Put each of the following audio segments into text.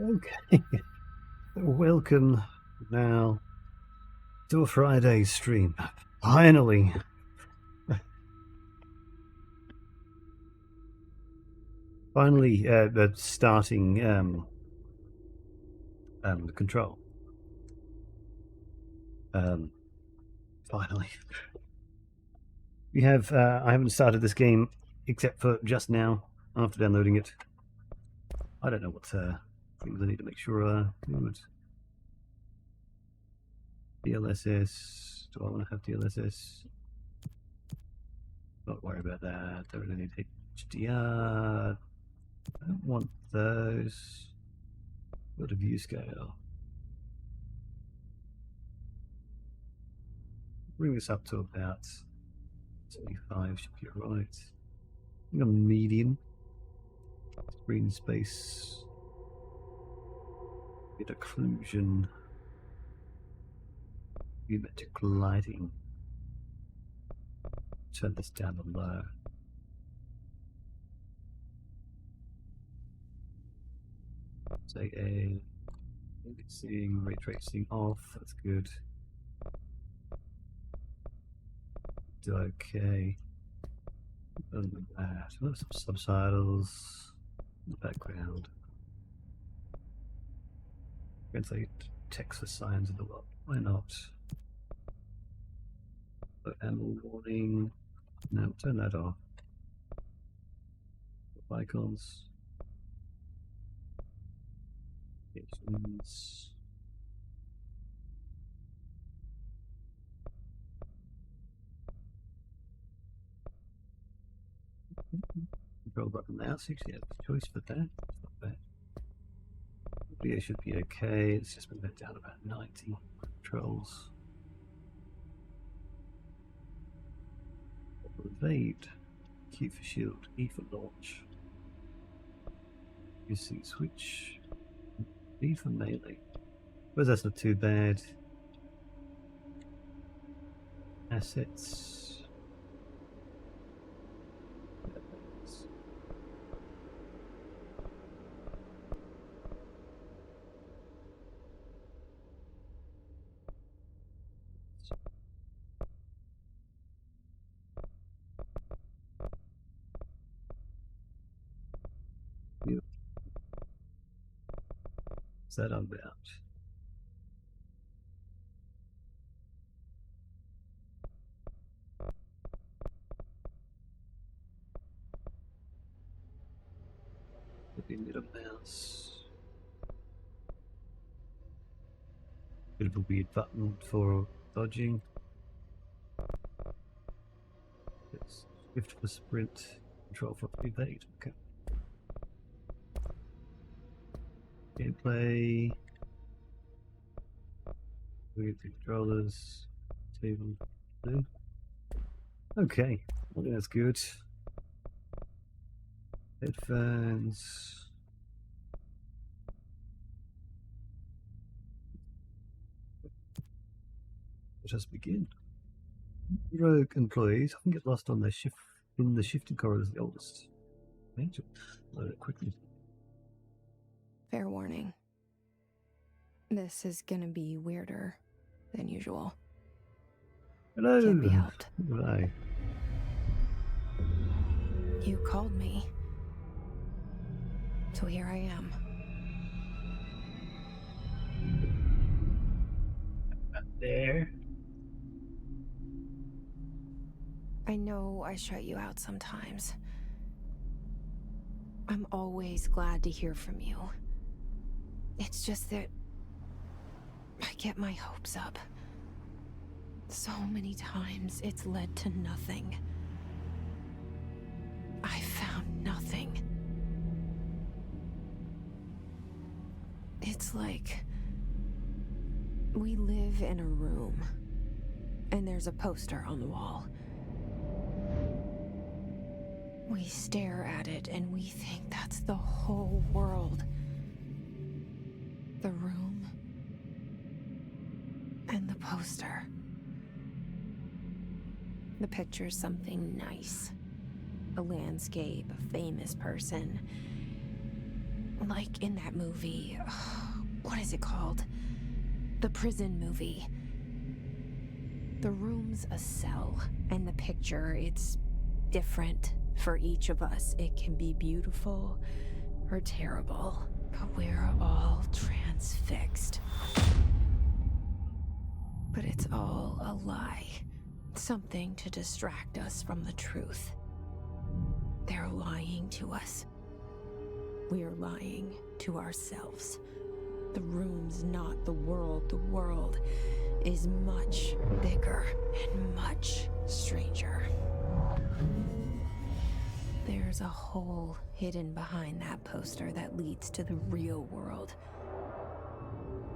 Okay, welcome now to a Friday stream. Finally. Finally, starting the control. Finally. We have, I haven't started this game except for just now, after downloading it. I don't know what things I need to make sure good. DLSS. Do I want to have DLSS? Don't worry about that. Don't really need HDR. I don't want those. Go to view scale. Bring this up to about 75, should be right. I think on medium. Screen space. Bit occlusion. Geometric lighting. Turn this down to low. Say a seeing ray tracing off. That's good. Do okay. Other than that, some subtitles in the background. Translate text for signs of the world. Why not? Animal warning. No, turn that off. Icons. Applications. Control button now, 60 have a choice for that. It's not bad. Video should be okay. It's just been let down about 90 controls. Evade. Q for shield. E for launch. UC switch. B for melee. But that's not too bad. Assets. What's that about? Maybe little mouse. Bit of a weird button for dodging. It's shift for sprint, control for evade. Okay. Gameplay. Weird controllers. Table. No. Okay, I think that's good. Headphones. Let us begin. Rogue employees often get lost on their shift in the shifting corridors. The oldest. Load it quickly. Fair warning. This is gonna be weirder than usual. Hello. Can't be helped. Hi. You called me. So here I am. There. I know I shut you out sometimes. I'm always glad to hear from you. It's just that I get my hopes up. So many times it's led to nothing. I found nothing. It's like we live in a room, and there's a poster on the wall. We stare at it and we think that's the whole world. The room and the poster. The picture's something nice. A landscape, a famous person. Like in that movie. What is it called? The prison movie. The room's a cell, and the picture, it's different for each of us. It can be beautiful or terrible, but we're all transfixed. But it's all a lie. Something to distract us from the truth. They're lying to us. We're lying to ourselves. The room's not the world. The world is much bigger and much stranger. There's a hole hidden behind that poster that leads to the real world.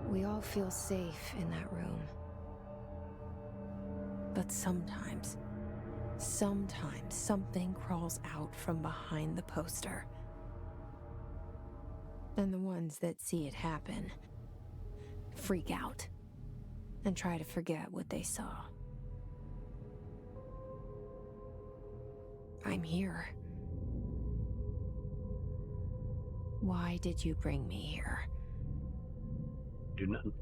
We all feel safe in that room. But sometimes something crawls out from behind the poster. And the ones that see it happen freak out and try to forget what they saw. I'm here. Why did you bring me here? Do nothing.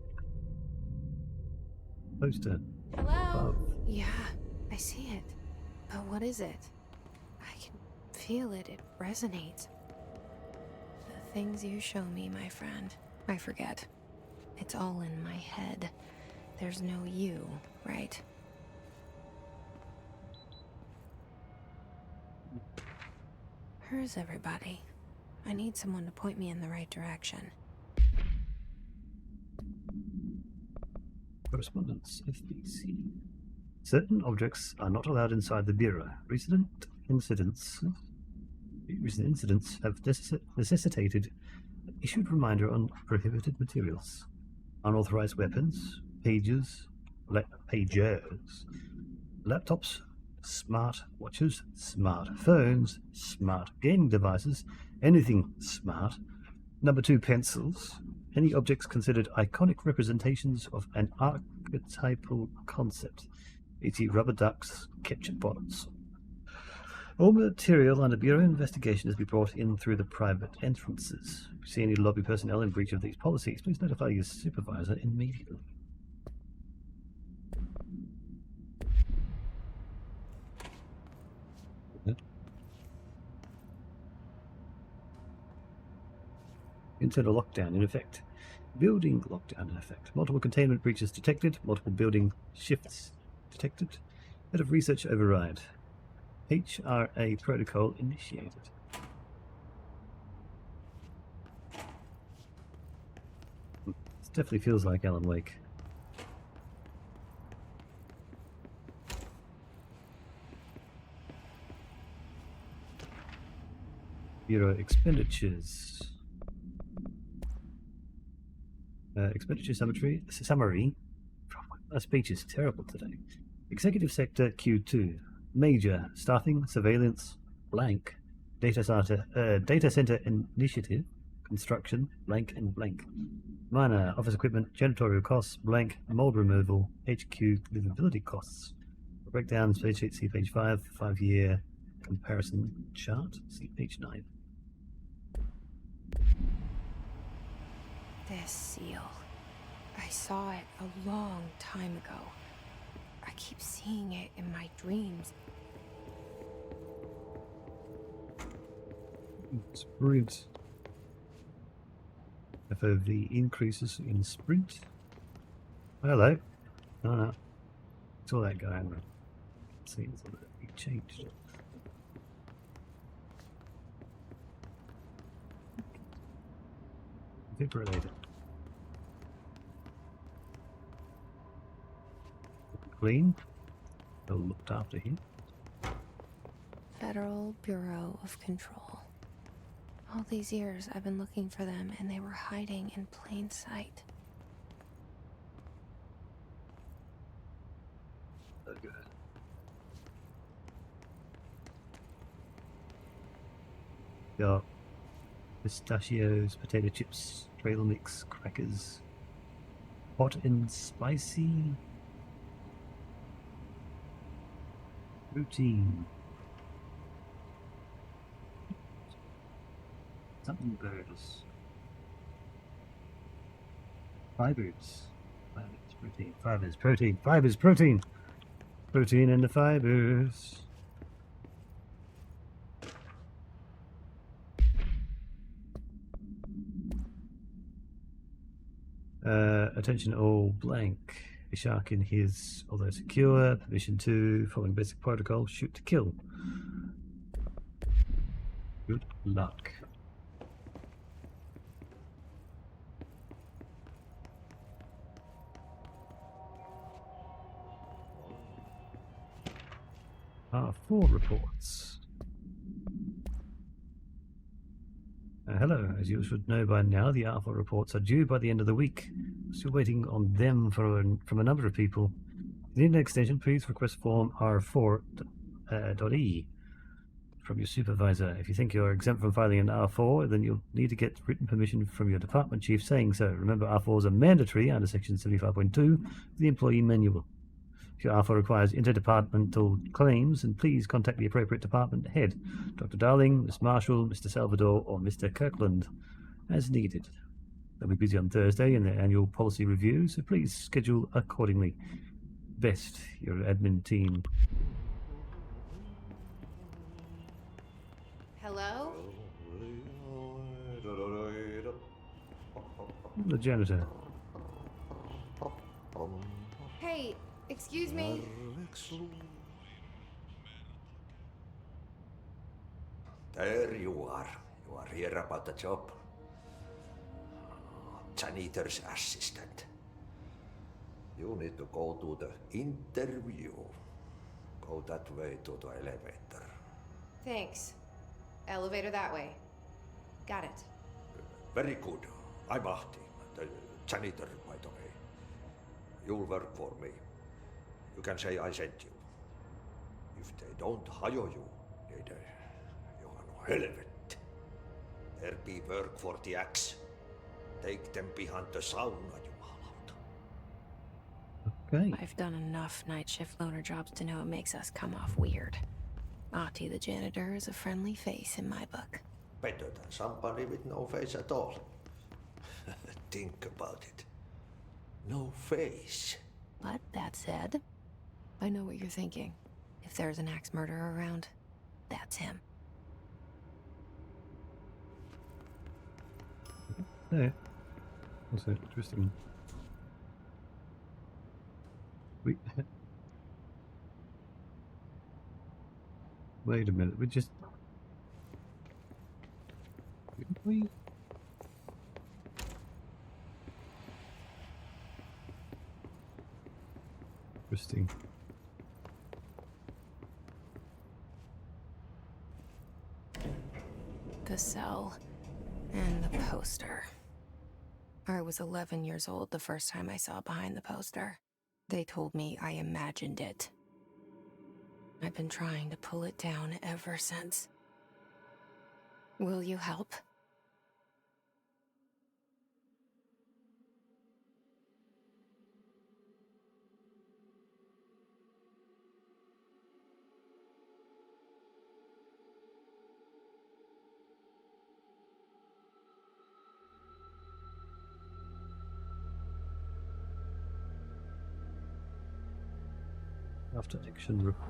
Poster. Hello? Above. Yeah, I see it. But what is it? I can feel it. It resonates. The things you show me, my friend, I forget. It's all in my head. There's no you, right? Where's everybody? I need someone to point me in the right direction. Correspondence. FBC. Certain objects are not allowed inside the Bureau. Recent incidents have necessitated an issued reminder on prohibited materials. Unauthorized weapons, pagers, laptops, smart watches, smartphones, smart gaming devices, anything smart. Number 2, pencils. Any objects considered iconic representations of an archetypal concept, e.g. rubber ducks, ketchup bottles. All material under Bureau investigation is to be brought in through the private entrances. If you see any lobby personnel in breach of these policies, please notify your supervisor immediately. Internal lockdown in effect. Building lockdown in effect. Multiple containment breaches detected. Multiple building shifts detected. Head of research override. HRA protocol initiated. This definitely feels like Alan Wake. Bureau expenditures. Expenditure summary. My speech is terrible today. Executive sector Q2. Major staffing, surveillance, blank. Data center initiative, construction, blank and blank. Minor office equipment, janitorial costs, blank. Mold removal, HQ livability costs. Breakdowns, page 8, see page 5. 5-year comparison chart, see page 9. This seal. I saw it a long time ago. I keep seeing it in my dreams. Sprint. FOV increases in sprint. Hello. Oh no. Saw that guy on the scenes that he changed. Defibrillator. Clean. Well looked after here. Federal Bureau of Control. All these years I've been looking for them and they were hiding in plain sight. Oh, good. Got pistachios, potato chips, trail mix, crackers, hot and spicy, routine, something burgers. Fibers. Fibers, protein. Fibers, protein. Fibers, protein. Protein in the fibers. Attention all blank. A shark in his, although secure. Permission to, following basic protocol, shoot to kill. Good luck. R4 reports. Hello, as you should know by now, the R4 reports are due by the end of the week. Still waiting on them from a number of people. If you need an extension, please request form R4.E from your supervisor. If you think you're exempt from filing an R4, then you'll need to get written permission from your department chief saying so. Remember, R4s are mandatory under Section 75.2 of the Employee Manual. If your R4 requires interdepartmental claims, then please contact the appropriate department head, Dr. Darling, Miss Marshall, Mr. Salvador, or Mr. Kirkland, as needed. They'll be busy on Thursday in their annual policy review, so please schedule accordingly. Best, your admin team. Hello? The janitor. Hey, excuse me. There you are. You are here about the job. Janitor's assistant. You need to go to the interview. Go that way to the elevator. Thanks. Elevator that way. Got it. Very good. I'm Ahti, the janitor, by the way. You'll work for me. You can say I sent you. If they don't hire you, niin johan on helvet. There be work for the axe. Take them behind the sauna, jumalauta. Okay. I've done enough night shift loner jobs to know it makes us come off weird. Ahti the janitor is a friendly face in my book. Better than somebody with no face at all. Think about it. No face. But that said, I know what you're thinking. If there's an axe murderer around, that's him. Yeah. Also interesting. Wait. Wait a minute. We just. Didn't we? Interesting. The cell and the poster. I was 11 years old the first time I saw behind the poster. They told me I imagined it. I've been trying to pull it down ever since. Will you help? After action report.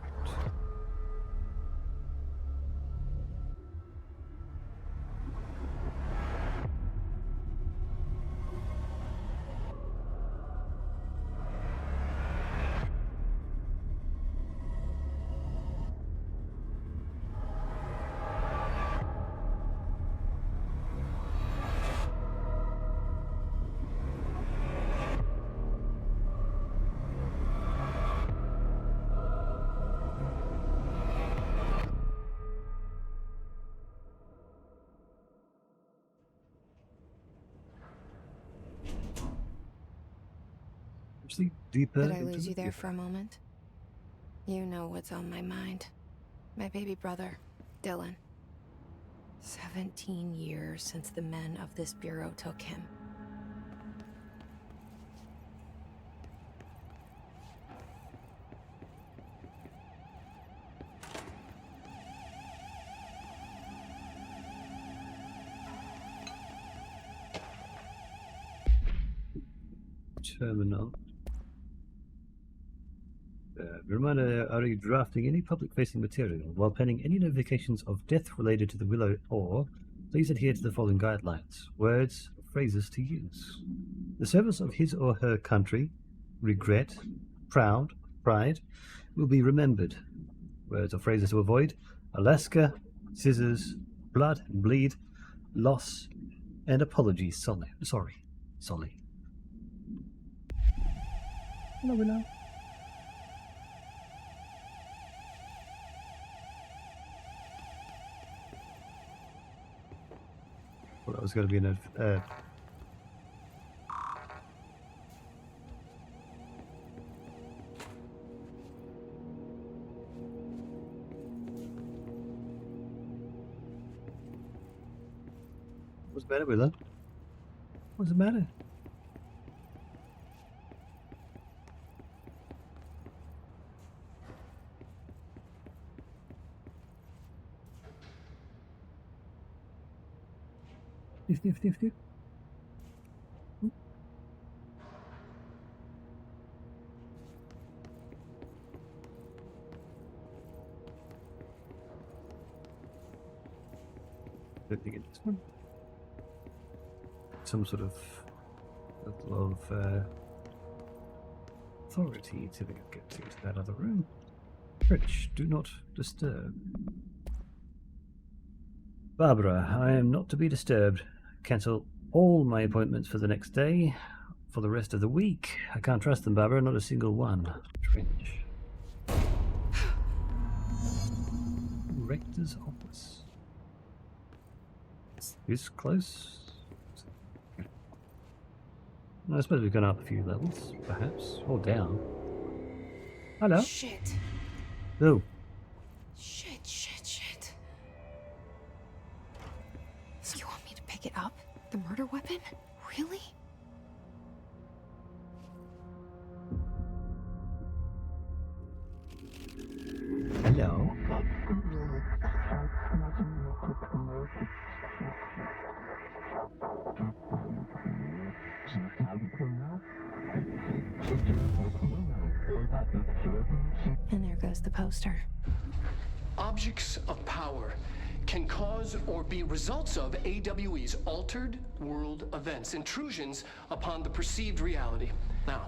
Deeper. Did I lose you there for a moment? You know what's on my mind. My baby brother, Dylan. 17 years since the men of this bureau took him. terminal. Reminder, are you drafting any public-facing material while penning any notifications of death related to the Willow Ore? Please adhere to the following guidelines. Words, phrases to use. The service of his or her country, regret, proud, pride, will be remembered. Words or phrases to avoid. Alaska, scissors, blood, bleed, loss, and apologies. Sorry. Hello, Willow. Well, that was going to be an What's the matter with her? What's the matter? Sniff. Don't think it's this one. Some sort of level of authority to get to that other room. Rich, do not disturb. Barbara, I am not to be disturbed. Cancel all my appointments for the next day, for the rest of the week. I can't trust them, Barbara, not a single one. Trench. Rector's office. Is close. I suppose we've gone up a few levels, perhaps. Or down. Hello. Shit. Oh. Shit. You want me to pick it up? The murder weapon? Really? Hello. And there goes the poster. Objects of power can cause or be results of AWE's altered world events, intrusions upon the perceived reality. Now,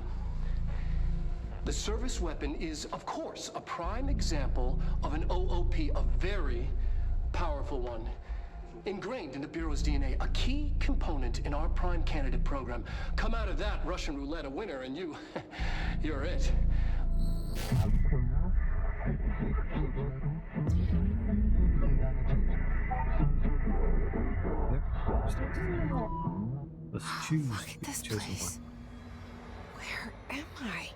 the service weapon is, of course, a prime example of an OOP, a very powerful one. Ingrained in the Bureau's DNA, a key component in our prime candidate program. Come out of that Russian roulette a winner and you're it. Let's choose. Look at this place. Where am I?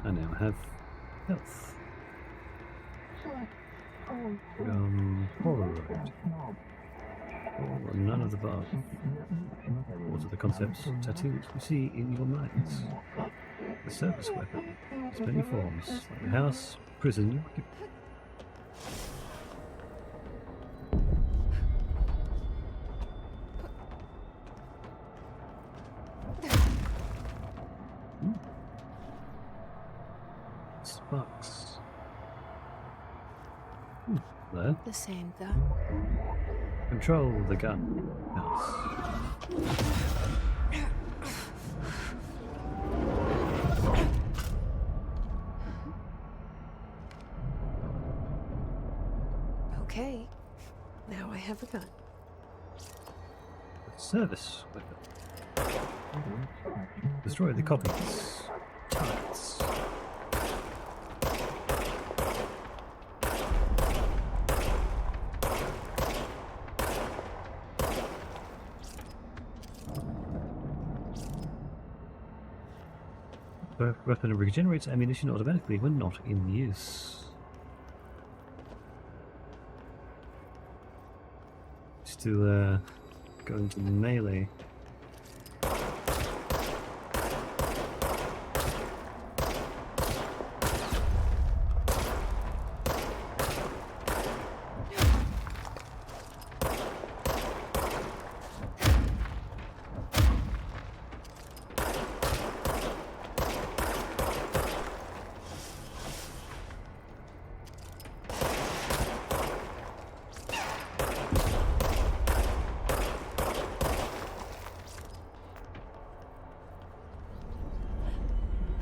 I now have health. Polaroid. Or none of the above. What are the concepts, tattoos we see in your minds? The service weapon. Its many forms, like a house, prison. Sparks. There. The same gun. Control the gun. House. Okay. Now I have a gun. Service weapon. Destroy the copies. Targets. Weapon regenerates ammunition automatically when not in use. Still going to melee.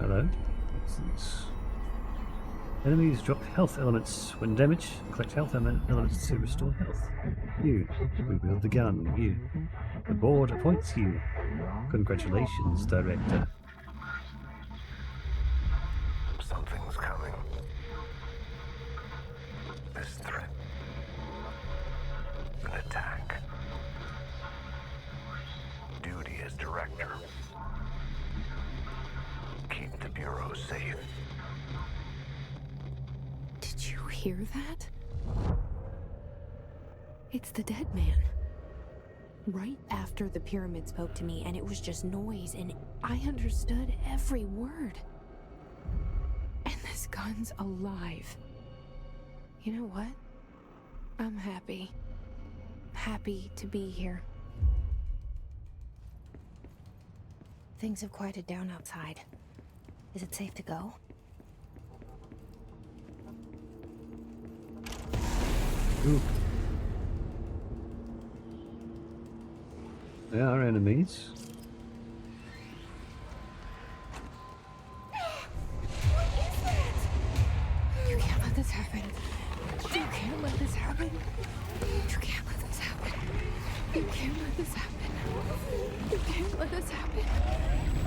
Hello. Excellent. Enemies drop health elements when damaged. Collect health elements to restore health. You rewield the gun. You. The board appoints you. Congratulations, Director. Something's coming. This threat. An attack. Duty as director. Keep the Bureau safe. Did you hear that? It's the dead man. Right after the pyramid spoke to me, and it was just noise, and I understood every word. And this gun's alive. You know what? I'm happy. Happy to be here. Things have quieted down outside. Is it safe to go? Ooh. They are enemies. What is that? You can't let this happen. You can't let this happen. You can't let this happen. You can't let this happen. You can't let this happen.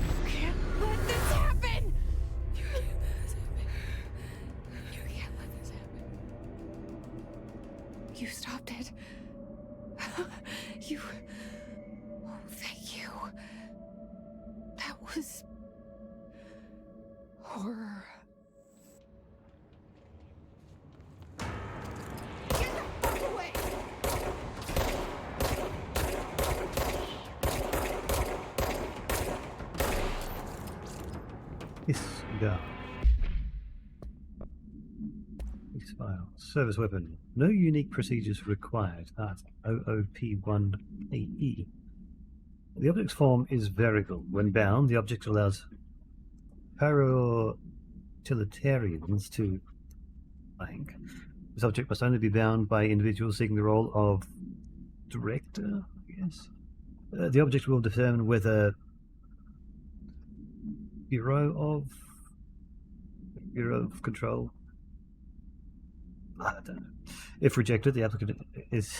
You can't let this happen. You can't let this happen. You can't let this happen. You stopped it. You... Oh, thank you. That was... horror. Get the fuck away! Yes, go. This file. Service weapon. No unique procedures required. That's OOP1AE. The object's form is variable. When bound, the object allows paroutilitarians to blank. This object must only be bound by individuals seeking the role of director, I guess. The object will determine whether Bureau of Control. I don't know. If rejected, the applicant is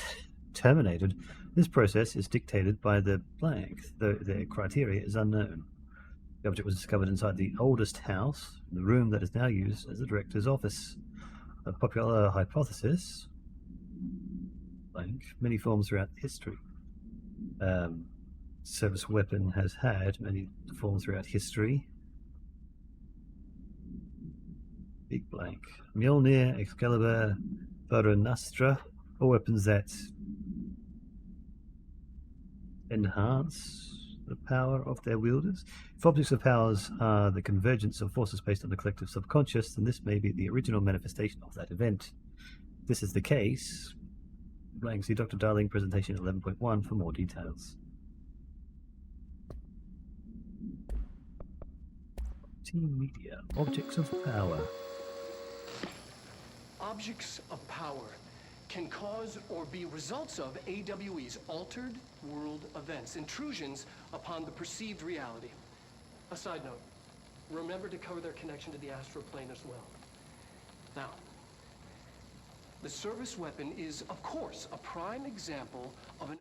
terminated. This process is dictated by the blank, though the criteria is unknown. The object was discovered inside the oldest house, the room that is now used as the director's office. A popular hypothesis, blank, many forms throughout history. Service weapon has had many forms throughout history. Big blank. Mjolnir, Excalibur, Varanastra, all weapons that enhance the power of their wielders. If objects of powers are the convergence of forces based on the collective subconscious, then this may be the original manifestation of that event. If this is the case, blank, see Dr. Darling presentation 11.1 for more details. Team Media, objects of power. Objects of power can cause or be results of AWE's altered world events, intrusions upon the perceived reality. A side note, remember to cover their connection to the astral plane as well. Now, the service weapon is, of course, a prime example of an...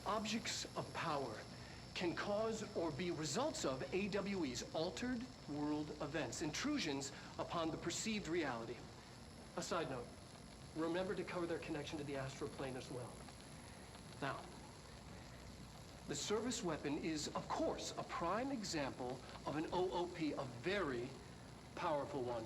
Objects of power can cause or be results of AWE's altered world events, intrusions upon the perceived reality. A side note, remember to cover their connection to the astral plane as well. Now, the service weapon is, of course, a prime example of an OOP, a very powerful one.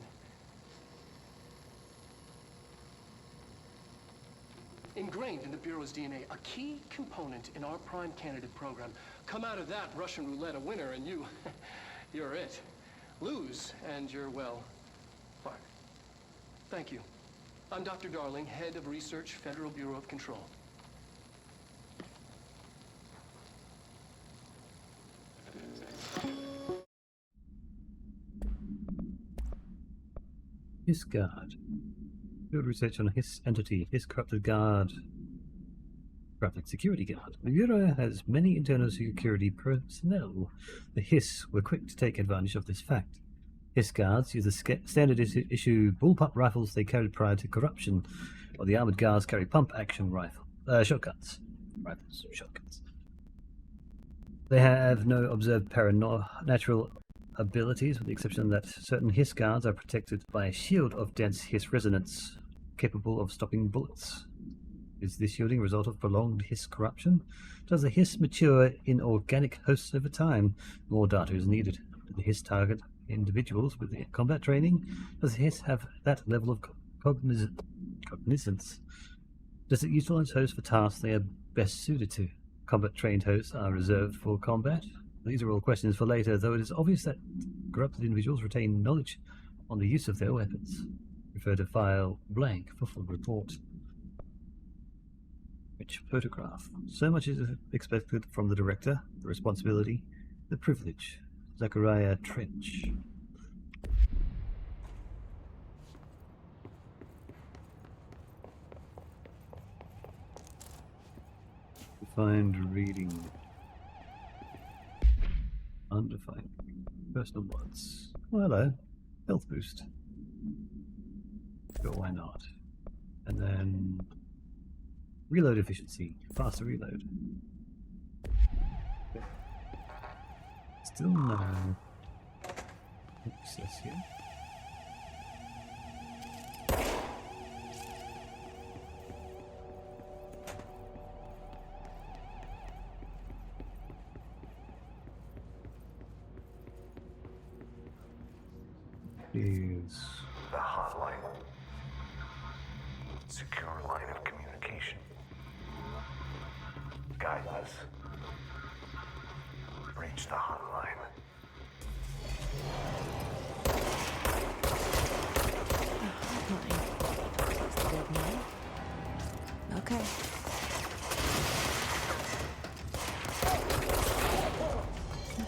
Ingrained in the Bureau's DNA, a key component in our prime candidate program. Come out of that Russian roulette a winner and you're it. Lose and you're, well, fired. Thank you. I'm Dr. Darling, Head of Research, Federal Bureau of Control. His guard. Field research on his entity, his corrupted guard. Graphic security guard. The Bureau has many internal security personnel. The Hiss were quick to take advantage of this fact. Hiss guards use the standard issue bullpup rifles they carried prior to corruption, while the armored guards carry pump-action shotguns. Rifles, shotguns. They have no observed paranatural abilities, with the exception that certain Hiss guards are protected by a shield of dense Hiss resonance, capable of stopping bullets. Is this shielding a result of prolonged Hiss corruption? Does the Hiss mature in organic hosts over time? More data is needed. Do the Hiss target individuals with combat training? Does the Hiss have that level of cognizance? Does it utilize hosts for tasks they are best suited to? Combat-trained hosts are reserved for combat? These are all questions for later, though it is obvious that corrupted individuals retain knowledge on the use of their weapons. Refer to file blank for full report. Rich photograph. So much is expected from the director, the responsibility, the privilege. Zachariah Trench. Defined reading. Undefined. Personal mods. Oh, hello. Health boost. Sure, why not? And then reload efficiency. Faster reload. Okay. Still no access here. Is The hotline. Secure line of communication. Guidance. Reach the hotline. Okay.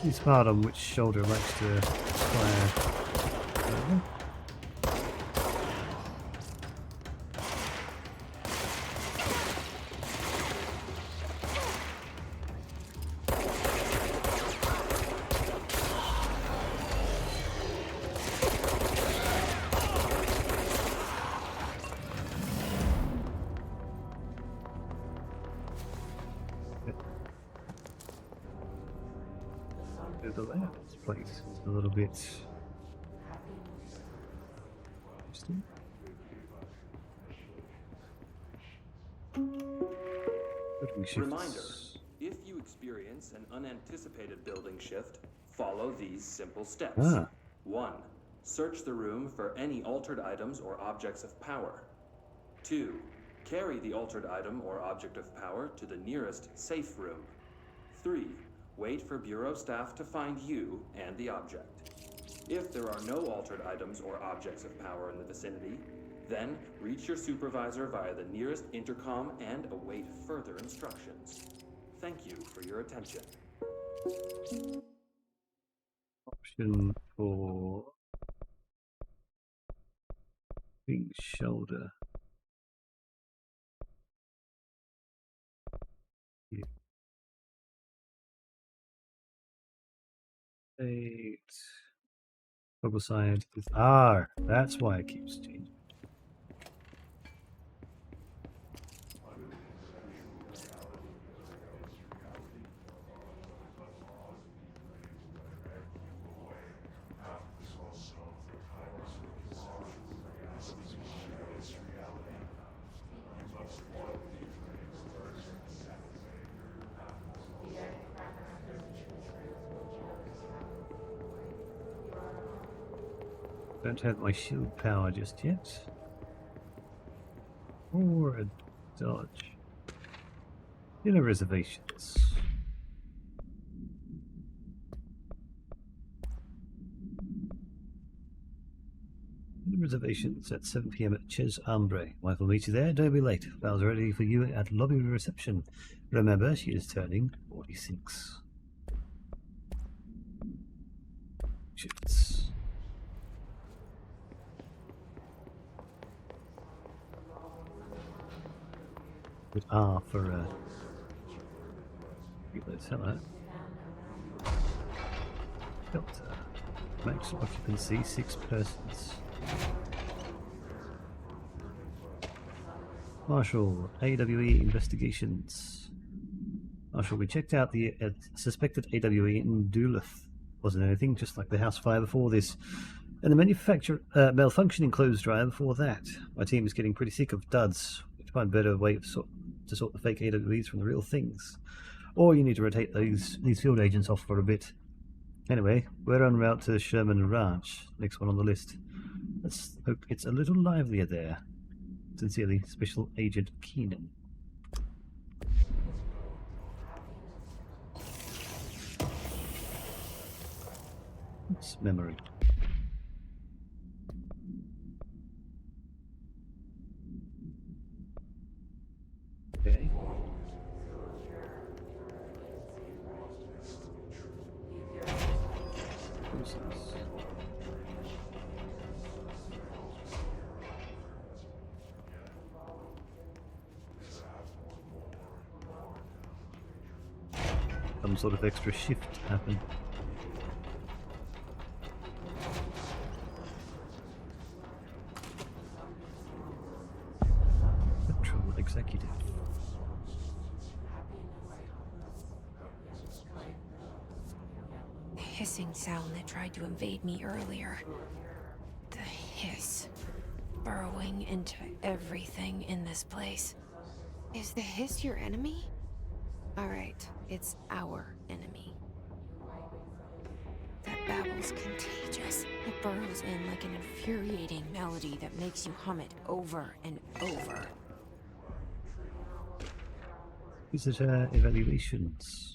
be smart on which shoulder likes to fire. The left place is a little bit interesting. Reminder, if you experience an unanticipated building shift, follow these simple steps. 1. Search the room for any altered items or objects of power. 2. Carry the altered item or object of power to the nearest safe room. 3. Wait for Bureau staff to find you and the object. If there are no altered items or objects of power in the vicinity, then reach your supervisor via the nearest intercom and await further instructions. Thank you for your attention. Option for pink shoulder. Yeah. 8. Toggle side is R. That's why it keeps changing. Don't have my shield power just yet. Or a dodge. Dinner reservations. Dinner reservations at 7 PM at Ches Ambre. Wife will meet you there. Don't be late. Val's ready for you at lobby reception. Remember, she is turning 46. Shifts. With R for Let's hello. Delta. Max occupancy 6 persons. Marshal, AWE investigations. Marshal, we checked out the suspected AWE in Duluth. Wasn't anything, just like the house fire before this. And the manufacturer malfunctioning clothes dryer before that. My team is getting pretty sick of duds. We need to find a better way to sort the fake AWEs from the real things. Or you need to rotate these field agents off for a bit. Anyway, we're en route to Sherman Ranch, next one on the list. Let's hope it's a little livelier there. Sincerely, Special Agent Keenan. It's memory. Okay. Process. Some sort of extra shift happened. Central Executive. The hissing sound that tried to invade me earlier. The hiss. Burrowing into everything in this place. Is the hiss your enemy? Alright, it's our enemy. That babble's contagious. It burrows in like an infuriating melody that makes you hum it over and over. Visitor evaluations.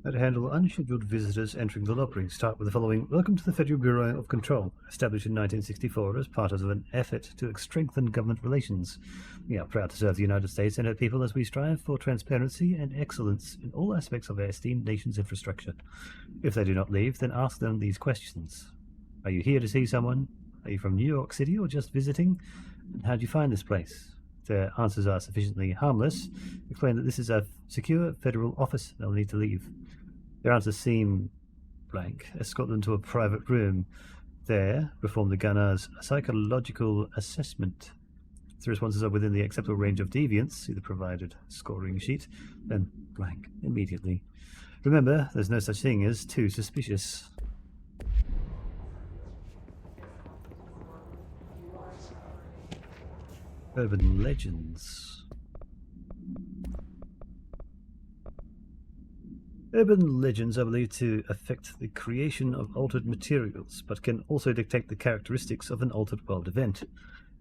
How to handle unscheduled visitors entering the lobby. Start with the following. Welcome to the Federal Bureau of Control, established in 1964 as part of an effort to strengthen government relations. We are proud to serve the United States and her people as we strive for transparency and excellence in all aspects of our esteemed nation's infrastructure. If they do not leave, then ask them these questions. Are you here to see someone? Are you from New York City or just visiting? And how did you find this place? If their answers are sufficiently harmless, explain that this is a secure federal office. They'll need to leave. Their answers seem blank. Escort them to a private room. There, perform the gunner's psychological assessment. If the responses are within the acceptable range of deviance, see the provided scoring sheet, then blank immediately. Remember, there's no such thing as too suspicious. Urban legends. Urban legends are believed to affect the creation of altered materials, but can also dictate the characteristics of an altered world event.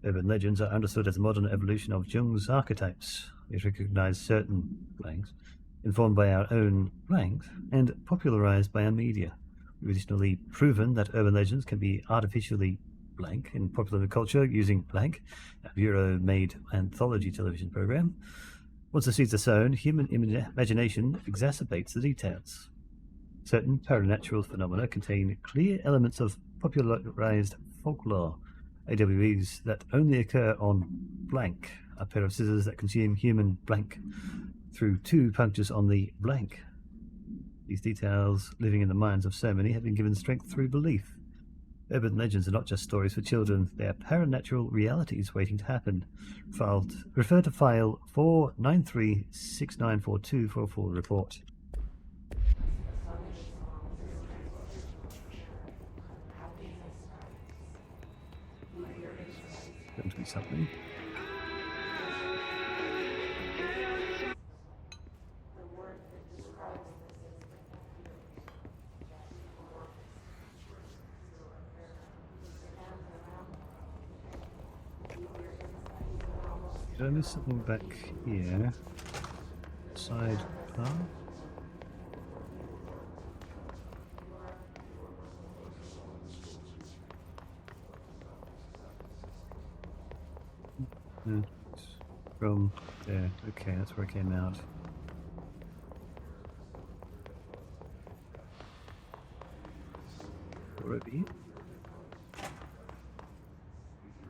Urban legends are understood as a modern evolution of Jung's archetypes. They recognize certain blanks, informed by our own blanks, and popularized by our media. We've additionally proven that urban legends can be artificially blank in popular culture using blank, a Bureau-made anthology television program. Once the seeds are sown, human imagination exacerbates the details. Certain paranormal phenomena contain clear elements of popularized folklore. AWEs that only occur on blank, a pair of scissors that consume human blank through 2 punctures on the blank. These details, living in the minds of so many, have been given strength through belief. Urban legends are not just stories for children, they are paranatural realities waiting to happen. Refer to file 4936942 for a full report. Going to be something. Did I miss something back here? Side path? From there. Okay, that's where I came out. Already.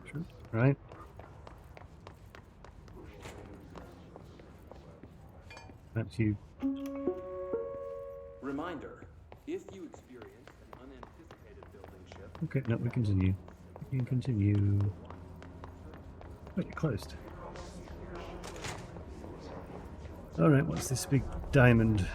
Sure. Right. That's you. Reminder, if you experience an unanticipated building shift... Okay, no, we continue. We can continue. Wait, it closed. Alright, what's this big diamond?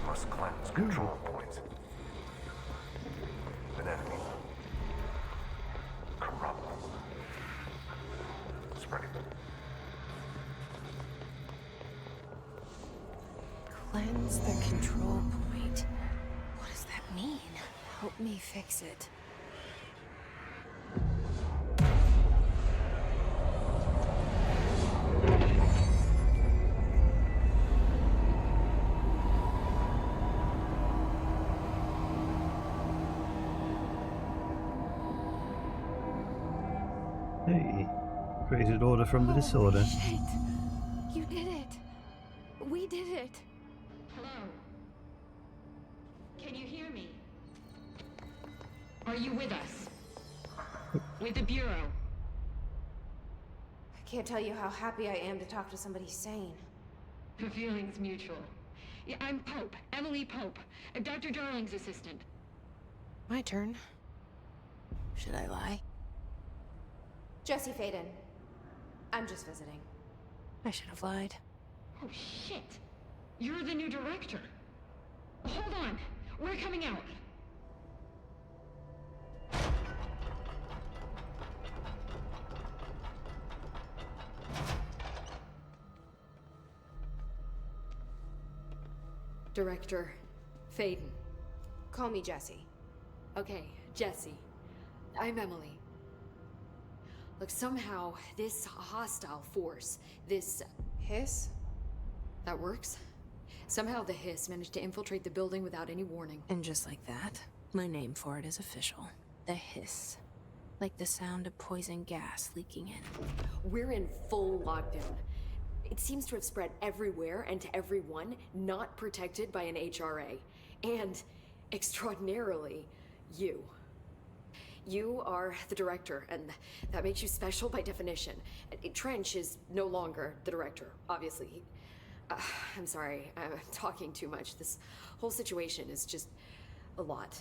Must cleanse control points. An enemy. Corrupt. Spreading. Cleanse the control point. What does that mean? Help me fix it. Hey, created order from the disorder. Shit! You did it! We did it! Hello? Can you hear me? Are you with us? With the Bureau? I can't tell you how happy I am to talk to somebody sane. The feeling's mutual. Yeah, I'm Pope, Emily Pope, Dr. Darling's assistant. My turn. Should I lie? Jesse Faden. I'm just visiting. I should have lied. Oh, shit. You're the new director. Hold on. We're coming out. Director Faden. Call me Jesse. Okay, Jesse. I'm Emily. Look, somehow, this hostile force, this... Hiss? That works? Somehow the hiss managed to infiltrate the building without any warning. And just like that, my name for it is official. The hiss. Like the sound of poison gas leaking in. We're in full lockdown. It seems to have spread everywhere and to everyone not protected by an HRA. And, extraordinarily, you. You are the director, and that makes you special by definition. Trench is no longer the director, obviously. I'm sorry, I'm talking too much. This whole situation is just a lot.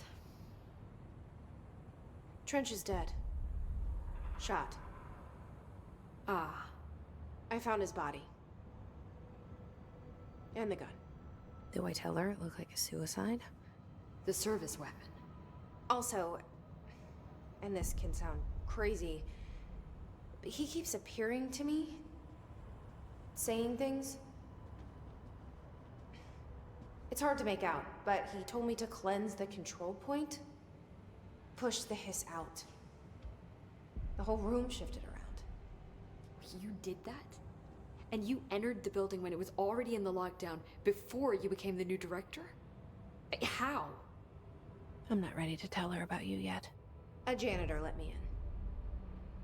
Trench is dead. Shot. Ah. I found his body. And the gun. Do I tell her it looked like a suicide? The service weapon. Also, and this can sound crazy, but he keeps appearing to me, saying things. It's hard to make out, but he told me to cleanse the control point, push the hiss out. The whole room shifted around. You did that? And you entered the building when it was already in the lockdown before you became the new director? How? I'm not ready to tell her about you yet. A janitor let me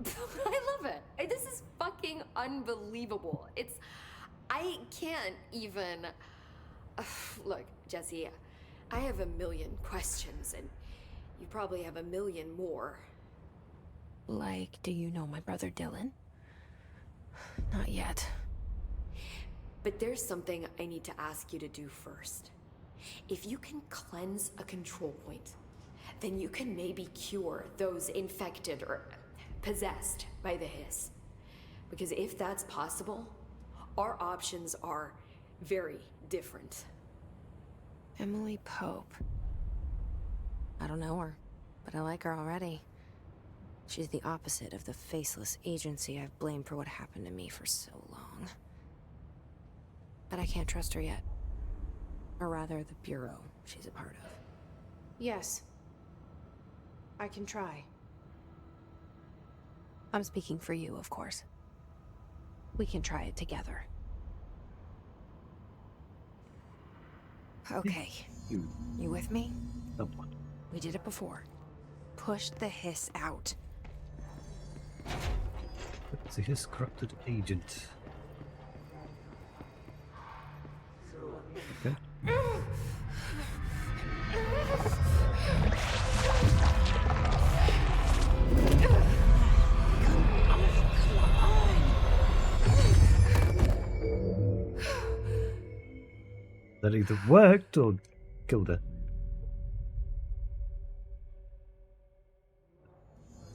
in. I love it. This is fucking unbelievable. I can't even... Look, Jesse, I have a million questions, and you probably have a million more. Like, do you know my brother Dylan? Not yet. But there's something I need to ask you to do first. If you can cleanse a control point, then you can maybe cure those infected or possessed by the hiss. Because if that's possible, our options are very different. Emily Pope. I don't know her, but I like her already. She's the opposite of the faceless agency I've blamed for what happened to me for so long. But I can't trust her yet. Or rather, the bureau she's a part of. Yes. I can try. I'm speaking for you, of course. We can try it together. Okay. You with me? Somewhat. We did it before. Push the hiss out. It's a his corrupted agent. Okay. That either worked or killed her.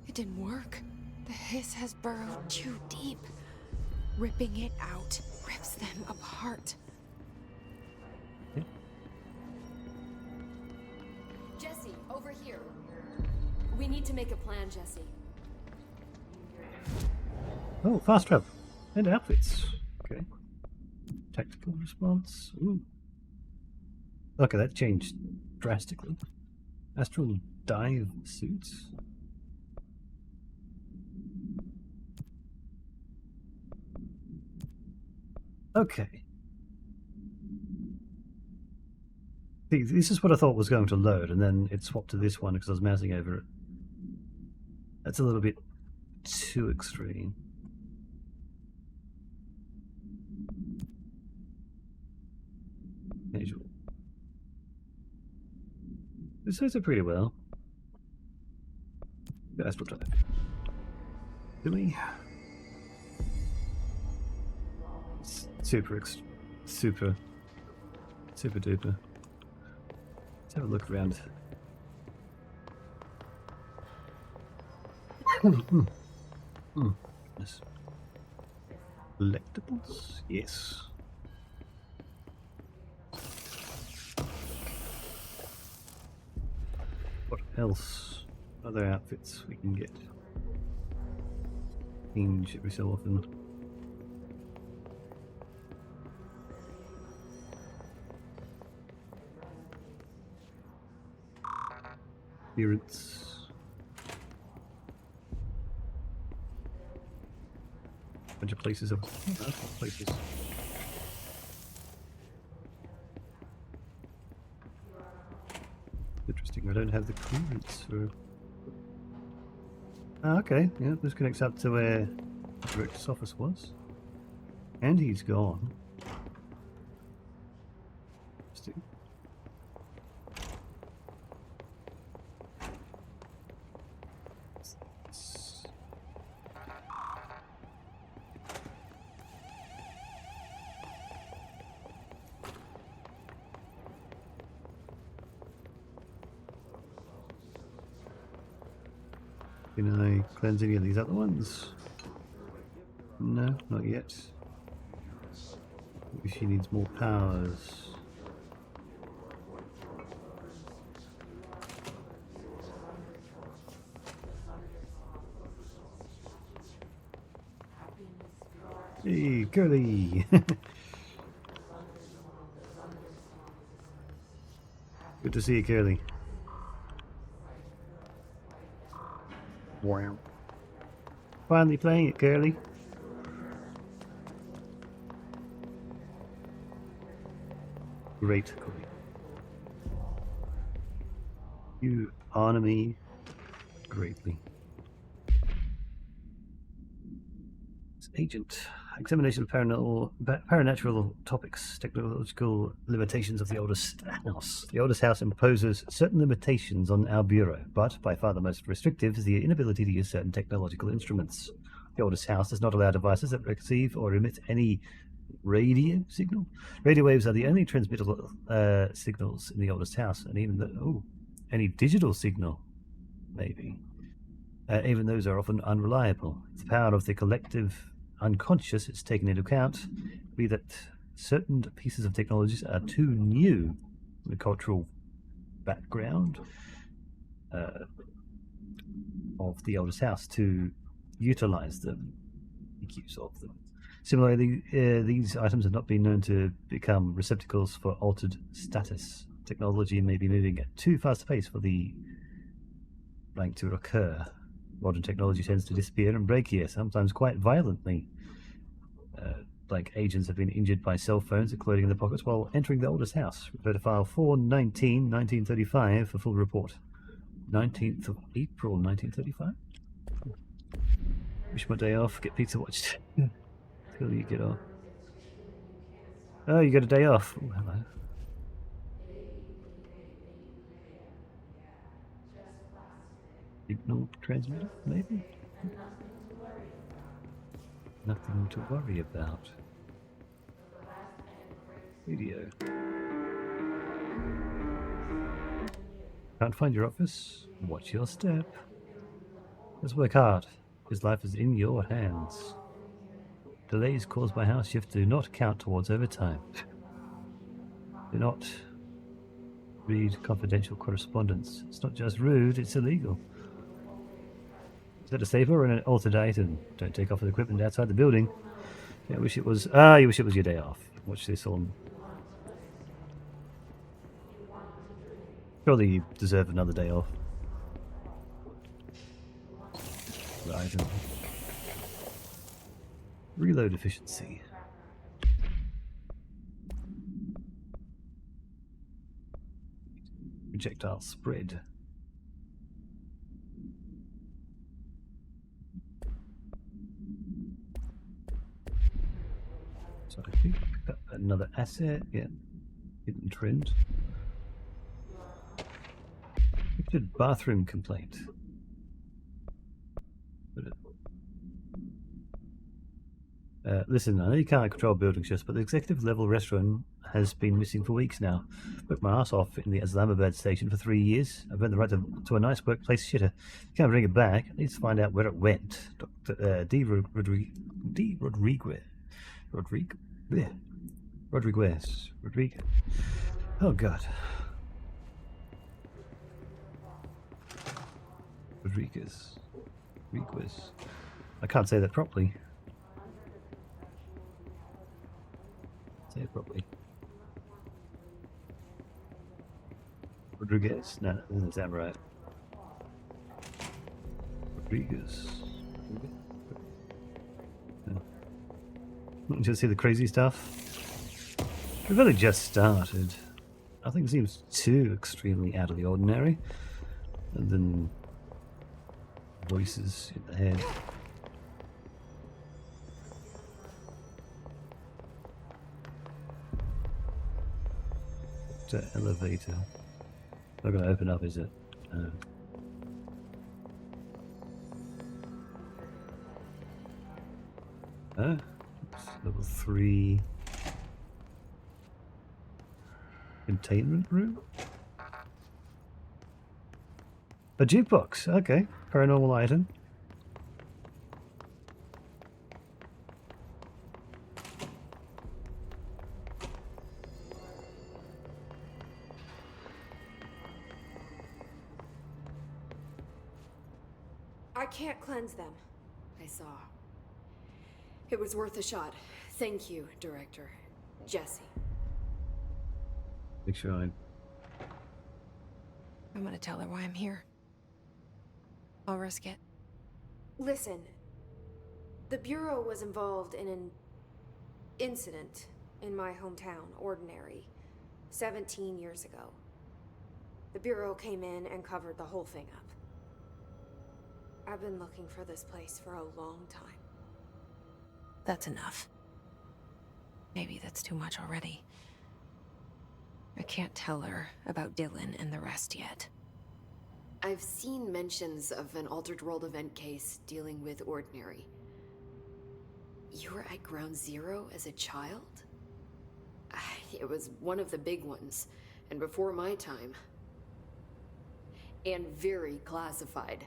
It didn't work. The hiss has burrowed too deep. Ripping it out rips them apart. Jesse, over here. We need to make a plan, Jesse. Oh, fast travel. And outfits. Okay. Tactical response. Ooh. Okay, that changed drastically. Astral dive suits. Okay. See, this is what I thought was going to load, and then it swapped to this one because I was mousing over it. That's a little bit too extreme. Usual. This does it pretty well. Astral dive. Really? Super duper. Let's have a look around. Yes. Collectibles? Yes. What else? Other outfits we can get. Change every so often. Appearance. Bunch of places of places. Interesting, I don't have the clearance for. Ah, okay, yeah, this connects up to where the director's office was. And he's gone. Interesting. Can I cleanse any of these other ones? No, not yet. Maybe she needs more powers. Hey, Curly! Good to see you, Curly. Wow. Finally playing it, Curly. Great, Curly. You honor me greatly. Agent. Examination of paranatural topics, technological limitations of the oldest house. The oldest house imposes certain limitations on our bureau, but by far the most restrictive is the inability to use certain technological instruments. The oldest house does not allow devices that receive or emit any radio signal. Radio waves are the only transmittable signals in the oldest house, and even any digital signal, maybe. Even those are often unreliable. The power of the collective unconscious is taken into account, be that certain pieces of technologies are too new in the cultural background of the oldest house to utilize them, make use of them. Similarly, these items have not been known to become receptacles for altered status. Technology may be moving at too fast a pace for the blank to occur. Modern technology tends to disappear and break here, sometimes quite violently. Blank agents have been injured by cell phones exploding in their pockets while entering the oldest house. Refer to file 4/19/1935 for full report. 19th of April 1935? Wish my day off, get pizza watched. Till you get off. Oh, you got a day off. Oh, hello. Signal transmitter, maybe? Nothing to worry about. Video. Can't find your office? Watch your step. Let's work hard. His life is in your hands. Delays caused by house shift do not count towards overtime. Do not read confidential correspondence. It's not just rude, it's illegal. Is that a safe or an altered item? Don't take off with equipment outside the building. Yeah, I wish it was. You wish it was your day off. Watch this on. Surely you deserve another day off. Right. Reload efficiency. Projectile spread. So I think another asset. Yeah. Hidden trend. Repeated bathroom complaint. Listen, I know you can't control building shifts, but the executive level restaurant has been missing for weeks now. Worked my ass off in the Islamabad station for 3 years. I've earned the right to a nice workplace shitter. You can't bring it back. I need to find out where it went. Dr. Rodriguez. Oh, God. Rodriguez. I can't say that properly. Say it properly. Rodriguez? No, that doesn't sound right. Rodriguez. No. Just see the crazy stuff? We've only just started. Nothing seems too extremely out of the ordinary. And then voices in the head. Elevator. Not going to open up, is it? Level 3. Containment room? A jukebox. Okay. Paranormal item. I can't cleanse them. I saw. It was worth a shot. Thank you, Director. Jesse. Make sure I'm gonna tell her why I'm here. I'll risk it. Listen, the Bureau was involved in an incident in my hometown, Ordinary, 17 years ago. The Bureau came in and covered the whole thing up. I've been looking for this place for a long time. That's enough. Maybe that's too much already. I can't tell her about Dylan and the rest yet. I've seen mentions of an Altered World event case dealing with Ordinary. You were at Ground Zero as a child? It was one of the big ones, and before my time. And very classified.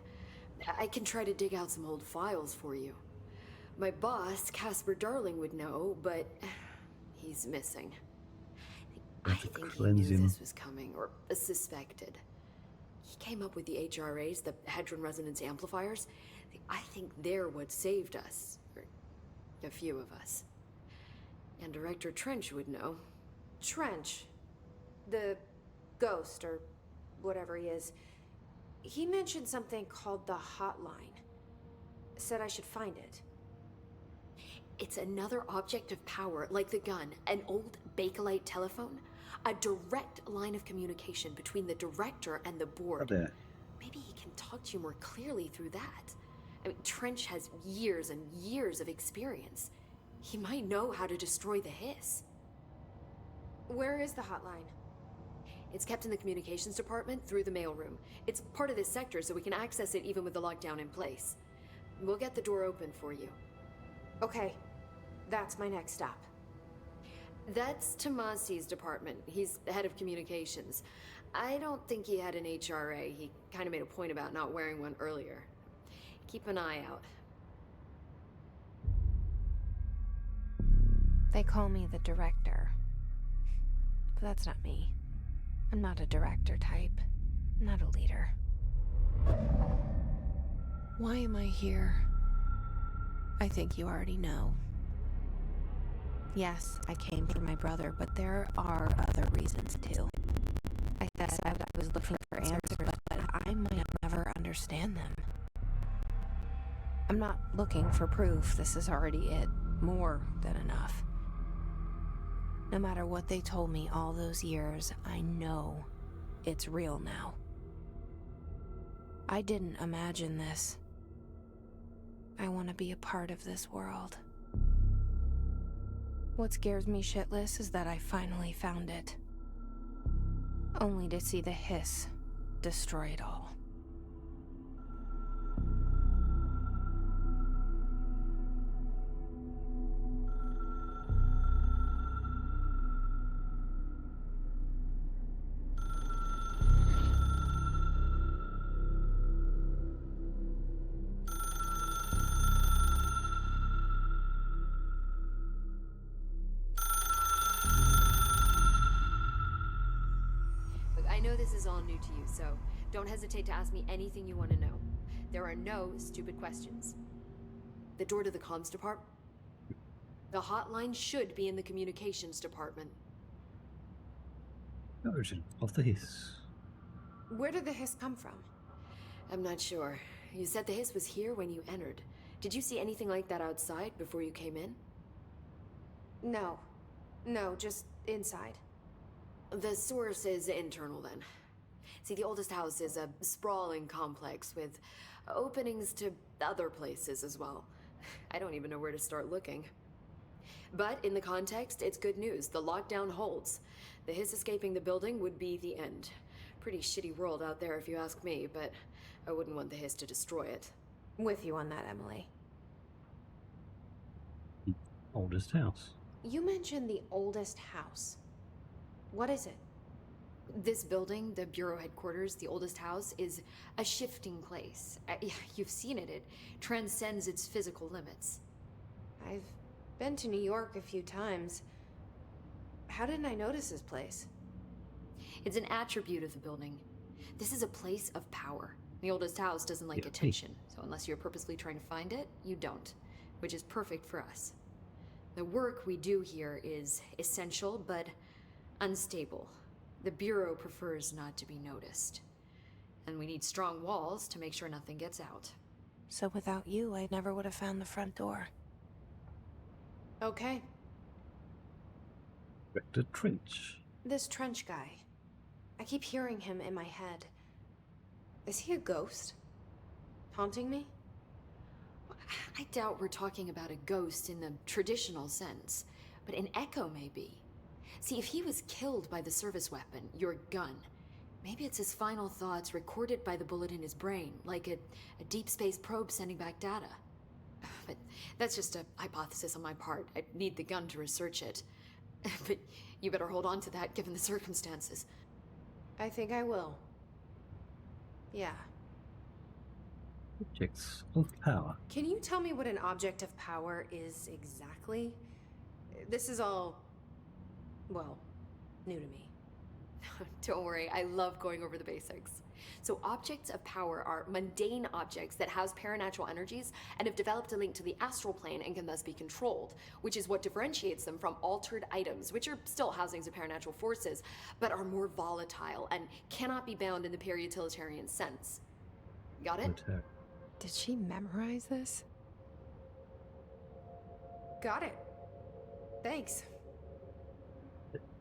I can try to dig out some old files for you. My boss, Casper Darling, would know, but he's missing. I think he knew this was coming, or suspected. He came up with the HRAs, the Hadron Resonance Amplifiers. I think they're what saved us. A few of us. And Director Trench would know. Trench. The ghost, or whatever he is. He mentioned something called the hotline. Said I should find it. It's another object of power, like the gun, an old Bakelite telephone. A direct line of communication between the director and the board. Oh, there. Maybe he can talk to you more clearly through that. I mean, Trench has years and years of experience. He might know how to destroy the hiss. Where is the hotline? It's kept in the communications department through the mailroom. It's part of this sector, so we can access it even with the lockdown in place. We'll get the door open for you. Okay, that's my next stop. That's Tomasi's department. He's the head of communications. I don't think he had an HRA. He kind of made a point about not wearing one earlier. Keep an eye out. They call me the director. But that's not me. I'm not a director type. I'm not a leader. Why am I here? I think you already know. Yes, I came for my brother, but there are other reasons too. I said I was looking for answers, but I might never understand them. I'm not looking for proof. This is already it. More than enough. No matter what they told me all those years, I know it's real now. I didn't imagine this. I want to be a part of this world. What scares me shitless is that I finally found it. Only to see the hiss destroy it all. I know this is all new to you, so don't hesitate to ask me anything you want to know. There are no stupid questions. The door to the comms department? The hotline should be in the communications department. Origin of the hiss. Where did the hiss come from? I'm not sure. You said the hiss was here when you entered. Did you see anything like that outside before you came in? No. No, just inside. The source is internal, then. See, the oldest house is a sprawling complex with openings to other places as well. I don't even know where to start looking. But in the context, it's good news. The lockdown holds. The hiss escaping the building would be the end. Pretty shitty world out there if you ask me, but I wouldn't want the hiss to destroy it. With you on that, Emily. Oldest house. You mentioned the oldest house. What is it? This building, the Bureau headquarters, the oldest house, is a shifting place. You've seen it. It transcends its physical limits. I've been to New York a few times. How didn't I notice this place? It's an attribute of the building. This is a place of power. The oldest house doesn't like attention, so unless you're purposely trying to find it, you don't, which is perfect for us. The work we do here is essential, but unstable. The Bureau prefers not to be noticed. And we need strong walls to make sure nothing gets out. So without you, I never would have found the front door. Okay. Director Trench. This Trench guy. I keep hearing him in my head. Is he a ghost? Haunting me? I doubt we're talking about a ghost in the traditional sense, but an echo maybe. See, if he was killed by the service weapon, your gun, maybe it's his final thoughts recorded by the bullet in his brain, like a deep space probe sending back data. But that's just a hypothesis on my part. I'd need the gun to research it. But you better hold on to that given the circumstances. I think I will. Yeah. Objects of power. Can you tell me what an object of power is exactly? This is all, well, new to me. Don't worry, I love going over the basics. So objects of power are mundane objects that house paranatural energies and have developed a link to the astral plane and can thus be controlled, which is what differentiates them from altered items, which are still housings of paranatural forces, but are more volatile and cannot be bound in the peri-utilitarian sense. Got it? Did she memorize this? Got it. Thanks.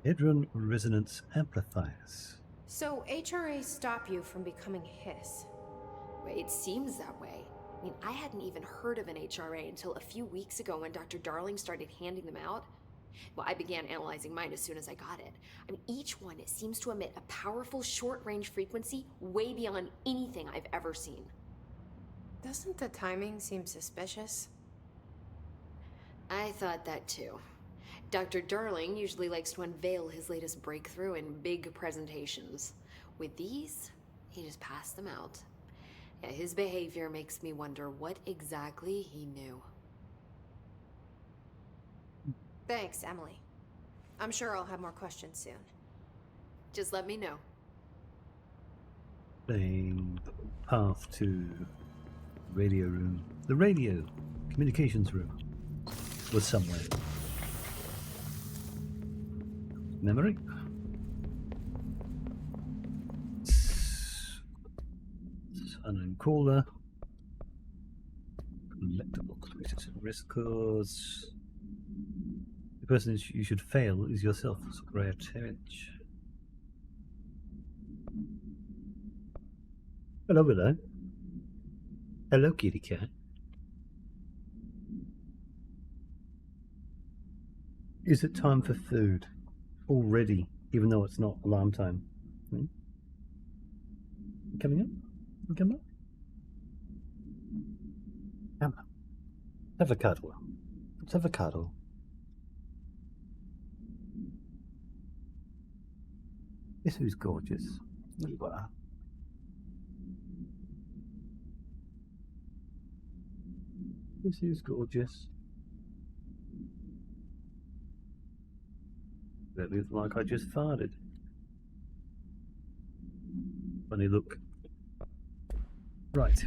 Hadron resonance amplifiers. So HRAs stop you from becoming Hiss. It seems that way. I mean, I hadn't even heard of an HRA until a few weeks ago when Dr. Darling started handing them out. Well, I began analyzing mine as soon as I got it. I mean, each one seems to emit a powerful short-range frequency way beyond anything I've ever seen. Doesn't the timing seem suspicious? I thought that too. Dr. Darling usually likes to unveil his latest breakthrough in big presentations. With these, he just passed them out. Yeah, his behavior makes me wonder what exactly he knew. Thanks, Emily. I'm sure I'll have more questions soon. Just let me know. Playing path to radio room. The radio communications room was somewhere. Memory. Unknown caller. Collectible clues and risk cause. The person you should fail is yourself. Square challenge. Hello, hello. Hello, kitty cat. Is it time for food? Already, even though it's not alarm time. Hmm? Coming up? Come up? Come on. Avocado. It's avocado. Guess who's gorgeous? You are. Guess who's gorgeous? That looks like I just farted. Funny look. Right.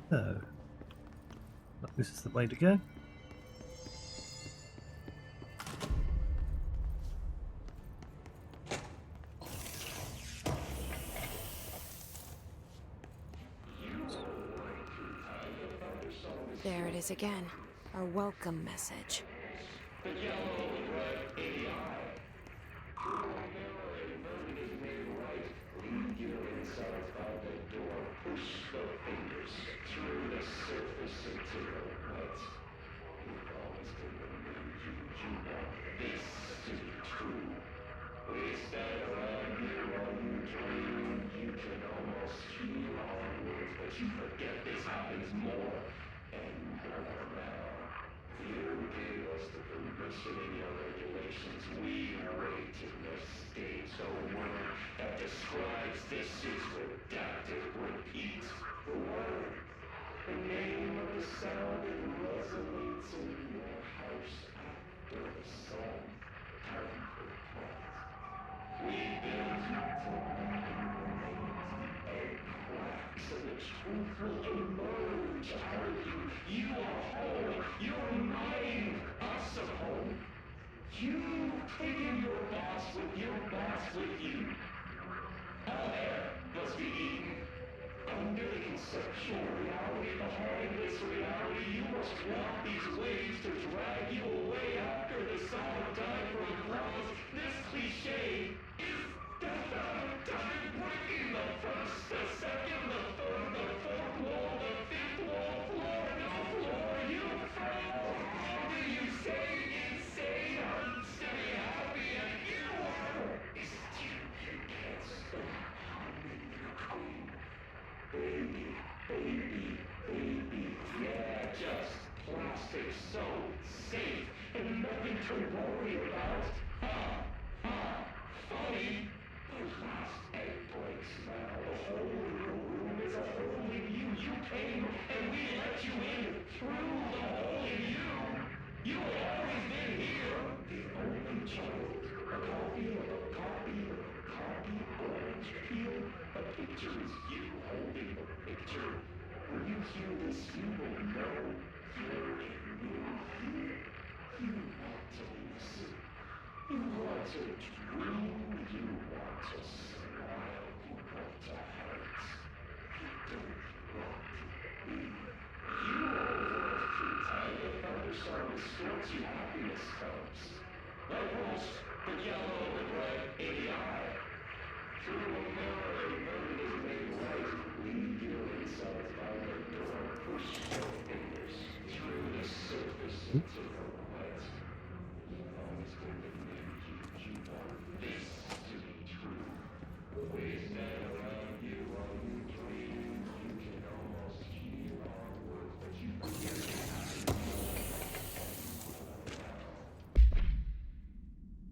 So, this is the way to go. There it is again. Our welcome message.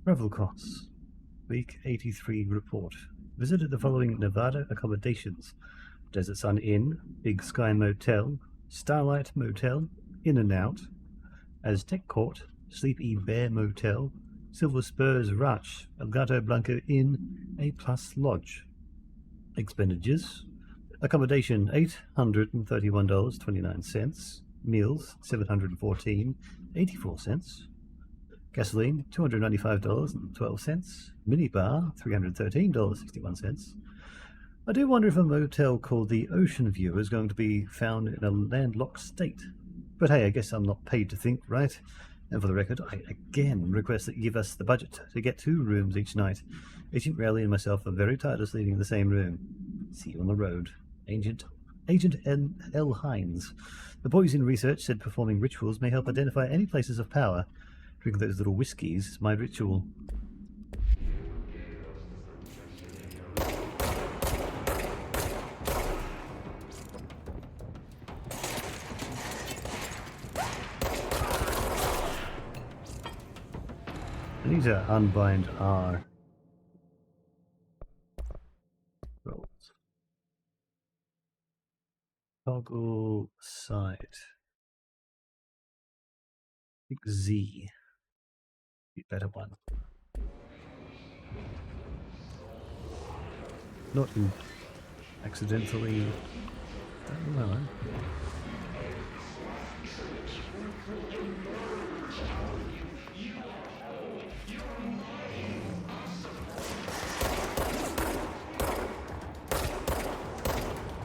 Travel costs. Week 83 report. Visited the following Nevada accommodations: Desert Sun Inn, Big Sky Motel, Starlight Motel, In and Out, Aztec Court, Sleepy Bear Motel, Silver Spurs Ranch, El Gato Blanco Inn, A Plus Lodge. Expenditures: accommodation $831.29, meals $714.84, gasoline $295.12, minibar $313.61. I do wonder if a motel called the Ocean View is going to be found in a landlocked state. But hey, I guess I'm not paid to think, right? And for the record, I again request that you give us the budget to get 2 rooms each night. Agent Rowley and myself are very tired of sleeping in the same room. See you on the road. Agent L. Hines. The boys in research said performing rituals may help identify any places of power. Drinking those little whiskies is my ritual. I need to unbind our rolls. Toggle side. I think Z. Be a better one. Not in accidentally. Don't know.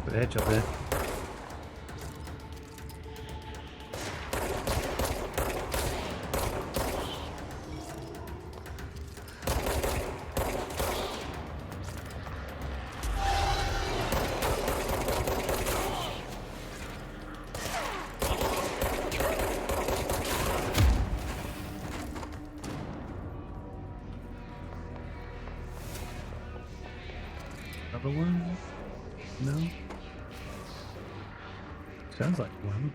Put an edge up there. Another one? No? Sounds like one.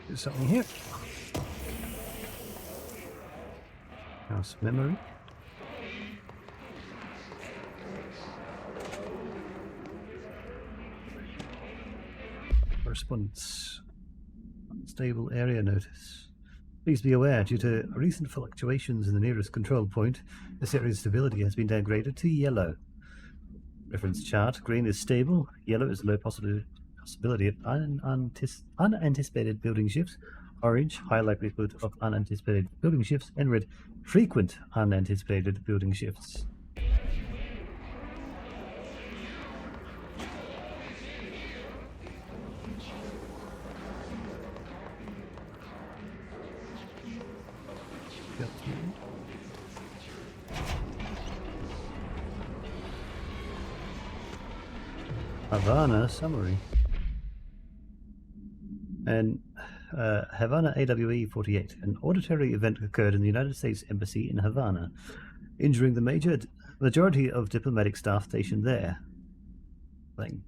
There's something here. House memory. Correspondence. Unstable area notice. Please be aware, due to recent fluctuations in the nearest control point, this area's stability has been downgraded to yellow. Reference chart: green is stable, yellow is low possibility of unanticipated building shifts, orange high likelihood of unanticipated building shifts, and red frequent unanticipated building shifts. Havana summary. And Havana AWE 48. An auditory event occurred in the United States Embassy in Havana, injuring the majority of diplomatic staff stationed there.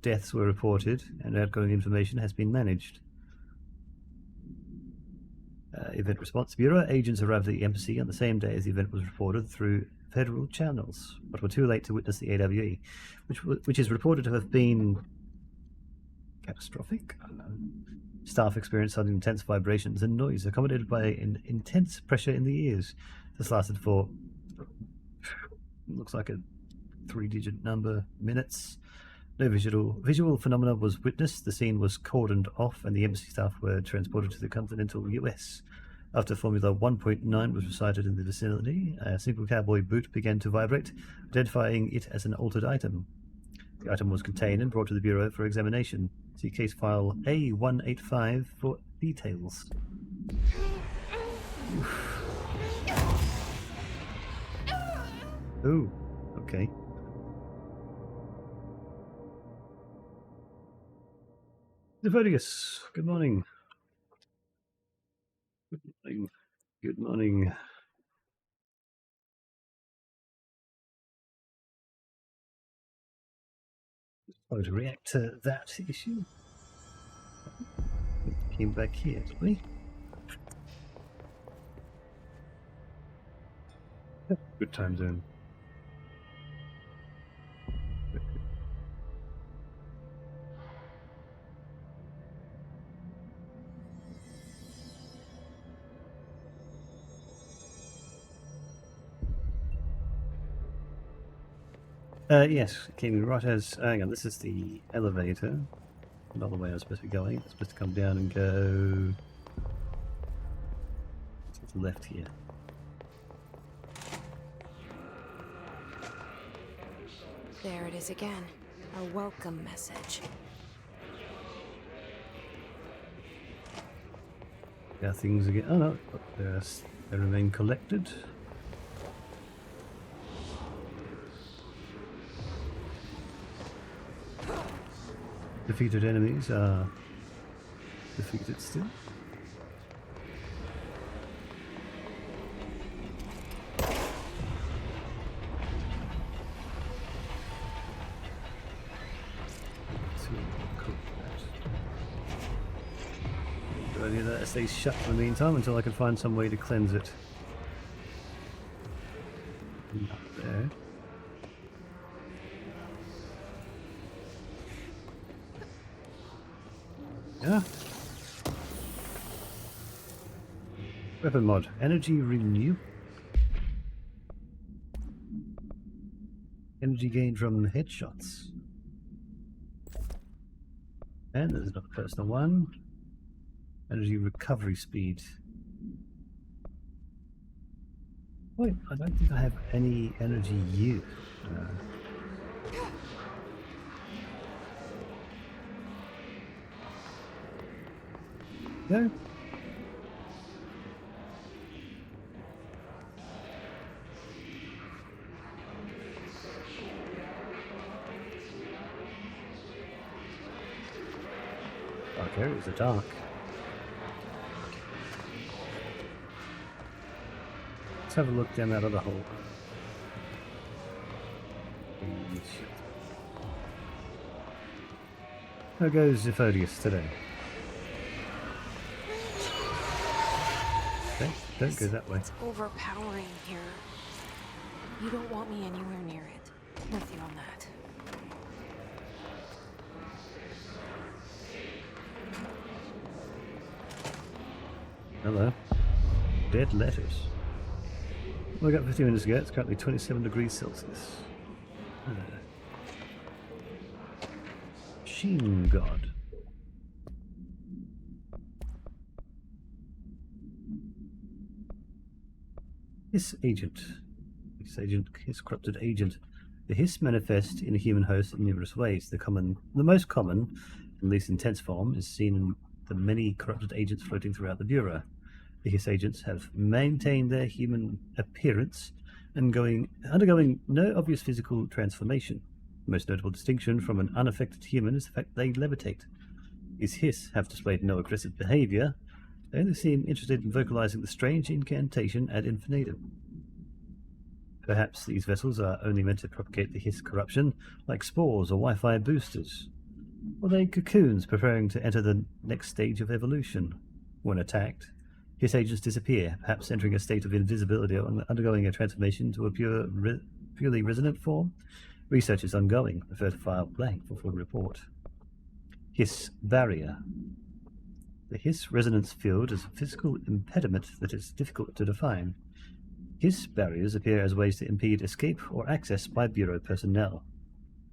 Deaths were reported, and outgoing information has been managed. Event Response Bureau agents arrived at the embassy on the same day as the event was reported through federal channels, but were too late to witness the AWE, which is reported to have been catastrophic. I don't know. Staff experienced sudden intense vibrations and noise accompanied by intense pressure in the ears. This lasted for, looks like a 3-digit number, minutes. No visual phenomena was witnessed. The scene was cordoned off and the embassy staff were transported to the continental US. After Formula 1.9 was recited in the vicinity, a single cowboy boot began to vibrate, identifying it as an altered item. The item was contained and brought to the Bureau for examination. See case file A185 for details. Oh, okay. Zephodius, good morning. Good morning. Good morning. How to react to that issue? Came back here, did we? Good time zone. Yes, it came in right as... hang on, this is the elevator. Not the way I was supposed to be going. It's supposed to come down and go... to the left here. There it is again. A welcome message. Yeah, things again. Oh no, they remain collected. Defeated enemies are defeated still. Do I need that? It stays shut for the meantime until I can find some way to cleanse it. Not there. Yeah. Weapon mod. Energy renew. Energy gained from headshots. And there's another personal one. Energy recovery speed. Wait, I don't think I have any energy use. No. Dark areas are dark. Let's have a look down that other hole. How goes Zephodius today? Okay, don't go that way. It's overpowering here. You don't want me anywhere near it. With you on that. Hello. Dead letters. We got 50 minutes ago. It's currently 27 degrees Celsius. Machine God. Hiss agent. Hiss corrupted agent. The hiss manifest in a human host in numerous ways. The most common, and least intense form, is seen in the many corrupted agents floating throughout the Bureau. The hiss agents have maintained their human appearance and undergoing no obvious physical transformation. The most notable distinction from an unaffected human is the fact they levitate. These hiss have displayed no aggressive behavior. They only seem interested in vocalizing the strange incantation ad infinitum. Perhaps these vessels are only meant to propagate the hiss corruption, like spores or Wi-Fi boosters. Or they cocoons preparing to enter the next stage of evolution. When attacked, hiss agents disappear, perhaps entering a state of invisibility or undergoing a transformation to a purely resonant form. Research is ongoing. Refer to file blank for full report. Hiss barrier. The hiss resonance field is a physical impediment that is difficult to define. Hiss barriers appear as ways to impede escape or access by Bureau personnel.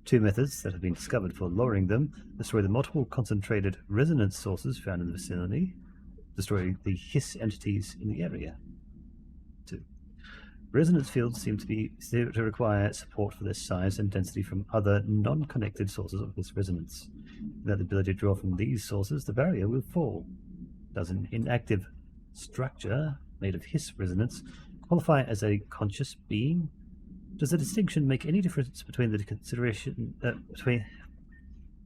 Two methods that have been discovered for lowering them: destroy the multiple concentrated resonance sources found in the vicinity, destroy the hiss entities in the area. 2. Resonance fields seem to require support for their size and density from other non-connected sources of this resonance. Without the ability to draw from these sources, the barrier will fall. Does an inactive structure made of hiss resonance qualify as a conscious being? Does the distinction make any difference between the consideration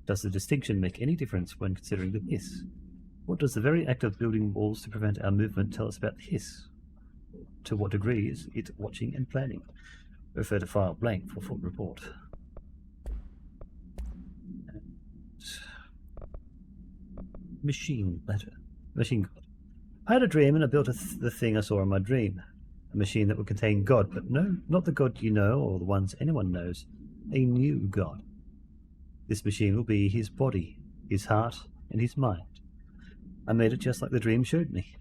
Does the distinction make any difference when considering the hiss? What does the very act of building walls to prevent our movement tell us about the hiss? To what degree is it watching and planning? Refer to file blank for full report. And machine letter. Machine God. I had a dream and I built the thing I saw in my dream. A machine that would contain God, but no, not the God you know or the ones anyone knows. A new God. This machine will be his body, his heart, and his mind. I made it just like the dream showed me.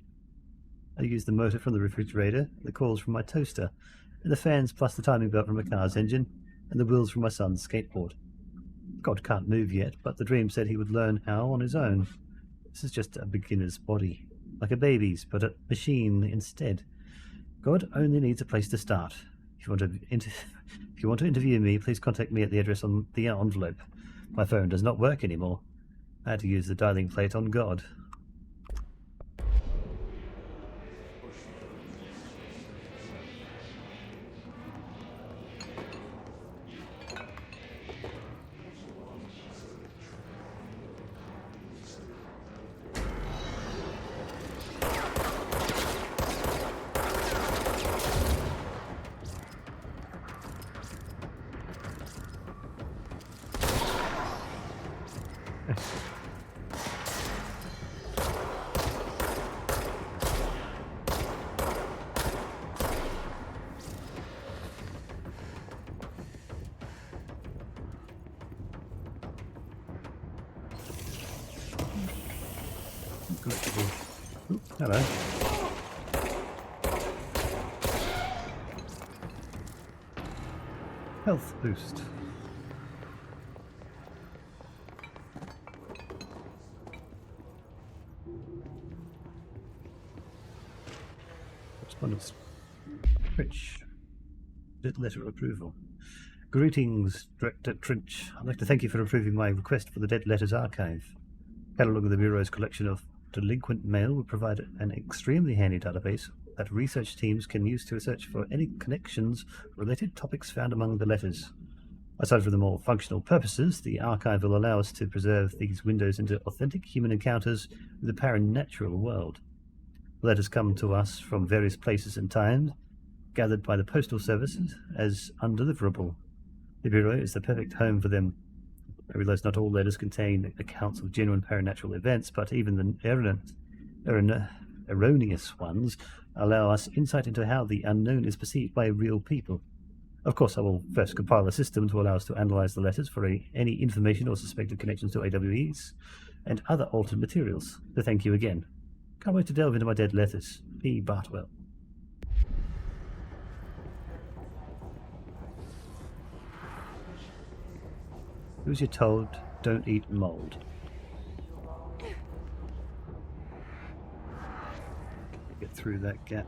I used the motor from the refrigerator, the coils from my toaster, and the fans plus the timing belt from my car's engine, and the wheels from my son's skateboard. God can't move yet, but the dream said he would learn how on his own. This is just a beginner's body, like a baby's, but a machine instead. God only needs a place to start. If you want to interview me, please contact me at the address on the envelope. My phone does not work anymore. I had to use the dialing plate on God. Ooh, hello. Health boost. Correspondence. Rich. Letter of approval. Greetings, Director Trinch. I'd like to thank you for approving my request for the Dead Letters Archive. Catalogue of the Bureau's collection of delinquent mail will provide an extremely handy database that research teams can use to search for any connections, related topics found among the letters. Aside from the more functional purposes, the archive will allow us to preserve these windows into authentic human encounters with the paranatural world. The letters come to us from various places and times, gathered by the Postal Service as undeliverable. The Bureau is the perfect home for them. I realize not all letters contain accounts of genuine paranatural events, but even the erroneous ones allow us insight into how the unknown is perceived by real people. Of course, I will first compile a system to allow us to analyze the letters for any information or suspected connections to AWEs and other altered materials. So thank you again. Can't wait to delve into my dead letters. P. Bartwell. Who's you told don't eat mold? Get through that gap.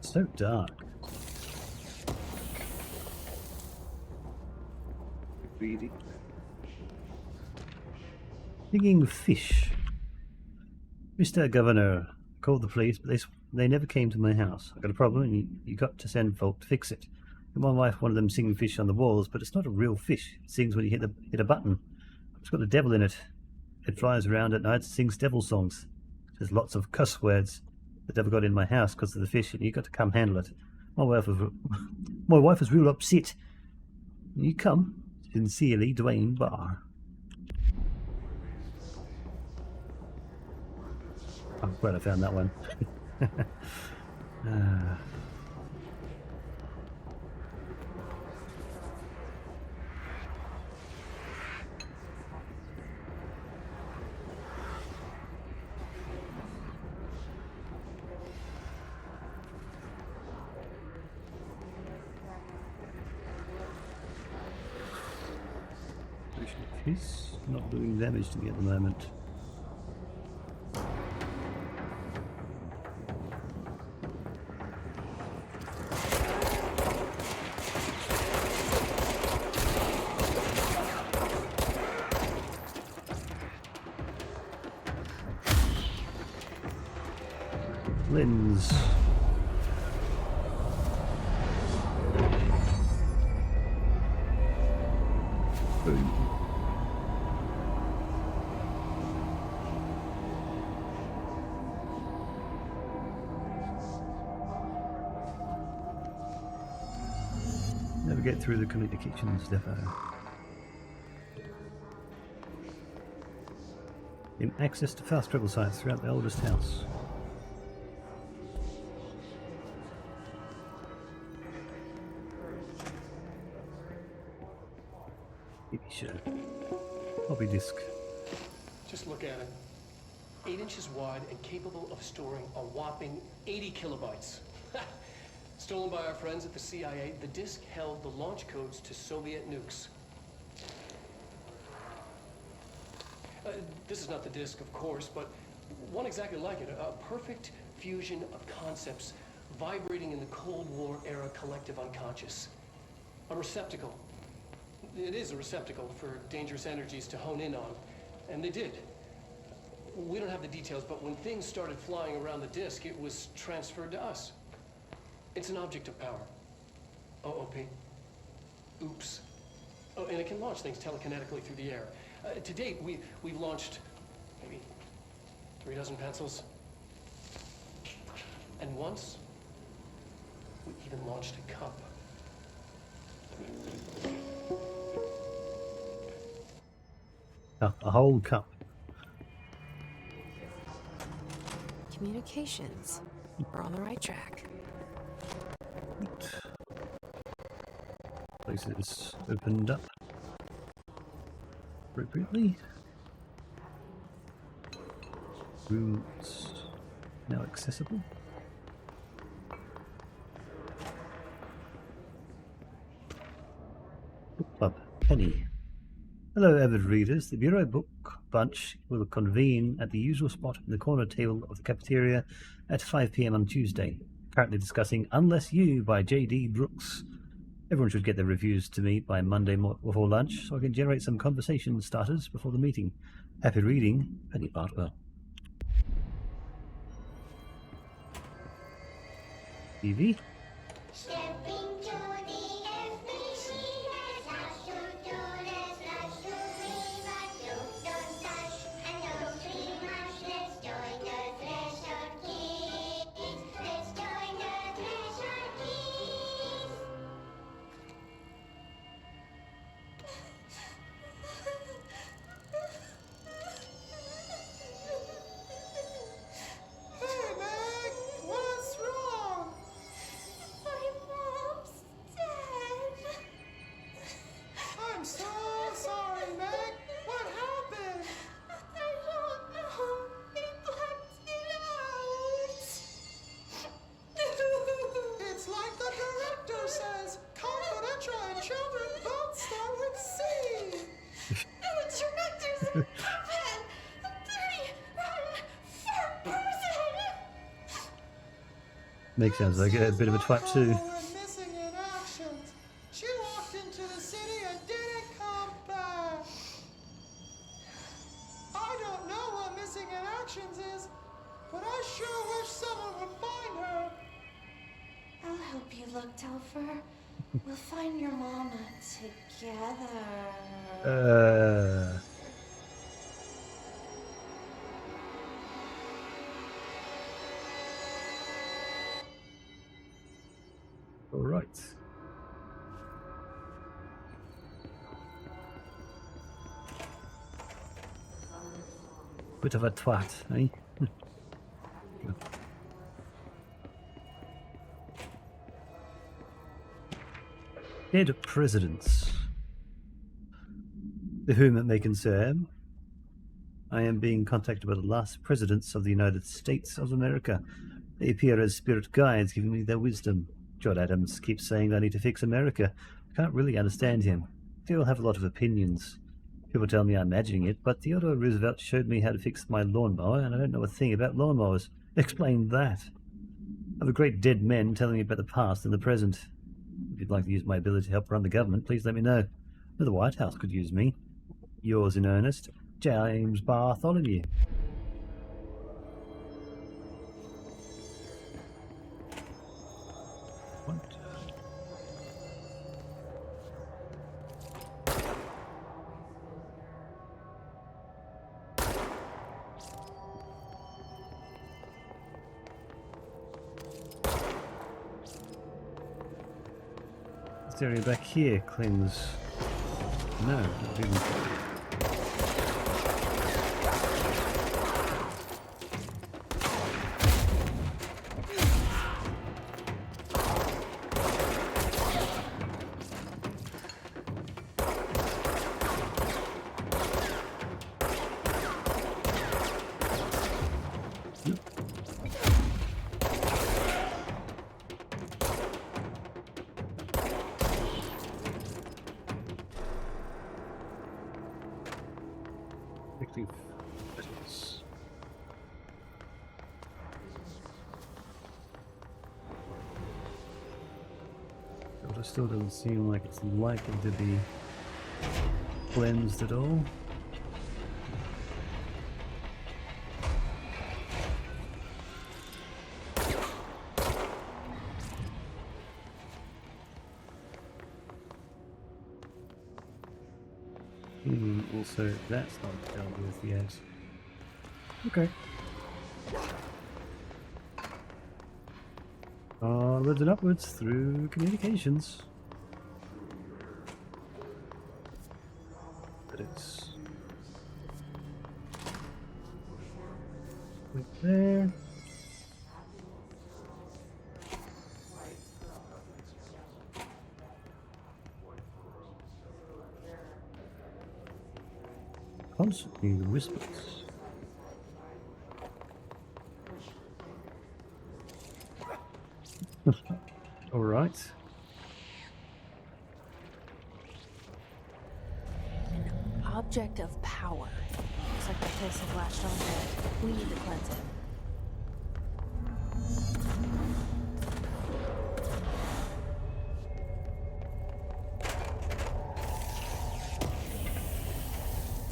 So dark. Really? Digging fish. Mr. Governor, I called the police, but they never came to my house. I got a problem and you got to send folk to fix it. And my wife wanted them singing fish on the walls, but it's not a real fish. It sings when you hit a button. It's got the devil in it. It flies around at night and sings devil songs. There's lots of cuss words. The devil got in my house because of the fish and you got to come handle it. My wife was real upset. You come. Sincerely, Dwayne Barr. I'm glad I found that one. He's not doing damage to me at the moment. Lens. Boom. Navigate through the communications depot. Gain access to fast travel sites throughout the oldest house. TV show. Floppy disk. Just look at it. 8 inches wide and capable of storing a whopping 80 kilobytes. Stolen by our friends at the CIA, the disk held the launch codes to Soviet nukes. This is not the disk, of course, but one exactly like it. A perfect fusion of concepts vibrating in the Cold War era collective unconscious. A receptacle. It is a receptacle for dangerous energies to hone in on. And they did. We don't have the details, but when things started flying around the disk, it was transferred to us. It's an object of power. OOP. Oops. Oh, and it can launch things telekinetically through the air. To date, we've launched maybe 3 dozen pencils. And once, we even launched a cup. A whole cup. Communications. We're on the right track. Place is opened up appropriately. Rooms now accessible. Book Club. Penny. Hello, avid readers. The Bureau Book Bunch will convene at the usual spot in the corner table of the cafeteria at 5 p.m. on Tuesday. Currently discussing Unless You by J.D. Brooks. Everyone should get their reviews to me by Monday before lunch, so I can generate some conversation starters before the meeting. Happy reading, Penny Bartwell. TV. Makes sounds like a bit of a twat too. Missing in actions. She walked into the city and didn't come back. I don't know what missing in actions is, but I sure wish someone would find her. I'll help you look, Telfer. We'll find your mama together. All right. Bit of a twat, eh? Dead presidents. To whom it may concern, I am being contacted by the last presidents of the United States of America. They appear as spirit guides, giving me their wisdom. John Adams keeps saying I need to fix America. I can't really understand him. They all have a lot of opinions. People tell me I'm imagining it, but Theodore Roosevelt showed me how to fix my lawnmower, and I don't know a thing about lawnmowers. Explain that. I have a great dead men telling me about the past and the present. If you'd like to use my ability to help run the government, please let me know. The White House could use me. Yours in earnest, James Bartholomew. What? This area back here cleans. No, not even. But it still doesn't seem like it's likely to be cleansed at all. Also, that's not dealt with yet. Okay. Onwards and upwards through communications. But it's right there. Constantly whispers. All right. Object of power. Looks like the place has latched on to it. We need to cleanse it.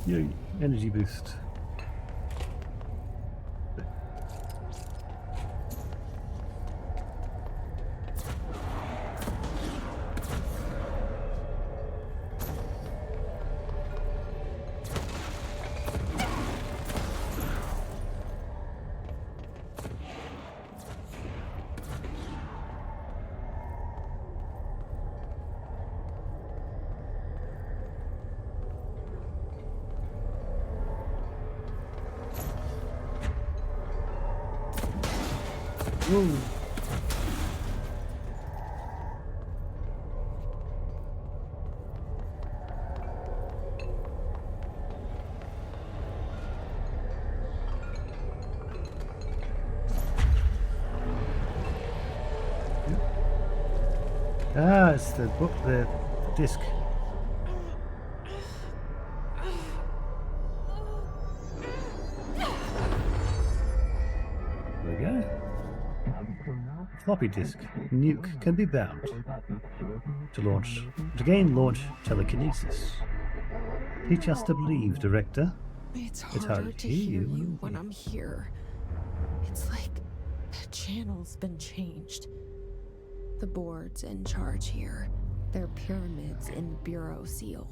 Yay, energy boost. Whoa. Ah, it's the book, the disc. There we go. Floppy disk. Nuke can be bound. To gain launch telekinesis. Teach us to believe, Director. It's harder to hear you when I'm here. It's like the channel's been changed. The board's in charge here. They're pyramids in Bureau Seal.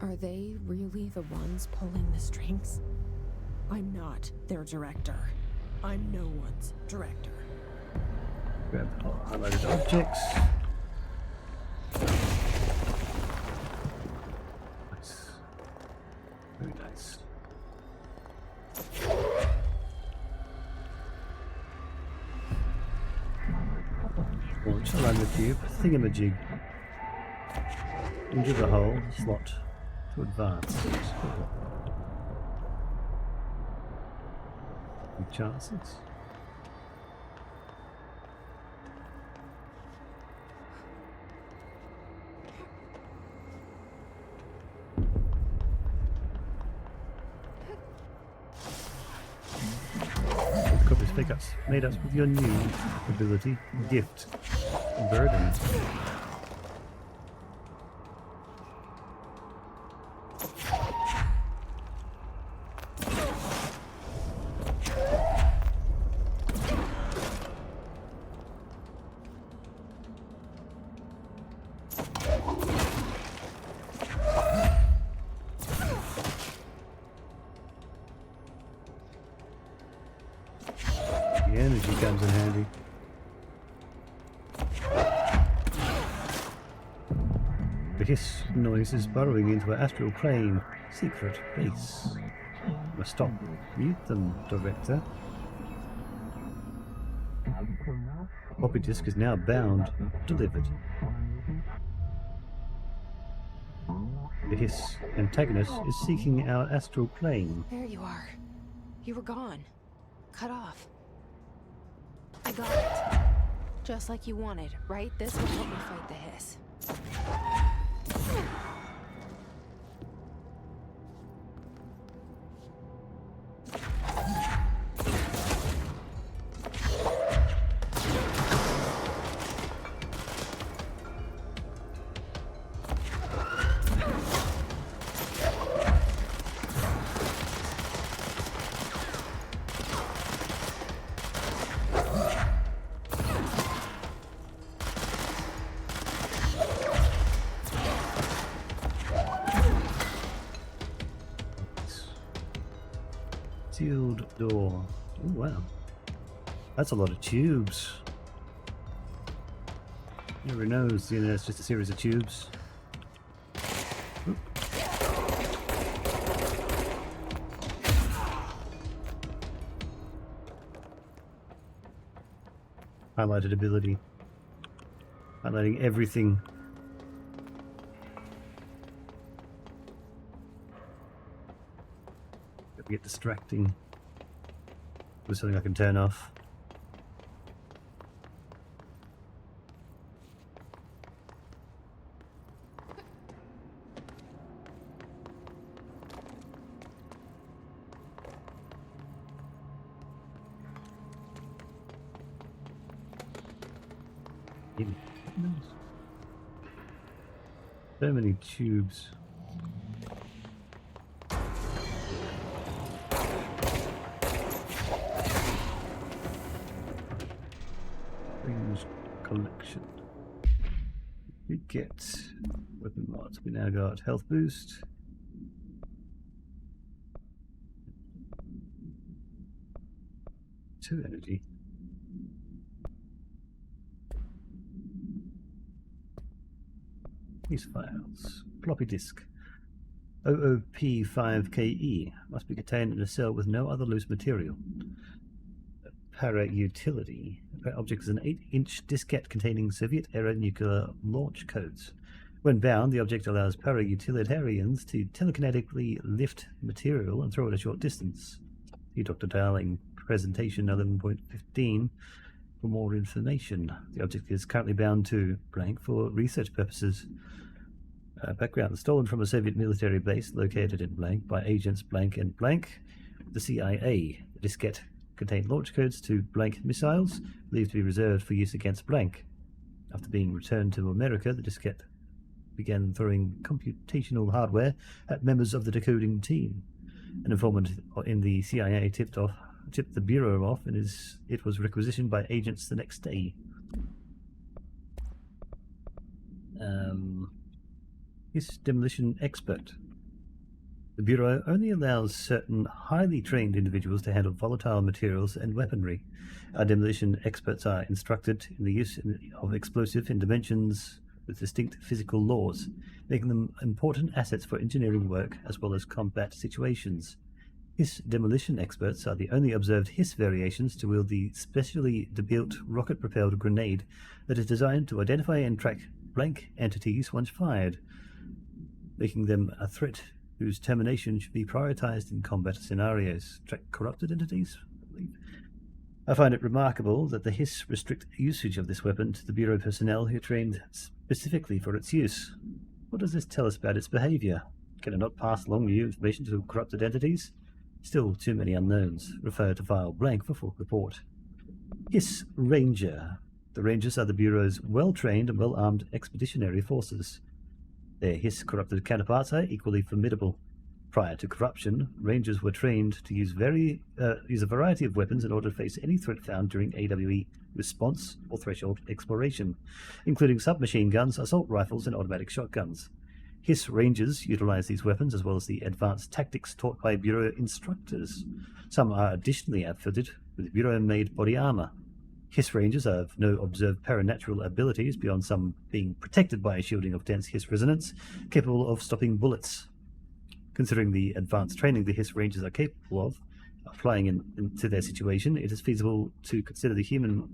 Are they really the ones pulling the strings? I'm not their director. I'm no one's director. Grab highlighted objects. Nice. Very nice. Launch around the cube. Thingamajig. Into the hole. Slot. To advance. Good chances. Pick ups made up with your new ability, Gift, Burden. The energy comes in handy. The hiss noise is burrowing into an astral plane. Secret base. Must stop. Mute them, Director. Floppy disk is now bound. Delivered. The hiss antagonist is seeking our astral plane. There you are. You were gone. Cut off. I got it. Just like you wanted, right? This will help me fight the hiss. Sealed door. Oh wow. That's a lot of tubes. Everyone knows the internet's just a series of tubes. Oop. Highlighted ability. Highlighting everything. Get distracting. There's something I can turn off. So many tubes. Collection. We get weapon mods. We now got health boost. Two energy. These files. Floppy disk. OOP5KE must be contained in a cell with no other loose material. Para utility. The object is an 8-inch diskette containing Soviet-era nuclear launch codes. When bound, the object allows para-utilitarians to telekinetically lift material and throw it a short distance. See Dr. Darling, presentation 11.15 for more information. The object is currently bound to blank for research purposes. Background: stolen from a Soviet military base located in blank by agents blank and blank. The CIA. The diskette contained launch codes to blank missiles, believed to be reserved for use against blank. After being returned to America, the diskette began throwing computational hardware at members of the decoding team. An informant in the CIA tipped the Bureau off, and it was requisitioned by agents the next day. His demolition expert. The Bureau only allows certain highly trained individuals to handle volatile materials and weaponry. Our demolition experts are instructed in the use of explosive in dimensions with distinct physical laws, making them important assets for engineering work as well as combat situations. Hiss demolition experts are the only observed Hiss variations to wield the specially built rocket-propelled grenade that is designed to identify and track blank entities once fired, making them a threat whose termination should be prioritized in combat scenarios. Track corrupted entities, I believe. I find it remarkable that the Hiss restrict usage of this weapon to the Bureau personnel who are trained specifically for its use. What does this tell us about its behavior? Can it not pass along new information to corrupted entities? Still too many unknowns. Refer to file blank for full report. Hiss Ranger. The Rangers are the Bureau's well-trained and well-armed expeditionary forces. Their Hiss-corrupted counterparts are equally formidable. Prior to corruption, Rangers were trained to use a variety of weapons in order to face any threat found during AWE response or threshold exploration, including submachine guns, assault rifles, and automatic shotguns. Hiss Rangers utilize these weapons as well as the advanced tactics taught by Bureau instructors. Some are additionally outfitted with Bureau-made body armor. Hiss Rangers have no observed paranatural abilities beyond some being protected by a shielding of dense Hiss resonance, capable of stopping bullets. Considering the advanced training the Hiss Rangers are capable of applying into their situation, is it feasible to consider the human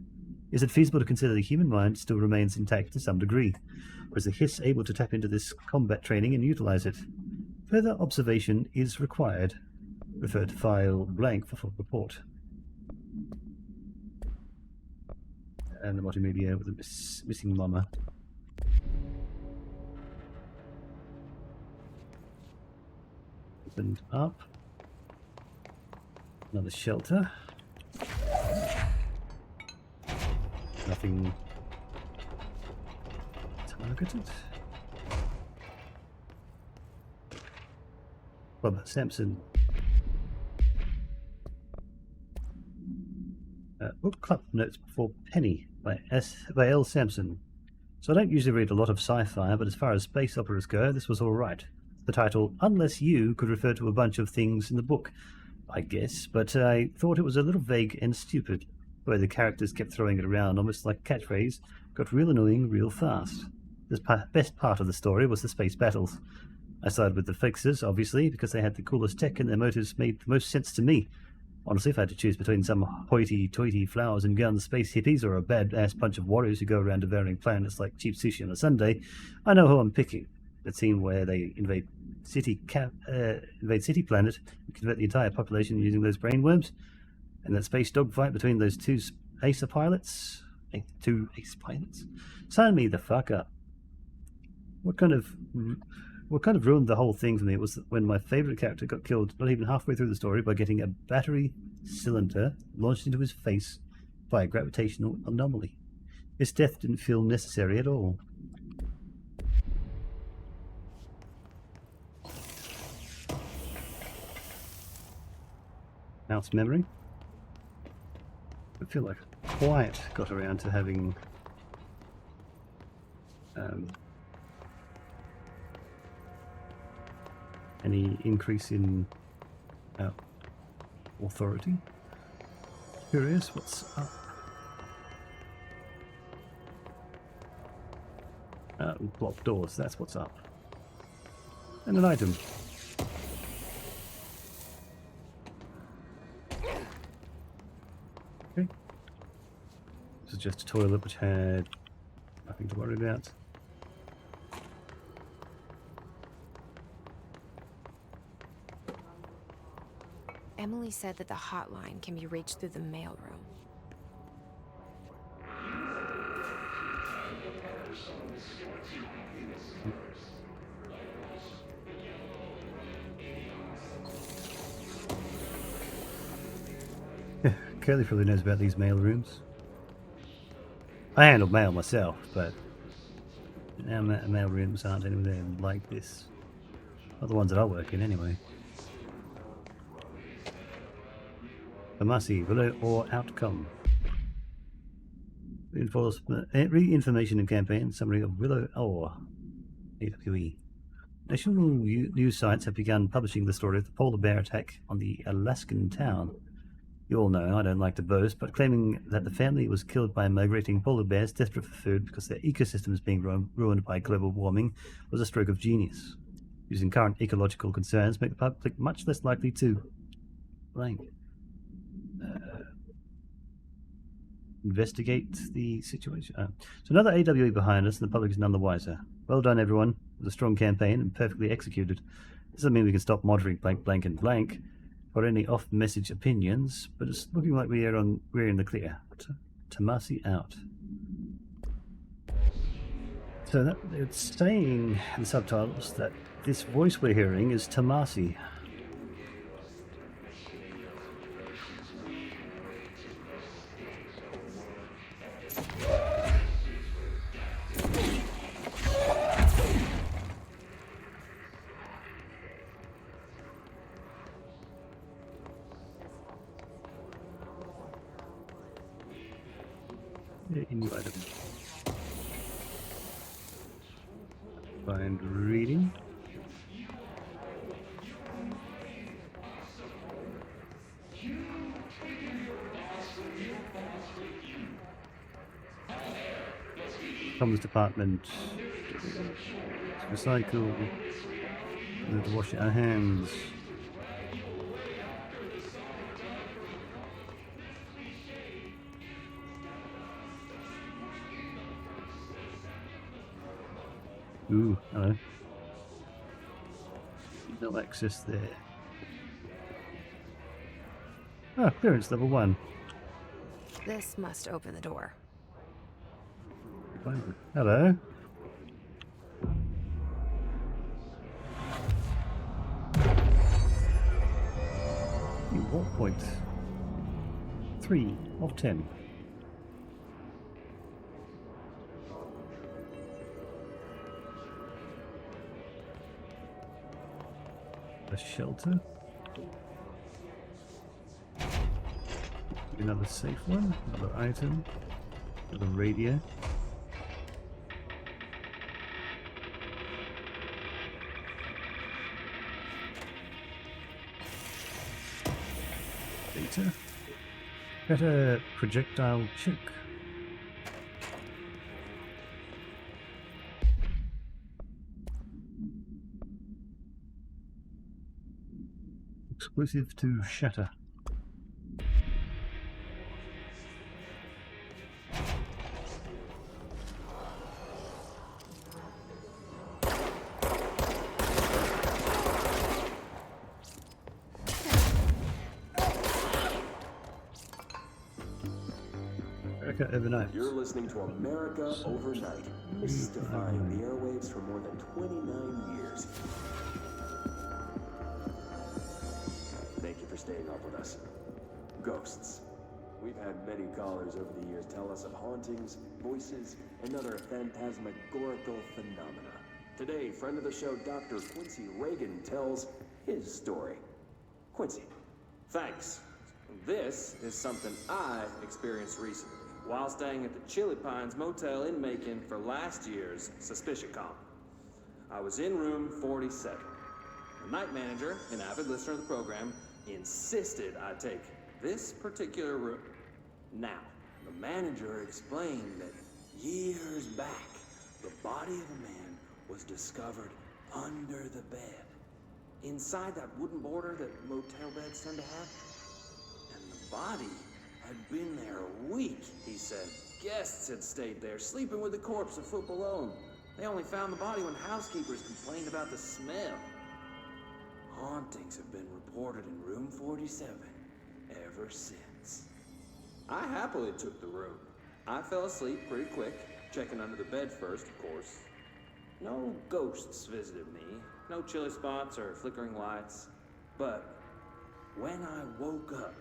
mind still remains intact to some degree? Or is the Hiss able to tap into this combat training and utilize it? Further observation is required. Refer to file blank for full report. And the multimedia with a missing mama. Opened up. Another shelter. Nothing targeted. Bob Sampson. Book Club Notes Before Penny by L. Sampson. So I don't usually read a lot of sci-fi, but as far as space operas go, this was alright. The title, Unless You, could refer to a bunch of things in the book, I guess, but I thought it was a little vague and stupid, the way the characters kept throwing it around, almost like a catchphrase, got real annoying real fast. The best part of the story was the space battles. I sided with the fixers, obviously, because they had the coolest tech and their motives made the most sense to me. Honestly, if I had to choose between some hoity-toity flowers and guns space hippies or a bad-ass bunch of warriors who go around devouring planets like cheap sushi on a Sunday, I know who I'm picking. The scene where they invade City Planet and convert the entire population using those brainworms, and that space dogfight between those two ace pilots. Sign me the fuck up. What kind of ruined the whole thing for me was when my favourite character got killed not even halfway through the story by getting a battery cylinder launched into his face by a gravitational anomaly. His death didn't feel necessary at all. Mouse memory. I feel like I quite got around to having any increase in authority. Curious, what's up? Block doors, that's what's up. And an item. Okay. This is just a toilet which had nothing to worry about. Emily said that the hotline can be reached through the mailroom. Curly probably knows about these mail rooms. I handle mail myself, but our mail rooms aren't anywhere like this. Not the ones that I work in, anyway. Amasi, below or outcome. Re-information and campaign summary of Willow Ore, AWE. National news sites have begun publishing the story of the polar bear attack on the Alaskan town. You all know I don't like to boast, but claiming that the family was killed by migrating polar bears desperate for food because their ecosystem is being ruined by global warming was a stroke of genius. Using current ecological concerns make the public much less likely to blank. Investigate the situation. So another AWE behind us, and the public is none the wiser. Well done, everyone. It was a strong campaign and perfectly executed. This doesn't mean we can stop monitoring blank, blank, and blank for any off-message opinions, but it's looking like we're in the clear. Tamasi out. So it's saying in the subtitles that this voice we're hearing is Tamasi. New item. Find reading. Comms department. Recycle. We have to wash our hands. Ooh, hello. No access there. Ah, clearance level 1. This must open the door. Hello. What point? 3 of 10. A shelter. Another safe one. Another item. Another radio. Data. Better projectile check. Exclusive to Shatter. America Overnight. You're listening to America Overnight, mystifying the airwaves for more than 29 years. Thank you for staying up with us. Ghosts. We've had many callers over the years tell us of hauntings, voices, and other phantasmagorical phenomena. Today, friend of the show, Dr. Quincy Reagan, tells his story. Quincy, thanks. This is something I experienced recently while staying at the Chili Pines Motel in Macon for last year's SuspiciaCon. I was in room 47. The night manager, an avid listener of the program, insisted I take this particular room. Now, the manager explained that years back, the body of a man was discovered under the bed, inside that wooden border that motel beds tend to have. And the body had been there a week, he said. Guests had stayed there, sleeping with the corpse a foot below them. They only found the body when housekeepers complained about the smell. Hauntings have been reported in room 47 ever since. I happily took the room. I fell asleep pretty quick, checking under the bed first, of course. No ghosts visited me, no chilly spots or flickering lights. But when I woke up,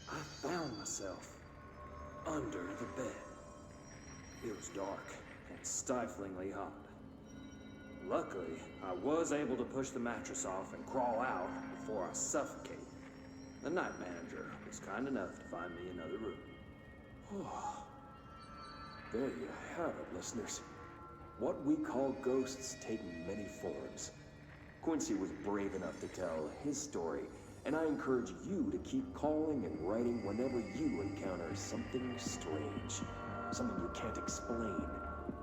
I found myself under the bed. It was dark and stiflingly hot. Luckily, I was able to push the mattress off and crawl out before I suffocated. The night manager was kind enough to find me another room. There you have it, listeners. What we call ghosts take many forms. Quincy was brave enough to tell his story, and I encourage you to keep calling and writing whenever you encounter something strange, something you can't explain.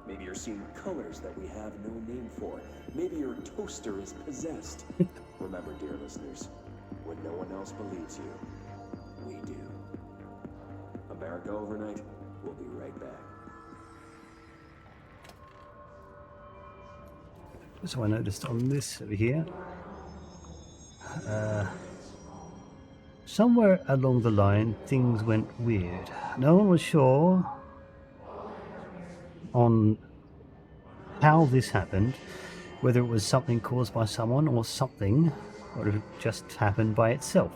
Maybe you're seeing colors that we have no name for. Maybe your toaster is possessed. Remember, dear listeners, when no one else believes you, we do. America Overnight, we'll be right back. So I noticed on this over here, somewhere along the line things went weird. No one was sure on how this happened, whether it was something caused by someone or something, or if it just happened by itself.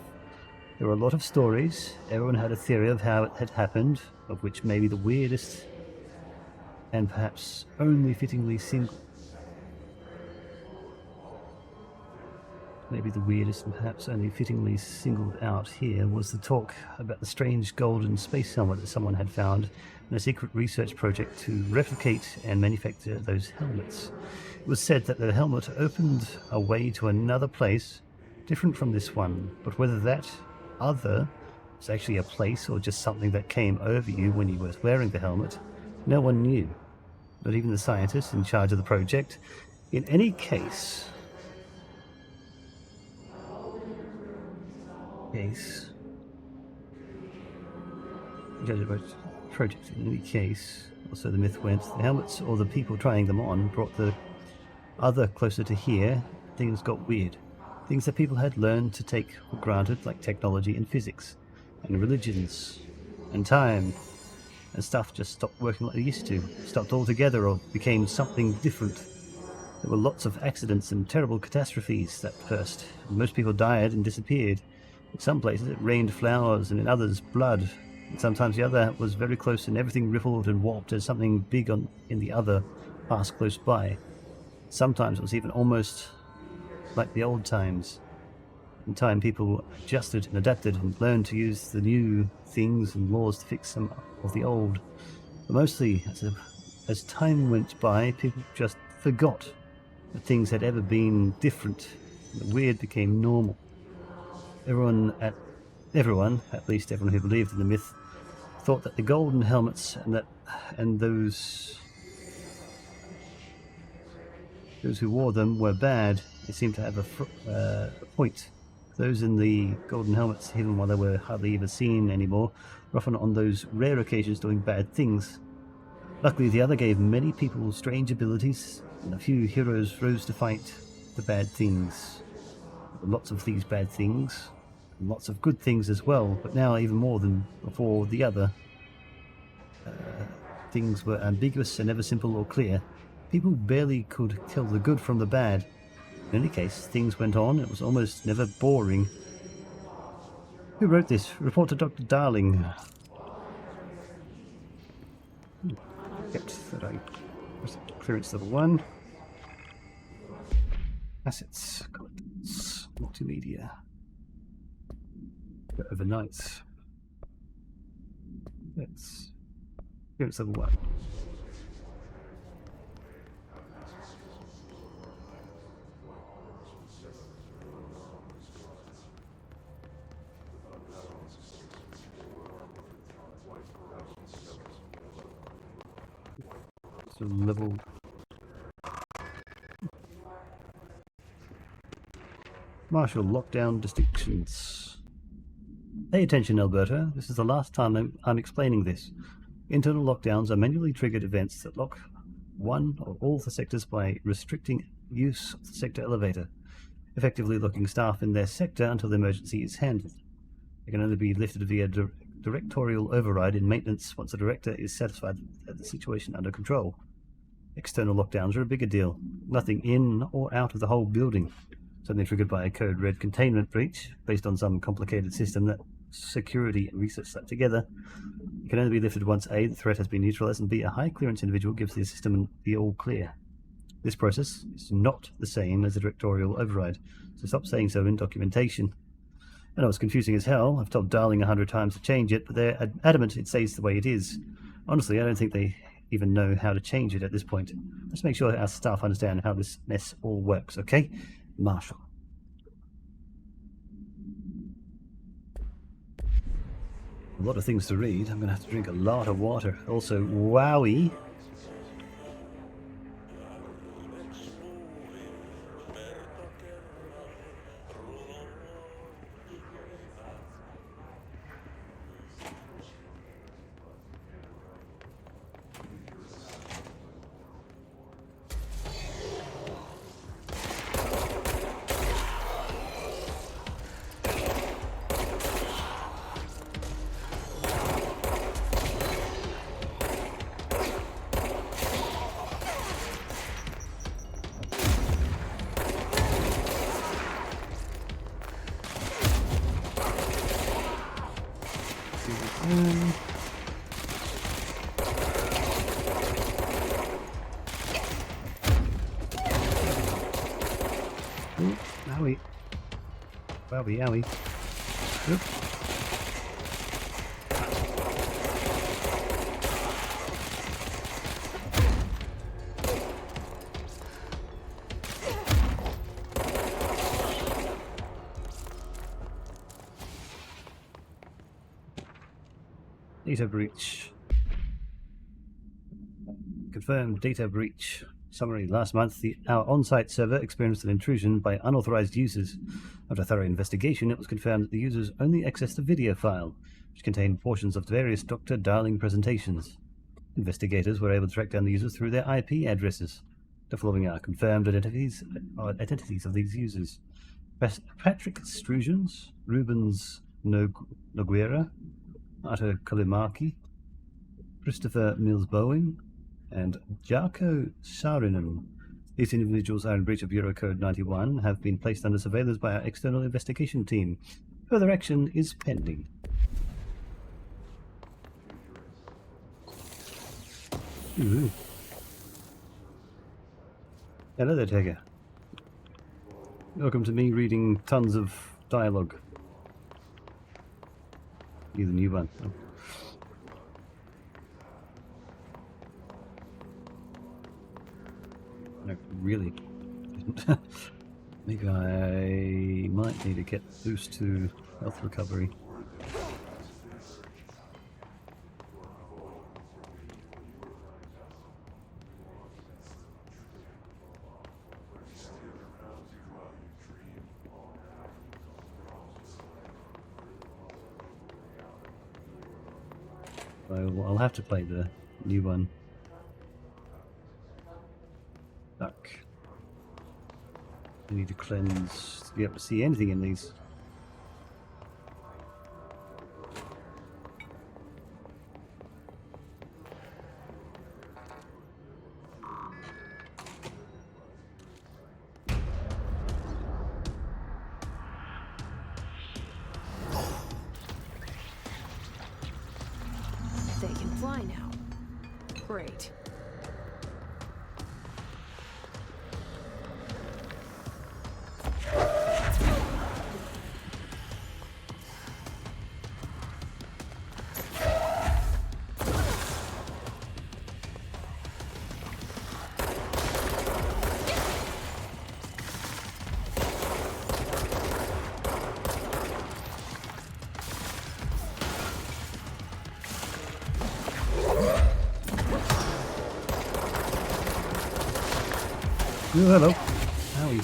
There were a lot of stories. Everyone had a theory of how it had happened, of which maybe the weirdest and perhaps only fittingly single maybe the weirdest and perhaps only fittingly singled out here, was the talk about the strange golden space helmet that someone had found in a secret research project to replicate and manufacture those helmets. It was said that the helmet opened a way to another place, different from this one, but whether that other was actually a place or just something that came over you when you were wearing the helmet, no one knew. Not even the scientists in charge of the project. In any case... project. In any case, also the myth went, the helmets or the people trying them on brought the other closer to here. Things got weird. Things that people had learned to take for granted, like technology and physics, and religions, and time, and stuff just stopped working like they used to, stopped altogether or became something different. There were lots of accidents and terrible catastrophes at first, and most people died and disappeared. In some places it rained flowers, and in others blood, and sometimes the other was very close and everything rippled and warped as something big in the other passed close by. Sometimes it was even almost like the old times. In time people adjusted and adapted and learned to use the new things and laws to fix some of the old. But mostly, as time went by, people just forgot that things had ever been different. The weird became normal. Everyone, at least everyone who believed in the myth, thought that the golden helmets and those who wore them were bad. They seemed to have a point. Those in the golden helmets, even while they were hardly ever seen anymore, were often on those rare occasions doing bad things. Luckily, the other gave many people strange abilities, and a few heroes rose to fight the bad things. Lots of these bad things, and lots of good things as well, but now even more than before the other. Things were ambiguous and never simple or clear. People barely could tell the good from the bad. In any case, things went on. It was almost never boring. Who wrote this? Report to Dr. Darling. Kept that I was clearance level 1. Assets, collectors, multimedia. Overnights. That's clearance level 1. So level Marshal lockdown distinctions. Pay attention, Alberta. This is the last time I'm explaining this. Internal lockdowns are manually triggered events that lock one or all the sectors by restricting use of the sector elevator, effectively locking staff in their sector until the emergency is handled. They can only be lifted via directorial override in maintenance once the director is satisfied that the situation under control. External lockdowns are a bigger deal. Nothing in or out of the whole building. Something triggered by a code red containment breach based on some complicated system that security and research slap together. It can only be lifted once A, the threat has been neutralized, and B, a high clearance individual gives the system the all clear. This process is not the same as a directorial override, so stop saying so in documentation. I know it's confusing as hell. I've told Darling 100 times to change it, but they're adamant it stays the way it is. Honestly, I don't think they even know how to change it at this point. Let's make sure our staff understand how this mess all works, okay? Marshal. A lot of things to read. I'm going to have to drink a lot of water. Also, wowie. Wowie. Wowie owie. Oop. Data breach. Confirmed data breach. Summary. Last month, our on-site server experienced an intrusion by unauthorized users. After thorough investigation, it was confirmed that the users only accessed a video file, which contained portions of various Dr. Darling presentations. Investigators were able to track down the users through their IP addresses. The following are confirmed identities of these users. Patrick Strusions, Rubens Noguera, Arto Kalimaki, Christopher Mills-Bowen, and Jarko Saarinen. These individuals are in breach of Bureau Code 91, have been placed under surveillance by our external investigation team. Further action is pending. Ooh. Hello there, Tiger. Welcome to me reading tons of dialogue. You're the new one. Oh. No, really. Maybe I might need to get boost to health recovery. So I'll have to play the new one. Duck. I need to cleanse to be able to see anything in these. They can fly now. Great. Oh, hello. How are you?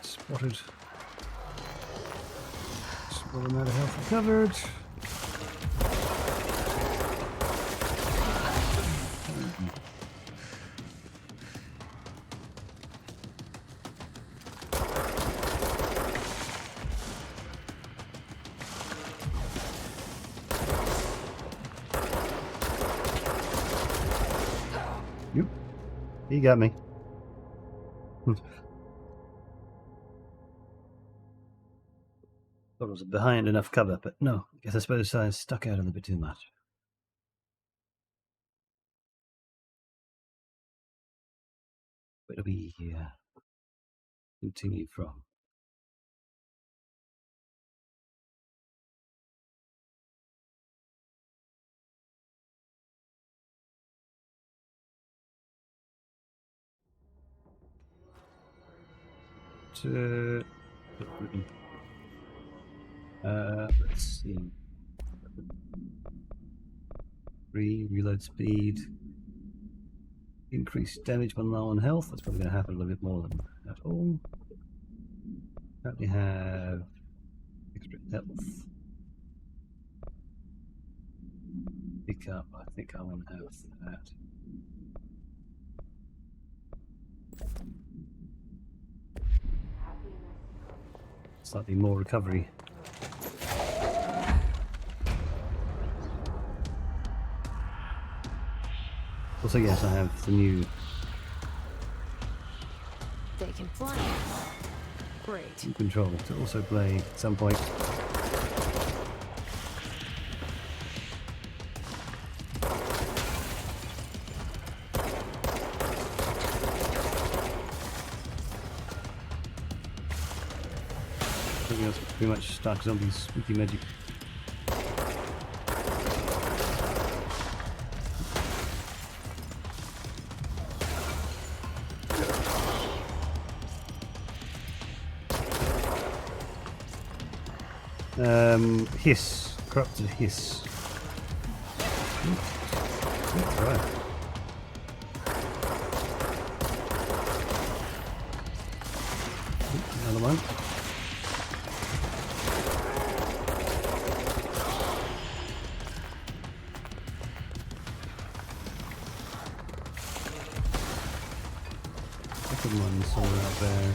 Spotted. Small amount of health recovered. Yep. He got me. Thought I was behind enough cover, but no. I suppose I stuck out a little bit too much. Where do we continue from? Let's see. Reload speed. Increased damage when low on health. That's probably going to happen a little bit more than at all. Currently have extra health. Pick up. I think I want to have that. Slightly more recovery. Also, yes, I have the new They can fly now. Great. You control to also play at some point. Everything else pretty much Stark Zombies, spooky magic. Hiss. Corrupted hiss. That's right. Another one. Second one somewhere out there.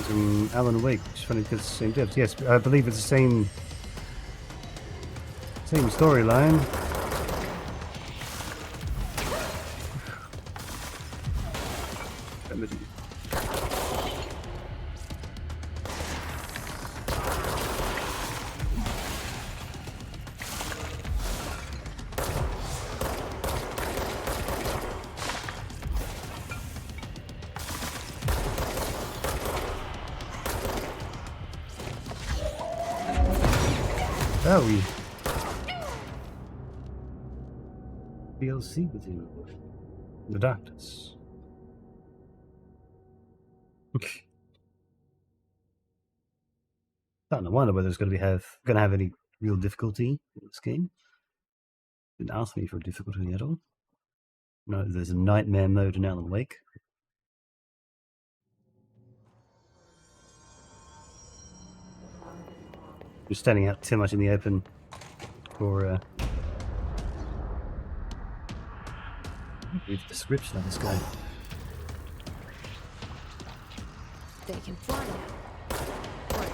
From Alan Wake, which is funny because it's the same devs. Yes, I believe it's the same storyline. Oh, DLC with you. The darkness. Starting to wonder whether it's going to have any real difficulty in this game. Didn't ask me for difficulty at all. No, there's a nightmare mode in Alan Wake. You're standing out too much in the open for read the description of this guy. They can fly now. Great.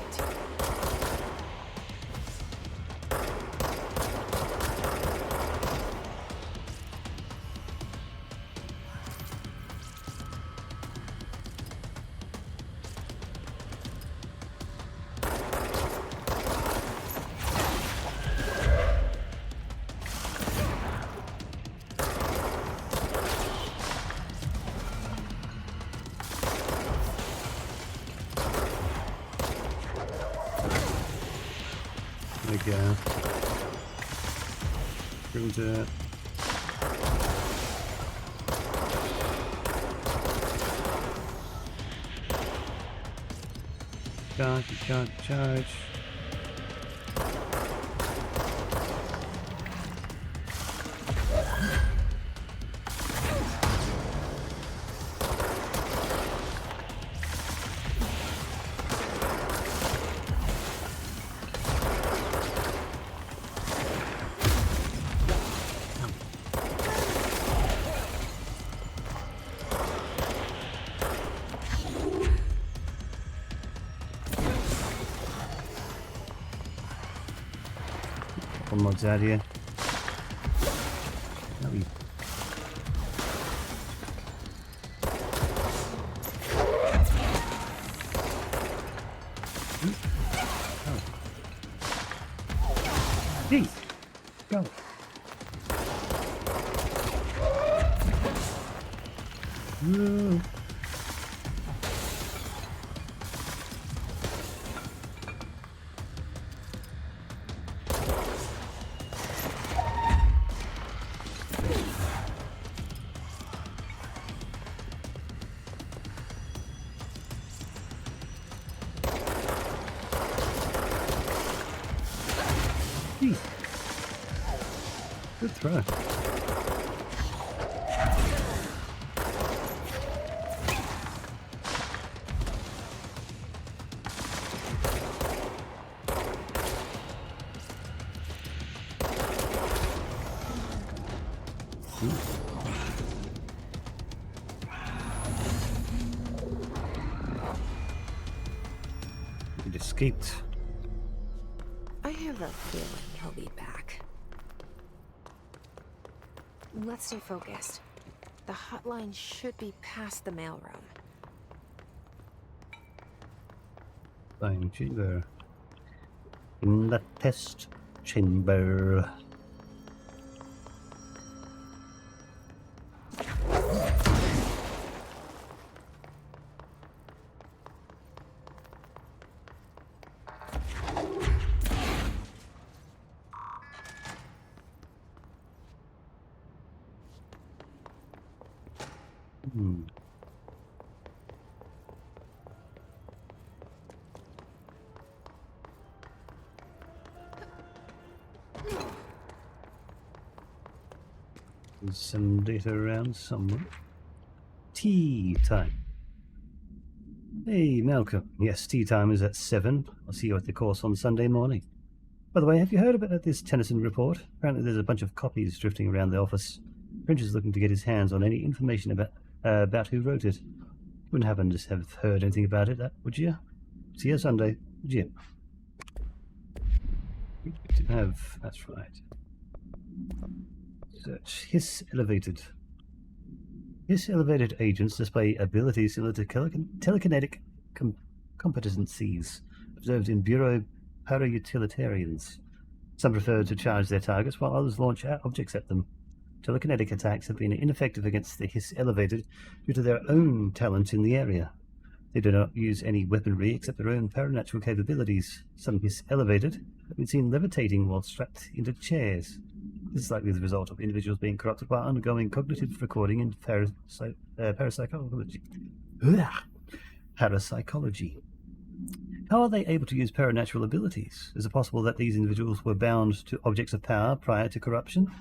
Going to charge. One mods out here. Jeez, go. Whoa. Good throw. escaped. I have a feeling he'll be back. Let's stay focused. The hotline should be past the mailroom. Fine chamber. In the test chamber. There's some data around somewhere. Tea time. Hey, Malcolm. Yes, tea time is at 7. I'll see you at the course on Sunday morning. By the way, have you heard about this Tennyson report? Apparently there's a bunch of copies drifting around the office. French is looking to get his hands on any information about who wrote it. Wouldn't happen to have heard anything about it, would you? See you Sunday, would you? That's right. Search. Hiss elevated. Hiss elevated agents display abilities similar to telekinetic competencies observed in Bureau para-utilitarians. Some prefer to charge their targets, while others launch objects at them. Telekinetic attacks have been ineffective against the Hiss elevated due to their own talent in the area. They do not use any weaponry except their own paranatural capabilities. Some Hiss elevated have been seen levitating while strapped into chairs. This is likely the result of individuals being corrupted by undergoing cognitive recording and parapsychology. Parapsychology. How are they able to use paranatural abilities? Is it possible that these individuals were bound to objects of power prior to corruption?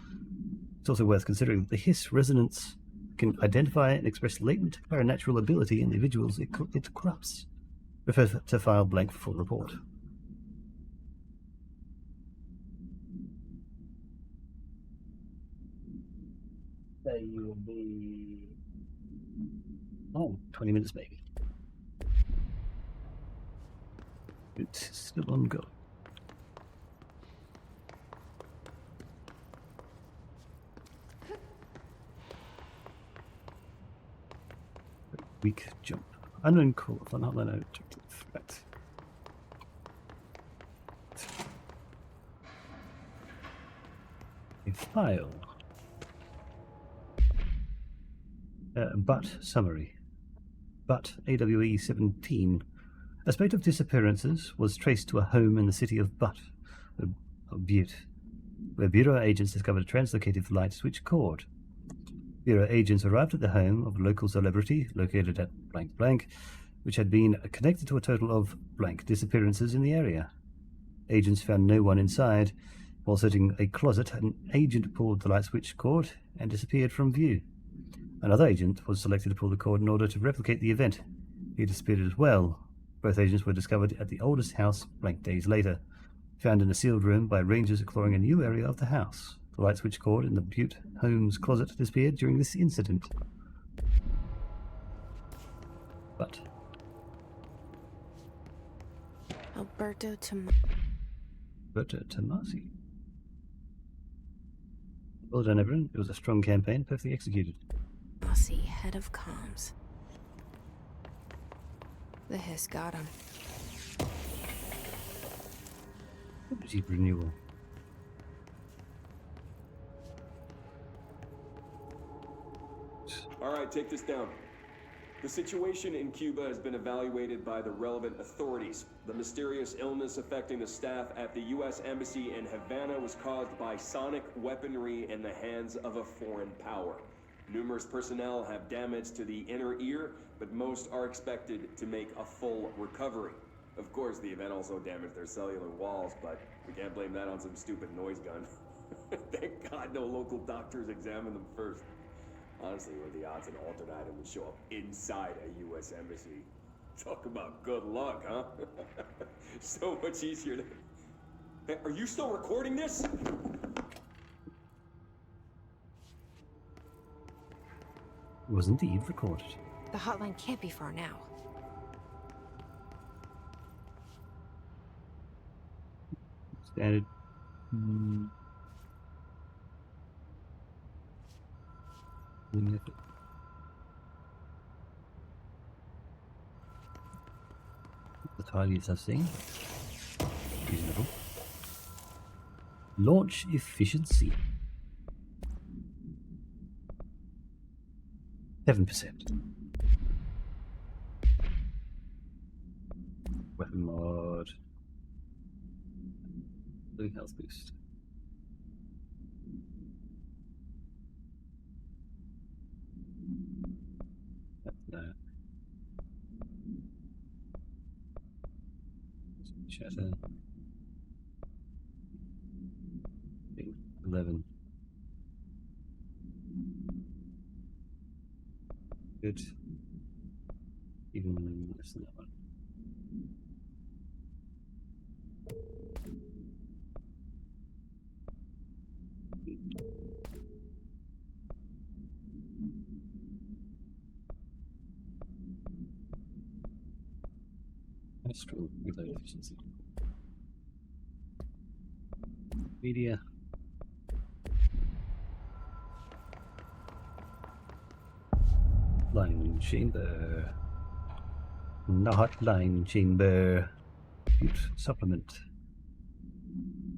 It's also worth considering that the Hiss resonance can identify and express latent paranatural ability in the individuals it corrupts. Refer to file blank for full report. They will be 20 minutes maybe. It's still ongoing. Weak jump. Unknown call for not an objective threat. A file. But summary. But AWE 17. A spate of disappearances was traced to a home in the city of Butte, where Bureau agents discovered a translocated light switch cord. Bureau agents arrived at the home of a local celebrity located at blank blank, which had been connected to a total of blank disappearances in the area. Agents found no one inside. While searching a closet, an agent pulled the light switch cord and disappeared from view. Another agent was selected to pull the cord in order to replicate the event. He disappeared as well. Both agents were discovered at the oldest house blank days later, found in a sealed room by rangers exploring a new area of the house. The light switch cord in the Butte home's closet disappeared during this incident. But Alberto Tomasi. Well done, everyone. It was a strong campaign, perfectly executed. Tomasi, head of comms. The Hiss got him. Jeep renewal. All right, take this down. The situation in Cuba has been evaluated by the relevant authorities. The mysterious illness affecting the staff at the U.S. Embassy in Havana was caused by sonic weaponry in the hands of a foreign power. Numerous personnel have damage to the inner ear, but most are expected to make a full recovery. Of course, the event also damaged their cellular walls, but we can't blame that on some stupid noise gun. Thank God no local doctors examined them first. Honestly, what are the odds an altered item would show up inside a U.S. embassy? Talk about good luck, huh? So much easier to... Hey, are you still recording this? It was indeed recorded. The hotline can't be far now. Standard. The tidiest I've seen. Reasonable. Launch efficiency. 7%. Weapon mod. Blue health boost. No. Shatter. 11. Good. Even less than that one. Astral reload efficiency. Media. Line chamber. Not line chamber. Supplement.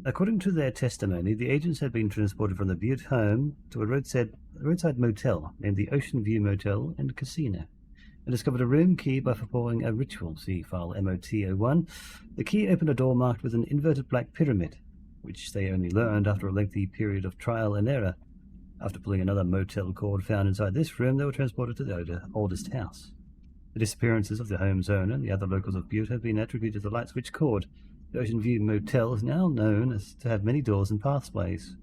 According to their testimony, the agents had been transported from the Butte home to a roadside motel named the Ocean View Motel and Casino, and discovered a room key by performing a ritual. See file MOT01. The key opened a door marked with an inverted black pyramid, which they only learned after a lengthy period of trial and error. After pulling another motel cord found inside this room, they were transported to the oldest house. The disappearances of the home's owner and the other locals of Butte have been attributed to the light switch cord. The Ocean View Motel is now known as to have many doors and pathways.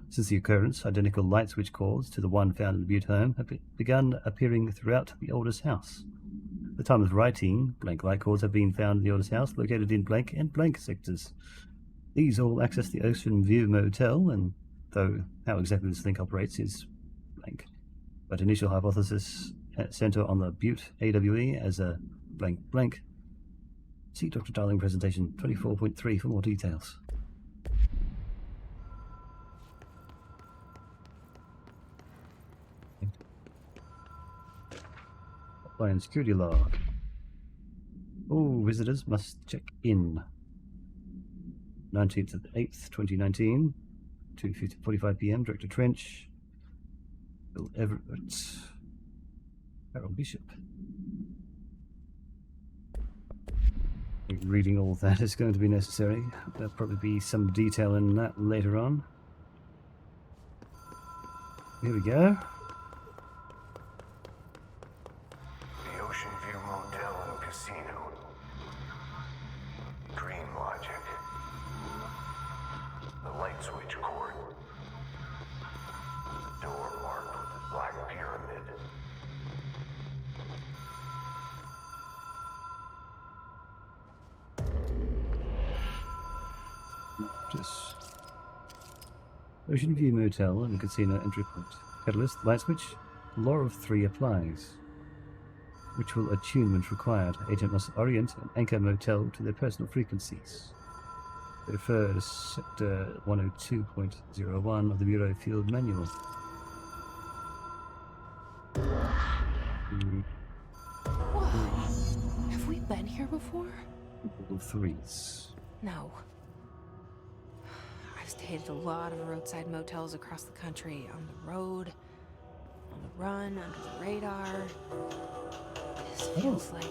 Since the occurrence, identical light switch cords to the one found in the Butte home have begun appearing throughout the oldest house. At the time of writing, blank light cords have been found in the oldest house, located in blank and blank sectors. These all access the Ocean View Motel, and though how exactly this link operates is blank. But initial hypothesis center on the Butte AWE as a blank blank. See Dr. Darling presentation 24.3 for more details. Hotline security log. Oh, visitors must check in. 19th of the 8th, 2019. 2:45 p.m. Director Trench. Bill Everett. Harold Bishop. I think reading all that is going to be necessary. There'll probably be some detail in that later on. Here we go. The Ocean View Motel and Casino. Dream logic. The light switch cord. The door marked with the black pyramid. Just Ocean View Motel and Casino entry point. Catalyst, light switch. Law of 3 applies. Ritual attunement required. Agent must orient and anchor motel to their personal frequencies. They refer to Sector 102.01 of the Bureau Field Manual. Whoa. Have we been here before? Rule of 3s. No. I've stayed at a lot of roadside motels across the country, on the road, on the run, under the radar. This feels like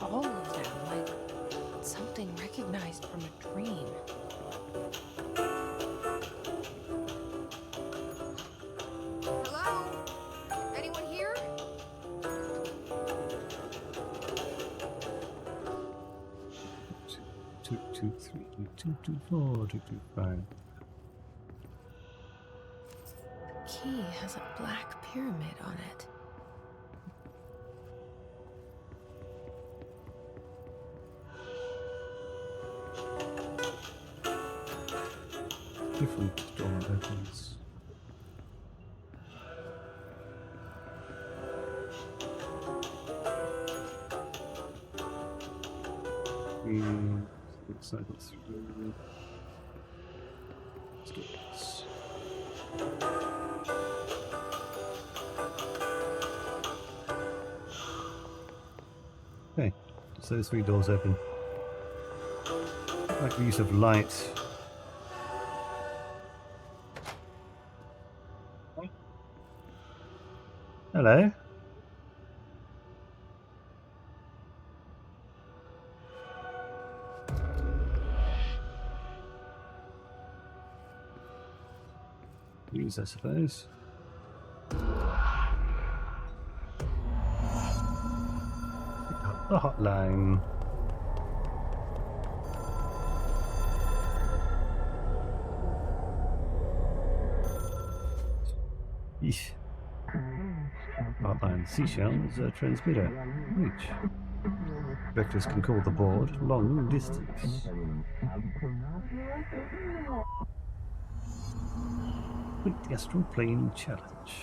all of them, like something recognized from a dream. Hello? Anyone here? 223, 224, 225. The key has a black pyramid on it. Different door opens. cycle through. Let's do this. Okay, so those 3 doors open. I like the use of light. Hello. Use, I suppose. Pick up the hotline. Yeesh. Hotline seashell is a transmitter. Reach. Vectors can call the board long distance. Complete the astral plane challenge.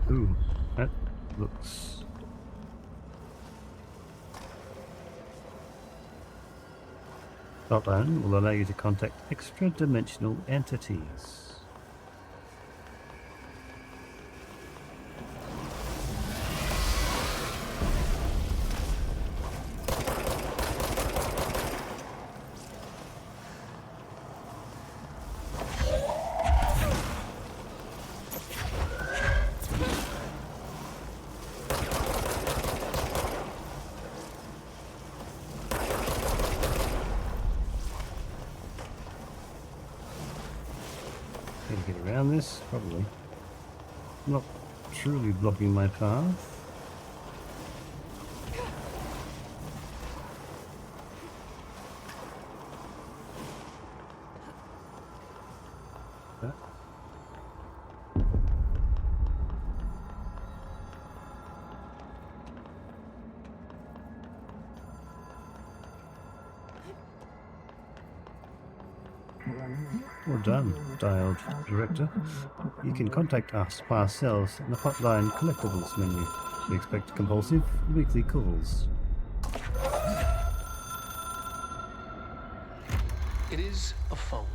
Ooh, that looks... Hotline will allow you to contact extra-dimensional entities. Get around this, probably. Not truly blocking my path. Well done, dialed director. You can contact us by ourselves in the hotline collectibles menu. We expect compulsive weekly calls. It is a phone.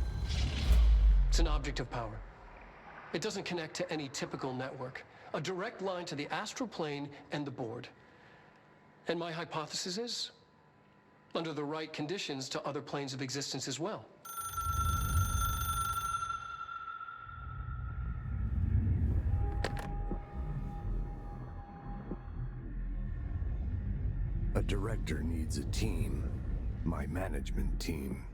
It's an object of power. It doesn't connect to any typical network. A direct line to the astral plane and the board. And my hypothesis is, under the right conditions, to other planes of existence as well. A director needs a team. My management team.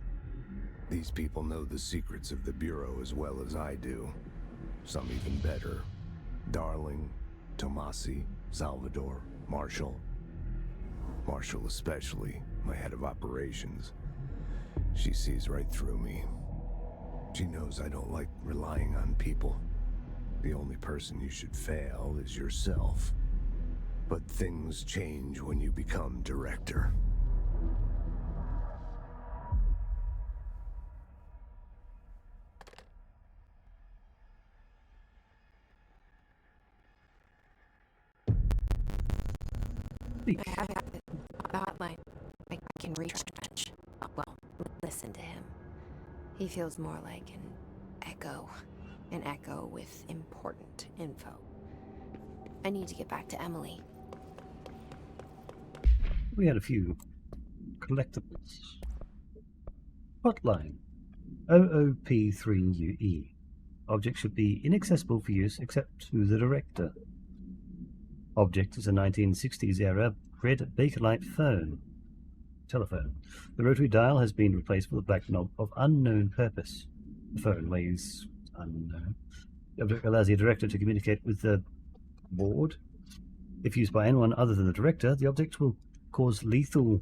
These people know the secrets of the Bureau as well as I do. Some even better. Darling, Tomasi, Salvador, Marshall. Marshall especially, my head of operations. She sees right through me. She knows I don't like relying on people. The only person you should fail is yourself. But things change when you become director. I have the hotline. I can reach Trench. Well, listen to him. He feels more like an echo with important info. I need to get back to Emily. We had a few collectibles. Hotline OOP3UE. Object should be inaccessible for use except to the director. Object is a 1960s era red Bakelite telephone. The rotary dial has been replaced with a black knob of unknown purpose. The phone weighs unknown. The object allows the director to communicate with the board. If used by anyone other than the director, the object will cause lethal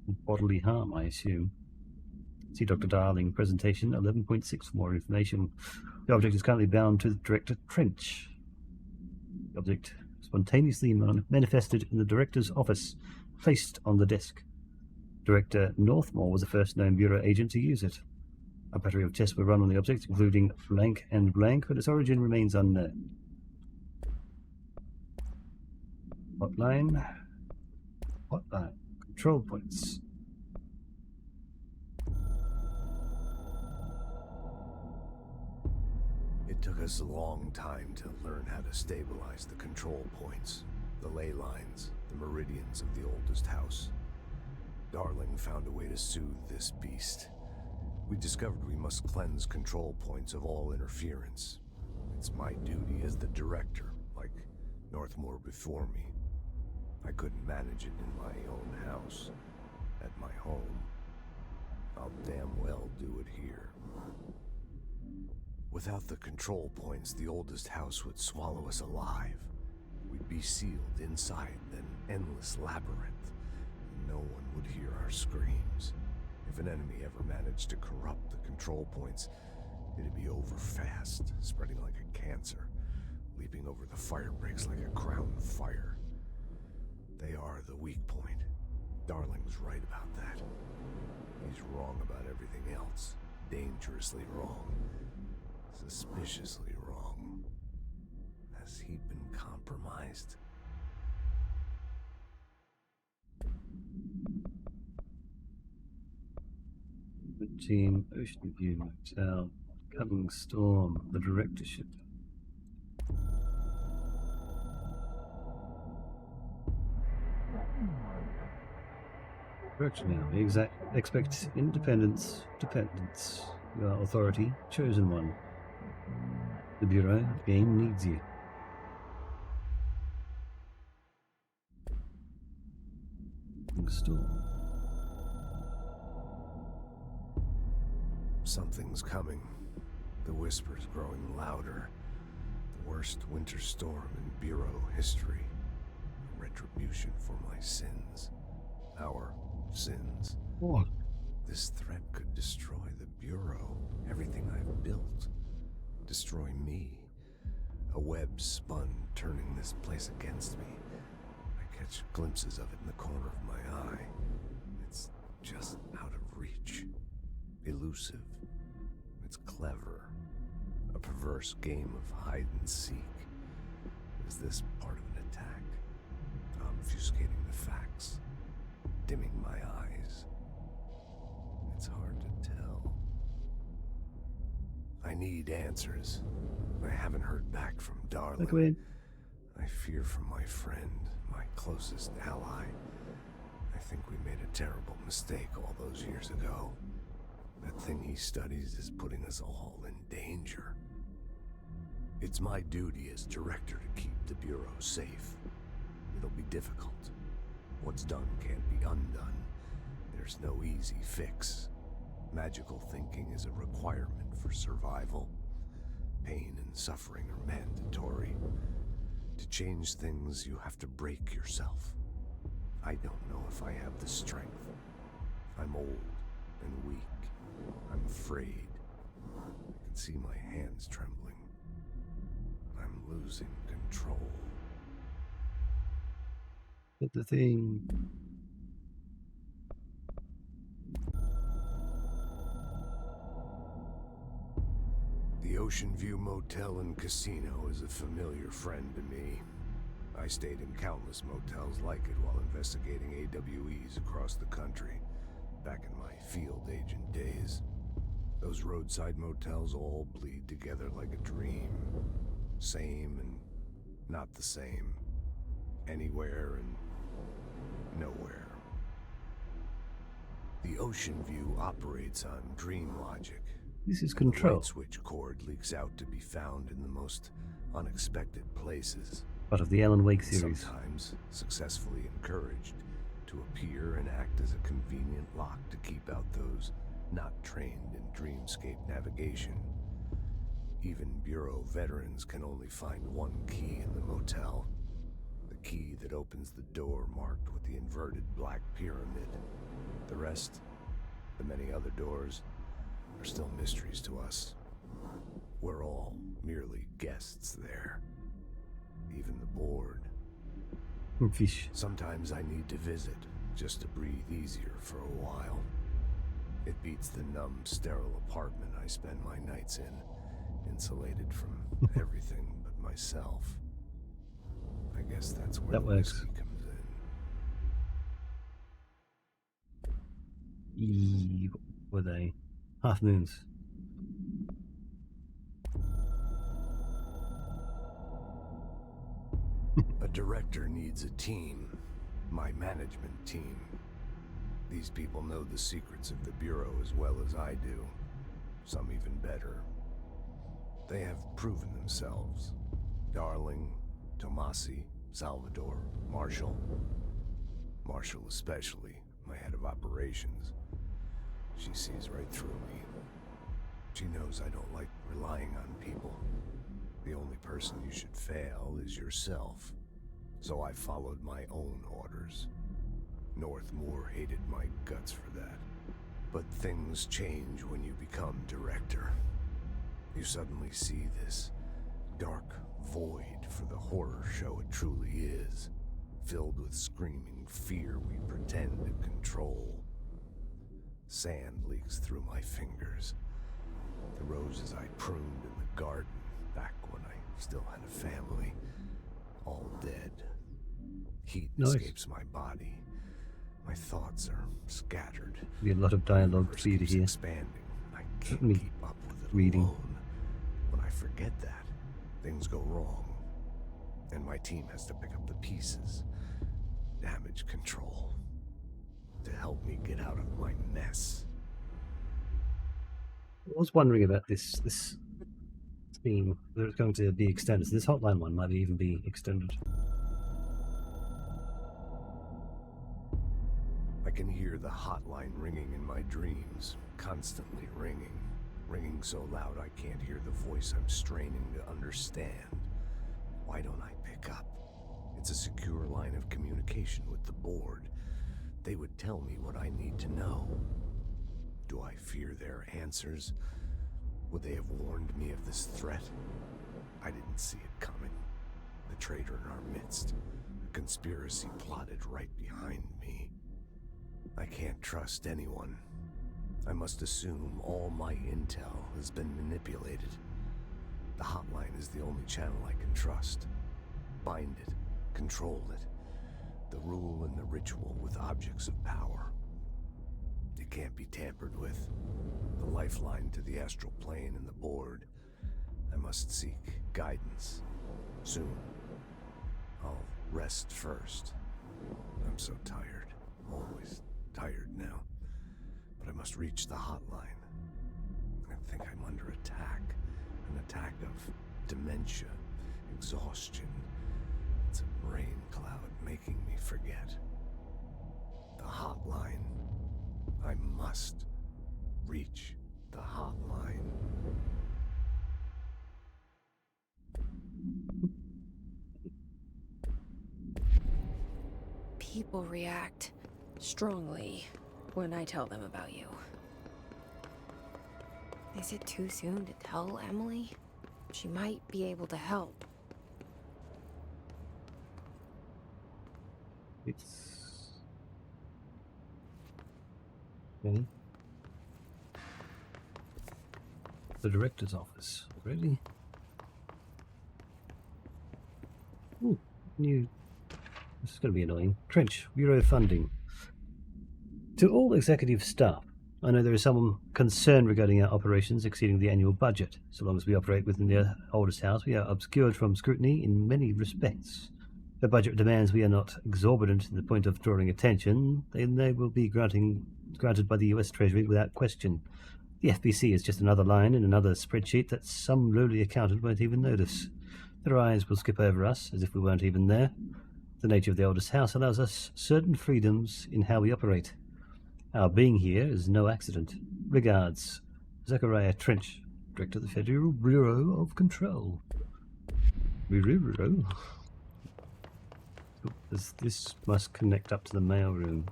bodily harm, I assume. See Dr. Darling, presentation 11.6 for more information. The object is currently bound to the director Trench. The object spontaneously manifested in the director's office, placed on the desk. Director Northmore was the first known Bureau agent to use it. A battery of tests were run on the object, including blank and blank, but its origin remains unknown. Hotline. Hotline. Control points. It took us a long time to learn how to stabilize the control points, the ley lines, the meridians of the oldest house. Darling found a way to soothe this beast. We discovered we must cleanse control points of all interference. It's my duty as the director, like Northmore before me. I couldn't manage it in my own house, at my home. I'll damn well do it here. Without the control points, the oldest house would swallow us alive. We'd be sealed inside an endless labyrinth, and no one would hear our screams. If an enemy ever managed to corrupt the control points, it'd be over fast, spreading like a cancer, leaping over the fire breaks like a crown of fire. They are the weak point. Darling's right about that. He's wrong about everything else. Dangerously wrong. Suspiciously wrong. Has he been compromised? Team, Ocean View Motel, Coming Storm, the directorship. Director now. We expect independence, dependence. You are authority, chosen one. The Bureau of Game needs you. Storm. Something's coming. The whispers growing louder. The worst winter storm in Bureau history. Retribution for my sins. Our sins. What? This threat could destroy the Bureau, everything I've built. Destroy me. A web spun, turning this place against me. I catch glimpses of it in the corner of my eye. It's just out of reach. Elusive. It's clever. A perverse game of hide and seek. Is this part of an attack? Obfuscating the facts. Dimming my eyes. It's hard to tell. I need answers. I haven't heard back from Darling. I fear for my friend, my closest ally. I think we made a terrible mistake all those years ago. That thing he studies is putting us all in danger. It's my duty as director to keep the Bureau safe. It'll be difficult. What's done can't be undone. There's no easy fix. Magical thinking is a requirement for survival. Pain and suffering are mandatory. To change things, you have to break yourself. I don't know if I have the strength. I'm old and weak. I'm afraid. I can see my hands trembling. I'm losing control. But the thing. The Ocean View Motel and Casino is a familiar friend to me. I stayed in countless motels like it while investigating AWEs across the country, back in my field agent days. Those roadside motels all bleed together like a dream. Same and not the same. Anywhere and nowhere. The Ocean View operates on dream logic. This is control. The light switch cord leaks out to be found in the most unexpected places. Part of the Alan Wake series. Sometimes successfully encouraged to appear and act as a convenient lock to keep out those not trained in dreamscape navigation. Even Bureau veterans can only find one key in the motel. The key that opens the door marked with the inverted black pyramid. The rest, the many other doors, are still mysteries to us. We're all merely guests there. Even the board. Fish. Sometimes I need to visit, just to breathe easier for a while. It beats the numb, sterile apartment I spend my nights in, insulated from everything but myself. I guess that's where That the works. whiskey comes in. What were they? Half moons. A director needs a team. My management team. These people know the secrets of the Bureau as well as I do. Some even better. They have proven themselves. Darling, Tomasi, Salvador, Marshall. Marshall especially, my head of operations. She sees right through me. She knows I don't like relying on people. The only person you should fail is yourself. So I followed my own orders. Northmoor hated my guts for that. But things change when you become director. You suddenly see this dark void for the horror show it truly is, filled with screaming fear we pretend to control. Sand leaks through my fingers. The roses I pruned in the garden back when I still had a family, all dead. Heat escapes my body. My thoughts are scattered. Be a lot of dialogue for you to hear. Expanding. I can't Me keep up with it reading. alone. When I forget that, things go wrong. And my team has to pick up the pieces. Damage control. To help me get out of my mess. I was wondering about this theme, whether it's going to be extended. So this hotline one might even be extended. I can hear the hotline ringing in my dreams, constantly ringing. Ringing so loud I can't hear the voice I'm straining to understand. Why don't I pick up? It's a secure line of communication with the board. They would tell me what I need to know. Do I fear their answers? Would they have warned me of this threat? I didn't see it coming. The traitor in our midst. A conspiracy plotted right behind me. I can't trust anyone. I must assume all my intel has been manipulated. The hotline is the only channel I can trust. Bind it, control it. The rule and the ritual with objects of power. It can't be tampered with. The lifeline to the astral plane and the board. I must seek guidance. Soon. I'll rest first. I'm so tired. Always tired now. But I must reach the hotline. I think I'm under attack. An attack of dementia, exhaustion. It's a rain cloud making me forget. The hotline. I must reach the hotline. People react strongly when I tell them about you. Is it too soon to tell Emily? She might be able to help. It's... Okay. The director's office already. Ooh, new. This is going to be annoying. Trench, Bureau funding. To all executive staff, I know there is some concern regarding our operations exceeding the annual budget. So long as we operate within the oldest house, we are obscured from scrutiny in many respects. The budget demands we are not exorbitant to the point of drawing attention, then they will be granted by the US Treasury without question. The FBC is just another line in another spreadsheet that some lowly accountant won't even notice. Their eyes will skip over us as if we weren't even there. The nature of the oldest house allows us certain freedoms in how we operate. Our being here is no accident. Regards, Zachariah Trench, Director of the Federal Bureau of Control. Bureau? This must connect up to the mail room.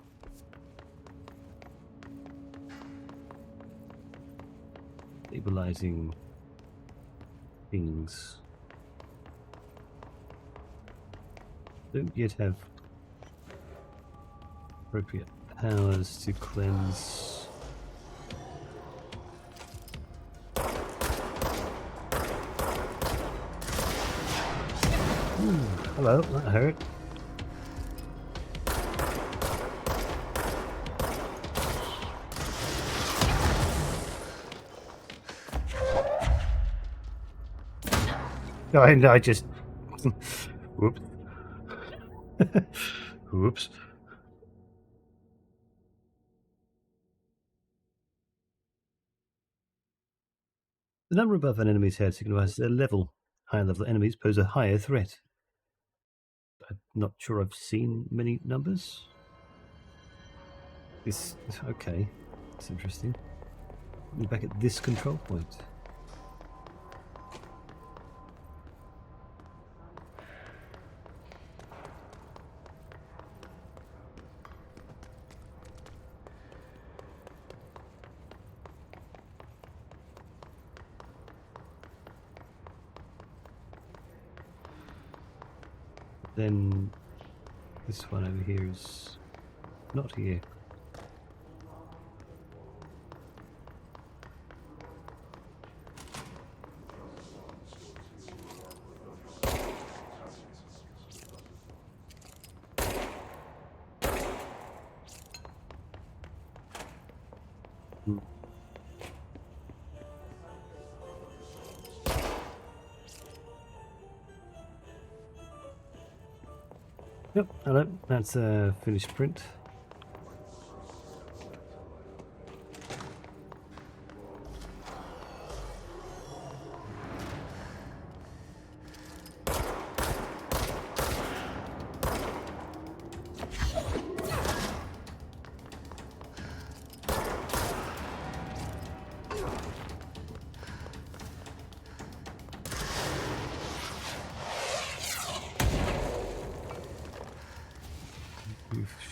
Stabilizing things. Don't yet have appropriate powers to cleanse. Ooh, hello. Hello, that hurt. No, I just... Whoops. Whoops. The number above an enemy's head signifies their level. Higher level enemies pose a higher threat. I'm not sure I've seen many numbers. This... okay. It's interesting. We're back at this control point. Then this one over here is not here. Yep, hello, that's a finished print.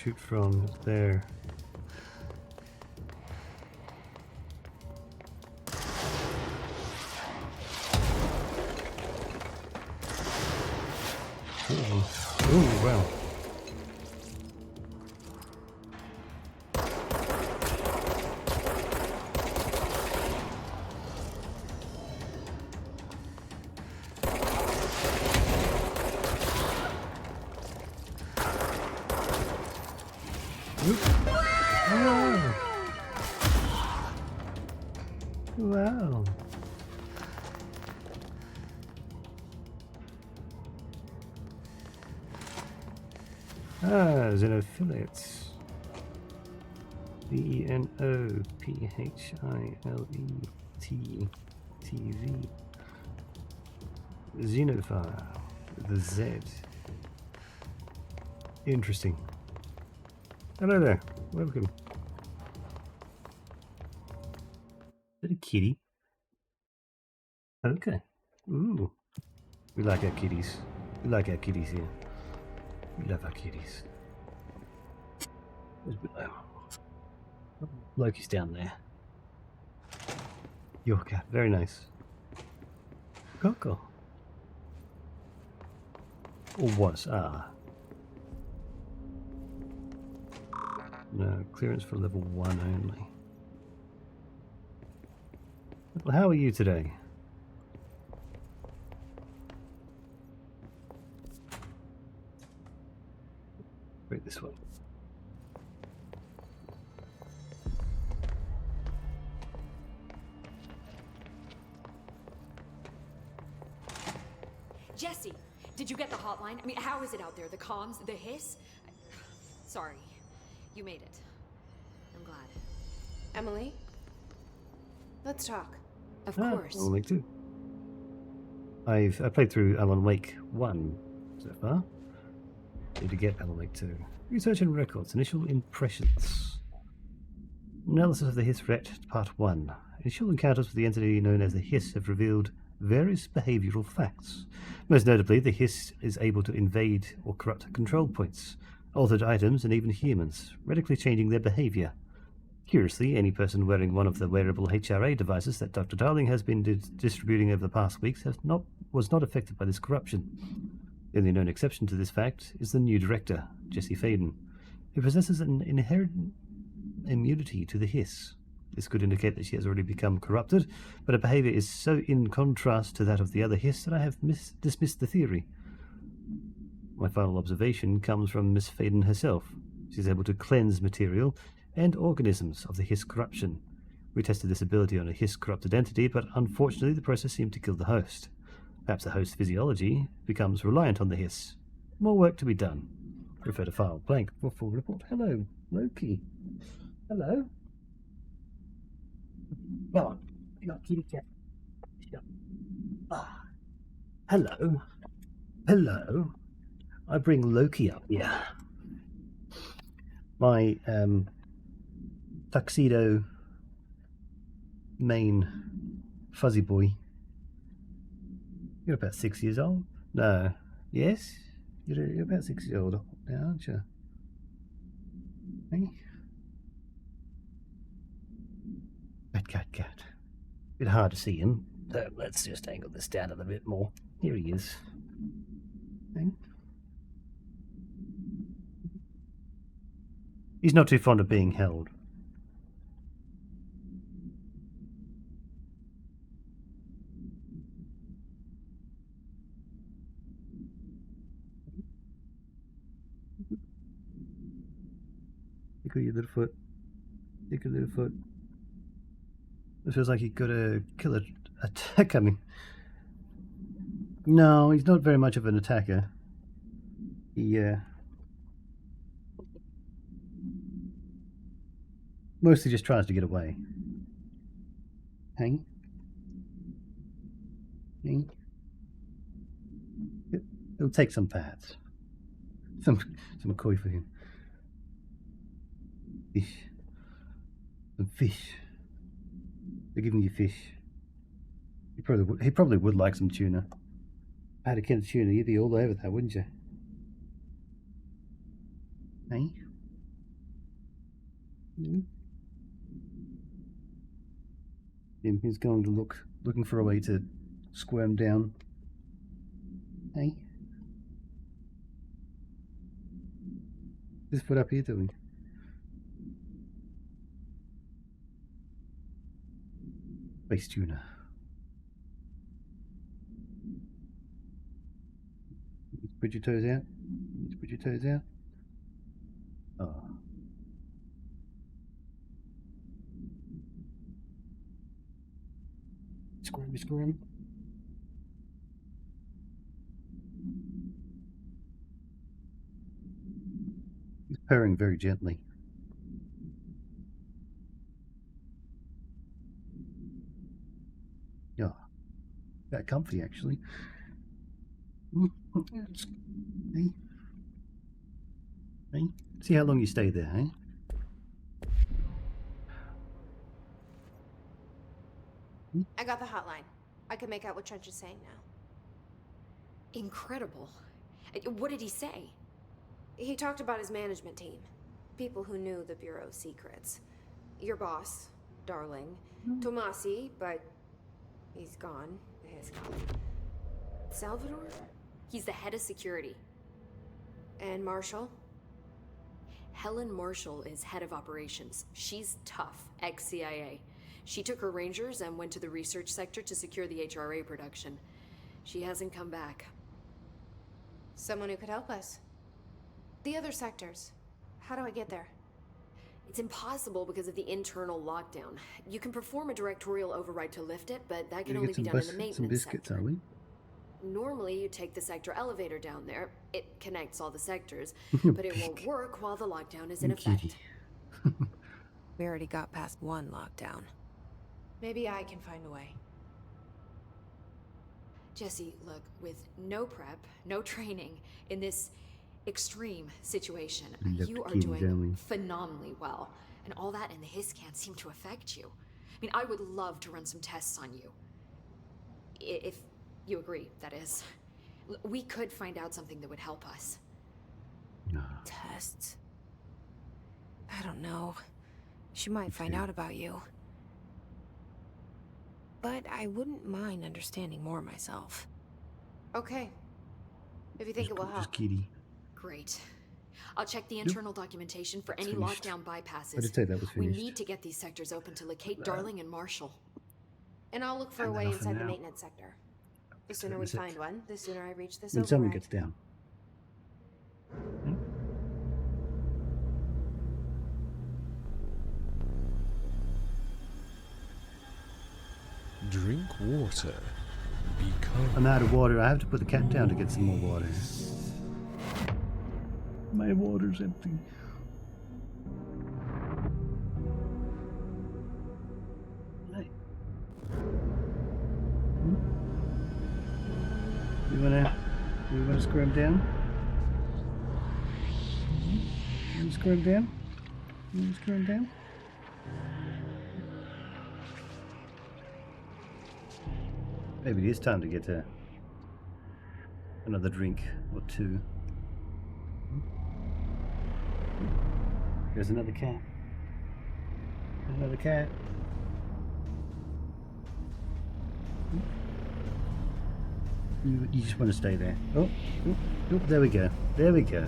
Shoot from there. Oh, wow. Wow. Ah, Xenophiliates. XenophiletTV. Xenophile. The Z. Interesting. Hello there. Welcome. Is that a kitty? Okay. Ooh. We like our kitties. We like our kitties here. We love our kitties. There's Willow. Loki's down there. Your cat. Very nice. Coco. Or was. Ah. No, clearance for level 1 only. Well, how are you today? Wait, this one. Jesse, did you get the hotline? I mean, how is it out there? The comms? The hiss? Sorry. You made it. I'm glad. Emily? Let's talk. Of course. Alan Wake 2. I played through Alan Wake 1 so far. Need to get Alan Wake 2. Research and records. Initial impressions. Analysis of the Hiss threat, Part 1. Initial encounters with the entity known as the Hiss have revealed various behavioral facts. Most notably, the Hiss is able to invade or corrupt control points, altered items, and even humans, radically changing their behavior. Curiously, any person wearing one of the wearable HRA devices that Dr. Darling has been distributing over the past weeks was not affected by this corruption. The only known exception to this fact is the new director, Jesse Faden, who possesses an inherent immunity to the Hiss. This could indicate that she has already become corrupted, but her behavior is so in contrast to that of the other Hiss that I have dismissed the theory. My final observation comes from Miss Faden herself. She's able to cleanse material and organisms of the hiss corruption. We tested this ability on a hiss-corrupted entity, but unfortunately the process seemed to kill the host. Perhaps the host's physiology becomes reliant on the hiss. More work to be done. Refer to file blank for full report. Hello, Loki. Hello. Come on. You got kitty cat. Ah. Hello. Hello. I bring Loki up here. My tuxedo main fuzzy boy. You're about 6 years old? No. Yes? You're about 6 years old now, aren't you? Hey? Cat. Bit hard to see him. So let's just angle this down a little bit more. Here he is. Hey? He's not too fond of being held. Tickle your little foot. Tickle your little foot. It feels like he's got a killer attack coming. No, he's not very much of an attacker. He mostly just tries to get away. Hang. Hang. It'll take some paths. Some koi for him. Fish. Some fish. They're giving you fish. He probably would like some tuna. If I had a can of tuna, you'd be all over that, wouldn't you? Hey? He's going to looking for a way to squirm down. Hey? This foot up here doing? Space tuna. Put your toes out. Put your toes out. Oh. Squirm. He's purring very gently. Yeah, quite comfy actually. Hey, see how long you stay there, eh? I got the hotline. I can make out what Trench is saying now. Incredible. What did he say? He talked about his management team. People who knew the Bureau's secrets. Your boss, Darling. Tomasi, but he's gone. He's gone. Salvador? He's the head of security. And Marshall? Helen Marshall is head of operations. She's tough, ex-CIA. She took her Rangers and went to the research sector to secure the HRA production. She hasn't come back. Someone who could help us. The other sectors. How do I get there? It's impossible because of the internal lockdown. You can perform a directorial override to lift it, but that can only be done in the maintenance some biscuits, sector. are we? Normally, you take the sector elevator down there. It connects all the sectors, but it won't work while the lockdown is in effect. We already got past one lockdown. Maybe I can find a way. Jesse, look, with no prep, no training, in this extreme situation, you are doing phenomenally well. And all that in the hiss can't seem to affect you. I mean, I would love to run some tests on you. If you agree, that is. We could find out something that would help us. Tests? I don't know. She might find out about you. But I wouldn't mind understanding more myself. Okay. If you think it will help. Kitty. Great. I'll check the internal documentation for any finished. lockdown bypasses. I did say that was We finished. need to get these sectors open to locate Darling and Marshall. And I'll look for a And way then off inside the now. maintenance sector. The sooner we That's it. find one, the sooner I reach this When someone override. gets down. Drink water. Be calm. I'm out of water. I have to put the cat down to get some more water. My water's empty. Hey. You wanna screw him down? You wanna screw him down? You wanna screw him down? Maybe it is time to get another drink or two. There's another cat. There's another cat. You just want to stay there. Oh, there we go. There we go.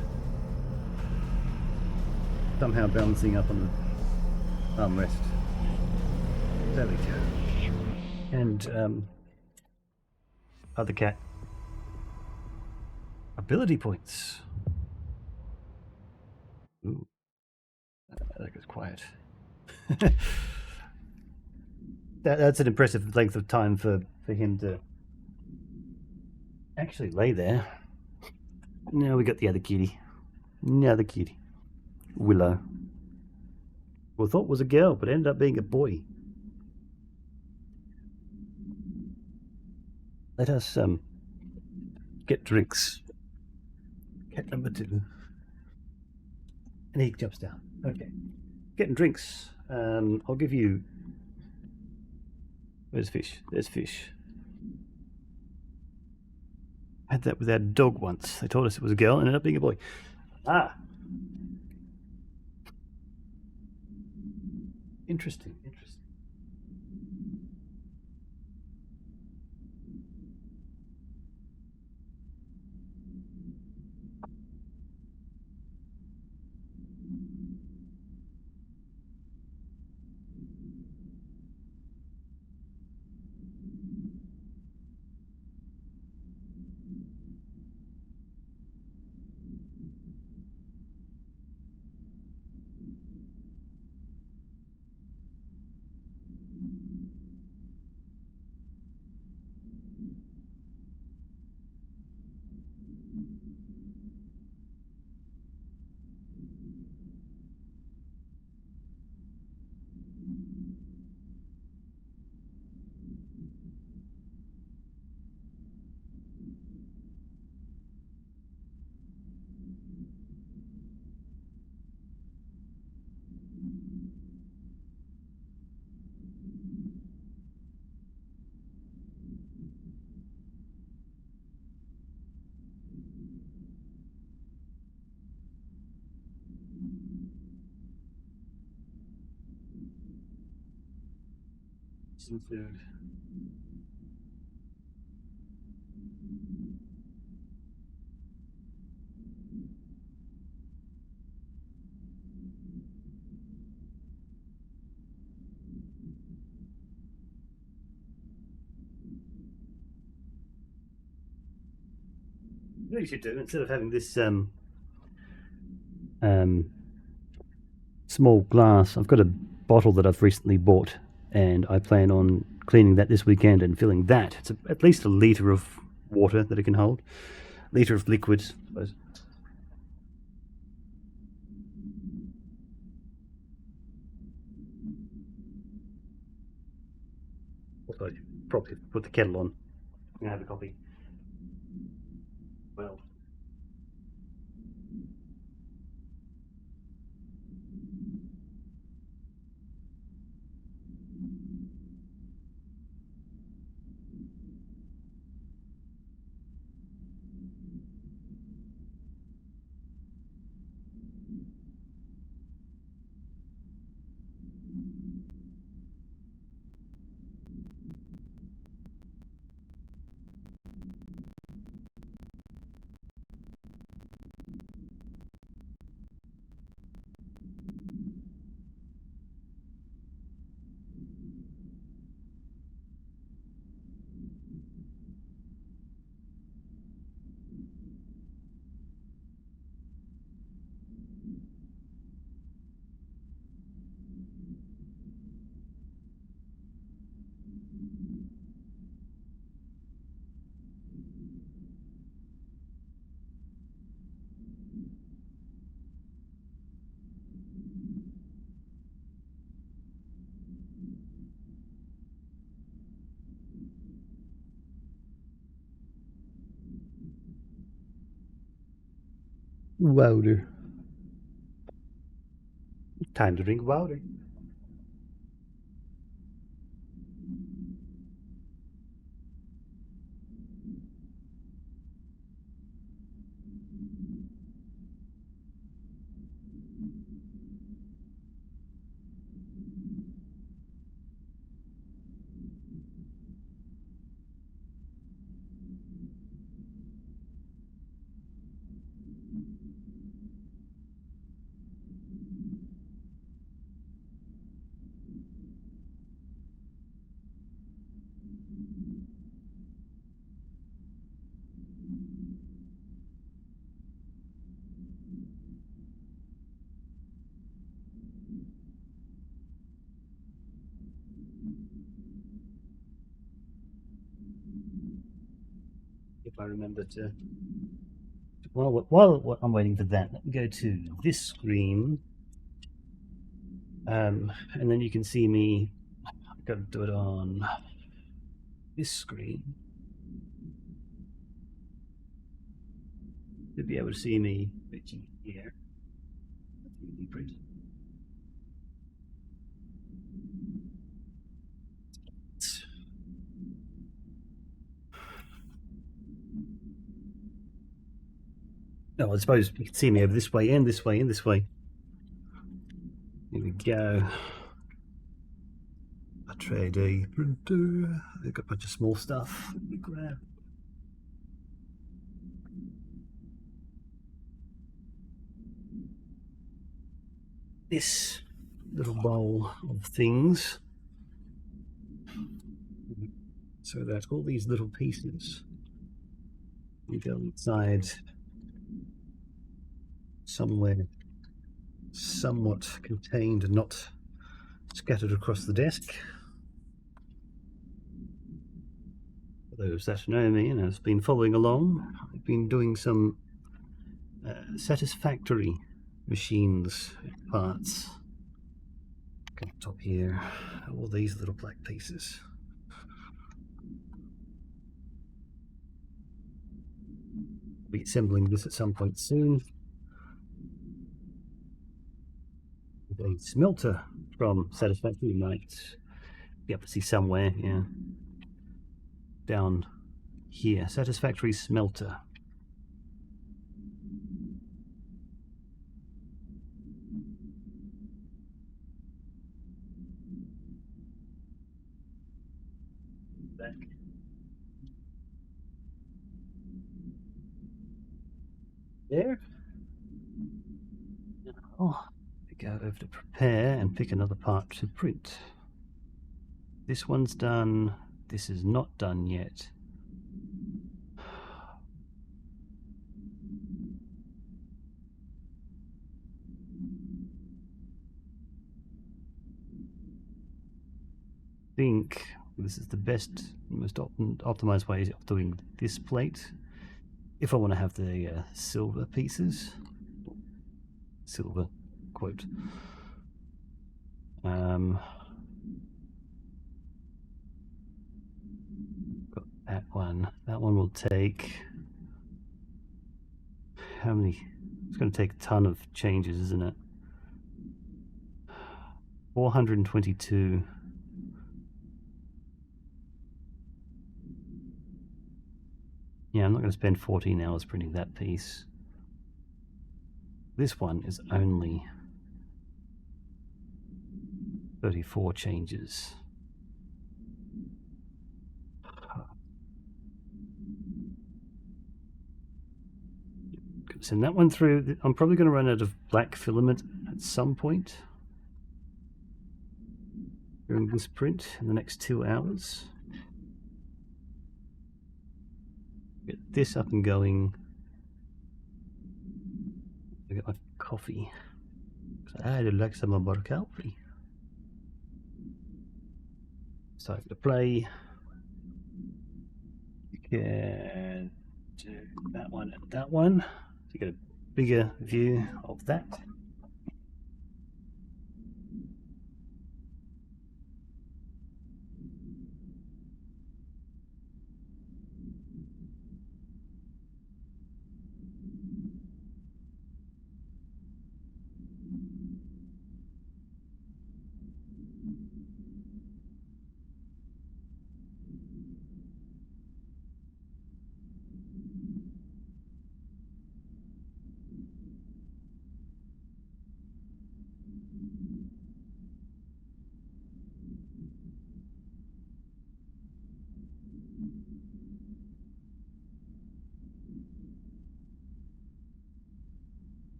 Somehow balancing up on the armrest. There we go. And other cat. Ability points. Ooh. That goes quiet. That's an impressive length of time for him to actually lay there. Now we got the other kitty. Now the kitty. Willow. Well, thought was a girl, but ended up being a boy. Let us get drinks. Cat number 2. And he jumps down. Okay. Getting drinks. I'll give you... Where's fish? There's fish. I had that with our dog once. They told us it was a girl and ended up being a boy. Ah! Interesting, interesting. Some food. What you should do, instead of having this small glass, I've got a bottle that I've recently bought, and I plan on cleaning that this weekend and filling that. It's at least a litre of water that it can hold. A litre of liquid, I suppose. Also, probably put the kettle on. I'm going to have a coffee. Well. water. Time to drink water. If I remember to. While I'm waiting for that, let me go to this screen. And then you can see me. I've got to do it on this screen. You'll be able to see me reaching here. No, I suppose you can see me over this way and this way and this way. Here we go. A 3D printer. They've got a bunch of small stuff. Let me grab. This little bowl of things. So that all these little pieces you go inside somewhere somewhat contained and not scattered across the desk. For those that know me and have been following along, I've been doing some satisfactory machines parts. Go up top here, all these little black pieces. Be assembling this at some point soon. A smelter from Satisfactory, you might be able to see somewhere, yeah. Down here, Satisfactory smelter. Back. There. Oh, we go over to prepare and pick another part to print. This one's done. This is not done yet. I think this is the best, most optimized way of doing this plate. If I want to have the silver pieces, silver quote. Got that one. That one will take. How many? It's going to take a ton of changes, isn't it? 422. Yeah, I'm not going to spend 14 hours printing that piece. This one is only 34 changes. Send that one through. I'm probably going to run out of black filament at some point during this print in the next 2 hours. Get this up and going. I get my coffee. I'd like some more coffee. So to play. You can do that one and that one. So you get a bigger view of that.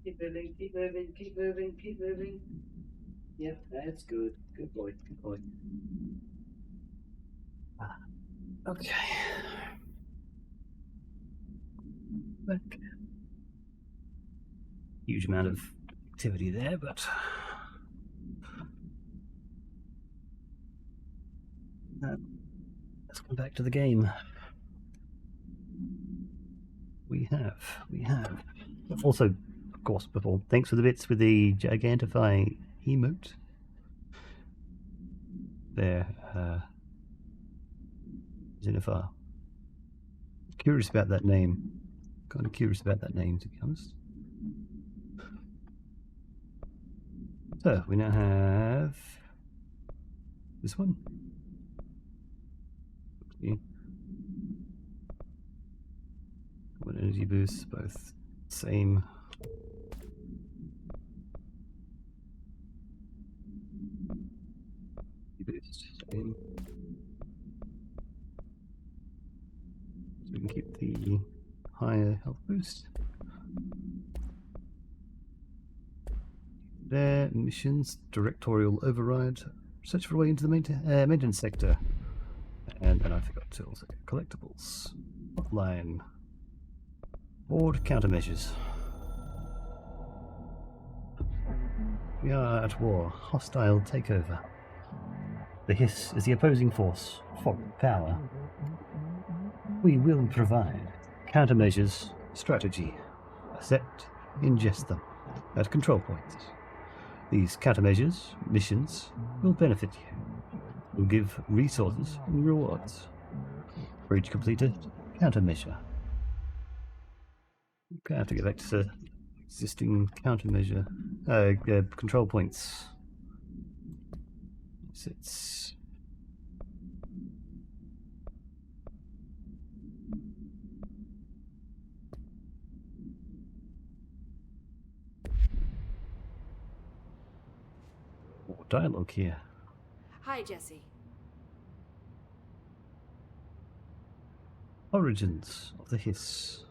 Keep moving, keep moving, keep moving, keep moving. Yep, that's good. Good boy, good boy. Okay. Back. Huge amount of activity there, but let's come back to the game. We have. Also, of course, before, thanks for the bits with the Gigantify emote. There, Zenithar. Curious about that name. Kind of curious about that name, to be honest. So, we now have this one. Okay. One energy boost, both same. Boost, same. So we can keep the higher health boost. There, missions, directorial override, search for a way into the maintenance sector. And then I forgot to also get collectibles. Hotline. Board countermeasures. We are at war. Hostile takeover. The hiss is the opposing force. Foreign power. We will provide countermeasures, strategy. Accept, ingest them at control points. These countermeasures, missions, will benefit you. Will give resources and rewards. For each completed countermeasure. Okay, I have to get back to the existing countermeasure. Control points. It's more dialogue here. Hi, Jesse. Origins of the hiss.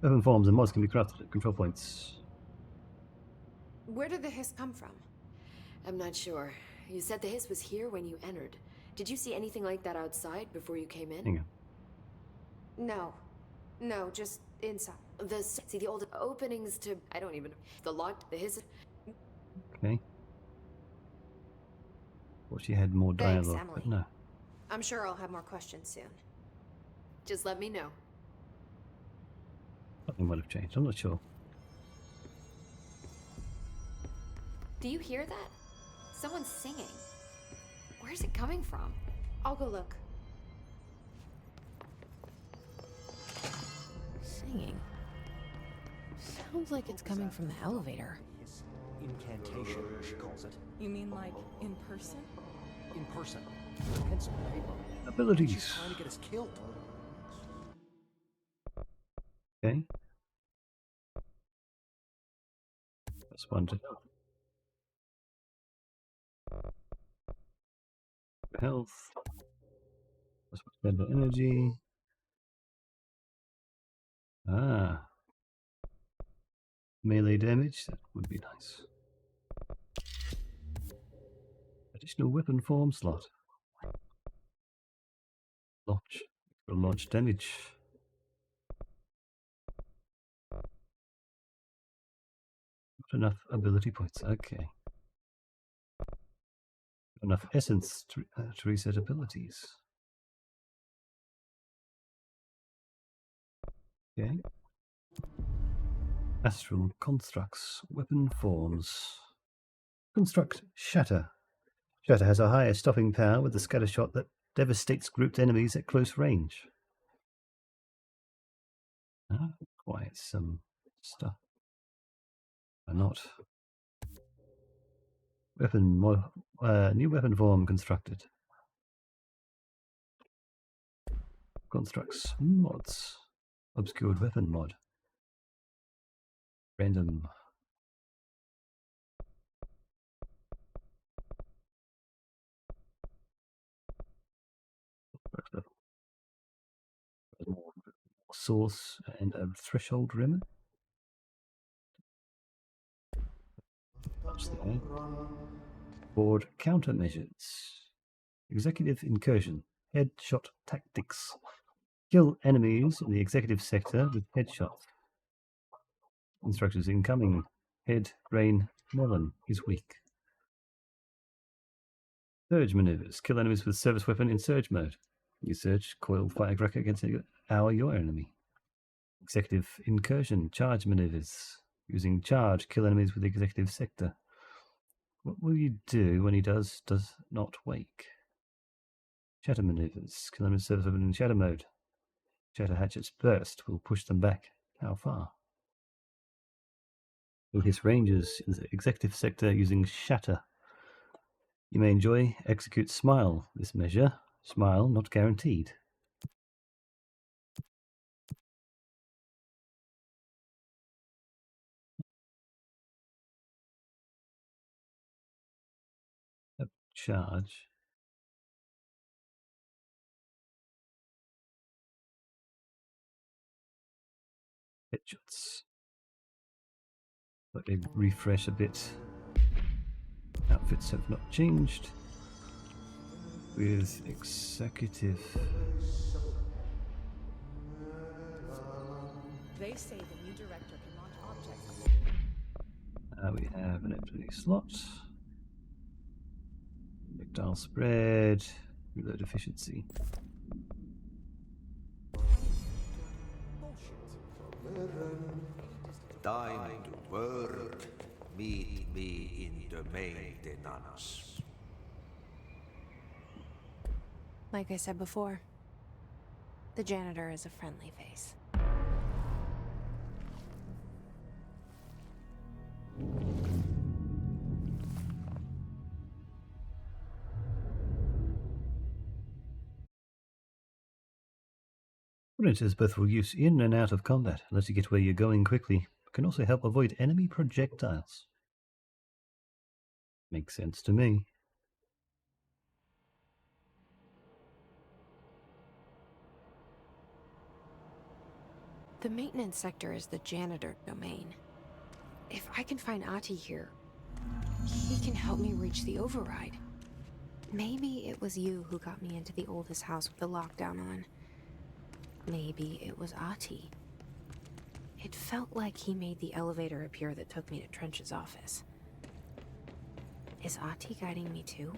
Weapon forms and mods can be crafted at control points. Where did the hiss come from? I'm not sure. You said the hiss was here when you entered. Did you see anything like that outside before you came in? Hang on. No, just inside. See the old openings to, I don't even know. The locked, the hiss. Okay. Well, she had more dialogue. Thanks, Emily. But no. I'm sure I'll have more questions soon. Just let me know. Something might have changed. I'm not sure. Do you hear that? Someone's singing. Where's it coming from? I'll go look. Singing. Sounds like it's coming from the elevator. Incantation, she calls it. You mean like in person? In person. Pencil and paper. Abilities. She's trying to get us killed. Okay. That's one to health. That's better energy. Ah. Melee damage, that would be nice. Additional weapon form slot. Launch. Launch damage. Not enough ability points, okay. Not enough essence to reset abilities. Okay. Astral constructs, weapon forms. Construct Shatter. Shatter has a higher stopping power with a scatter shot that devastates grouped enemies at close range. Quite some stuff. Why not? New weapon form constructed. Constructs mods. Obscured weapon mod. Random. More source and a threshold rim. much there. Board countermeasures. Executive incursion. Headshot tactics. Kill enemies in the executive sector with headshots. Instructions incoming. Head, brain, melon is weak. Surge maneuvers. Kill enemies with service weapon in surge mode. You surge, coil firecracker against your enemy. Executive incursion. Charge maneuvers. Using charge, kill enemies with the executive sector. What will you do when he does not wake? Shatter maneuvers. Kill enemies with service weapon in shatter mode. Shatter hatchet's burst will push them back. How far? Will hiss ranges in the executive sector using shatter. You may enjoy execute smile this measure. Smile not guaranteed. Charge. Headshots. Let me refresh a bit. Outfits have not changed. With executive. They say the new director can launch objects. We have an empty slot. McDowell spread. Reload efficiency. Time to work. Meet me in the maintenance. Like I said before, the janitor is a friendly face. Printers both for use in and out of combat, lets you get where you're going quickly, but can also help avoid enemy projectiles. Makes sense to me. The maintenance sector is the janitor domain. If I can find Ahti here, he can help me reach the override. Maybe it was you who got me into the oldest house with the lockdown on. Maybe it was Ahti. It felt like he made the elevator appear that took me to Trench's office. Is Ahti guiding me too?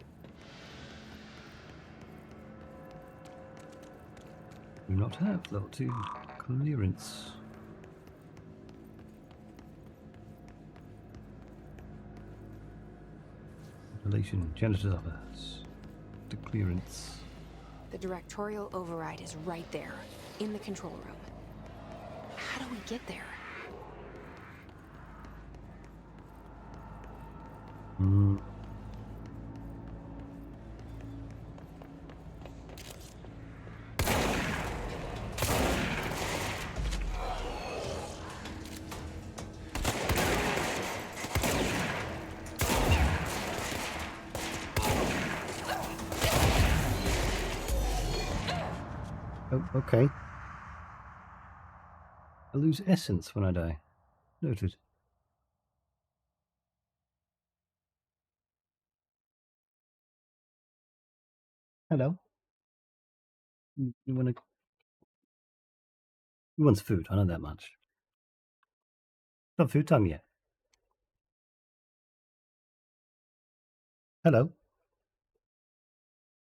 Do not have level 2 clearance. Relation janitor's office. To clearance. The directorial override is right there, in the control room. How do we get there? Oh, okay. I lose essence when I die. Noted. Hello. You want to? He wants food. I know that much. Not food time yet. Hello.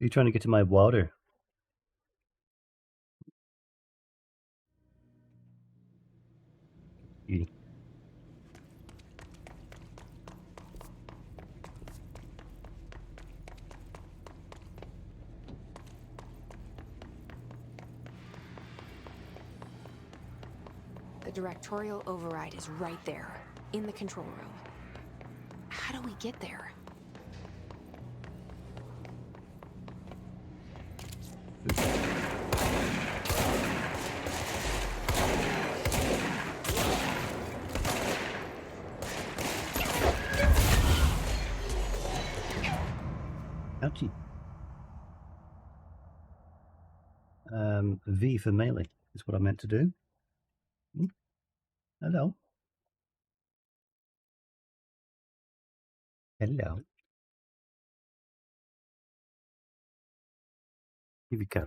Are you trying to get to my water? Yeah. The directorial override is right there, in the control room. How do we get there? Ouchie. V for melee is what I meant to do. Hello. Hello. Here we go.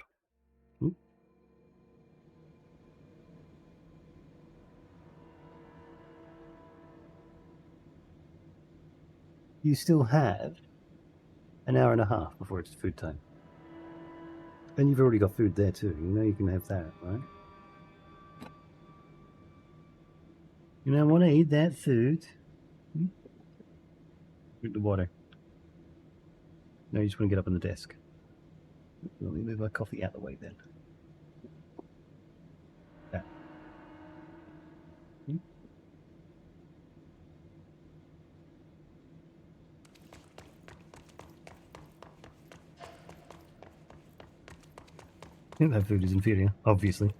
You still have an hour and a half before it's food time. And you've already got food there too. You know you can have that, right? You know, I want to eat that food. Drink the water. No, you just want to get up on the desk. Let me move my coffee out of the way then. Yeah. I think that food is inferior, obviously.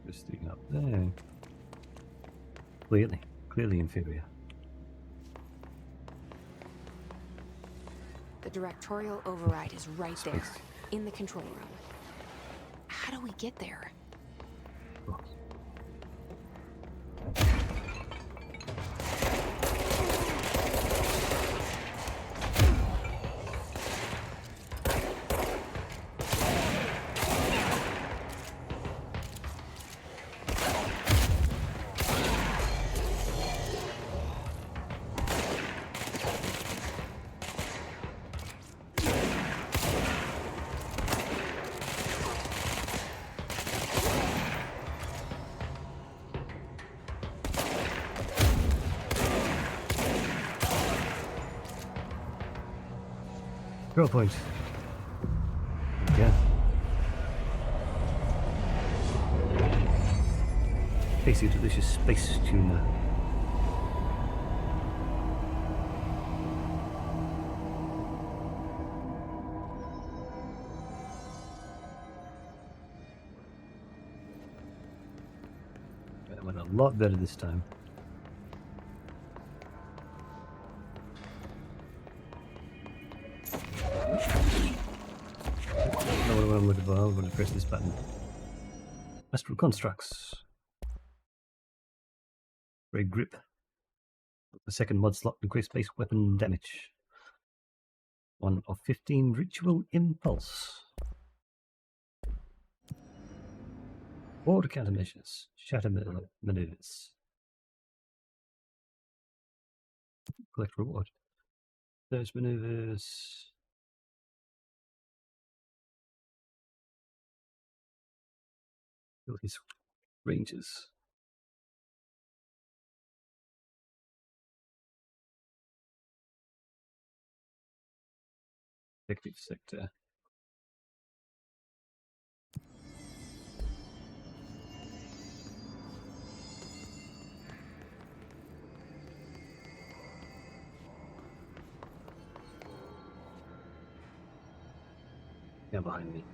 This thing up there. Clearly inferior. The directorial override is right there, in the control room. How do we get there? Draw point. Yeah. Tasty, delicious space tuna. That went a lot better this time. I'm going to press this button. Astral constructs. Ray grip. The second mod slot increase base weapon damage. 1 of 15 ritual impulse. 4 countermeasures. Shatter maneuvers. Collect reward. Those maneuvers. His ranges. Active sector. Yeah, behind me.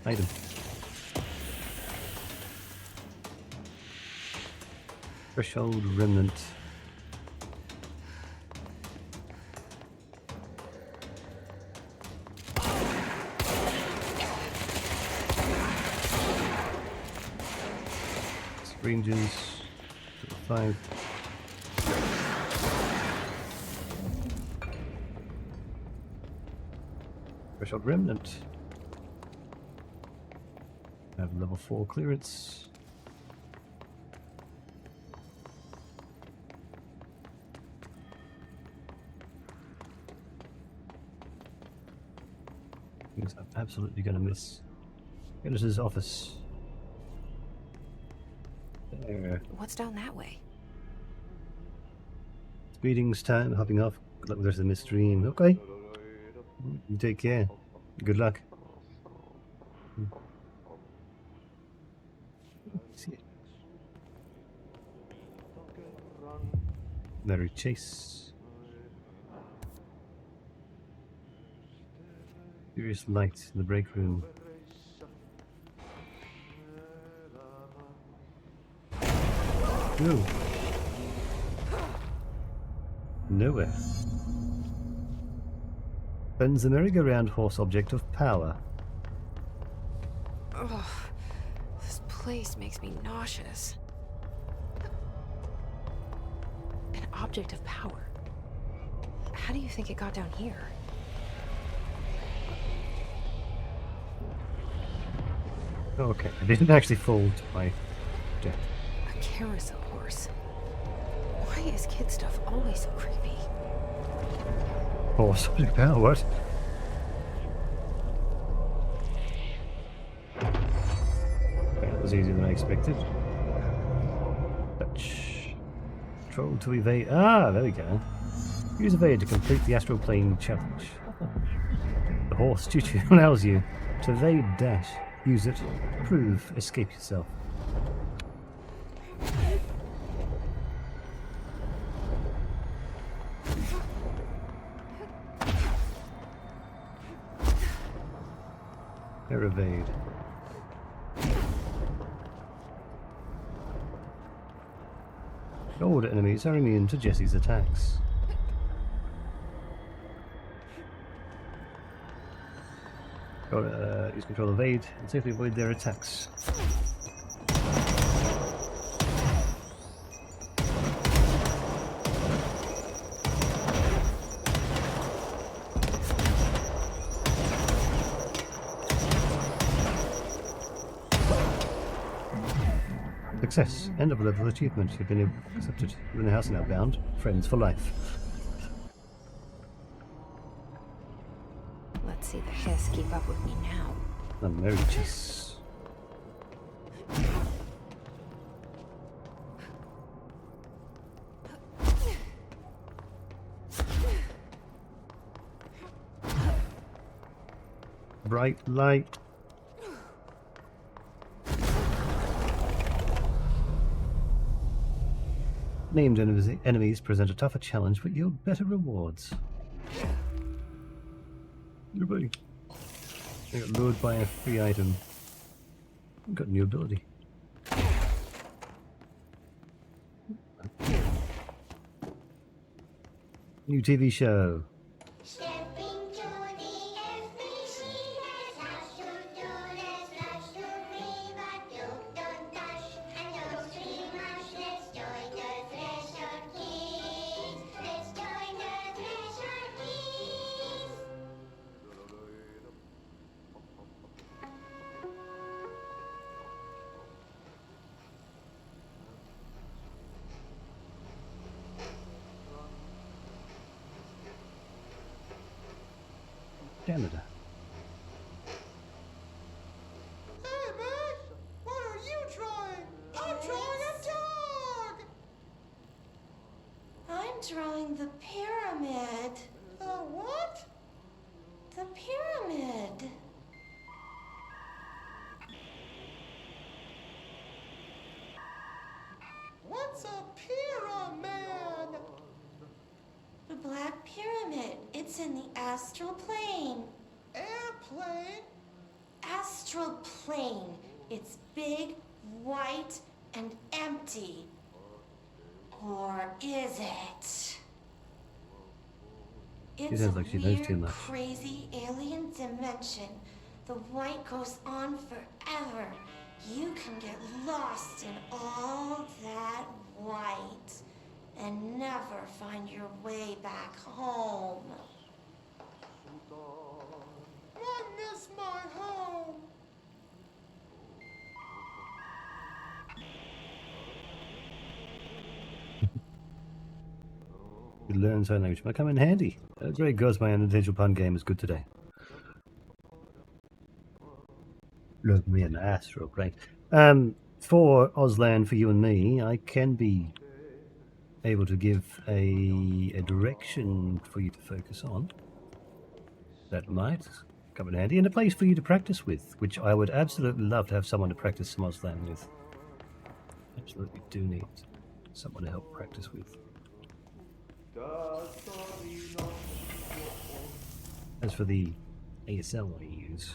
Item. Threshold remnant. Ranges. 5. Threshold remnant. I have level 4 clearance. Things I'm absolutely going to miss. Editor's office. There. What's down that way? Meetings time, hopping off. Good luck with the rest of the midstream. Okay. You take care. Good luck. See it. Mary Chase. Furious light in the break room. Ooh. Nowhere. Bends the merry-go-round horse object of power. Ugh, this place makes me nauseous. An object of power. How do you think it got down here? Okay, I didn't actually fall to my death. A carousel horse. Why is kid stuff always so creepy? Horse object of power, what? That was easier than I expected. Touch. Control to evade. Ah, there we go. Use evade to complete the astral plane challenge. The horse choo-choo allows you to evade dash. Use it. Prove. Escape yourself. Air evade. Gold enemies are immune to Jesse's attacks. Gotta use control evade and safely avoid their attacks. Success. End of level achievement. You've been accepted. You're in the house now bound. Friends for life. Let's see the hiss keep up with me now. Emeritus. Bright light. Named enemies present a tougher challenge but yield better rewards. Everybody. I got lured by a free item. I've got a new ability. New TV show. Canada. Hey, Meg! What are you drawing? I'm drawing a dog! I'm drawing the pyramid. The what? The pyramid. What's a pyramid? The Black Pyramid. It's in the astral plane. Airplane? Astral plane. It's big, white, and empty. Or is it? It's sounds like she knows too weird, much. crazy alien dimension. The white goes on forever. You can get lost in all that white and never find your way back home. I miss my home. You learn sign language might come in handy. Great goes my unintentional pun game is good today. Love me an astral plane. For Auslan, for you and me, I can be able to give a direction for you to focus on. That might come in handy. And a place for you to practice with, which I would absolutely love to have someone to practice some Auslan with. Absolutely do need someone to help practice with. As for the ASL I use.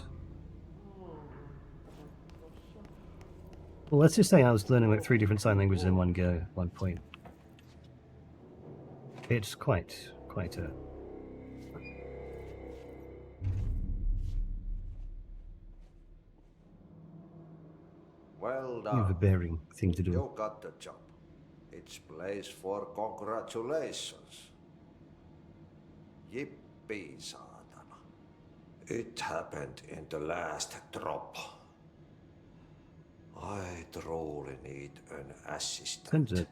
Well, let's just say I was learning like 3 different sign languages in one go at one point. It's quite a... Well done. overbearing thing to do. You got the job. It's place for congratulations. Yippee, saatana. It happened in the last drop. I truly need an assistant. Sounds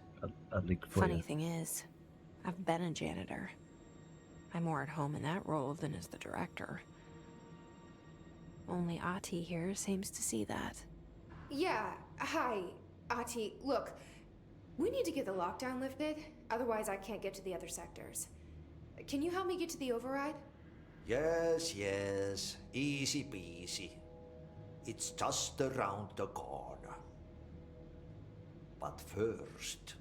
a leak for Funny you. thing is, I've been a janitor. I'm more at home in that role than as the director. Only Ati here seems to see that. Yeah, hi, Ati. Look, we need to get the lockdown lifted, otherwise I can't get to the other sectors. Can you help me get to the override? Yes, easy peasy. It's just around the corner. But first,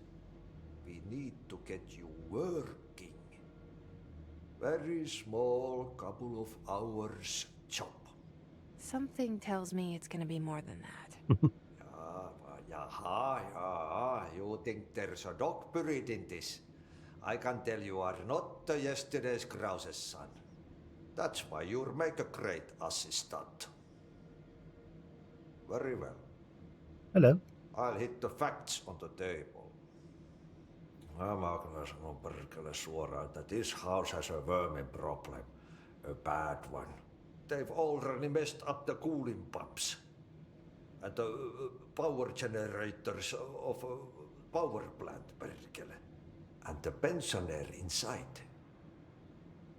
we need to get you working. Very small, couple of hours job. Something tells me it's gonna be more than that. Yeah, you think there's a dog buried in this? I can tell you are not yesterday's Krause's son. That's why you'll make a great assistant. Very well. Hello. I'll hit the facts on the table. Mä kyllä sanon perkele suoraan, että this house has a vermin problem. A bad one. They've already messed up the cooling pumps. And the power generators of a power plant, perkele. And the pensioner inside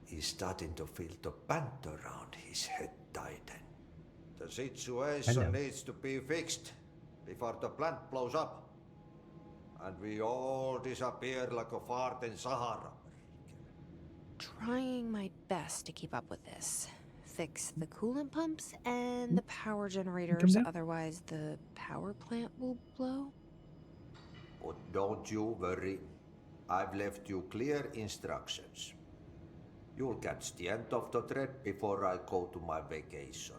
is starting to feel the band around his head tighten. The situation needs to be fixed before the plant blows up. And we all disappear like a fart in Sahara. Trying my best to keep up with this. Fix the coolant pumps and the power generators, otherwise the power plant will blow. But don't you worry. I've left you clear instructions. You'll catch the end of the thread before I go to my vacation.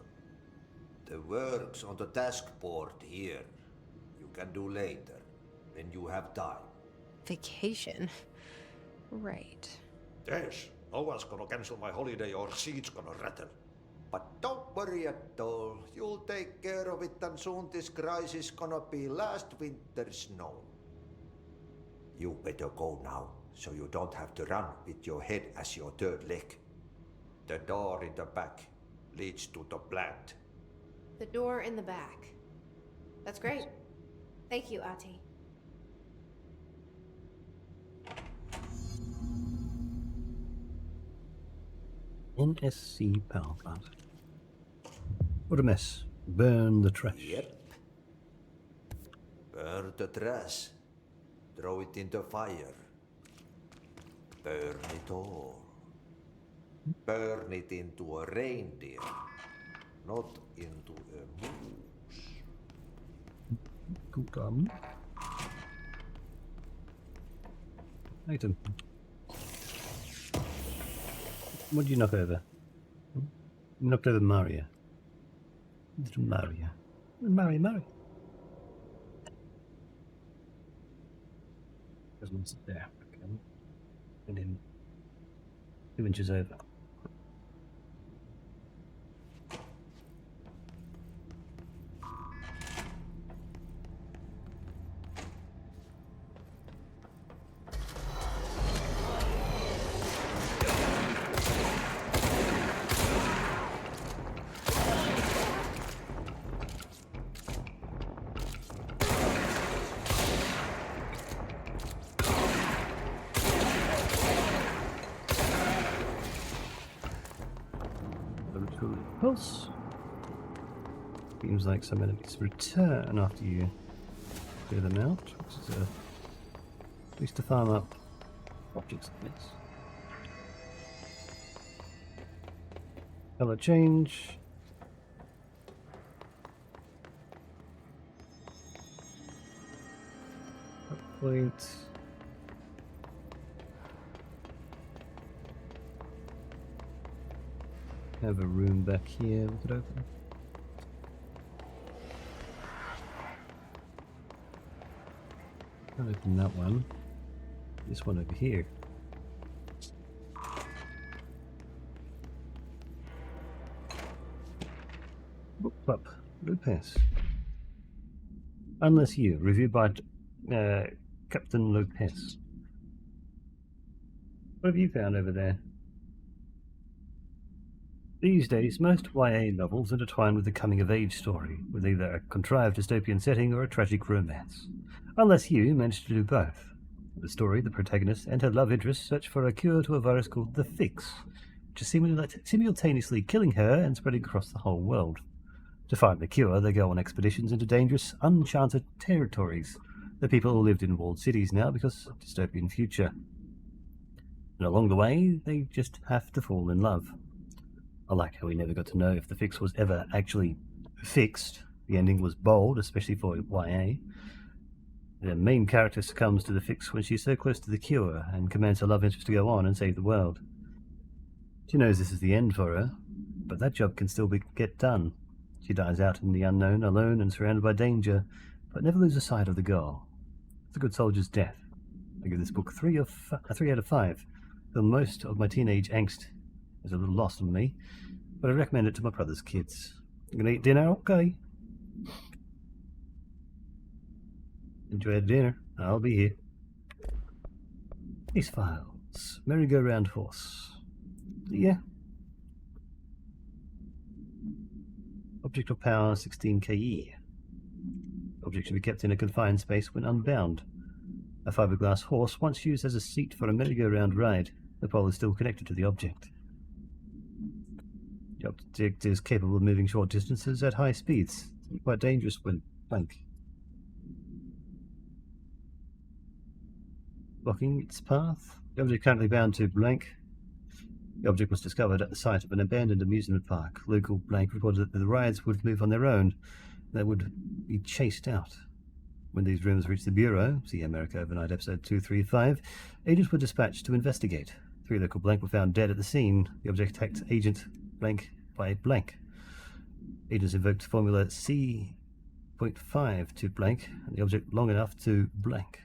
The work's on the task board here. You can do later, when you have time. Vacation? Right. Yes, no one's gonna cancel my holiday or seats gonna rattle. But don't worry at all. You'll take care of it and soon this crisis gonna be last winter's snow. You better go now, so you don't have to run with your head as your third leg. The door in the back leads to the plant. The door in the back. That's great. Thank you, Ati. NSC power plant. What a mess. Burn the trash. Yep. Burn the trash. Throw it in the fire. Burn it all. Burn it into a reindeer, not into a moose. Good on. Item. What did you knock over? You knocked over Maria. Little Maria. Mary. Doesn't sit there. Okay. And then 2 inches over. Pulse. Seems like some enemies return after you clear them out, which is at least to farm up objects like this. Color change. Point. Have a room back here we could open. Can't open that one. This one over here. Book Club. Lopez. Unless you. Reviewed by Captain Lopez. What have you found over there? These days, most YA novels intertwine with a coming-of-age story, with either a contrived dystopian setting or a tragic romance. Unless you managed to do both. In the story, the protagonist and her love interest search for a cure to a virus called the Fix, which is simultaneously killing her and spreading across the whole world. To find the cure, they go on expeditions into dangerous, uncharted territories. The people all lived in walled cities now because of dystopian future. And along the way, they just have to fall in love. I like how we never got to know if the fix was ever actually fixed. The ending was bold, especially for YA. The main character succumbs to the fix when she's so close to the cure and commands her love interest to go on and save the world. She knows this is the end for her, but that job can still get done. She dies out in the unknown, alone and surrounded by danger, but never loses sight of the goal. It's a good soldier's death. I give this book 3 out of 5, though most of my teenage angst is a little lost on me, but I recommend it to my brother's kids. You gonna eat dinner? Okay. Enjoy the dinner. I'll be here. These files. Merry-go-round horse. Yeah. Object of power 16 KE. Object should be kept in a confined space when unbound. A fiberglass horse once used as a seat for a merry-go-round ride. The pole is still connected to the object. The object is capable of moving short distances at high speeds. It's quite dangerous when blank. Blocking its path. The object currently bound to blank. The object was discovered at the site of an abandoned amusement park. Local blank reported that the rides would move on their own. They would be chased out. When these rooms reached the Bureau, see America Overnight episode 235, agents were dispatched to investigate. 3 local blank were found dead at the scene. The object attacked agent blank by blank. Agents invoked formula C.5 to blank, and the object long enough to blank.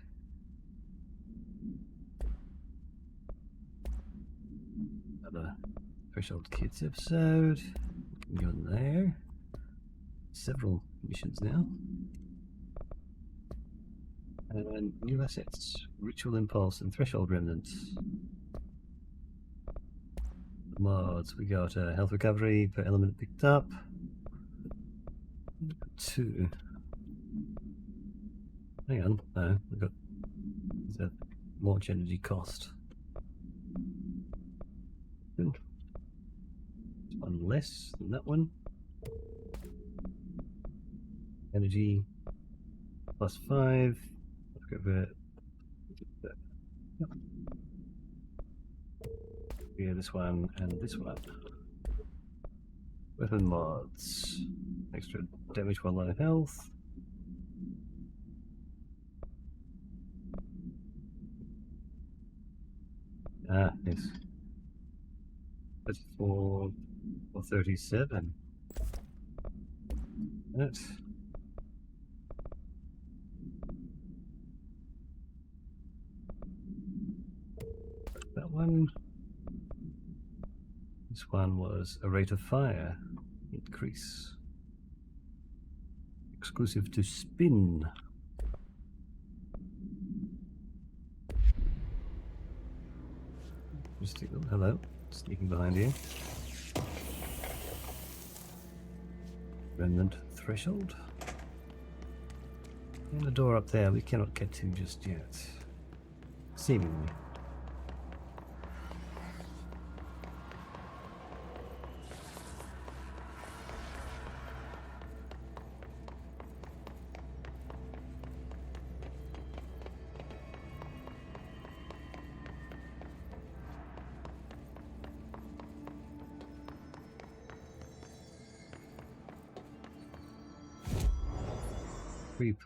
Another Threshold Kids episode. Go in there. Several missions now. And new assets. Ritual Impulse and Threshold Remnants. Mods. We got health recovery per element picked up. 2. Hang on. No, we've got the launch energy cost. Good. One less than that one. Energy +5. Let's go for yeah, this one and this one. Weapon mods. Extra damage while low health. Ah, yes. That's 437. That. That one. This one was a rate of fire increase. Exclusive to spin. Just hello, sneaking behind you. Remnant threshold. And the door up there we cannot get to just yet. Seemingly.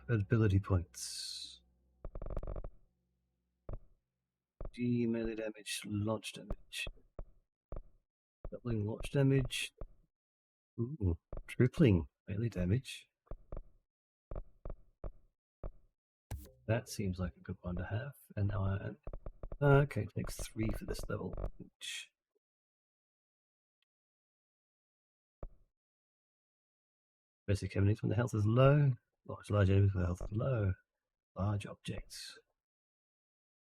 Ability points. D melee damage, launch damage. Doubling launch damage. Ooh, tripling melee damage. That seems like a good one to have. And iron. Okay, it takes 3 for this level. Which... Basic enemies when the health is low. Large enemies when the health is low. Large objects.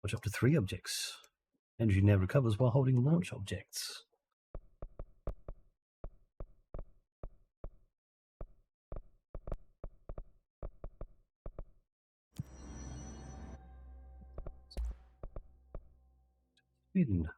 Launch up to 3 objects. Energy now recovers while holding launch objects. Hidden.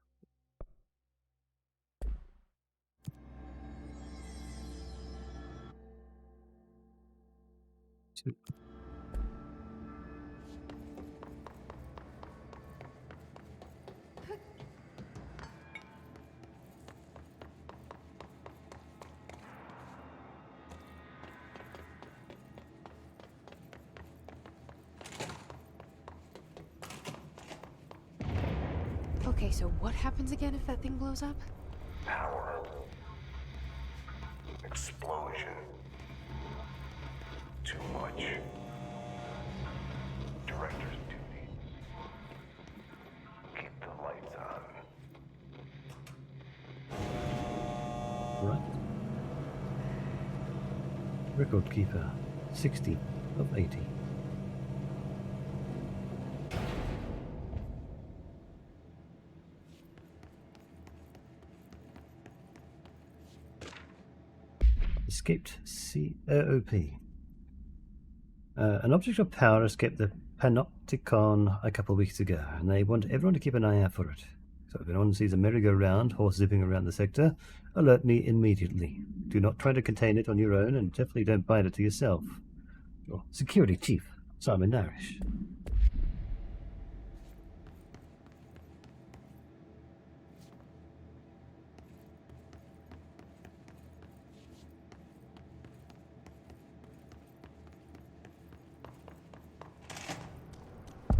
Okay, so what happens again if that thing blows up? Power. Explosion. Too much. Director's duty. Keep the lights on. Right. Record keeper. 60 of 80. Escaped COP. An object of power escaped the Panopticon a couple of weeks ago, and they want everyone to keep an eye out for it. So if anyone sees a merry-go-round horse zipping around the sector, alert me immediately. Do not try to contain it on your own, and definitely don't bite it to yourself. Your security chief, Simon Narish.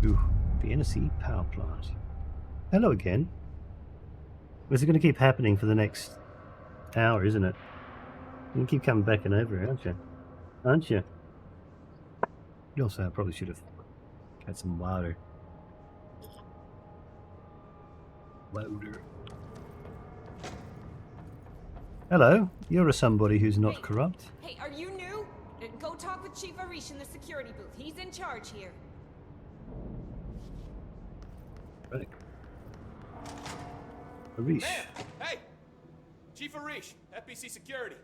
Ooh, the NSC power plant. Hello again. This is going to keep happening for the next hour, isn't it? You keep coming back and over, aren't you? Aren't you? Also, I probably should have had some water. Louder. Hello, you're a somebody who's not corrupt. Hey, are you new? Go talk with Chief Arish in the security booth. He's in charge here. Right. Arish. Man, hey! Chief Arish, FBC Security.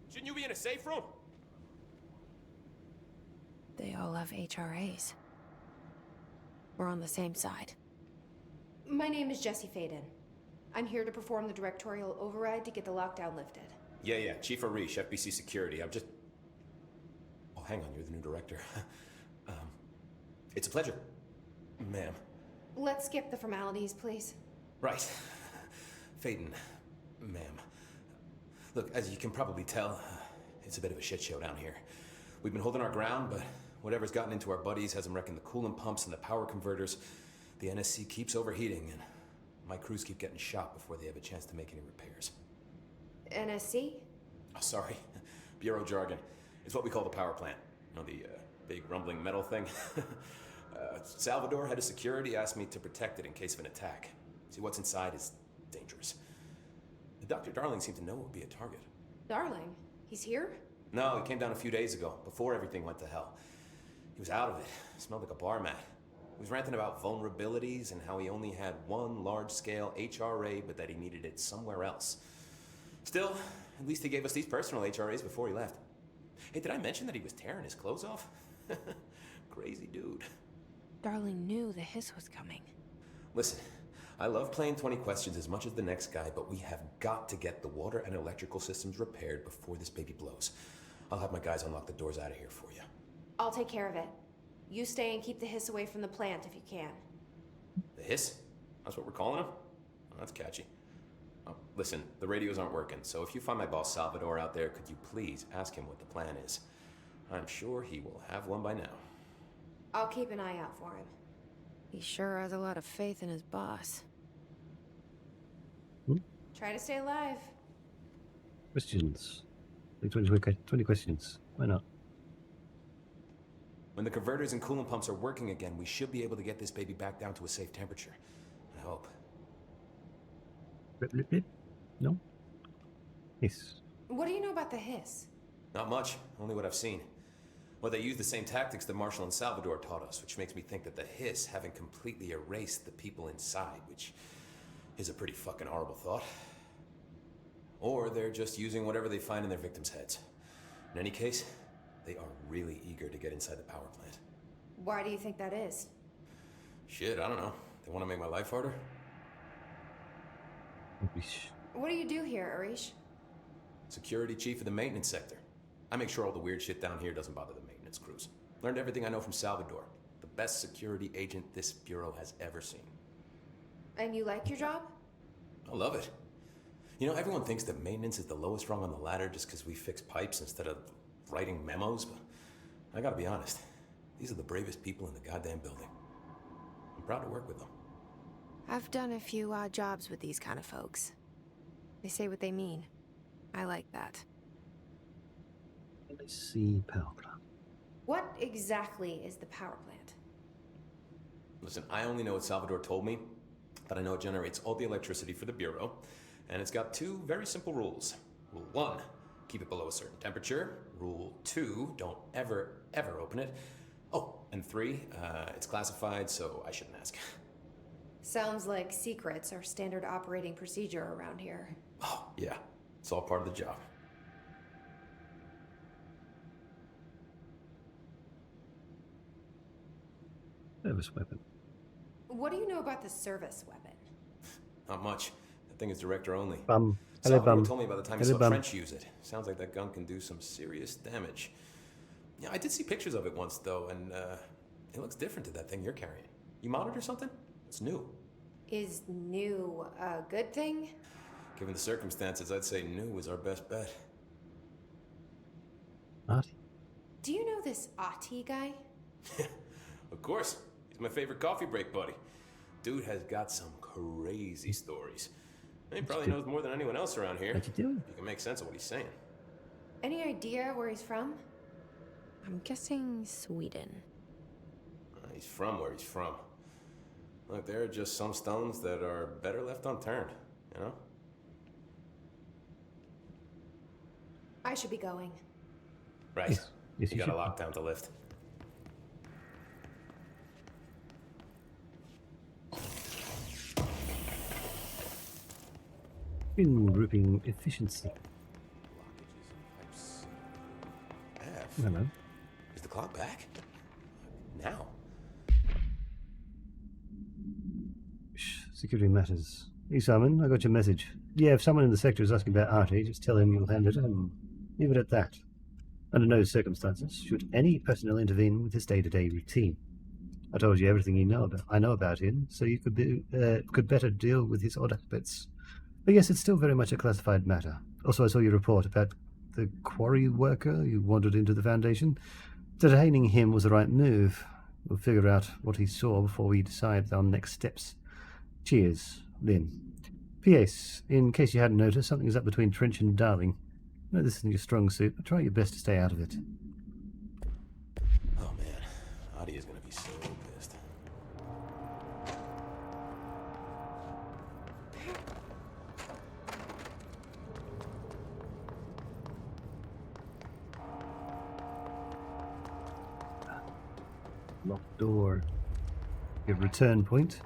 Shouldn't you be in a safe room? They all have HRAs. We're on the same side. My name is Jesse Faden. I'm here to perform the directorial override to get the lockdown lifted. Yeah, Chief Arish, FBC Security. I'm just... Oh, hang on, you're the new director. It's a pleasure, ma'am. Let's skip the formalities, please. Right. Faden, ma'am. Look, as you can probably tell, it's a bit of a shit show down here. We've been holding our ground, but whatever's gotten into our buddies has them wrecking the coolant pumps and the power converters. The NSC keeps overheating, and my crews keep getting shot before they have a chance to make any repairs. NSC? Oh, sorry. Bureau jargon. It's what we call the power plant. You know, the big rumbling metal thing? Salvador, head of security, asked me to protect it in case of an attack. See, what's inside is dangerous. Dr. Darling seemed to know it would be a target. Darling? He's here? No, he came down a few days ago, before everything went to hell. He was out of it. Smelled like a bar mat. He was ranting about vulnerabilities and how he only had one large-scale HRA, but that he needed it somewhere else. Still, at least he gave us these personal HRAs before he left. Hey, did I mention that he was tearing his clothes off? Crazy dude. Darling knew the hiss was coming. Listen, I love playing 20 questions as much as the next guy, but we have got to get the water and electrical systems repaired before this baby blows. I'll have my guys unlock the doors out of here for you. I'll take care of it. You stay and keep the hiss away from the plant if you can. The hiss? That's what we're calling him? Oh, that's catchy. Oh, listen, the radios aren't working, so if you find my boss Salvador out there, could you please ask him what the plan is? I'm sure he will have one by now. I'll keep an eye out for him. He sure has a lot of faith in his boss. Try to stay alive. Questions. 20 questions. Why not? When the converters and coolant pumps are working again, we should be able to get this baby back down to a safe temperature. I hope. Blip, blip, blip. No? Yes. What do you know about the hiss? Not much, only what I've seen. Well, they use the same tactics that Marshall and Salvador taught us, which makes me think that the hiss haven't completely erased the people inside, which is a pretty fucking horrible thought. Or they're just using whatever they find in their victims' heads. In any case, they are really eager to get inside the power plant. Why do you think that is? Shit, I don't know. They want to make my life harder? What do you do here, Arish? Security chief of the maintenance sector. I make sure all the weird shit down here doesn't bother the maintenance crews. Learned everything I know from Salvador. The best security agent this bureau has ever seen. And you like your job? I love it. You know, everyone thinks that maintenance is the lowest rung on the ladder just because we fix pipes instead of writing memos, but I gotta be honest. These are the bravest people in the goddamn building. I'm proud to work with them. I've done a few odd jobs with these kind of folks. They say what they mean. I like that. Let's see power plant. What exactly is the power plant? Listen, I only know what Salvador told me, but I know it generates all the electricity for the bureau, and it's got two very simple rules. Rule 1, keep it below a certain temperature. Rule 2, don't ever, ever open it. Oh, and 3, it's classified, so I shouldn't ask. Sounds like secrets are standard operating procedure around here. Oh, yeah. It's all part of the job. Service weapon. What do you know about the service weapon? Not much. That thing is director only. Hello, Salvador bum. told me by the time he saw Trench use it. Sounds like that gun can do some serious damage. Yeah, I did see pictures of it once, though, and it looks different to that thing you're carrying. You modded or something? It's new. Is new a good thing? Given the circumstances, I'd say new was our best bet. Artie? Do you know this Ati guy? Of course. He's my favorite coffee break buddy. Dude has got some crazy stories. He probably knows more than anyone else around here. What you doing? You can make sense of what he's saying. Any idea where he's from? I'm guessing Sweden. He's from where he's from. Look, there are just some stones that are better left unturned, you know? I should be going. Right. Yes, you got should. a lockdown to lift. Bin grouping efficiency. F. Hello. Is the clock back? Now? Security matters. Hey Simon, I got your message. Yeah, if someone in the sector is asking about Artie, just tell him you'll hand it and leave it at that. Under no circumstances should any personnel intervene with his day-to-day routine. I told you everything I know about him, so you could better deal with his odd habits. But yes, it's still very much a classified matter. Also, I saw your report about the quarry worker who wandered into the Foundation. Detaining him was the right move. We'll figure out what he saw before we decide on next steps. Cheers, Lynn. P.S. In case you hadn't noticed, something is up between Trench and Darling. I know this isn't your strong suit, but try your best to stay out of it. Oh man, Adi is gonna be so pissed. Locked door. Give return point.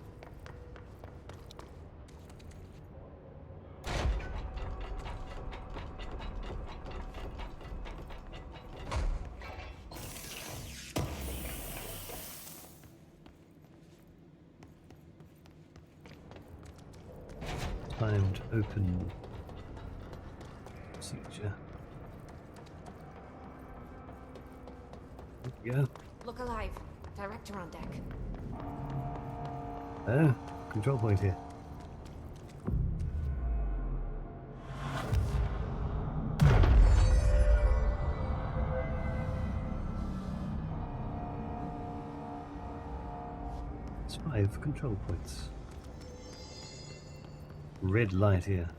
Timed open procedure. There we go. Look alive. Director on deck. Ah, control point here. It's 5 control points. Red light here.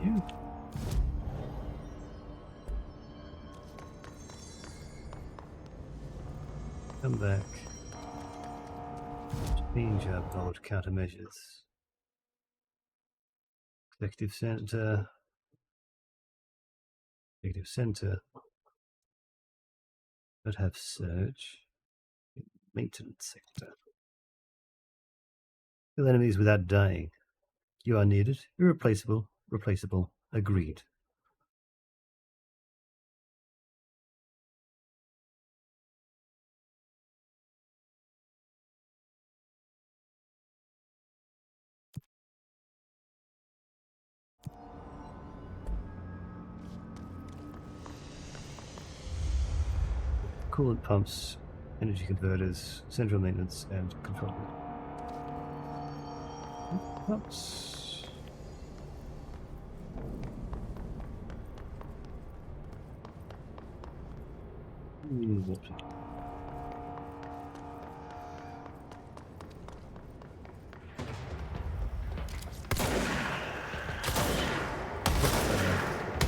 You. Come back. Change our board countermeasures. Executive Center. Executive Center. Don't have search. Maintenance sector. Kill enemies without dying. You are needed. Irreplaceable. Replaceable. Agreed. Coolant pumps, energy converters, central maintenance, and control. Pumps. Water.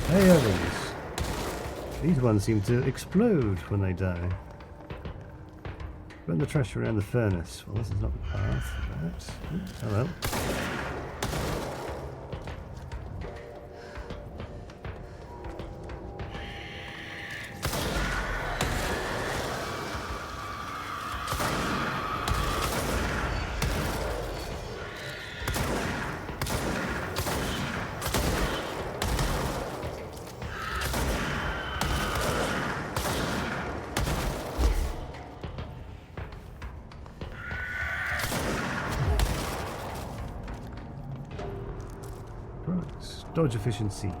Hey, others. These ones seem to explode when they die. Run the trash around the furnace. Well, this is not the path for that. Oh well. Dodge efficiency.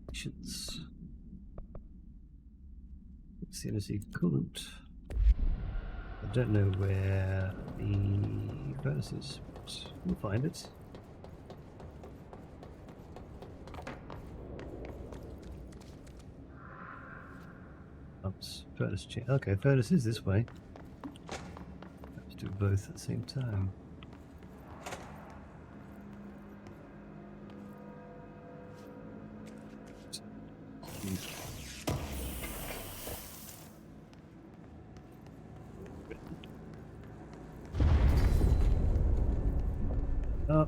Efficiency. CNC coolant. I don't know where the furnace is, but we'll find it. Oops, furnace chain. Okay, furnace is this way. Let's do both at the same time. Up.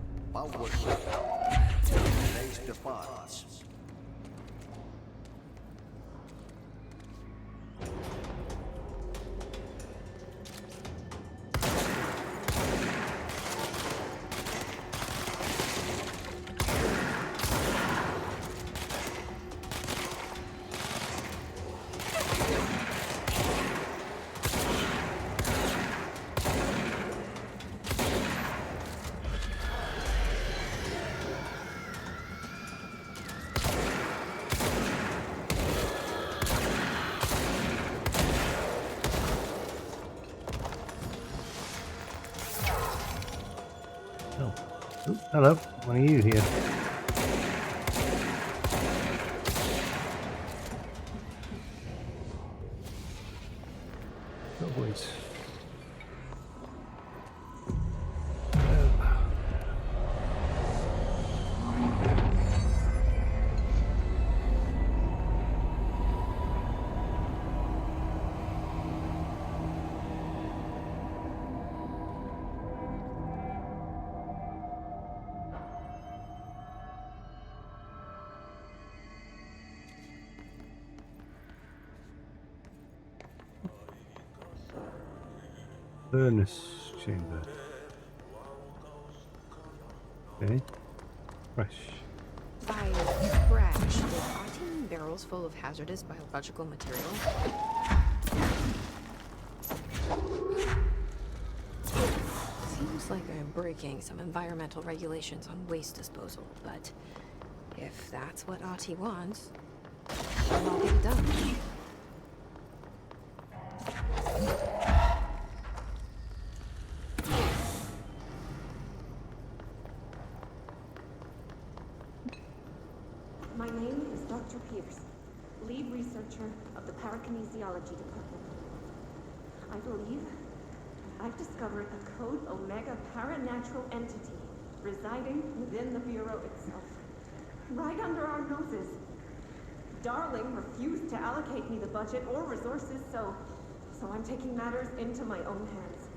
Oh, hello, one of you here. Oh, boys. Furnace chamber. Okay. Fresh. By fresh, did Artie mean barrels full of hazardous biological material? Seems like I'm breaking some environmental regulations on waste disposal, but if that's what Artie wants, then I'll get it done. My name is Dr. Pierce. lead researcher of the parakinesiology department. I believe I've discovered a Code Omega paranatural entity residing within the Bureau itself, right under our noses. Darling refused to allocate me the budget or resources, so I'm taking matters into my own hands.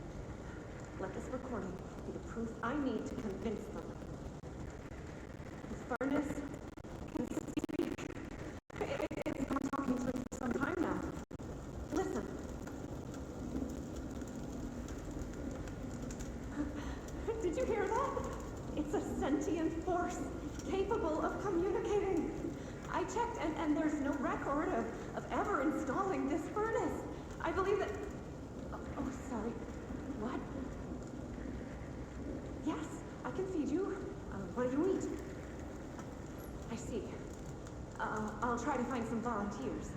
Let this recording be the proof I need to convince them. The furnace can speak. It's been talking to it for some time now. Listen. Did you hear that? It's a sentient force capable of communicating. I checked, and there's no record of ever installing this furnace. I believe that... Oh, sorry. What? Yes, I can feed you. What do you eat? I see. I'll try to find some volunteers.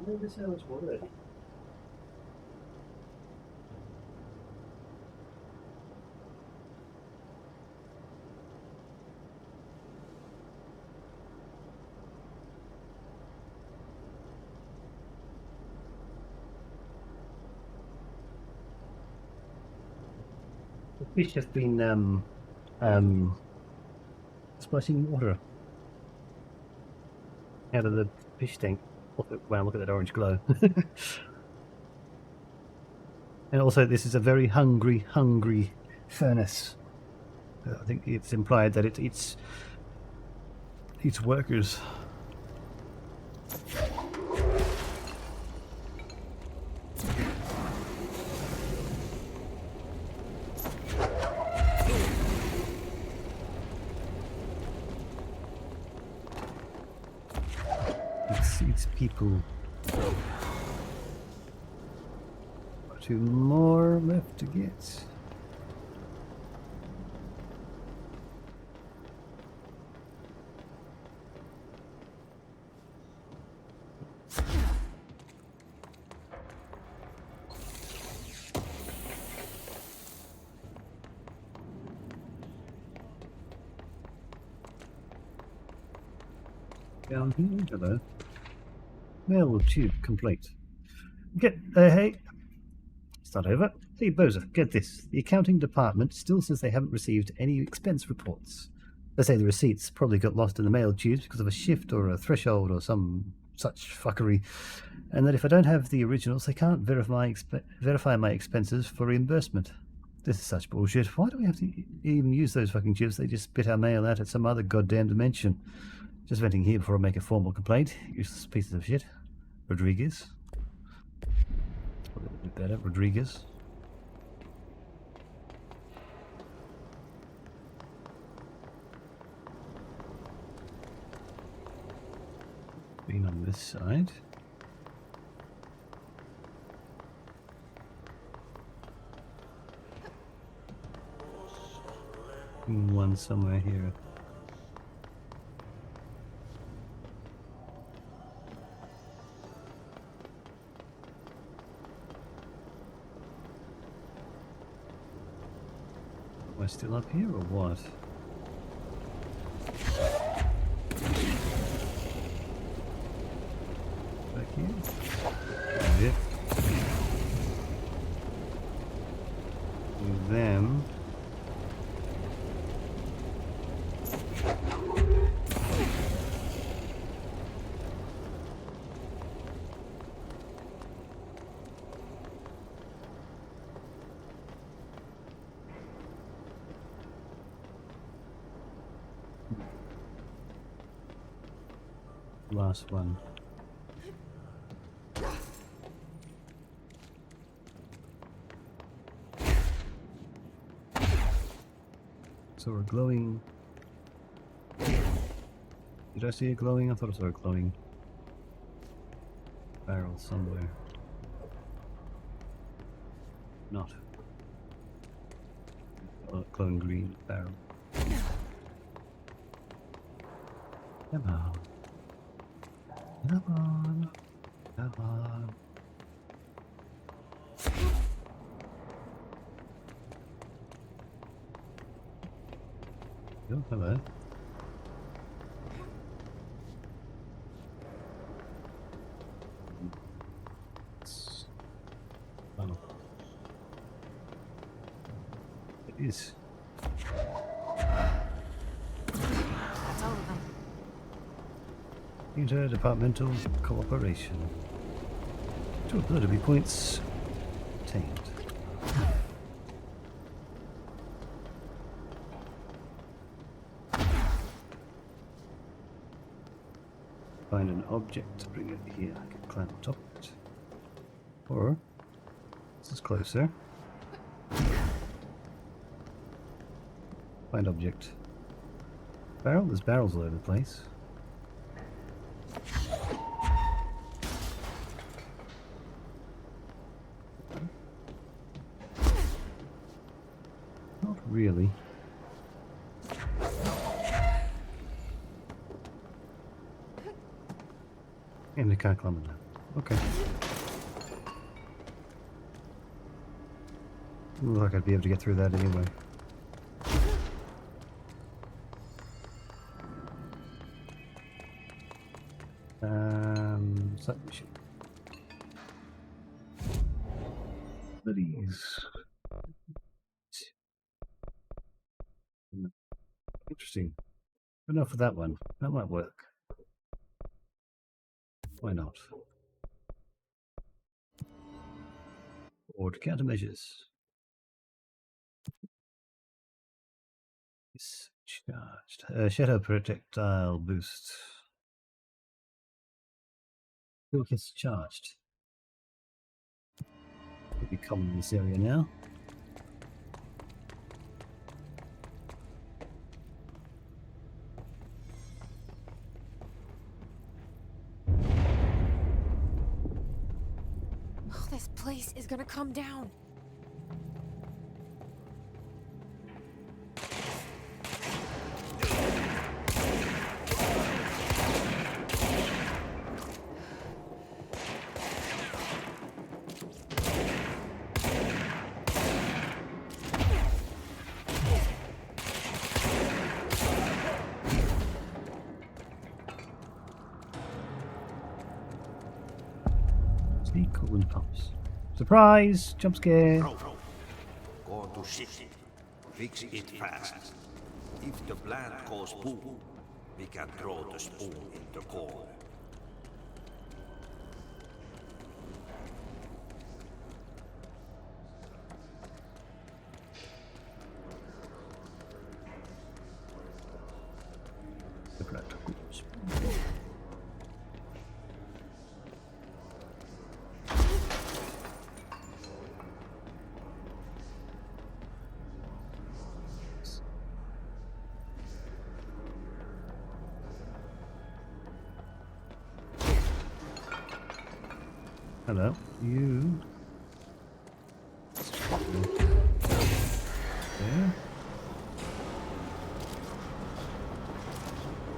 Never so much water. The fish has been splashing water out of the fish tank. Wow, look at that orange glow. And also, this is a very hungry furnace. I think it's implied that it eats workers. It's people. 2 more left to get. Down here, hello. Mail tube complete. Get hey. Start over. Hey Boza, get this. The accounting department still says they haven't received any expense reports. They say the receipts probably got lost in the mail tubes because of a shift or a threshold or some such fuckery, and that if I don't have the originals, they can't verify my expenses for reimbursement. This is such bullshit. Why do we have to even use those fucking tubes? They just spit our mail out at some other goddamn dimension. Just venting here before I make a formal complaint. Useless pieces of shit. Rodriguez. A little bit better. Rodriguez. Being on this side. One somewhere here. Am I still up here or what? Back here? Yeah. With them. last one. So we're glowing. Did I see a glowing? I thought I saw a glowing barrel somewhere. Not. Glowing green barrel. Come on. Come on. Come on. Oh, hello. Oh. It is. That's all of them. Interdepartmental cooperation. 2 ability points obtained. Find an object, bring it here. I can climb on top of it. Or, this is closer. Find object. Barrel? There's barrels all over the place. Not really. And I can't climb it now. Okay. Looks like I'd be able to get through that anyway. Side mission. Goodies. Interesting. Enough for that one. That might work. Why not? Or countermeasures. Discharged. Shadow projectile boost. Still gets charged. Could be common in this area now. Oh, this place is gonna come down. Cooling pumps. Surprise! Jump scare! Go to city. Fix it fast. If the plant goes boom, we can throw the spoon in the corner. The practical spoon. Hello, you. There.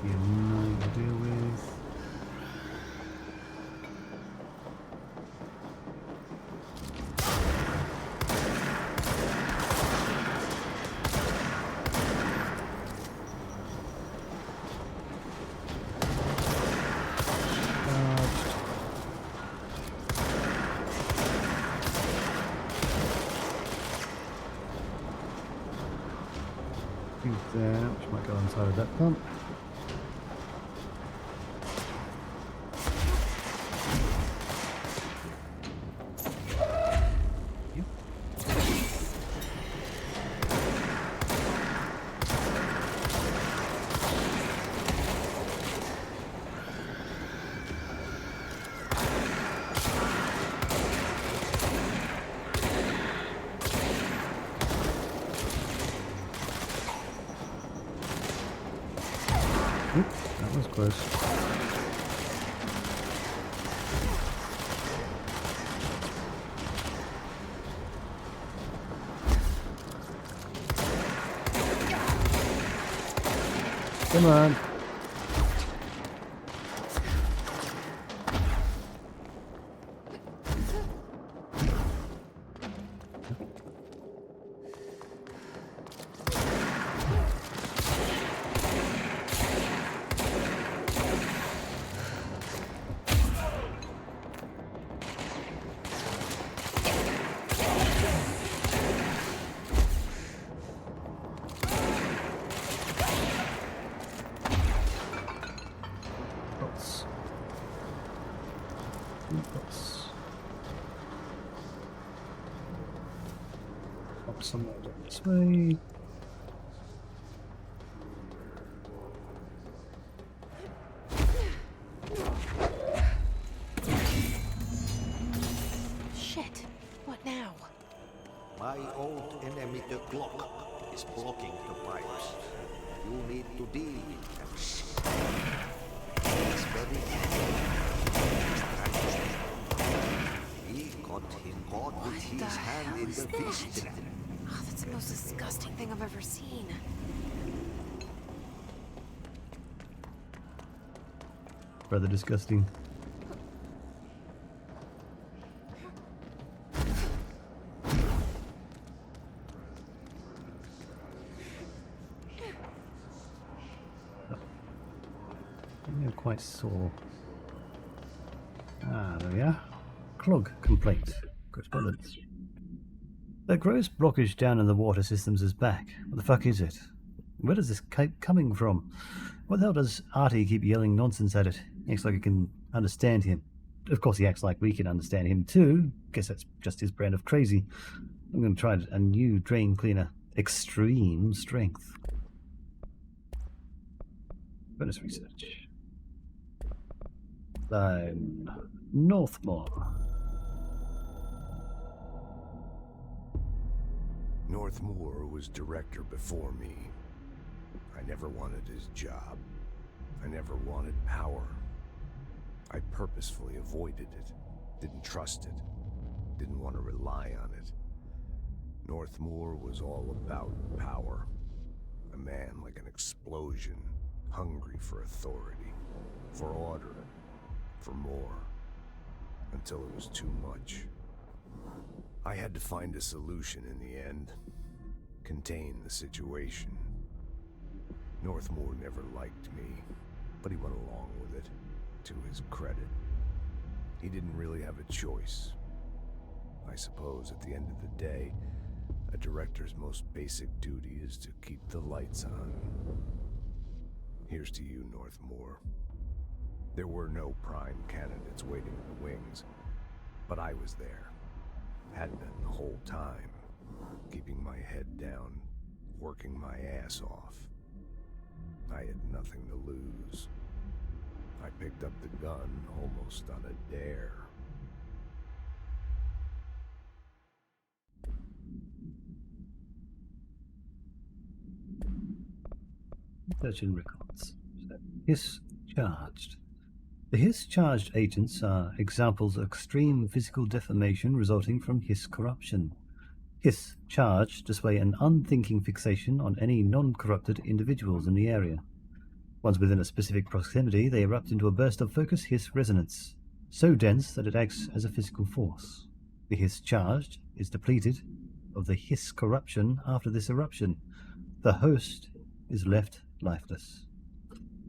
You know to deal with. There, which might go inside of that pump. Yep. close. Come on. Up somewhere down this way. Shit. What now? My old enemy, the bloke, is blocking the pipes. You need to deal with them. It's very He got him caught with his hand in the fist. Oh, that's the most disgusting thing I've ever seen. Rather disgusting. I'm quite sore. Ah, there we are. Clog complaint. Correspondence. The gross blockage down in the water systems is back. What the fuck is it? Where does this keep coming from? What the hell does Artie keep yelling nonsense at it? He acts like it can understand him. Of course he acts like we can understand him too. Guess that's just his brand of crazy. I'm going to try a new drain cleaner. Extreme strength. Bonus research. Northmore. Northmore was director before me. I never wanted his job. I never wanted power. I purposefully avoided it, didn't trust it, didn't want to rely on it. Northmore was all about power. A man like an explosion, hungry for authority, for order, for more, until it was too much. I had to find a solution in the end, contain the situation. Northmore never liked me, but he went along with it, to his credit. He didn't really have a choice. I suppose at the end of the day, a director's most basic duty is to keep the lights on. Here's to you, Northmore. There were no prime candidates waiting in the wings, but I was there. Had been the whole time, keeping my head down, working my ass off. I had nothing to lose. I picked up the gun almost on a dare. Searching records. Hiss charged. The Hiss-charged agents are examples of extreme physical deformation resulting from Hiss corruption. Hiss-charged display an unthinking fixation on any non-corrupted individuals in the area. Once within a specific proximity, they erupt into a burst of focus Hiss resonance, so dense that it acts as a physical force. The Hiss-charged is depleted of the Hiss corruption after this eruption. The host is left lifeless.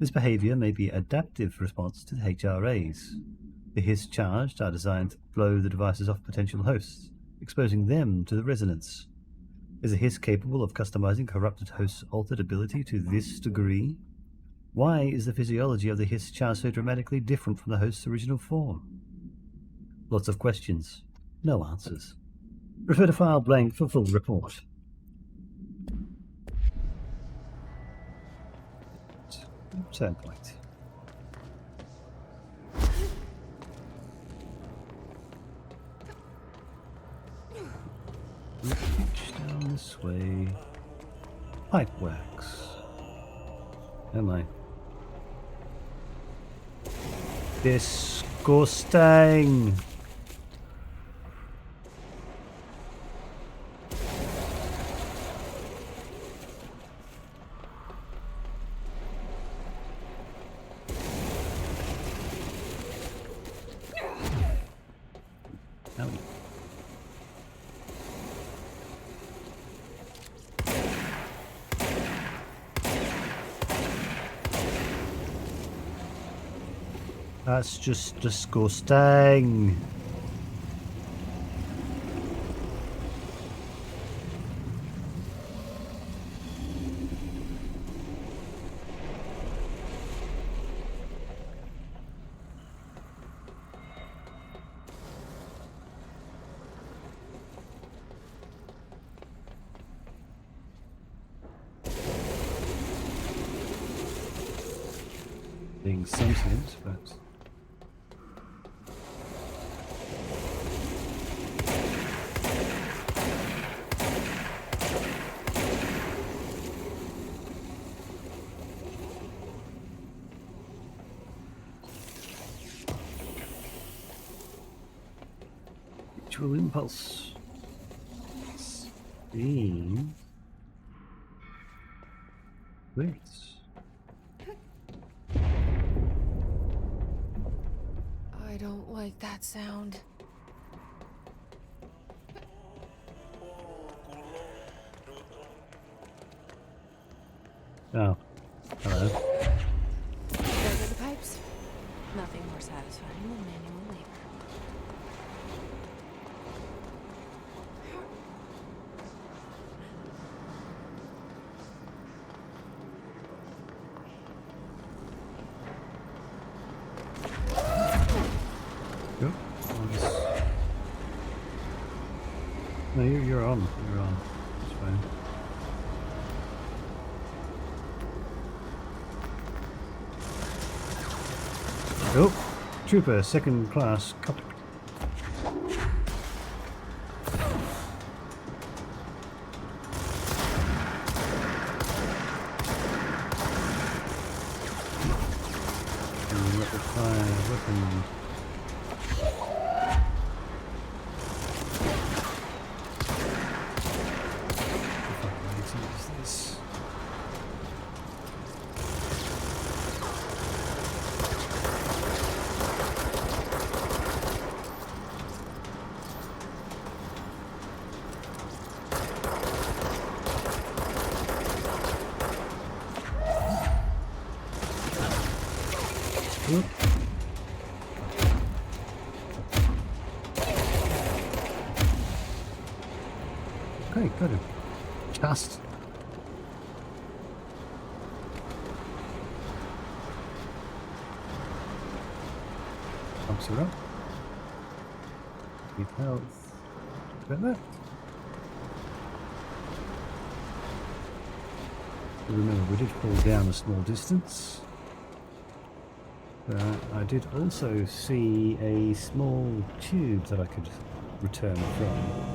This behavior may be an adaptive response to the HRAs. The Hiss-charged are designed to blow the devices off potential hosts, exposing them to the resonance. Is a Hiss capable of customizing corrupted hosts' altered ability to this degree? Why is the physiology of the Hiss-charged so dramatically different from the host's original form? Lots of questions, no answers. Refer to file blank for full report. Turn point. Down this way. Pipe wax. Am I? Disgusting. That's just disgusting. Being sentient, but ritual impulse. Steam. Wait. I don't like that sound. Oh, hello. Those are the pipes. Nothing more satisfying than manual labor. Yep. No, you're on. You're on. It's fine. Oh, trooper, second class, copy. Rapid fire weapon. Okay, got him. Cast. Pumps her up. Keep health. About that. Remember, we did fall down a small distance. I did also see a small tube that I could return from.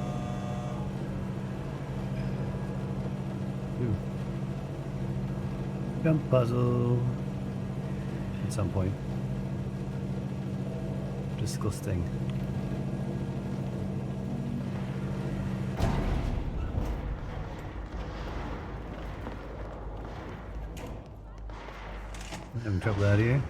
Ooh. Jump puzzle. At some point. Disgusting. Having trouble out here.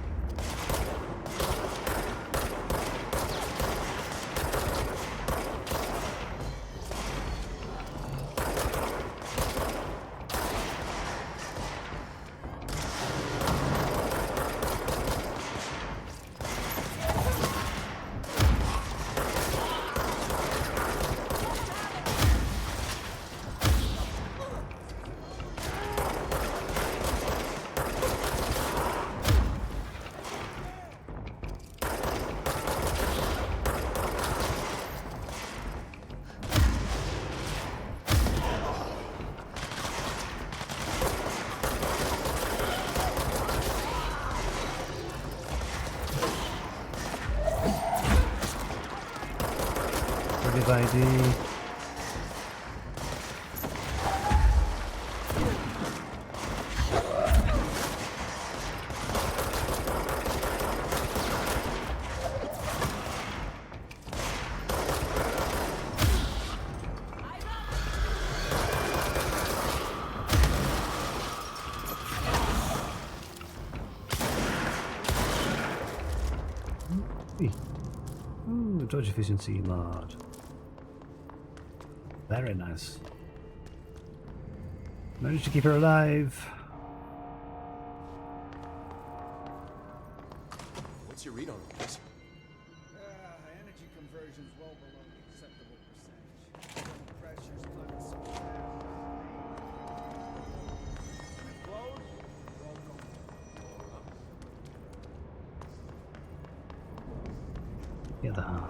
ID. Dodge efficiency mod. Very nice. Managed to keep her alive. What's your read on this? Energy conversion's well below the acceptable percentage. Thermal pressures plummet so fast. When it blows, welcome. The other half.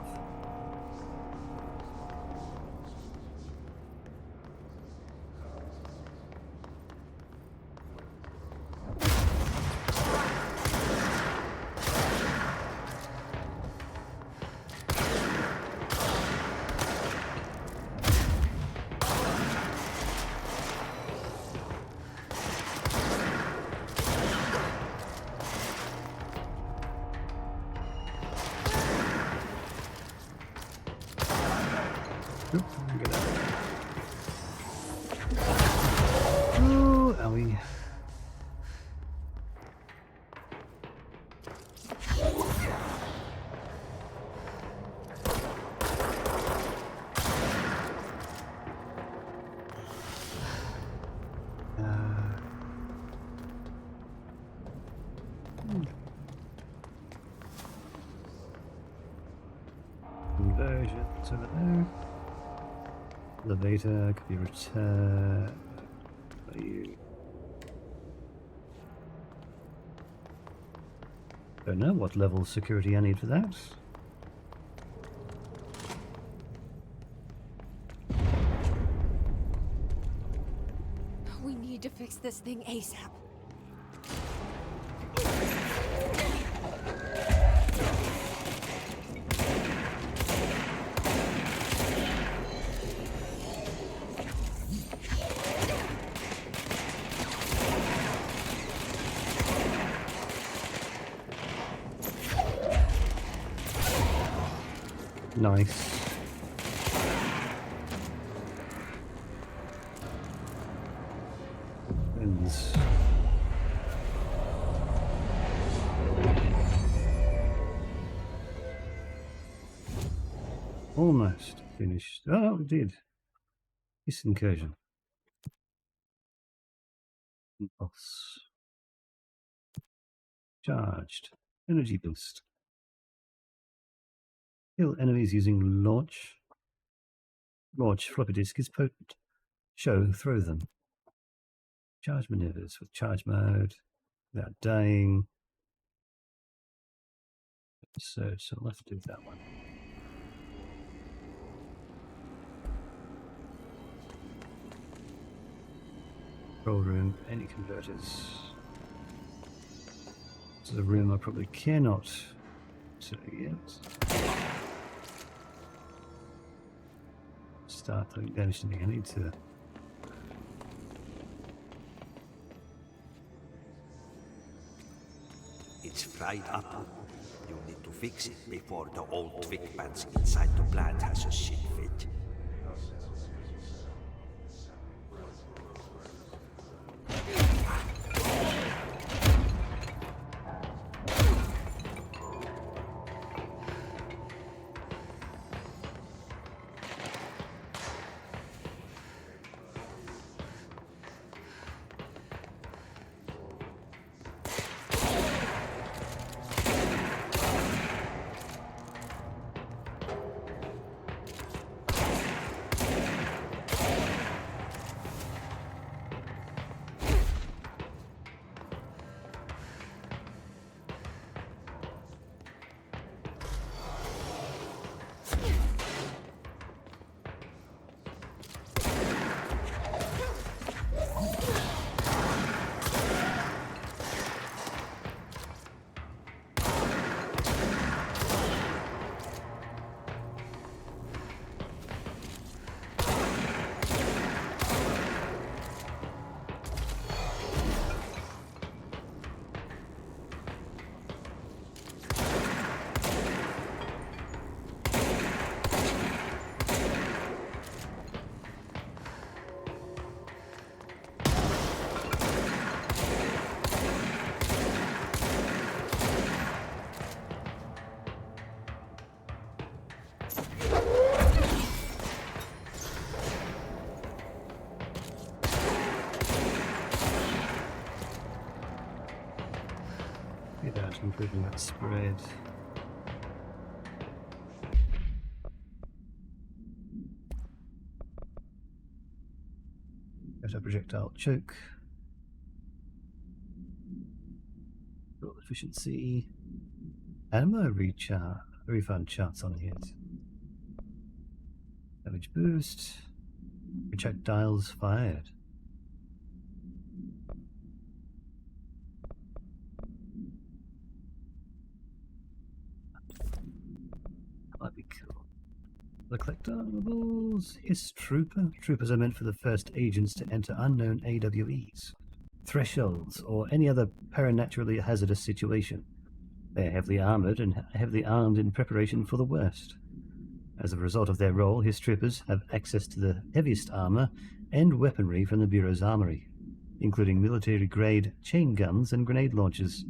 Oh, owie. Conversions over there. Elevator could be returned. Don't know what level of security I need for that. We need to fix this thing ASAP. Nice. Ends. Almost finished. Oh, we did. This incursion. Impulse. Charged. Energy boost. Kill enemies using launch. Launch floppy disk is potent. Show, throw them. Charge maneuvers with charge mode. Without dying. So I'll have to do that one. Control room, any converters. This is a room I probably cannot do yet. Start doing damage to me. I need to. It's fried up. You need to fix it before the old twig pants inside the plant has a shit fit. improving that spread. Better projectile choke. Roll efficiency. Ammo recharge. Refund charts on here. Damage boost. Projectiles fired. That might be cool. The collectibles is Trooper. Troopers are meant for the first agents to enter unknown AWEs, thresholds, or any other paranaturally hazardous situation. They are heavily armored and heavily armed in preparation for the worst. As a result of their role, his troopers have access to the heaviest armor and weaponry from the Bureau's armory, including military-grade chain guns and grenade launchers.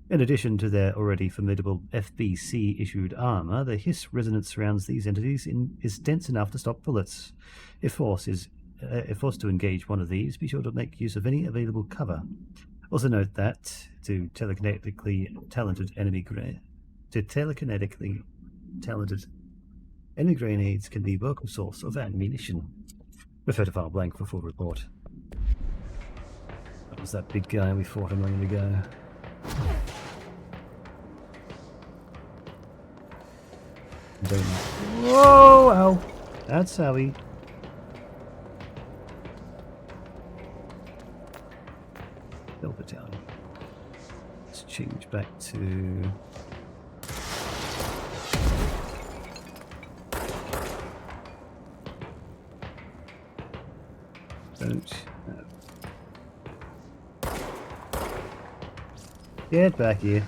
In addition to their already formidable FBC-issued armor, the hiss resonance surrounds these entities is dense enough to stop bullets. If forced to engage one of these, be sure to make use of any available cover. Also note that to telekinetically talented enemy grenades can be a welcome source of ammunition. Refer to file blank for full report. That was that big guy we fought a moment ago. Whoa! Ow! That's how he... Hill Battalion. Let's change back to... Don't... No. Get back here.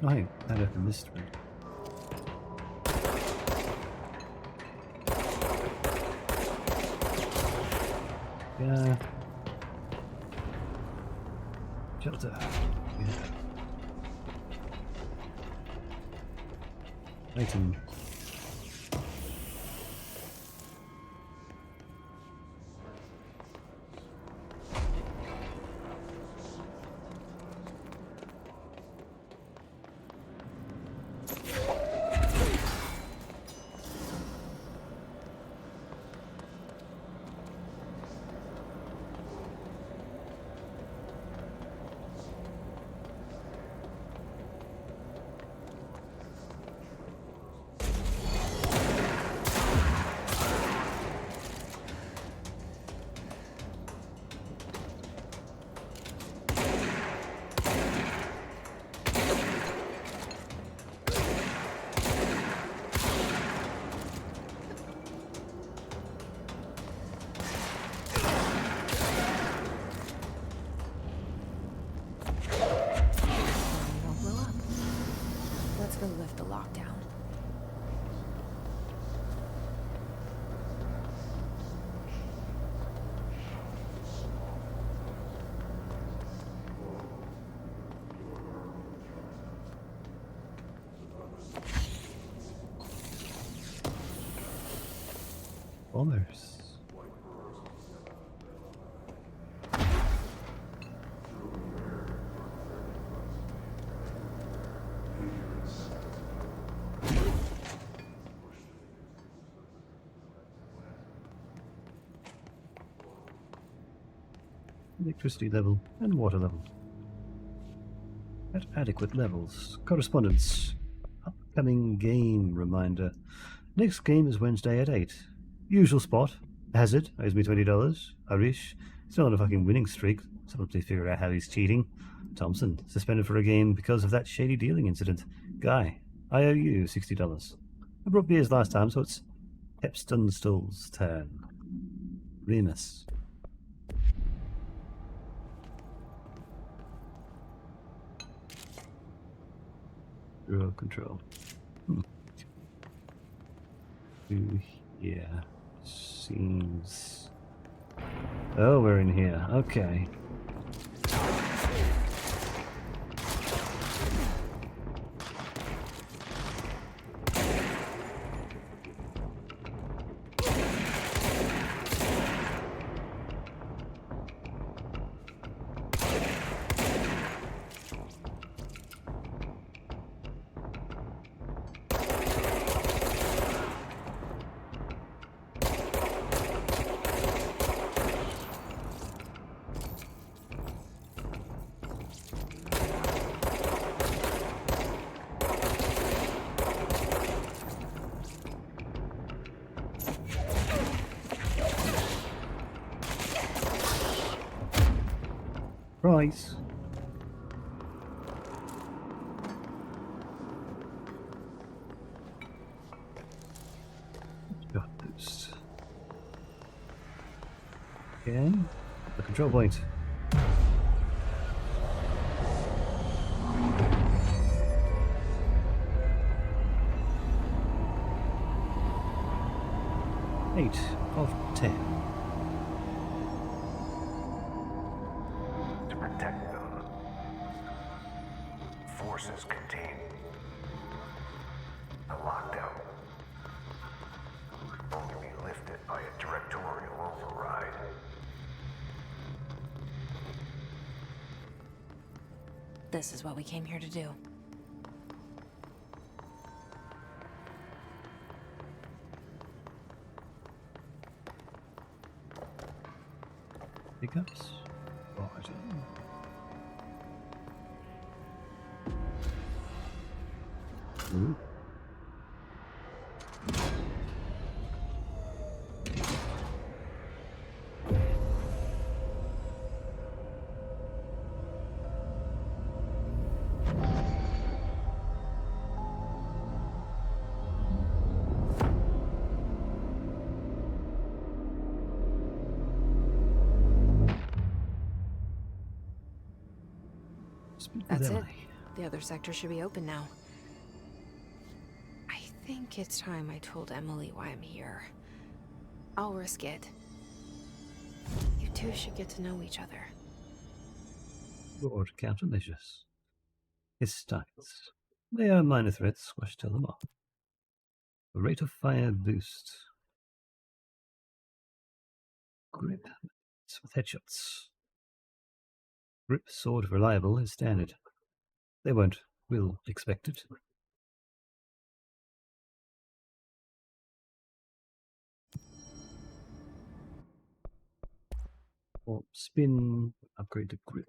Oh, I opened this through. Yeah. Shelter. Yeah. Item. Let's go lift the lockdown. Bombers. Electricity level and water level at adequate levels. Correspondence. Upcoming game reminder. Next game is Wednesday at 8. Usual spot. Hazard owes me $20. Arish still on a fucking winning streak. Someone please figure out how he's cheating. Thompson suspended for a game because of that shady dealing incident. Guy, I owe you $60. I brought beers last time, so it's Hepstonstall's turn. Remus. Bureau control. Yeah. Seems... Oh, we're in here. Okay. Surprise! Got boost. Again, the control point. Eight of 10. To protect them, forces contain a lockdown. Only be lifted by a directorial override. This is what we came here to do. Pickups. Right. Ooh. That's it. The other sector should be open now. I think it's time I told Emily why I'm here. I'll risk it. You two should get to know each other. Broad countermeasures. His styles. They are minor threats. Squash tell them off. A rate of fire boost. Grip. With headshots. Grip sword reliable is standard. They won't. We'll expect it. Or spin, upgrade to grip.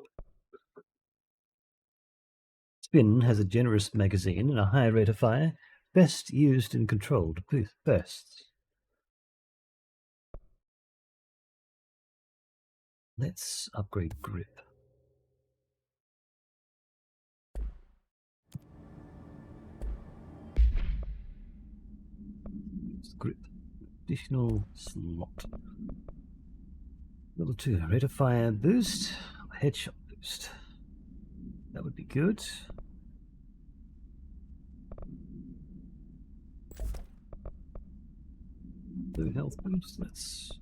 Spin has a generous magazine and a high rate of fire, best used in controlled bursts. Let's upgrade grip. Grip. Additional slot. Level 2, rate of fire boost, headshot boost. That would be good. Blue health boost, let's...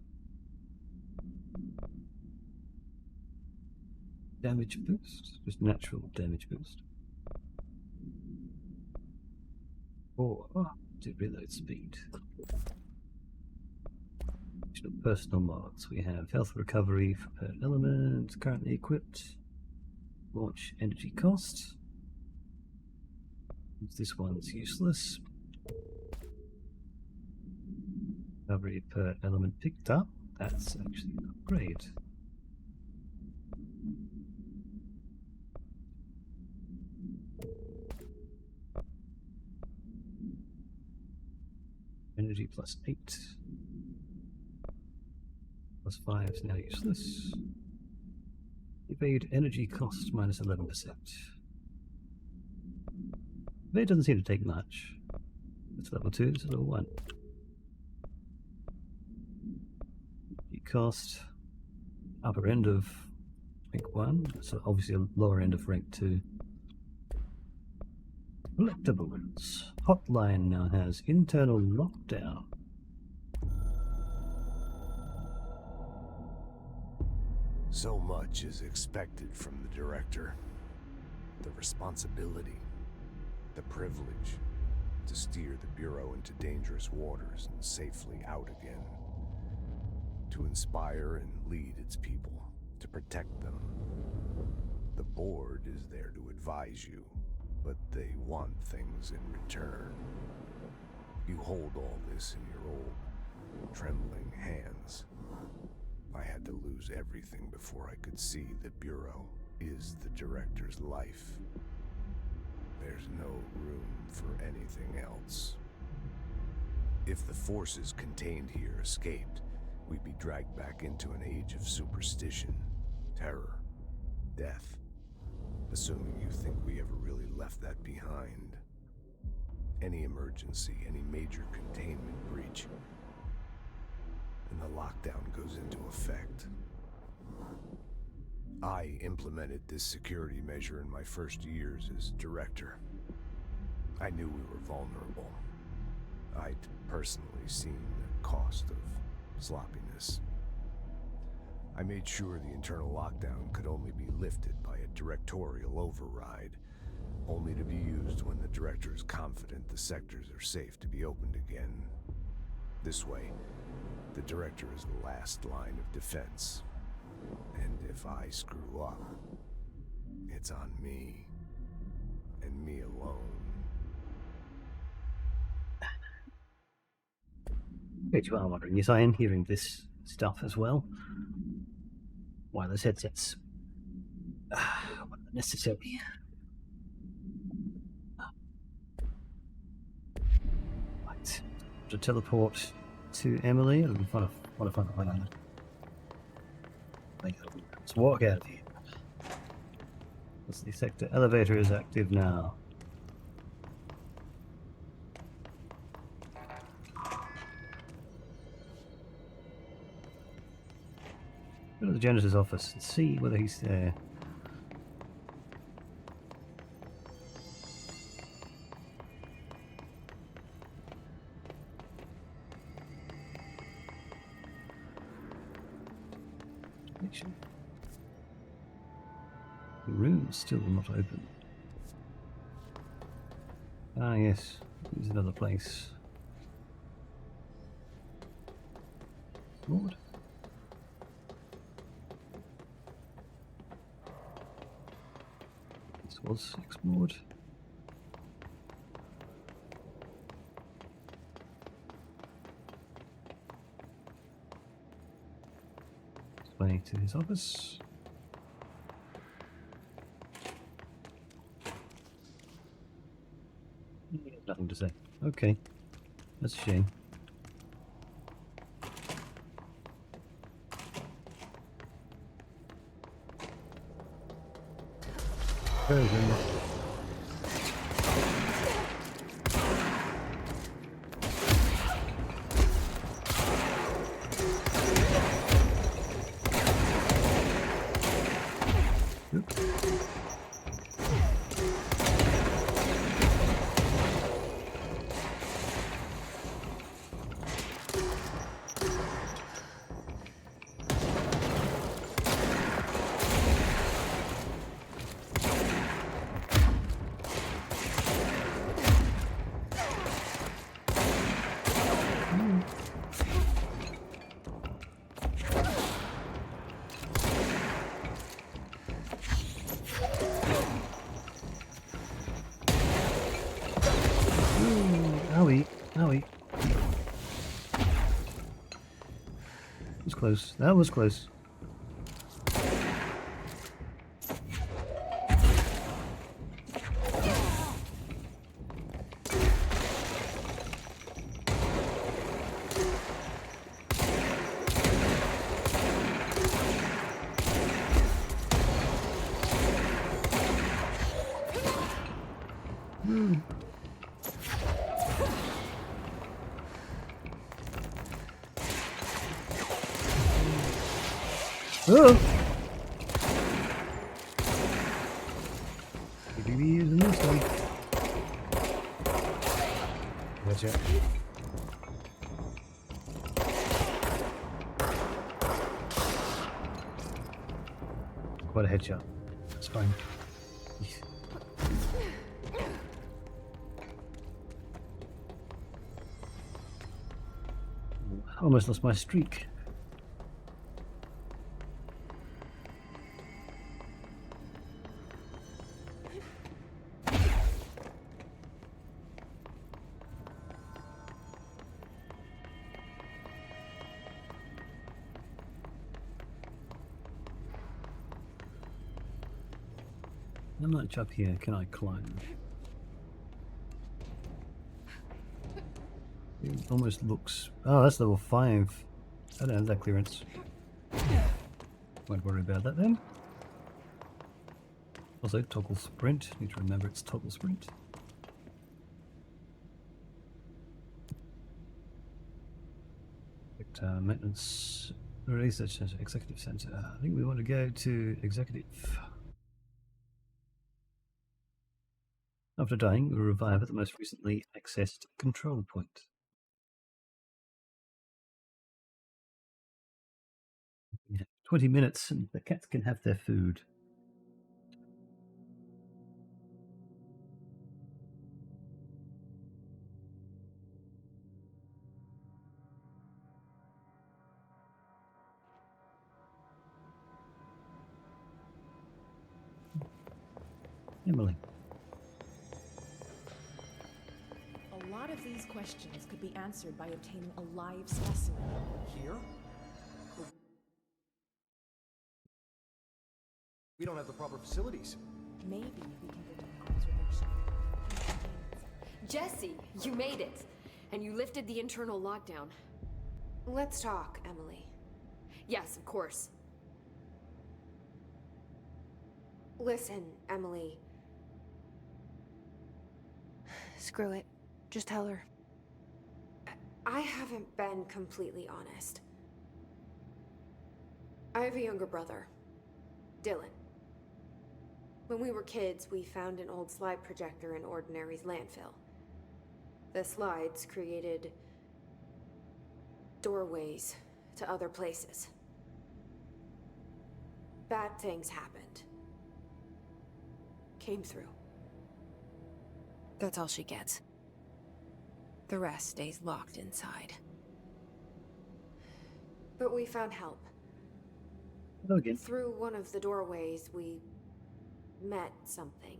Damage boost, just natural damage boost. Or, to reload speed. Personal mods. We have health recovery for per element, currently equipped. Launch energy cost. This one's useless. Recovery per element picked up. That's actually an upgrade. Energy plus 8. Plus 5 is now useless. Evade energy cost minus 11%. Evade doesn't seem to take much. It's level 2, it's level 1. Energy cost, upper end of rank 1, so obviously a lower end of rank 2. Collectibles. Hotline now has internal lockdown. So much is expected from the director. The responsibility, the privilege to steer the Bureau into dangerous waters and safely out again. To inspire and lead its people, to protect them. The board is there to advise you, but they want things in return. You hold all this in your old, trembling hands. I had to lose everything before I could see the Bureau is the director's life. There's no room for anything else. If the forces contained here escaped, we'd be dragged back into an age of superstition, terror, death. Assuming you think we ever really left that behind. Any emergency, any major containment breach, and the lockdown goes into effect. I implemented this security measure in my first years as director. I knew we were vulnerable. I'd personally seen the cost of sloppiness. I made sure the internal lockdown could only be lifted by a directorial override, only to be used when the director is confident the sectors are safe to be opened again. This way, the director is the last line of defense. And if I screw up, it's on me, and me alone. But you are wondering, yes, I am hearing this stuff as well. Wireless headsets. What necessary. Right. To teleport to Emily. It'll be fun to find out. Let's walk out of here. The sector elevator is active now. Go to the janitor's office and see whether he's there. The room is still not open. Ah yes, there's another place. Lord. This was explored. Way to his office. Nothing to say. Okay, that's a shame. Very good. Owie. That was close. That was close. Oh! Maybe we using this one. Gotcha. Quite a headshot. That's fine. Almost lost my streak. How much up here can I climb? It almost looks... Oh, that's level 5. I don't have that clearance. Won't worry about that then. Also, toggle sprint. Need to remember it's toggle sprint. Maintenance research center, executive center. I think we want to go to executive. After dying, we revive at the most recently accessed control point. Yeah, 20 minutes and the cats can have their food. Emily. A lot of these questions could be answered by obtaining a live specimen. Here? We don't have the proper facilities. Maybe we can get an observation. Jesse, you made it! And you lifted the internal lockdown. Let's talk, Emily. Yes, of course. Listen, Emily. Screw it. Just tell her. I haven't been completely honest. I have a younger brother, Dylan. When we were kids, we found an old slide projector in Ordinary's landfill. The slides created doorways to other places. Bad things happened. Came through. That's all she gets. The rest stays locked inside. But we found help. Hello again. Through one of the doorways, we met something.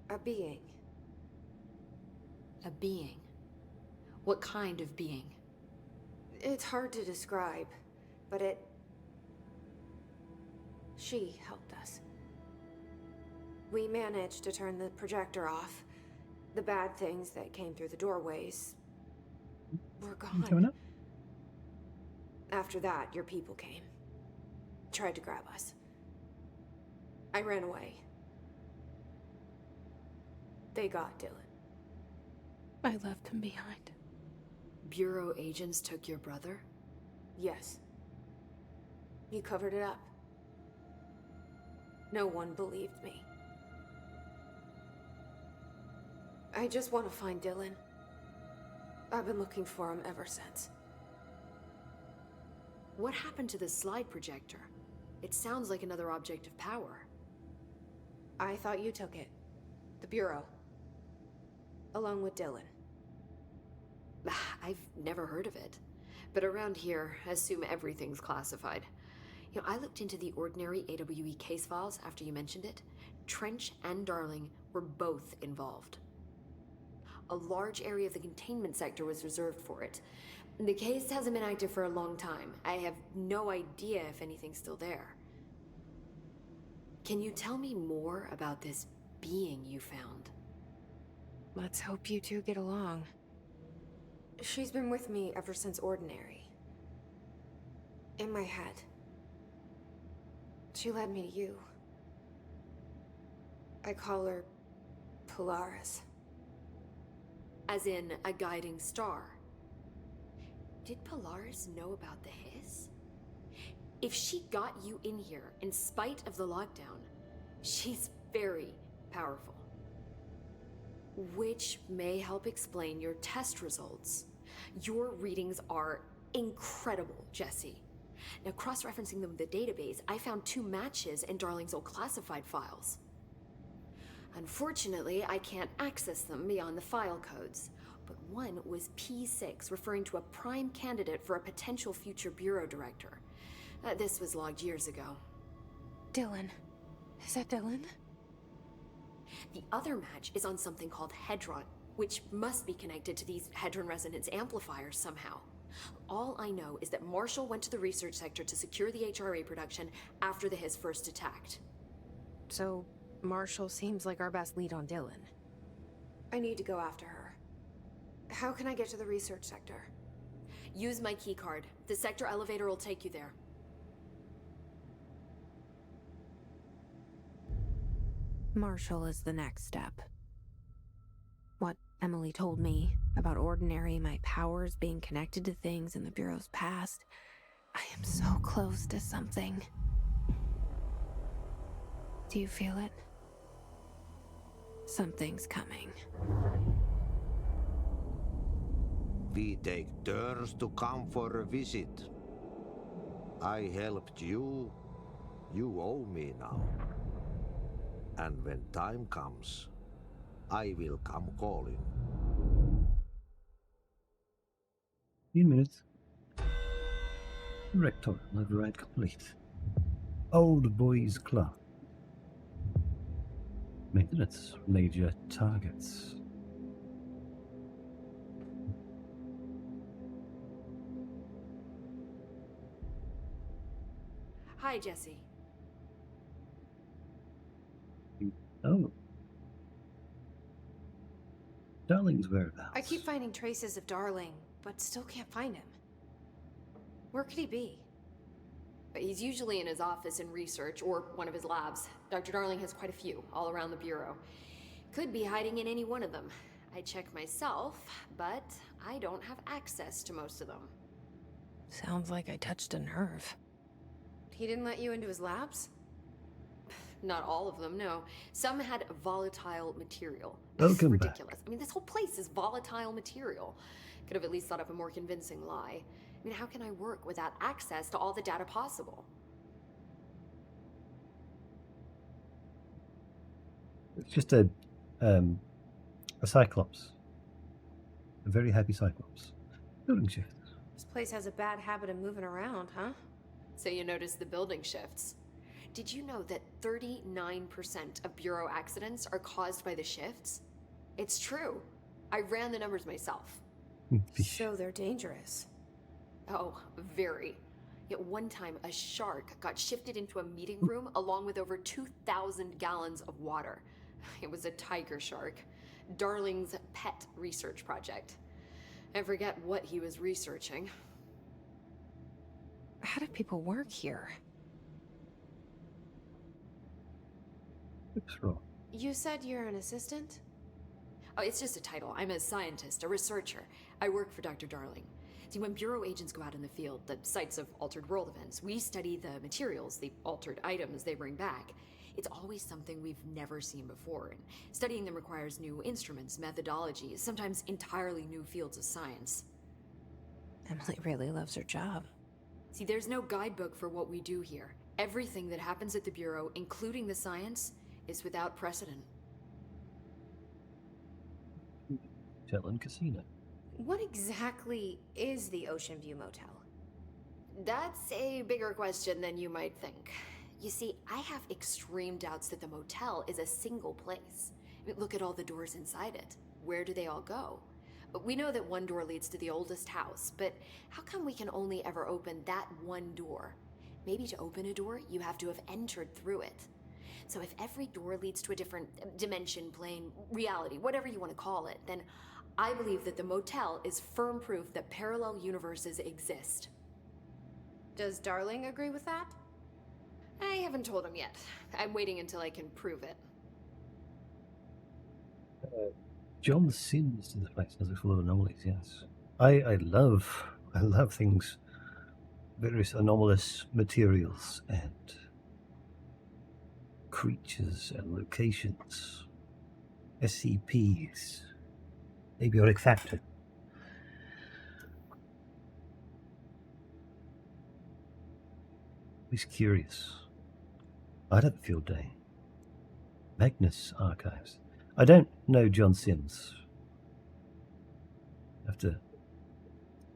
A being. A being? What kind of being? It's hard to describe, but she helped us. We managed to turn the projector off. The bad things that came through the doorways were gone. After that, your people came. Tried to grab us. I ran away. They got Dylan. I left him behind. Bureau agents took your brother? Yes. You covered it up. No one believed me. I just want to find Dylan. I've been looking for him ever since. What happened to the slide projector? It sounds like another object of power. I thought you took it. The Bureau. Along with Dylan. I've never heard of it. But around here, assume everything's classified. You know, I looked into the Ordinary AWE case files after you mentioned it. Trench and Darling were both involved. A large area of the containment sector was reserved for it. The case hasn't been active for a long time. I have no idea if anything's still there. Can you tell me more about this being you found? Let's hope you two get along. She's been with me ever since Ordinary. In my head. She led me to you. I call her Polaris. As in a guiding star. Did Polaris know about the hiss? If she got you in here in spite of the lockdown, she's very powerful. Which may help explain your test results. Your readings are incredible, Jesse. Now, cross-referencing them with the database, I found 2 matches in Darling's old classified files. Unfortunately, I can't access them beyond the file codes, but one was P6, referring to a prime candidate for a potential future bureau director. This was logged years ago. Dylan. Is that Dylan? The other match is on something called Hedron, which must be connected to these Hedron resonance amplifiers somehow. All I know is that Marshall went to the research sector to secure the HRA production after the hiss first attacked. So, Marshall seems like our best lead on Dylan. I need to go after her. How can I get to the research sector? Use my keycard. The sector elevator will take you there. Marshall is the next step. What Emily told me about Ordinary, my powers being connected to things in the Bureau's past. I am so close to something. Do you feel it? Something's coming. We take turns to come for a visit. I helped you. You owe me now. And when time comes, I will come calling. 15 minutes. Rector override complete. Old Boys Club. Maintenance. Major targets. Hi, Jesse. Oh. Darling's whereabouts. I keep finding traces of Darling, but still can't find him. Where could he be? He's usually in his office in research or one of his labs. Dr. Darling has quite a few all around the Bureau. Could be hiding in any one of them. I check myself, but I don't have access to most of them. Sounds like I touched a nerve. He didn't let you into his labs? Not all of them, no. Some had volatile material. Welcome It's ridiculous. I mean, this whole place is volatile material. Could have at least thought up a more convincing lie. I mean, how can I work without access to all the data possible? It's just a Cyclops. A very happy Cyclops. Building shift. This place has a bad habit of moving around, huh? So you notice the building shifts. Did you know that 39% of Bureau accidents are caused by the shifts? It's true. I ran the numbers myself. So they're dangerous. Oh, very. Yet one time, a shark got shifted into a meeting room along with over 2,000 gallons of water. It was a tiger shark. Darling's pet research project. I forget what he was researching. How do people work here? Looks wrong. You said you're an assistant? Oh, it's just a title. I'm a scientist, a researcher. I work for Dr. Darling. See, when Bureau agents go out in the field, the sites of altered world events, we study the materials, the altered items they bring back. It's always something we've never seen before, and studying them requires new instruments, methodologies, sometimes entirely new fields of science. Emily really loves her job. See, there's no guidebook for what we do here. Everything that happens at the Bureau, including the science, is without precedent. Hotel and casino. What exactly is the Ocean View Motel? That's a bigger question than you might think. You see, I have extreme doubts that the motel is a single place. I mean, look at all the doors inside it. Where do they all go? We know that one door leads to the oldest house, but how come we can only ever open that one door? Maybe to open a door, you have to have entered through it. So if every door leads to a different dimension, plane, reality, whatever you want to call it, then I believe that the motel is firm proof that parallel universes exist. Does Darling agree with that? I haven't told him yet. I'm waiting until I can prove it. John Sims to this place as full of anomalies, yes. I love things, various anomalous materials and creatures and locations, SCPs, abiotic factor. He's curious. I'd have a field day. Magnus Archives. I don't know John Sims. You have to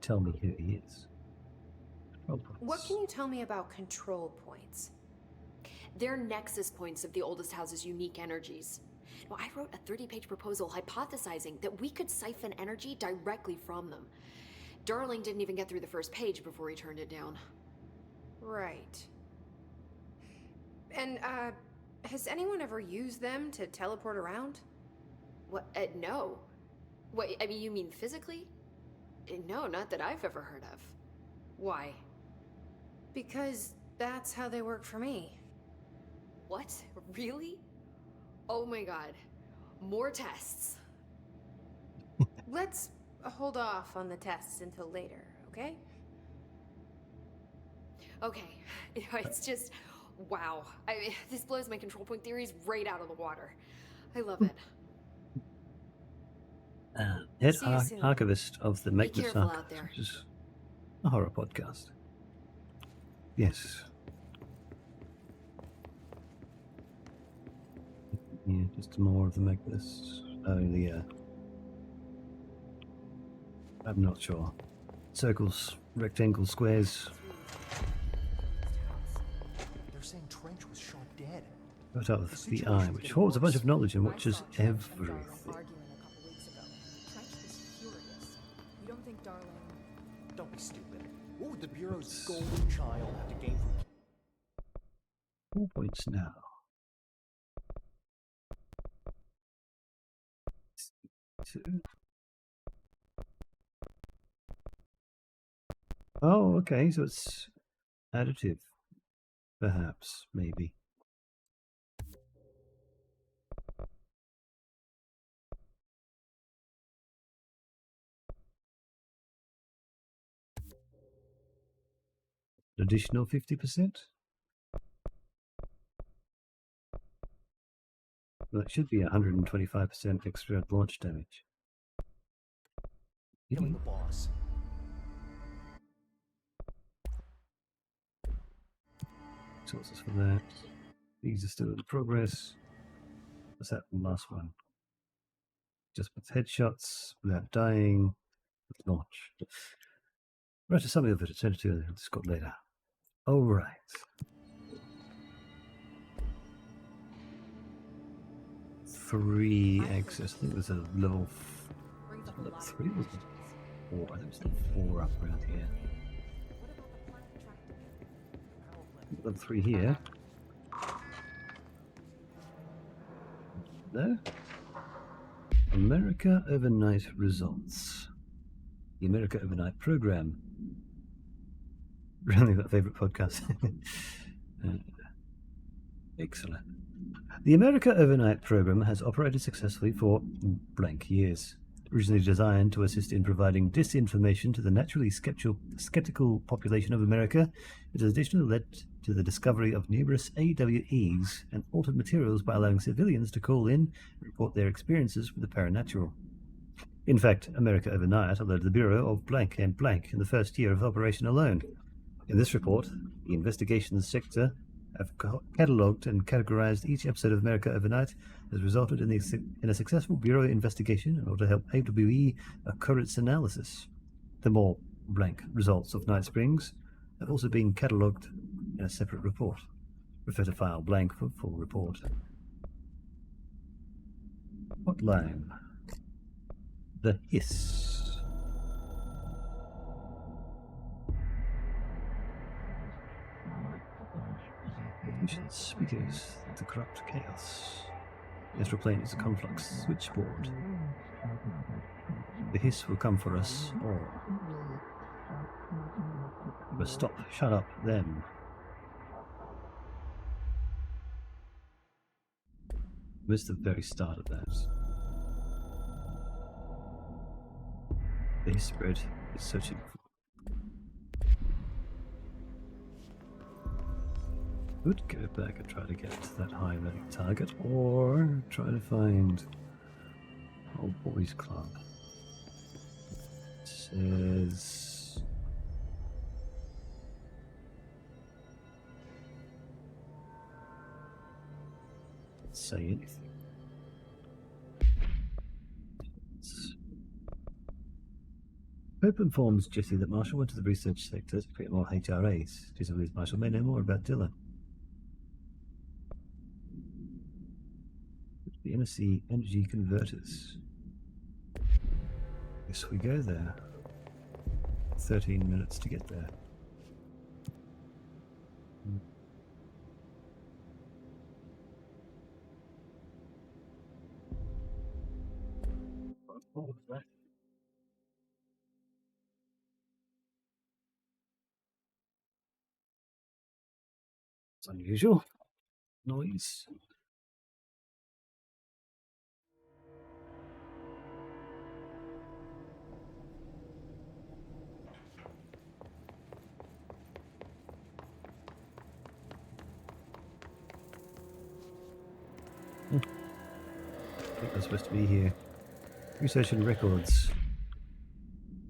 tell me who he is. What can you tell me about control points? They're nexus points of the oldest house's unique energies. Well, I wrote a 30-page proposal hypothesizing that we could siphon energy directly from them. Darling didn't even get through the first page before he turned it down. Right. And, has anyone ever used them to teleport around? What? No. What, I mean, you mean physically? No, not that I've ever heard of. Why? Because that's how they work for me. What? Really? Oh my god. More tests. Let's hold off on the tests until later, okay? Okay. It's just, wow. This blows my control point theories right out of the water. I love it. Head See you soon. archivist of the Make Be This careful Archive, out there. which is a horror podcast. Yes. Yeah, just more of the Make This. I'm not sure. Circles, rectangles, squares. They're saying Trench was shot dead. Right out with the eye, which holds a bunch of knowledge and watches everything. Arguing a couple weeks ago. Trench was furious. You don't think Darling... Don't be stupid. What would the Bureau's golden child have to gain from... 4 points now. Two. Oh, okay, so it's additive. Perhaps, maybe. Additional 50%? Well, it should be 125% extra launch damage. Killing the boss. Sources for that. These are still in progress. What's that last one? Just with headshots, without dying, with launch. Right, to something of it, attend to Discord later. Alright. Three access. I think there's a level 3 was it? 4. I think it was level 4 up around here. Level 3 here. No? America Overnight Results. The America Overnight Program. Really my favourite podcast. Excellent. The America Overnight Program has operated successfully for blank years. Originally designed to assist in providing disinformation to the naturally skeptical population of America, it has additionally led to the discovery of numerous AWEs and altered materials by allowing civilians to call in and report their experiences with the paranatural. In fact, America Overnight alerted the Bureau of blank and blank in the first year of operation alone. In this report, the investigations sector have catalogued and categorized each episode of America Overnight has resulted in a successful Bureau investigation in order to help AWE occurrence analysis. The more blank results of Night Springs have also been catalogued in a separate report. Refer to file blank for full report. Hotline. The Hiss. Speakers, the corrupt chaos. The astral plane is a conflux switchboard. The hiss will come for us all. But stop, shut up, them. Missed the very start of that. The hiss spread is searching for. Could go back and try to get to that high value target, or try to find Old Boys Club. It says let's say anything. Pope informs Jesse that Marshall went to the research sector to create more HRAs. Jesse believes Marshall may know more about Dylan. The NSC energy converters. Yes, we go there. 13 minutes to get there. What was that? It's unusual noise. I'm supposed to be here. Research and records.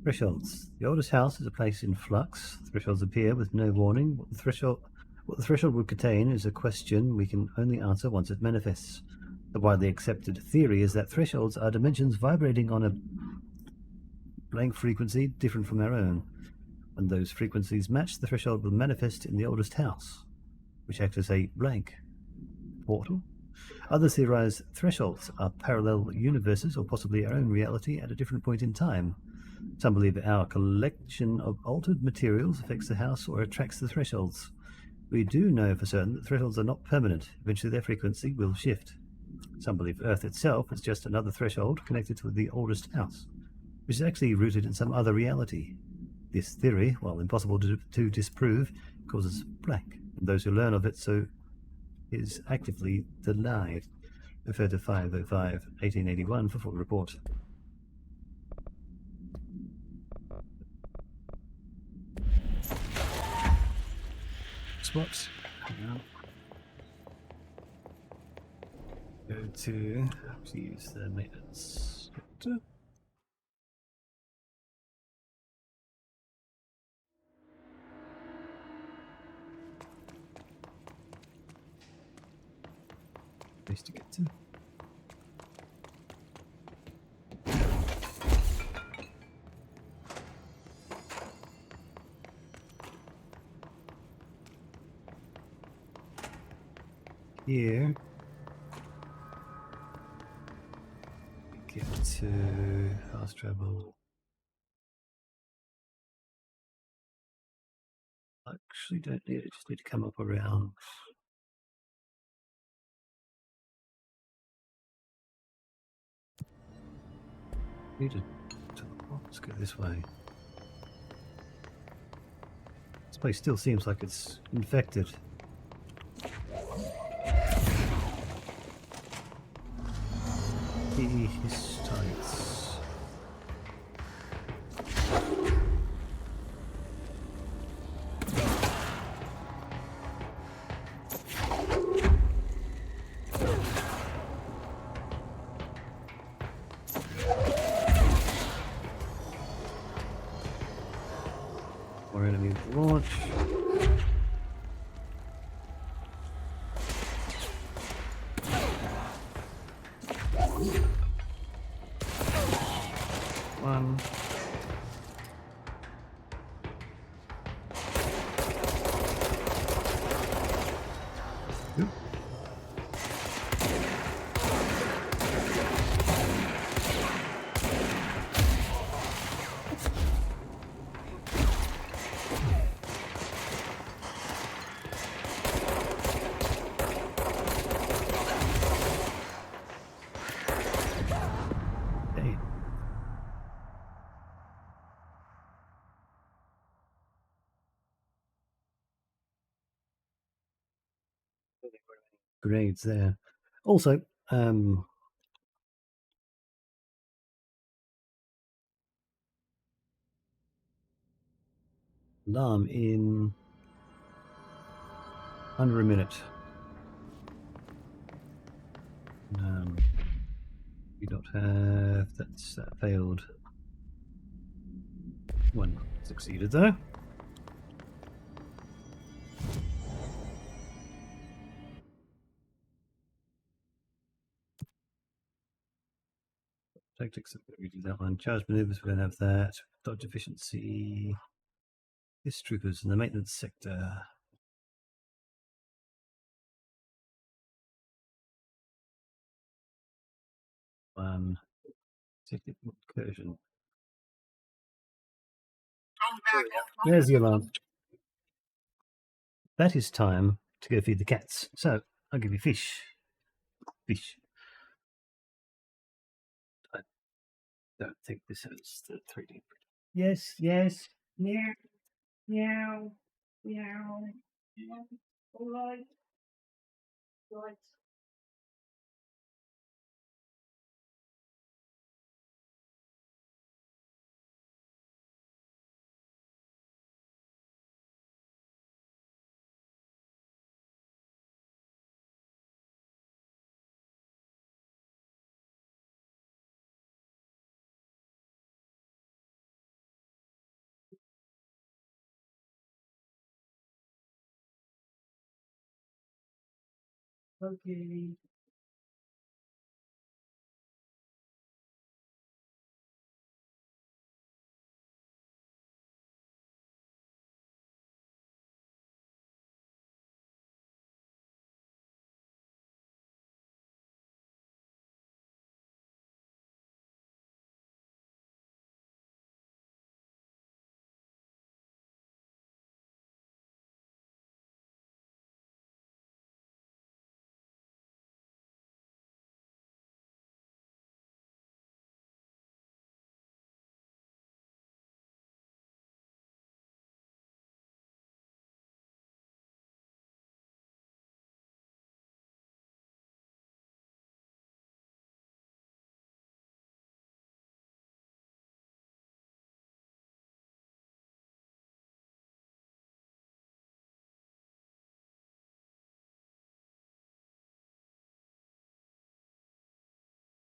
Thresholds. The oldest house is a place in flux. Thresholds appear with no warning. What the threshold would contain is a question we can only answer once it manifests. The widely accepted theory is that thresholds are dimensions vibrating on a blank frequency different from our own. When those frequencies match, the threshold will manifest in the oldest house, which acts as a blank portal. Others theorize thresholds are parallel universes or possibly our own reality at a different point in time. Some believe our collection of altered materials affects the house or attracts the thresholds. We do know for certain that thresholds are not permanent. Eventually their frequency will shift. Some believe Earth itself is just another threshold connected to the oldest house, which is actually rooted in some other reality. This theory, while impossible to disprove, causes blank, and those who learn of it so is actively denied. Refer to 505-1881 for full report. Spots. Go to use the maintenance sector. Place to get to. Here, get to fast travel. Actually, don't need it. Just need to come up around. Need to let's go this way. This place still seems like it's infected. His tights. More enemies to launch. One. Oop. Okay. Grenades there. Also, alarm in under a minute. We don't have that's failed. One succeeded though. Tactics, we do that one. Charge maneuvers, we're going to have that. Dodge efficiency. His troopers in the maintenance sector. One. Technical incursion. There's the alarm. That is time to go feed the cats. So, I'll give you fish. Fish. I don't think this is the 3D. Yes, yes. Meow. Meow. Meow. Meow. All right. Right. Okay.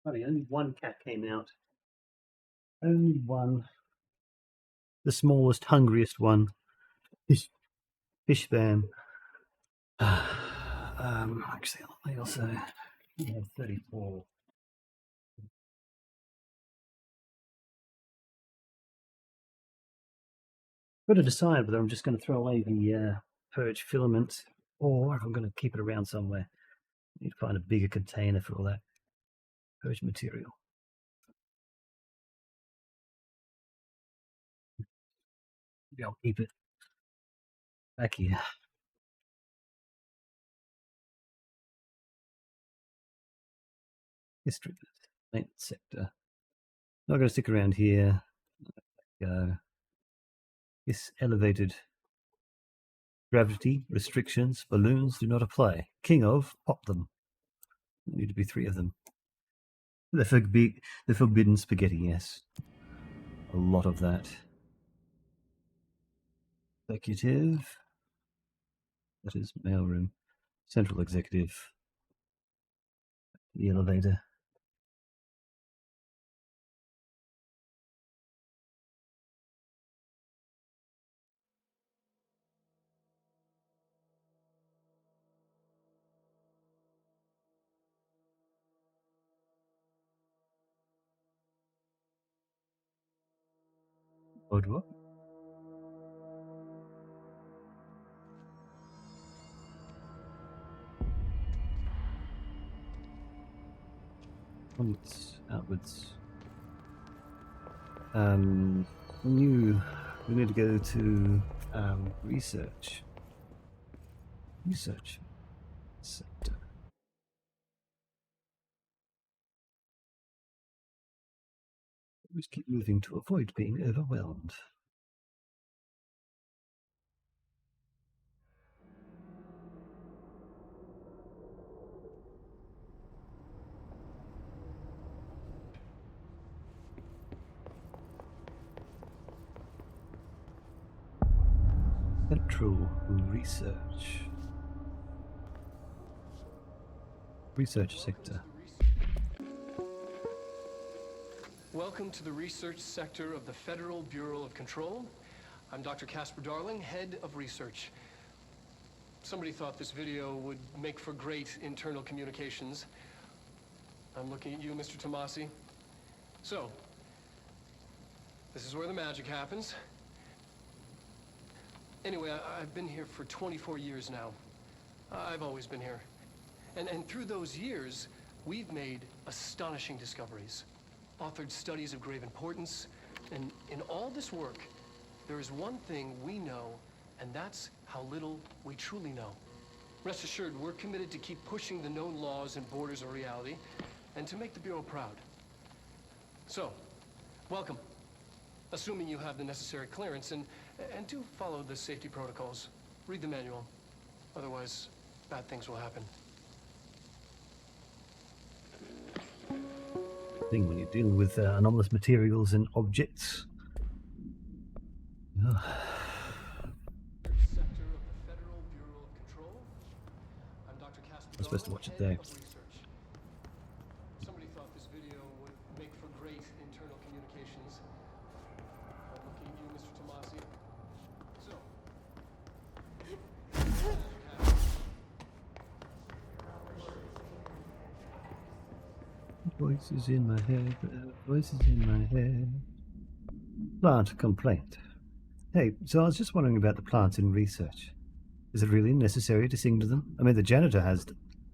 Funny, only one cat came out. Only one. The smallest, hungriest one. Fish ban. Actually, I also have 34. Got to decide whether I'm just going to throw away the purge filament or if I'm going to keep it around somewhere. I need to find a bigger container for all that purge material. Maybe I'll keep it back here. History, maintenance sector. Not going to stick around here. Go. This elevated gravity restrictions, balloons do not apply. King of, pop them. There need to be 3 of them. The forbidden spaghetti, yes. A lot of that. Executive. That is mailroom. Central executive. The elevator. What? Onwards, outwards. We need to go to research. Research sector. Always keep moving to avoid being overwhelmed. Central research. Research sector. Welcome to the research sector of the Federal Bureau of Control. I'm Dr. Casper Darling, head of research. Somebody thought this video would make for great internal communications. I'm looking at you, Mr. Tomasi. So, this is where the magic happens. Anyway, I've been here for 24 years now. I've always been here. And through those years, we've made astonishing discoveries, authored studies of grave importance, and in all this work, there is one thing we know, and that's how little we truly know. Rest assured, we're committed to keep pushing the known laws and borders of reality, and to make the Bureau proud. So, welcome. Assuming you have the necessary clearance, and do follow the safety protocols. Read the manual. Otherwise, bad things will happen. Thing when you're dealing with anomalous materials and objects. Sector of the Federal Bureau of Control. I'm Dr. Casper. I'm supposed to watch it there. Somebody thought this video would make for great internal communications. I'm looking at you, Mr. Tomasi. So, Voices in my head, voices in my head. Plant complaint. Hey, so I was just wondering about the plants in research. Is it really necessary to sing to them? I mean, the janitor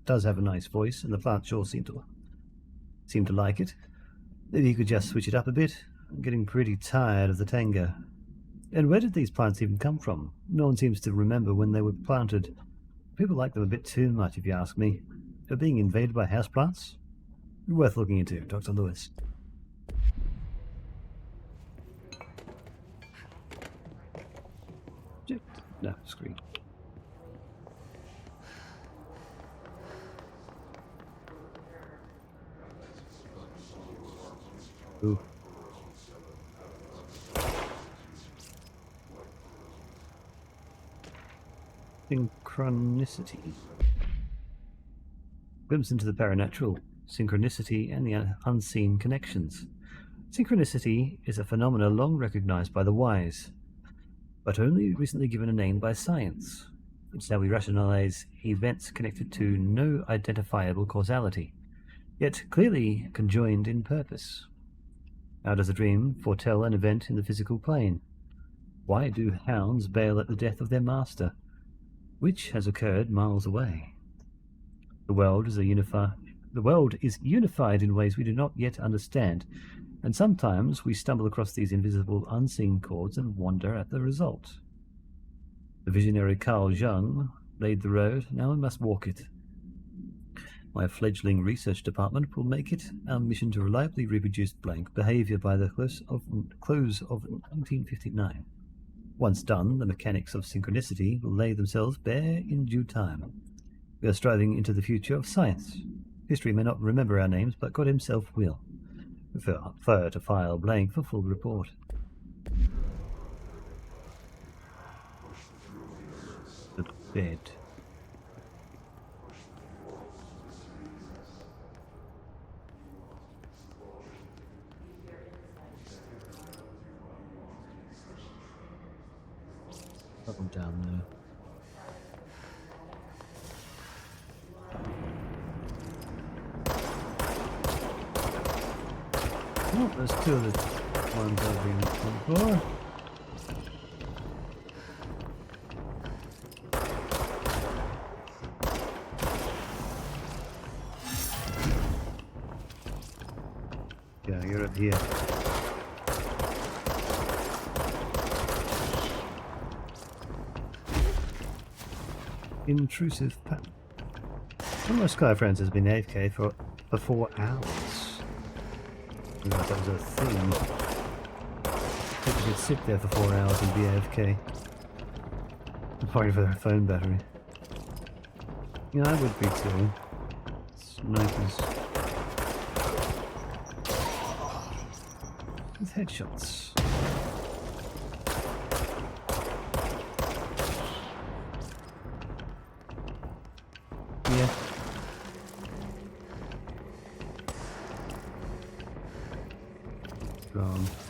does have a nice voice, and the plants sure seem to like it. Maybe you could just switch it up a bit. I'm getting pretty tired of the tango. And where did these plants even come from? No one seems to remember when they were planted. People like them a bit too much, if you ask me. They're being invaded by houseplants? Worth looking into, Dr. Lewis. No, screen. Ooh. Synchronicity. Glimpse into the paranatural, synchronicity, and the unseen connections. Synchronicity is a phenomenon long recognized by the wise, but only recently given a name by science. It's how we rationalize events connected to no identifiable causality, yet clearly conjoined in purpose. How does a dream foretell an event in the physical plane? Why do hounds bail at the death of their master? Which has occurred miles away? The world is unified in ways we do not yet understand, and sometimes we stumble across these invisible, unseen chords and wonder at the result. The visionary Carl Jung laid the road, now we must walk it. My fledgling research department will make it our mission to reliably reproduce blank behavior by the close of 1959. Once done, the mechanics of synchronicity will lay themselves bare in due time. We are striving into the future of science. History may not remember our names, but God himself will. Refer to file blank for full report. The bed. Up and down there. Oh, there's two of the ones I've been looking for. Yeah, you're up here. Intrusive pattern. One of my Sky friends has been AFK for 4 hours. I thought that was a thing. People could sit there for 4 hours and be AFK. Fighting for their phone battery. Yeah, I would be too. Snipers. With headshots. Yeah.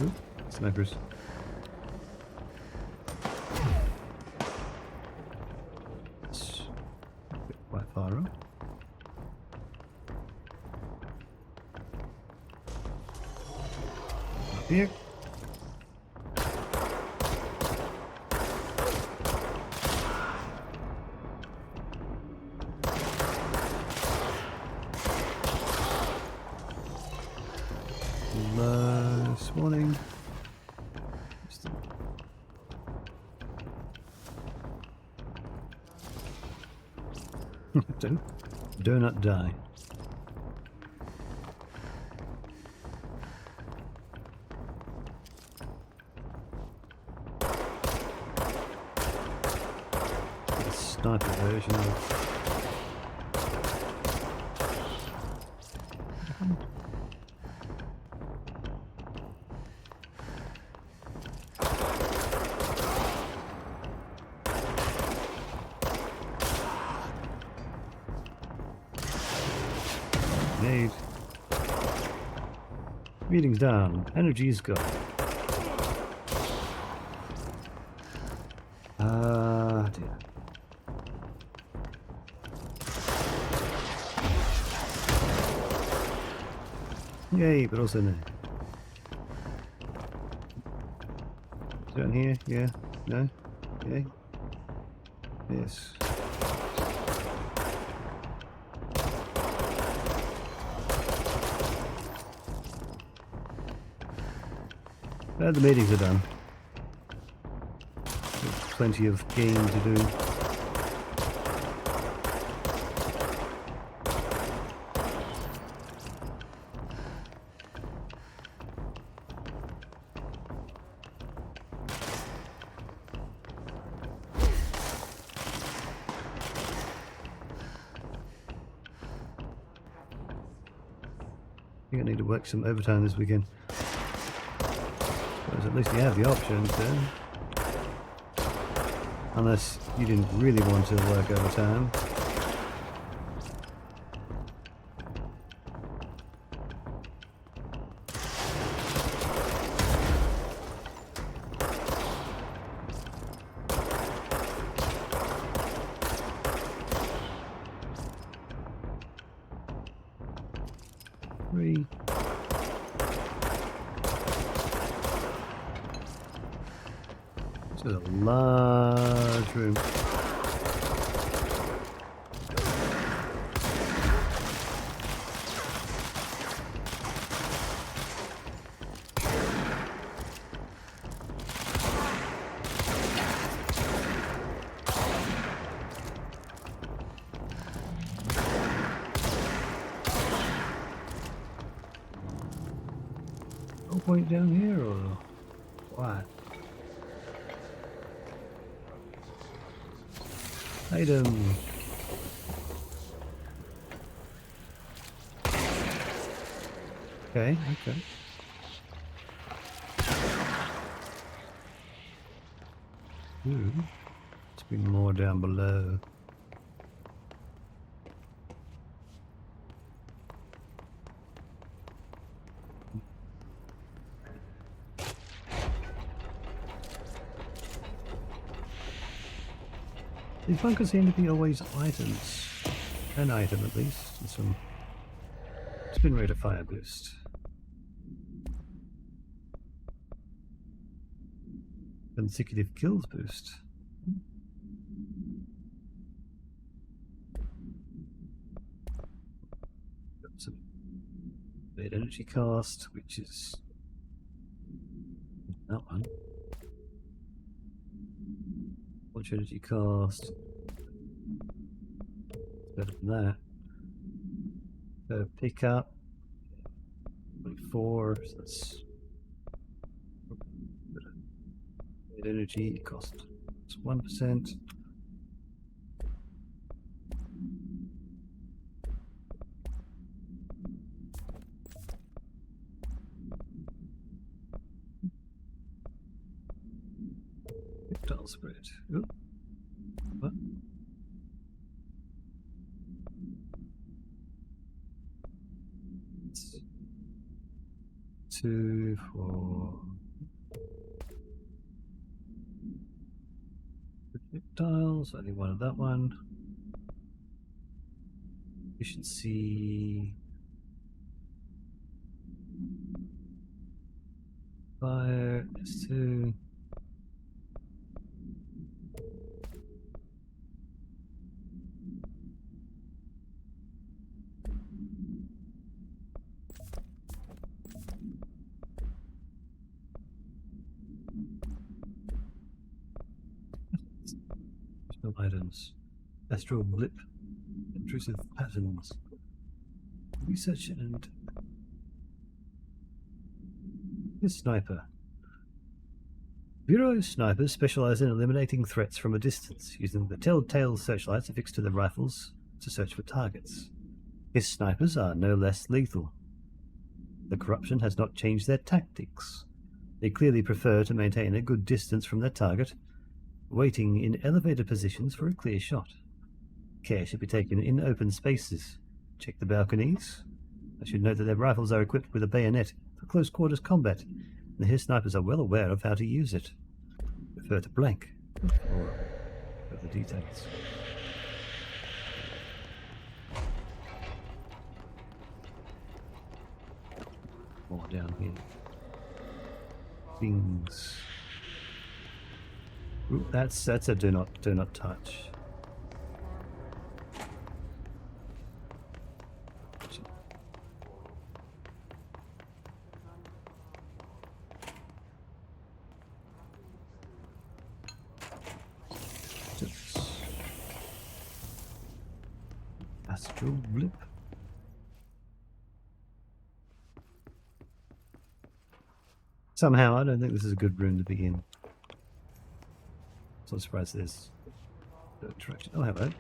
Ooh, snipers. It's quite far up. Up here. Spawning. Do not die. The sniper version of Nade. Readings down. Energy's gone. Dear. Yay, but also no. Down here? Yeah? No? Yay? Yes. The meetings are done. There's plenty of game to do. I think I need to work some overtime this weekend. At least you have the options then. Unless you didn't really want to work overtime. Three. This is a large room. No point down here or what? Item. Okay, okay. Ooh, there's been more down below. These bunkers seem to be always items. An item at least. And some spin rate of fire boost. Consecutive kills boost. Got some bad energy cost, which is that one. Much energy cost. Better than that. Pick up 24, so that's energy cost. It's 1%. Tile spread. Oop. What? It's 2, 4. Projectiles. I need one of that one. Efficiency. Fire. S2. No items. Astral blip. Intrusive patterns. Research and sniper. Bureau snipers specialize in eliminating threats from a distance, using the telltale searchlights affixed to their rifles to search for targets. His snipers are no less lethal. The corruption has not changed their tactics. They clearly prefer to maintain a good distance from their target, waiting in elevated positions for a clear shot. Care should be taken in open spaces. Check the balconies. I should note that their rifles are equipped with a bayonet for close quarters combat, and his snipers are well aware of how to use it. Refer to blank for further details. more down here. Things. Ooh, that's a do not touch. Astral blip. Somehow, I don't think this is a good room to be in. So I'm surprised there's no direction. Oh, hello.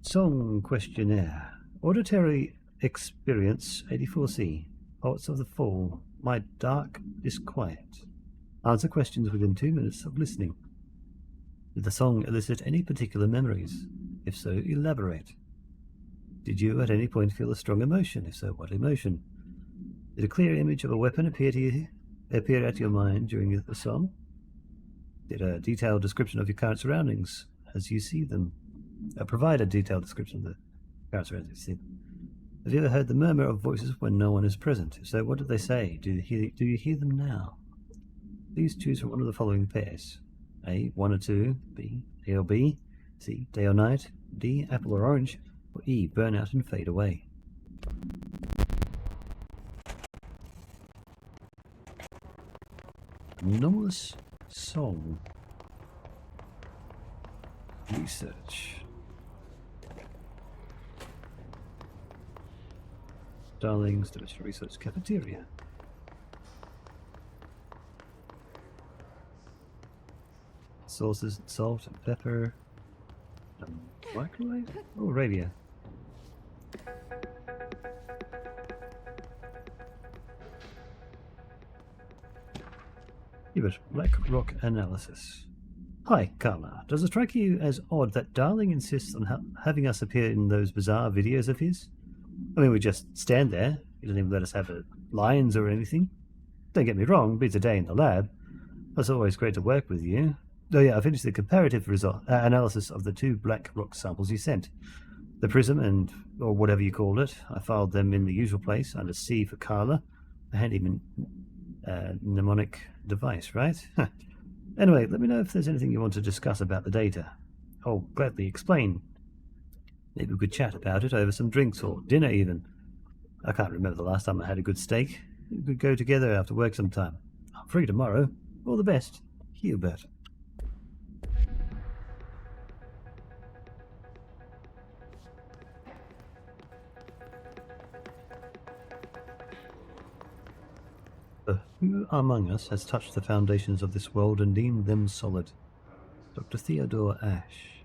Song questionnaire. Auditory experience 84C. Poets of the Fall. My dark disquiet. Answer questions within 2 minutes of listening. Did the song elicit any particular memories? If so, elaborate. Did you at any point feel a strong emotion? If so, what emotion? Did a clear image of a weapon appear at your mind during the song? Did a detailed description of your current surroundings as you see them? Provide a detailed description of the current surroundings as you see them. Have you ever heard the murmur of voices when no one is present? If so, what did they say? Do you hear them now? Please choose from one of the following pairs. A, 1 or 2. B, A or B. C, day or night. D, apple or orange. Or E, burn out and fade away. Anomalous song. Research. Darling's Division Research Cafeteria. Sauces, salt and pepper. Microwave? Oh, radio. Give it Black Rock Analysis. Hi, Carla. Does it strike you as odd that Darling insists on having us appear in those bizarre videos of his? I mean, we just stand there. He doesn't even let us have lines or anything. Don't get me wrong, beats a day in the lab. It's always great to work with you. Oh yeah, I finished the comparative analysis of the 2 black rock samples you sent. The prism and, or whatever you called it, I filed them in the usual place under C for Carla, a handy mnemonic device, right? Anyway, let me know if there's anything you want to discuss about the data. I'll gladly explain. Maybe we could chat about it over some drinks or dinner even. I can't remember the last time I had a good steak. We could go together after work sometime. I'm free tomorrow. All the best. Hubert. Who among us has touched the foundations of this world and deemed them solid? Dr. Theodore Ash.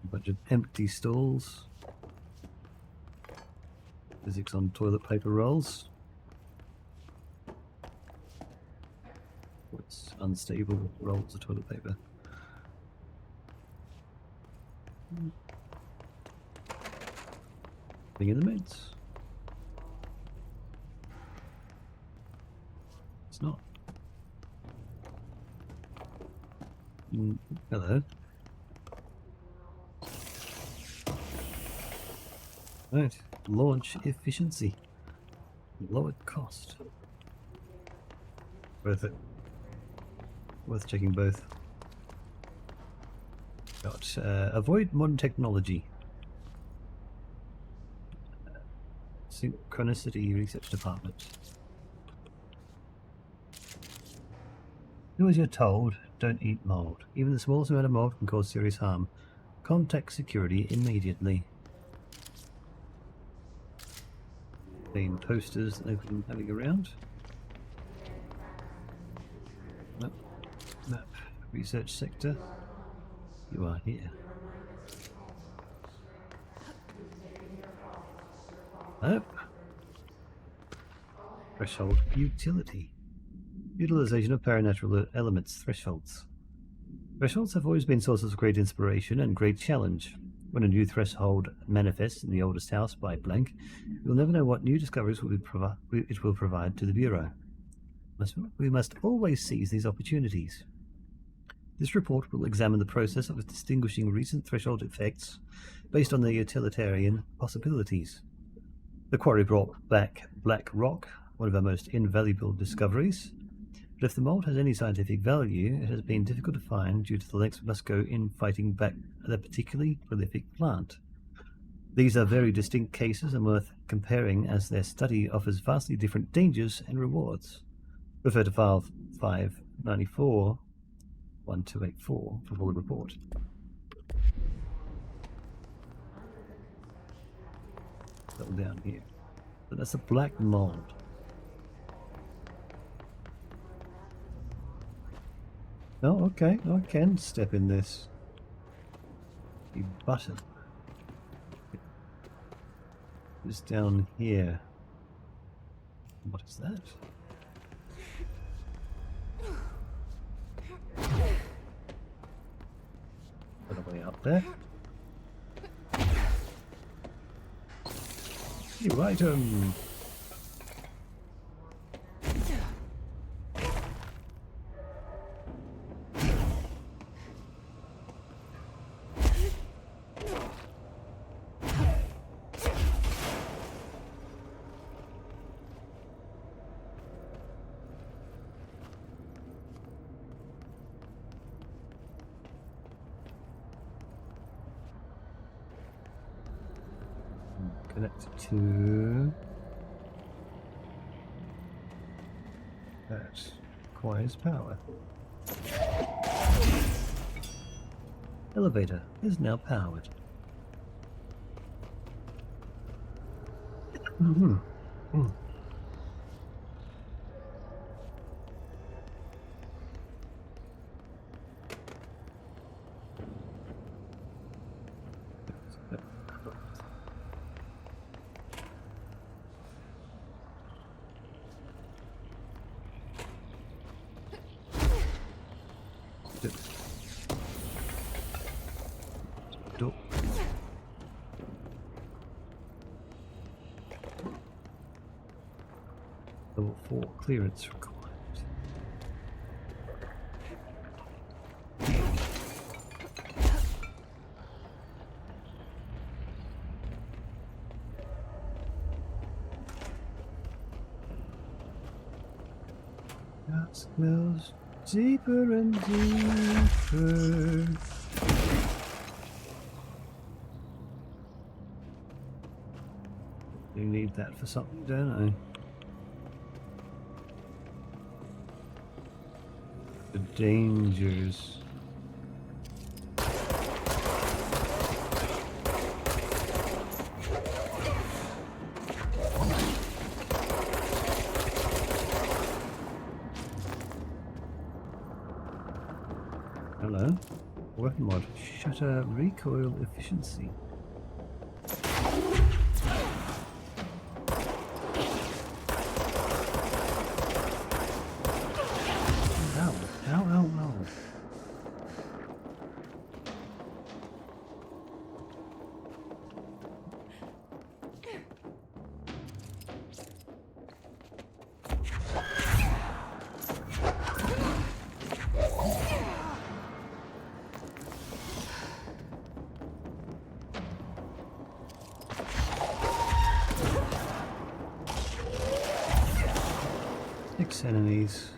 A bunch of empty stalls. Physics on toilet paper rolls. What's unstable rolls of toilet paper? In the meds. It's not. Hello. Right. Launch efficiency. Lowered cost. Worth it. Worth checking both. Got avoid modern technology. Synchronicity Research Department. Do as you're told, don't eat mold. Even the smallest amount of mold can cause serious harm. Contact security immediately. Clean toasters that they've been having around. Map. Research sector. You are here. Nope. Threshold utility. Utilization of paranatural elements. Thresholds. Thresholds have always been sources of great inspiration and great challenge. When a new threshold manifests in the oldest house by blank, you'll never know what new discoveries it will provide to the Bureau. We must always seize these opportunities. This report will examine the process of distinguishing recent threshold effects based on their utilitarian possibilities. The quarry brought back black rock, one of our most invaluable discoveries, but if the mold has any scientific value, it has been difficult to find due to the lengths we must go in fighting back a particularly prolific plant. These are very distinct cases and worth comparing, as their study offers vastly different dangers and rewards. Refer to file 594 1284 for full report. Settle down here. But that's a black mold. Oh, okay. I can step in this. The button. It's down here. What is that? Got a way up there. New item. Connected to that requires power. Elevator is now powered. Level 4 clearance required. That goes deeper and deeper. You need that for something, don't I? The dangers. Hello. Weapon mod. Shutter recoil efficiency. Enemies.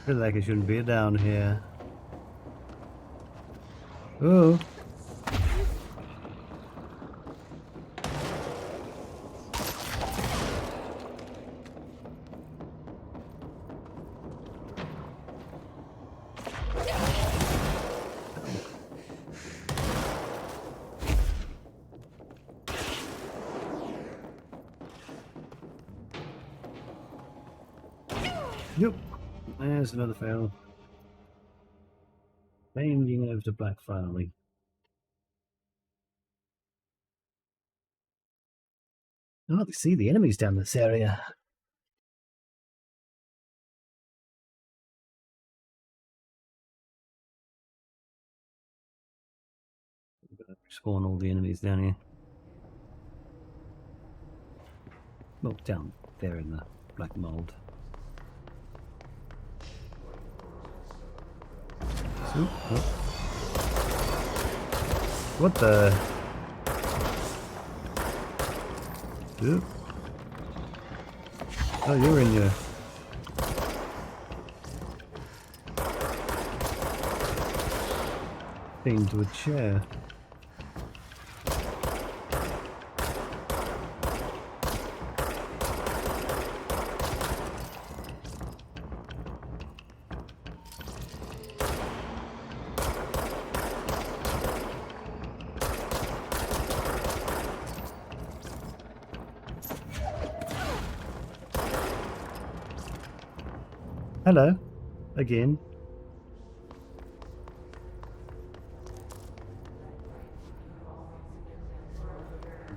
Feel like I shouldn't be down here. Oh. Yep, there's another fail. Changing over to black finally. I hardly see the enemies down this area. Spawn all the enemies down here. Well, down there in the black mold. Oop, oh. What the? Oop. Oh, you're in your... thing to a chair. Hello, again.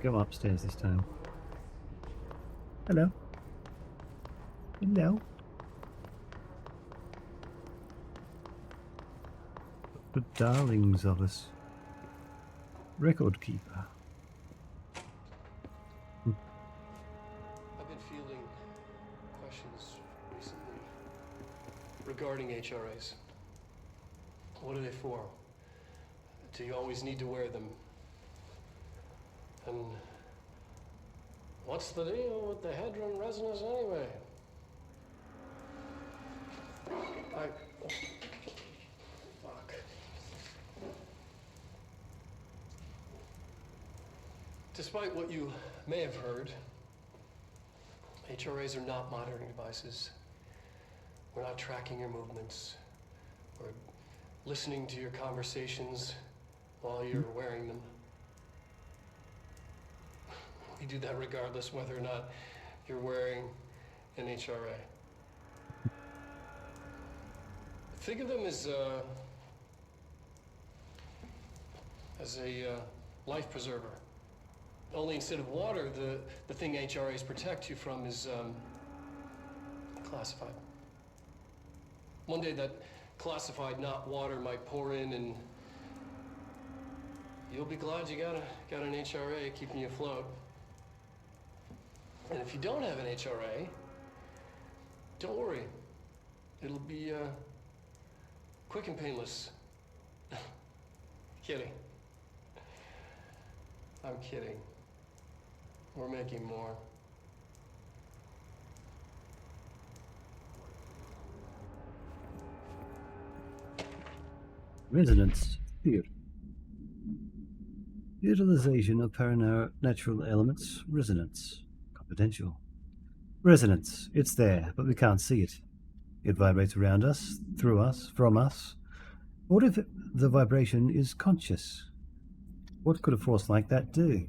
Go upstairs this time. Hello. Hello. The darlings of us. Record keeper. I've been fielding questions recently regarding HRAs. What are they for? Do you always need to wear them? And what's the deal with the Hedron resonance anyway? Fuck. Despite what you may have heard, HRAs are not monitoring devices. We're not tracking your movements. We're listening to your conversations while you're wearing them. We do that regardless whether or not you're wearing an HRA. Think of them as a life preserver. Only instead of water, the thing HRAs protect you from is classified. One day that classified, not water, might pour in, and you'll be glad you got an HRA keeping you afloat. And if you don't have an HRA, don't worry. It'll be quick and painless. Kidding. I'm kidding. We're making more. Resonance theory. Utilization of paranatural elements. Resonance. Confidential. Resonance. It's there, but we can't see it. It vibrates around us, through us, from us. What if the vibration is conscious? What could a force like that do?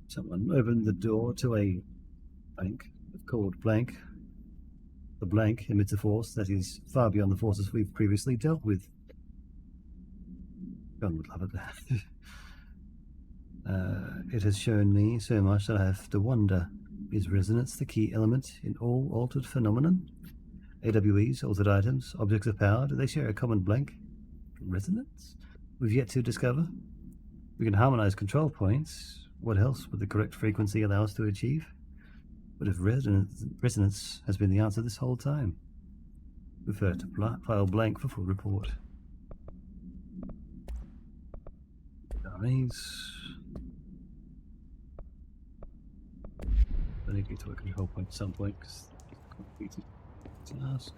Someone opened the door to a blank, called blank. The blank emits a force that is far beyond the forces we've previously dealt with. God would love it. It has shown me so much that I have to wonder, is resonance the key element in all altered phenomenon? AWEs, altered items, objects of power, do they share a common blank? Resonance? We've yet to discover. We can harmonize control points. What else would the correct frequency allow us to achieve? But if resonance has been the answer this whole time? Refer to file blank for full report. Dummies. I need to get to a control point at some point because it's completed task.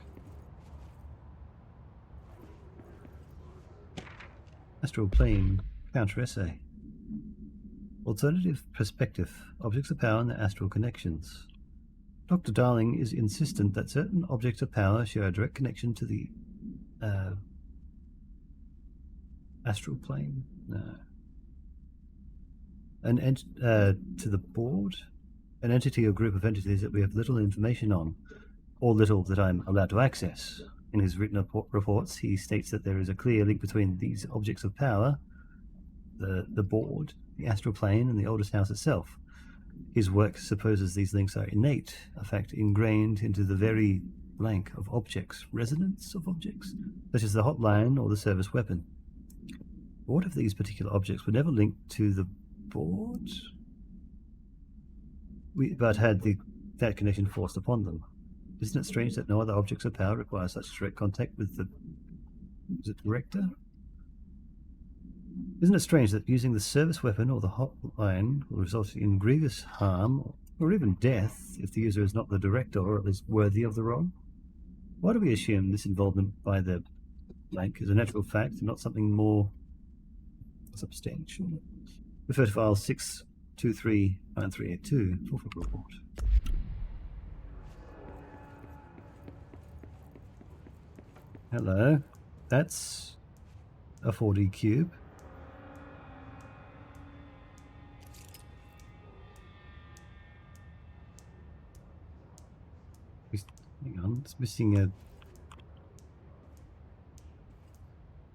Astral plane counter essay. Alternative perspective. Objects of power and their astral connections. Dr. Darling is insistent that certain objects of power share a direct connection to the astral plane. No. To the board. An entity or group of entities that we have little information on, or little that I'm allowed to access. In his written reports, he states that there is a clear link between these objects of power, the board, the astral plane, and the oldest house itself. His work supposes these links are innate, a fact ingrained into the very blank of objects, resonance of objects, such as the hotline or the service weapon. But what if these particular objects were never linked to the board? but had that connection forced upon them. Isn't it strange that no other objects of power require such direct contact with the director? Isn't it strange that using the service weapon or the hotline will result in grievous harm or even death if the user is not the director or at least worthy of the role? Why do we assume this involvement by the blank is a natural fact and not something more substantial? Refer to file 6239382 for report. Hello, that's a 4D cube. Hang on, it's missing a...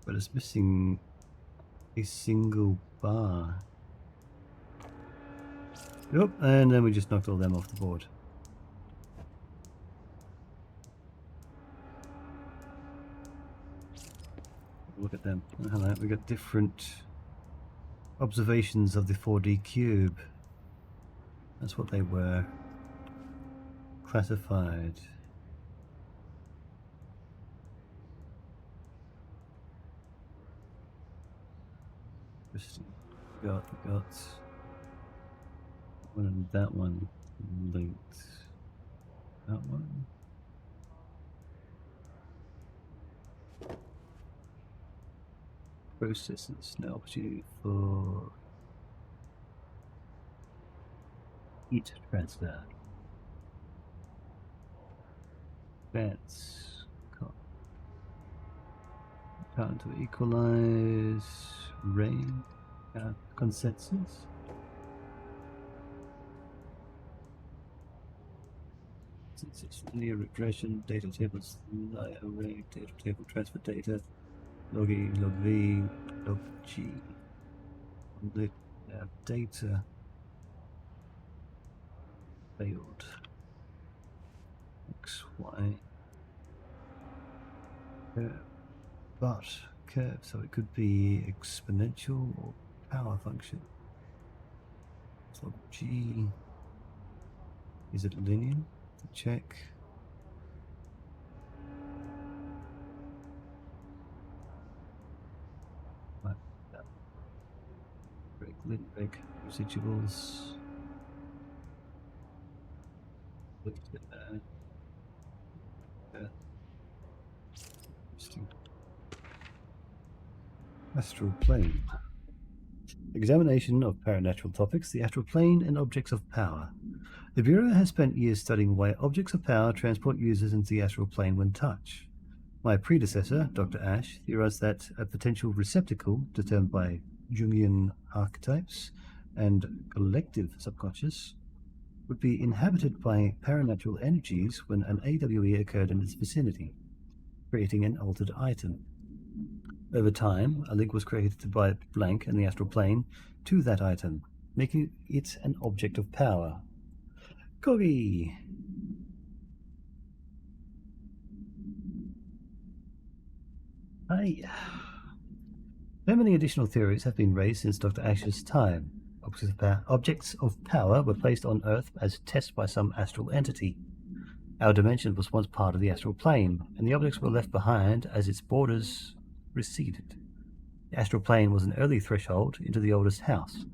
But it's missing a single bar. Yep, and then we just knocked all them off the board. Look at them. Hello, we got different observations of the 4D cube. That's what they were. Classified. Interesting. We got one and that one linked. That one. Processes, no opportunity for heat transfer. That's time to equalize rain consensus. Since it's linear regression, data tables, array, data table transfer data, log E, log V, log G. The data failed. X, Y. But curve, so it could be exponential or power function. So G, is it linear? Check. Reg residuals. Astral plane. Examination of paranatural topics, the astral plane and objects of power. The Bureau has spent years studying why objects of power transport users into the astral plane when touched. My predecessor, Dr. Ash, theorized that a potential receptacle, determined by Jungian archetypes and collective subconscious, would be inhabited by paranatural energies when an AWE occurred in its vicinity, creating an altered item. Over time, a link was created by blank and the astral plane to that item, making it an object of power. Coggy! Hi. So many additional theories have been raised since Dr. Ash's time. Objects of power were placed on Earth as tests by some astral entity. Our dimension was once part of the astral plane, and the objects were left behind as its borders receded. The astral plane was an early threshold into the oldest house,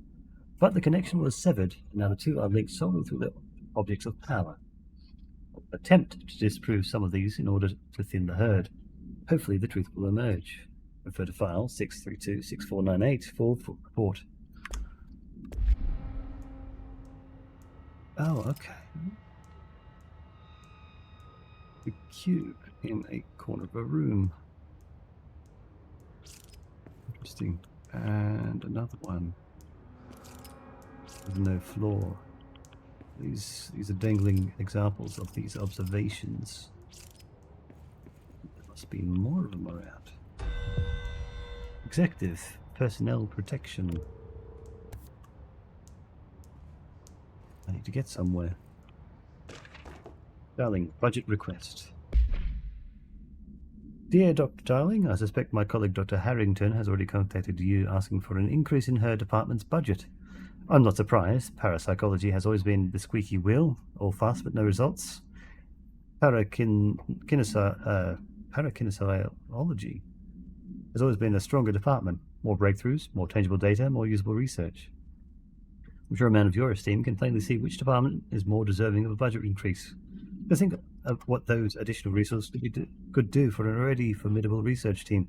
but the connection was severed, and now the two are linked solely through the objects of power. Attempt to disprove some of these in order to thin the herd. Hopefully the truth will emerge. Refer to file 632-6498 for full report. Oh, okay. The cube in a corner of a room. Interesting. And another one with no floor. These are dangling examples of these observations. There must be more of them around. Executive personnel protection. I need to get somewhere. Darling, budget request. Dear Dr. Darling, I suspect my colleague Dr. Harrington has already contacted you asking for an increase in her department's budget. I'm not surprised. Parapsychology has always been the squeaky wheel, all fast but no results. Parakinesiology has always been a stronger department. More breakthroughs, more tangible data, more usable research. I'm sure a man of your esteem can plainly see which department is more deserving of a budget increase. Just think of what those additional resources could do for an already formidable research team.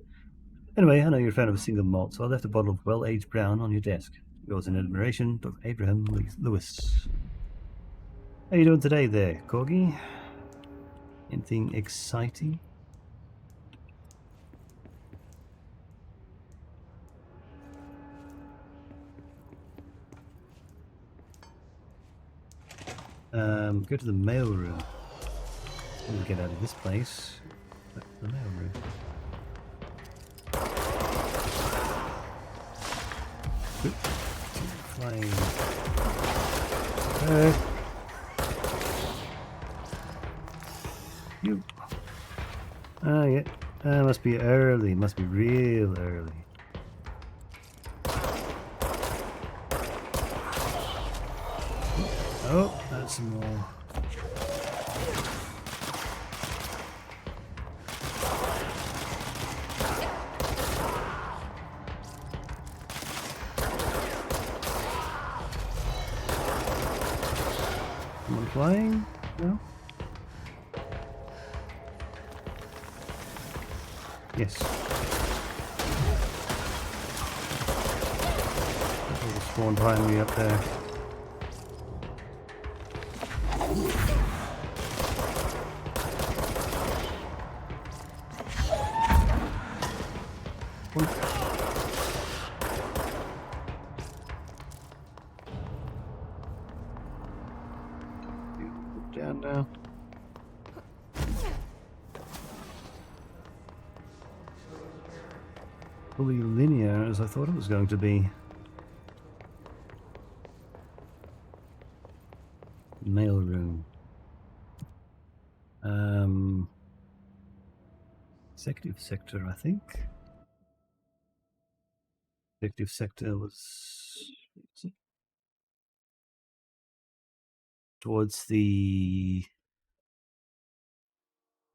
Anyway, I know you're a fan of a single malt, so I left a bottle of well-aged brown on your desk. Yours in admiration, Dr. Abraham Lewis. How you doing today there, Corgi? Anything exciting? Go to the mail room. We'll get out of this place. Back to the mail room. Flying. You. Ah, yeah. Must be early. Must be real early. Oh, that's some more. Someone flying? No? Yes. Little spawn behind me up there. Down now. Fully linear as I thought it was going to be. Mail room. Executive sector, I think. Executive sector was towards the.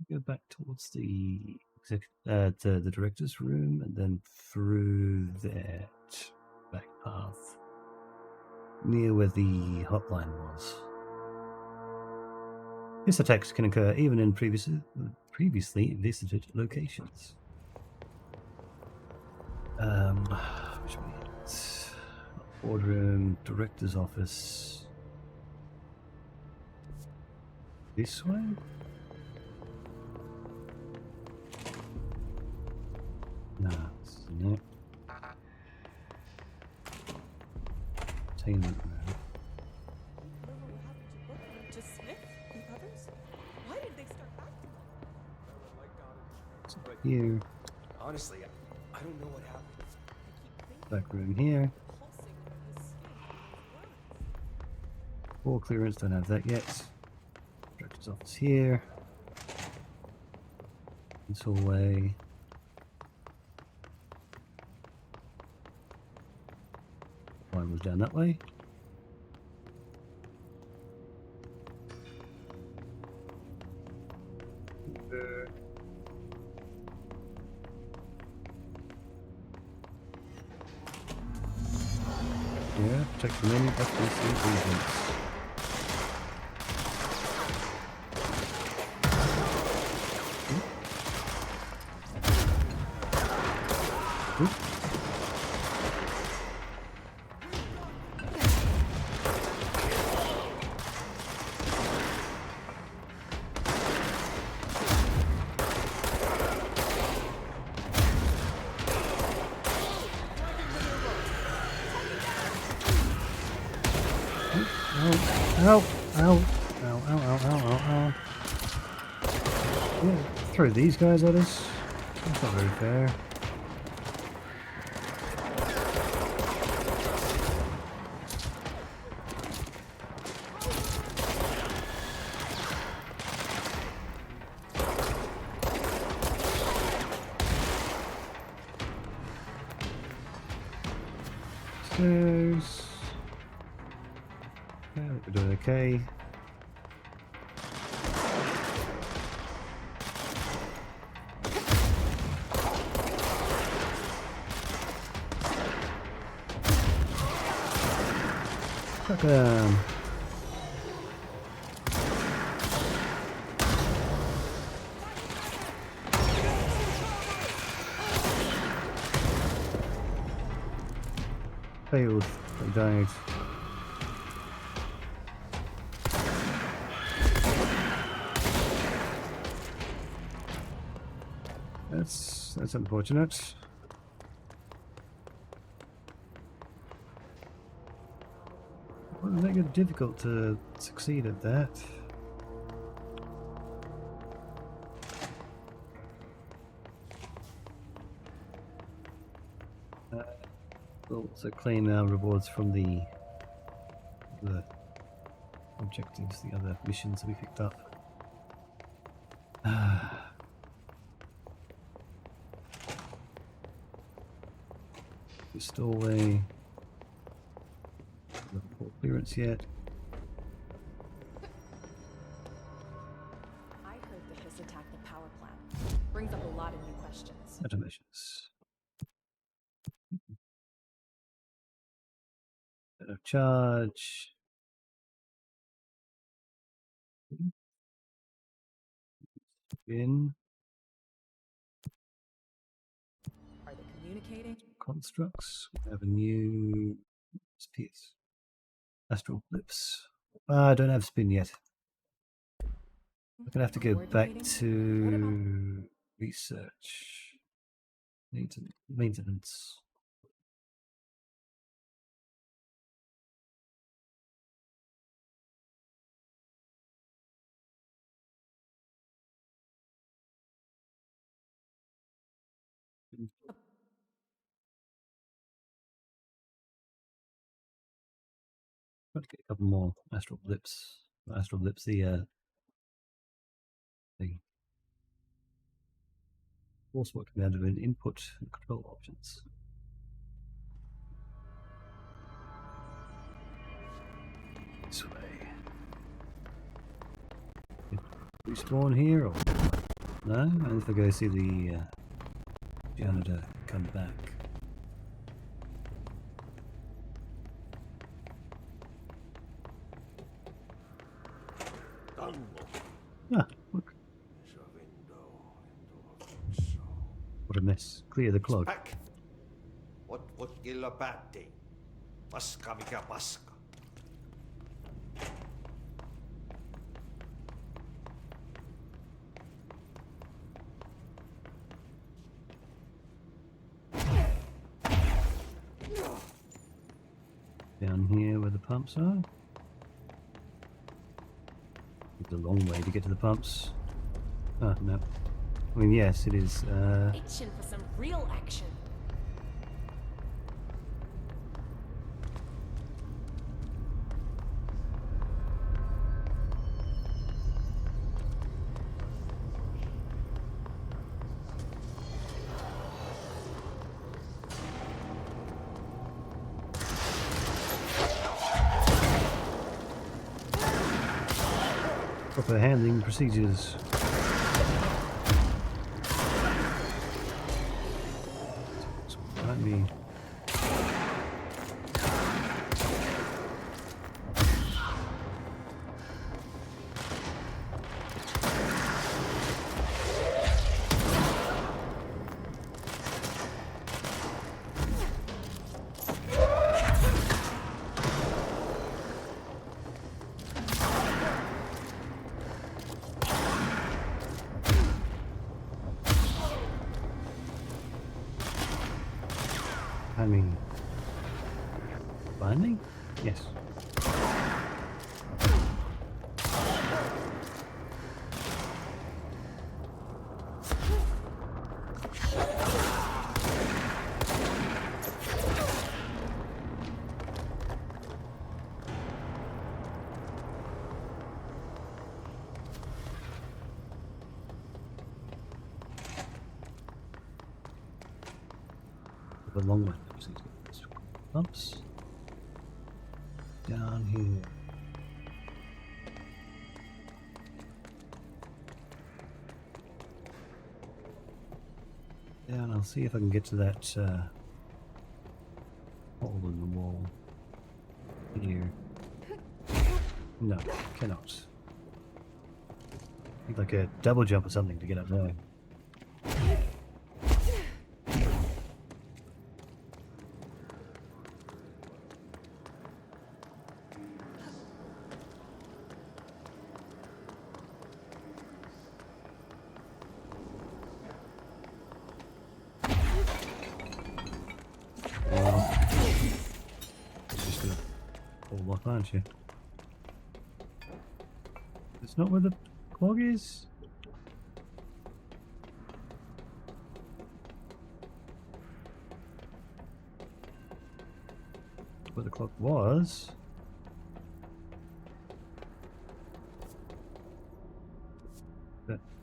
Go back towards the to the director's room and then through that back path near where the hotline was. This attacks can occur even in previously visited locations. Which means boardroom, director's office. This way? No, it's not. Entertainment room. To Smith, the others? Why did they start acting It's right here. Honestly, I don't know what happened. Back room here. Wall clearance, don't have that yet. Director's office here. This hallway. One was down that way. Yeah, check the menu, FBC agents. Ow, ow, ow, ow, ow, ow, ow. Yeah, throw these guys at us. That's not very fair. Stairs. Yeah, we're doing okay. Fuck failed. I died. That's unfortunate. Well, make it difficult to succeed at that. We'll also claim our rewards from the objectives, the other missions that we picked up. Stowaway. Port clearance yet? I heard the Hiss attacked the power plant. Brings up a lot of new questions. Automations. Bit of charge. In. Are they communicating? Constructs. We have a new piece. Astral blips. I don't have spin yet. I'm gonna have to go back to research. Maintenance. Got to get a couple more astral blips. Astral blips, the thing. Also, what can we do in input and control options? This way. Respawn here or no? And if I go see the janitor come back. Ah, look. What a mess. Clear the clog. What killa päätti? Paska mikä paska. Down here where the pumps are. It's a long way to get to the pumps. Oh, no. I mean, yes, it is. Itching for some real action. Proper handling procedures. Behind me. Timing. Behind me? Yes. The long way. Pumps. Down here. down. I'll see if I can get to that hole in the wall here. No, cannot. Need like a double jump or something to get up there. Just gonna pull off, aren't you? It's not where the clog is. Where the clock was.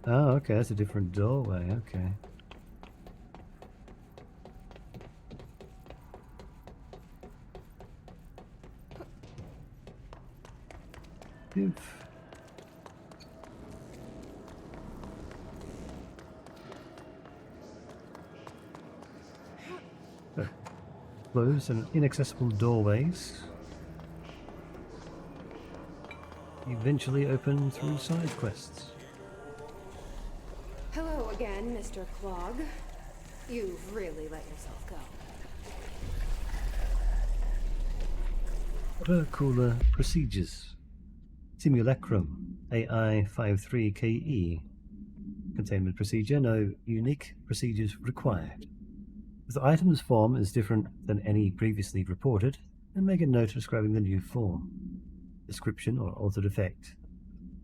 Oh, okay, that's a different doorway. Okay. Closed and inaccessible doorways eventually open through side quests. Hello again, Mr. Clog. You've really let yourself go. What are cooler procedures? Simulacrum AI53KE. Containment procedure, no unique procedures required. If the item's form is different than any previously reported, then make a note describing the new form, description, or altered effect.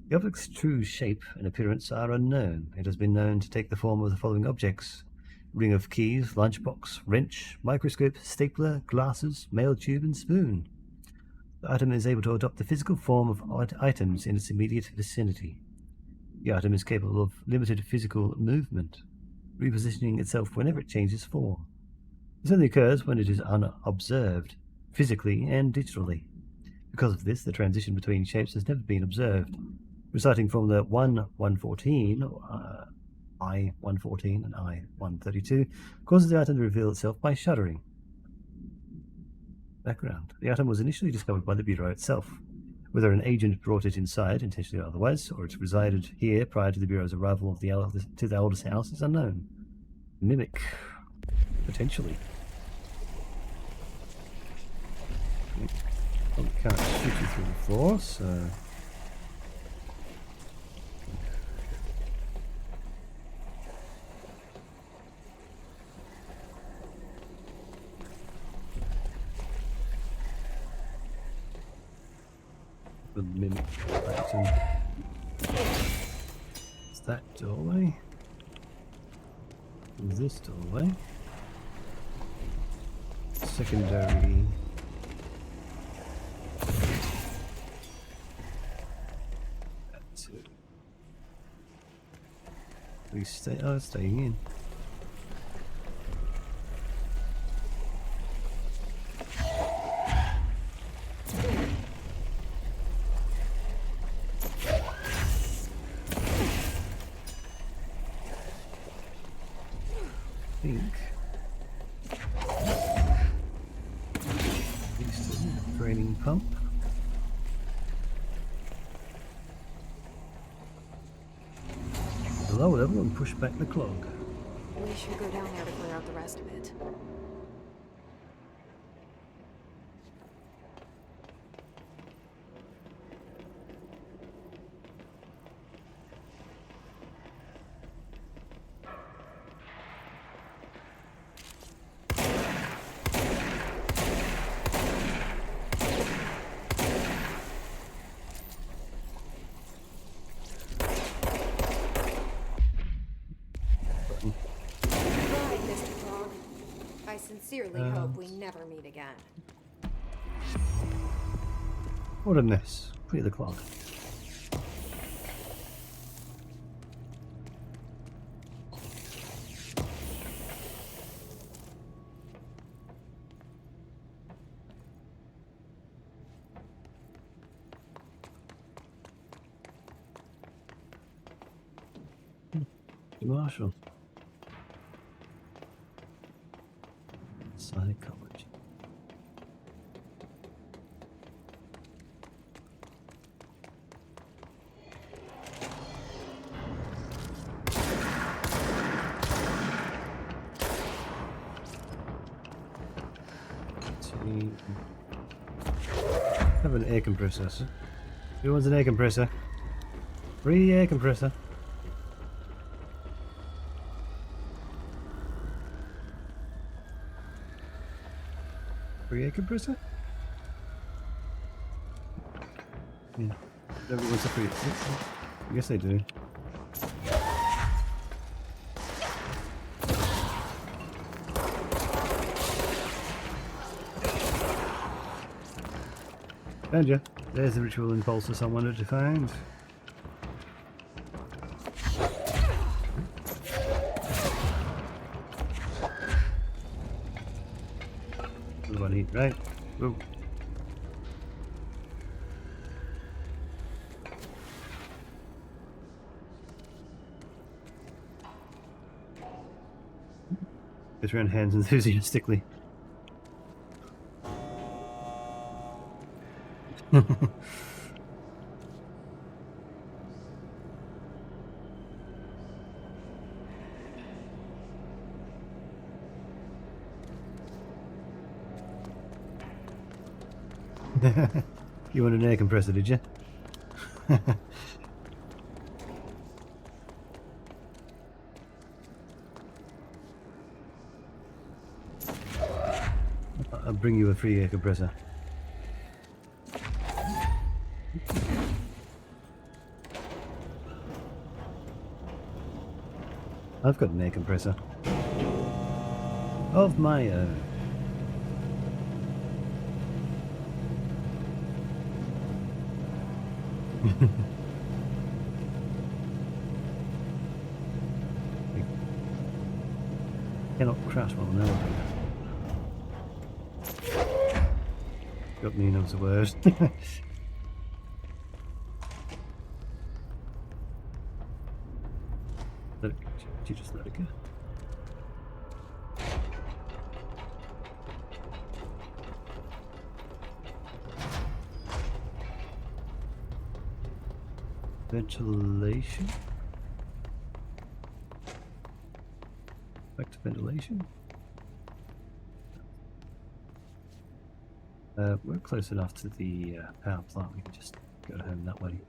The object's true shape and appearance are unknown. It has been known to take the form of the following objects: ring of keys, lunchbox, wrench, microscope, stapler, glasses, mail tube, and spoon. The item is able to adopt the physical form of items in its immediate vicinity. The item is capable of limited physical movement, repositioning itself whenever it changes form. This only occurs when it is unobserved, physically and digitally. Because of this, the transition between shapes has never been observed. Reciting from the I-114 and I-132 causes the item to reveal itself by shuddering. Background. The item was initially discovered by the Bureau itself. Whether an agent brought it inside, intentionally or otherwise, or it resided here prior to the Bureau's arrival to the Eldest House is unknown. Mimic. Potentially. Probably can't shoot you through the floor, so... The mimic item. It's that doorway. This doorway. Secondary. That's it. We stay. Oh, it's staying in. Draining pump. The lower level and push back the clog. We should go down there to clear out the rest of it. I sincerely hope we never meet again. What a mess. Clear the clog. Marshall. Psychology. Have an air compressor. Who wants an air compressor? Free air compressor. Free air compressor? Yeah. Nobody wants a free. I guess they do. Found you. There's the ritual impulse I wanted to find. Another one eat, right? Whoa. Goes around hands enthusiastically. You want an air compressor, did you? I'll bring you a free air compressor. I've got an air compressor of my own. Cannot crash while on elevator. Got me knows the word. Let it go. You just let it go. Ventilation. Back to ventilation. We're close enough to the power plant. We can just go home that way.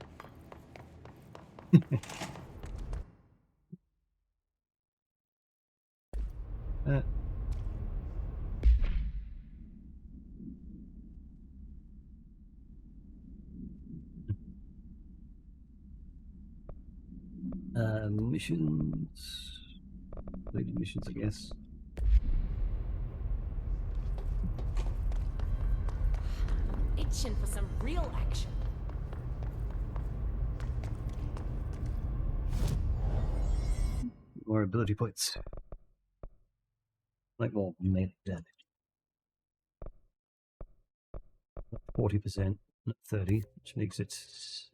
Missions. Completed missions, I guess. Itching for some real action. More ability points. Like more melee damage. 40%, not 30, which makes it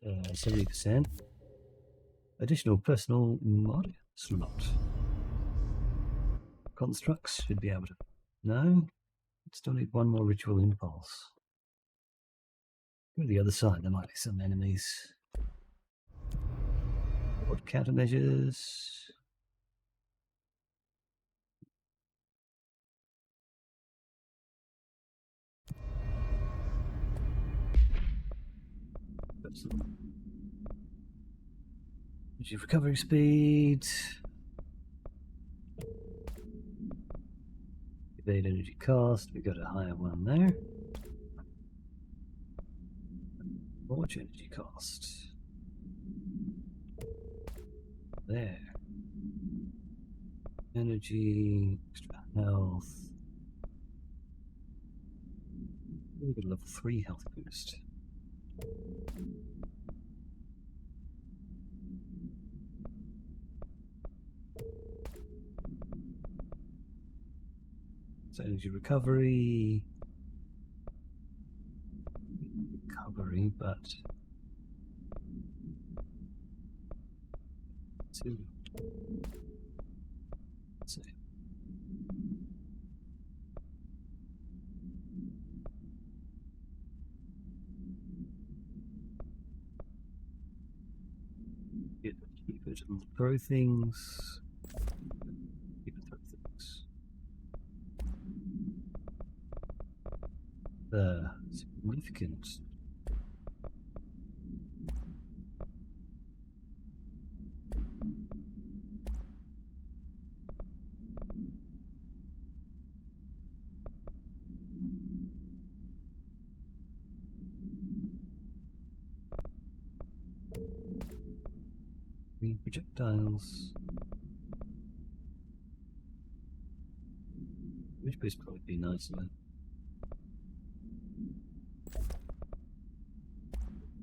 70%. Additional personal mod slot. Constructs should be able to. No? Still need one more ritual impulse. Go to the other side, there might be some enemies. What countermeasures? Energy recovery speed. Evade energy cost. We got a higher one there. Watch energy cost. There. Energy, extra health. We got a level 3 health boost. So energy recovery. Recovery, but 2. Let's see. Good. Throw things. People throw things. Significant. Green projectiles. Which base probably be nicer.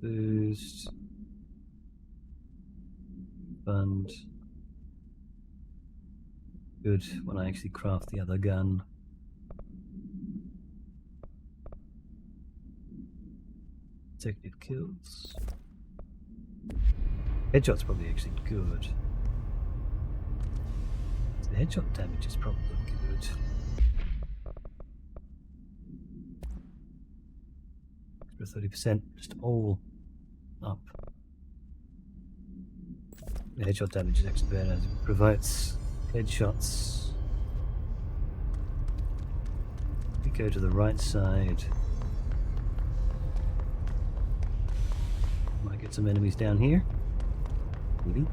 Boost. Fund. Good when I actually craft the other gun. Consecutive kills. Headshot's probably actually good. The headshot damage is probably good. Extra 30%, just all up. The headshot damage is actually better as it provides headshots. We go to the right side. Might get some enemies down here. Maybe.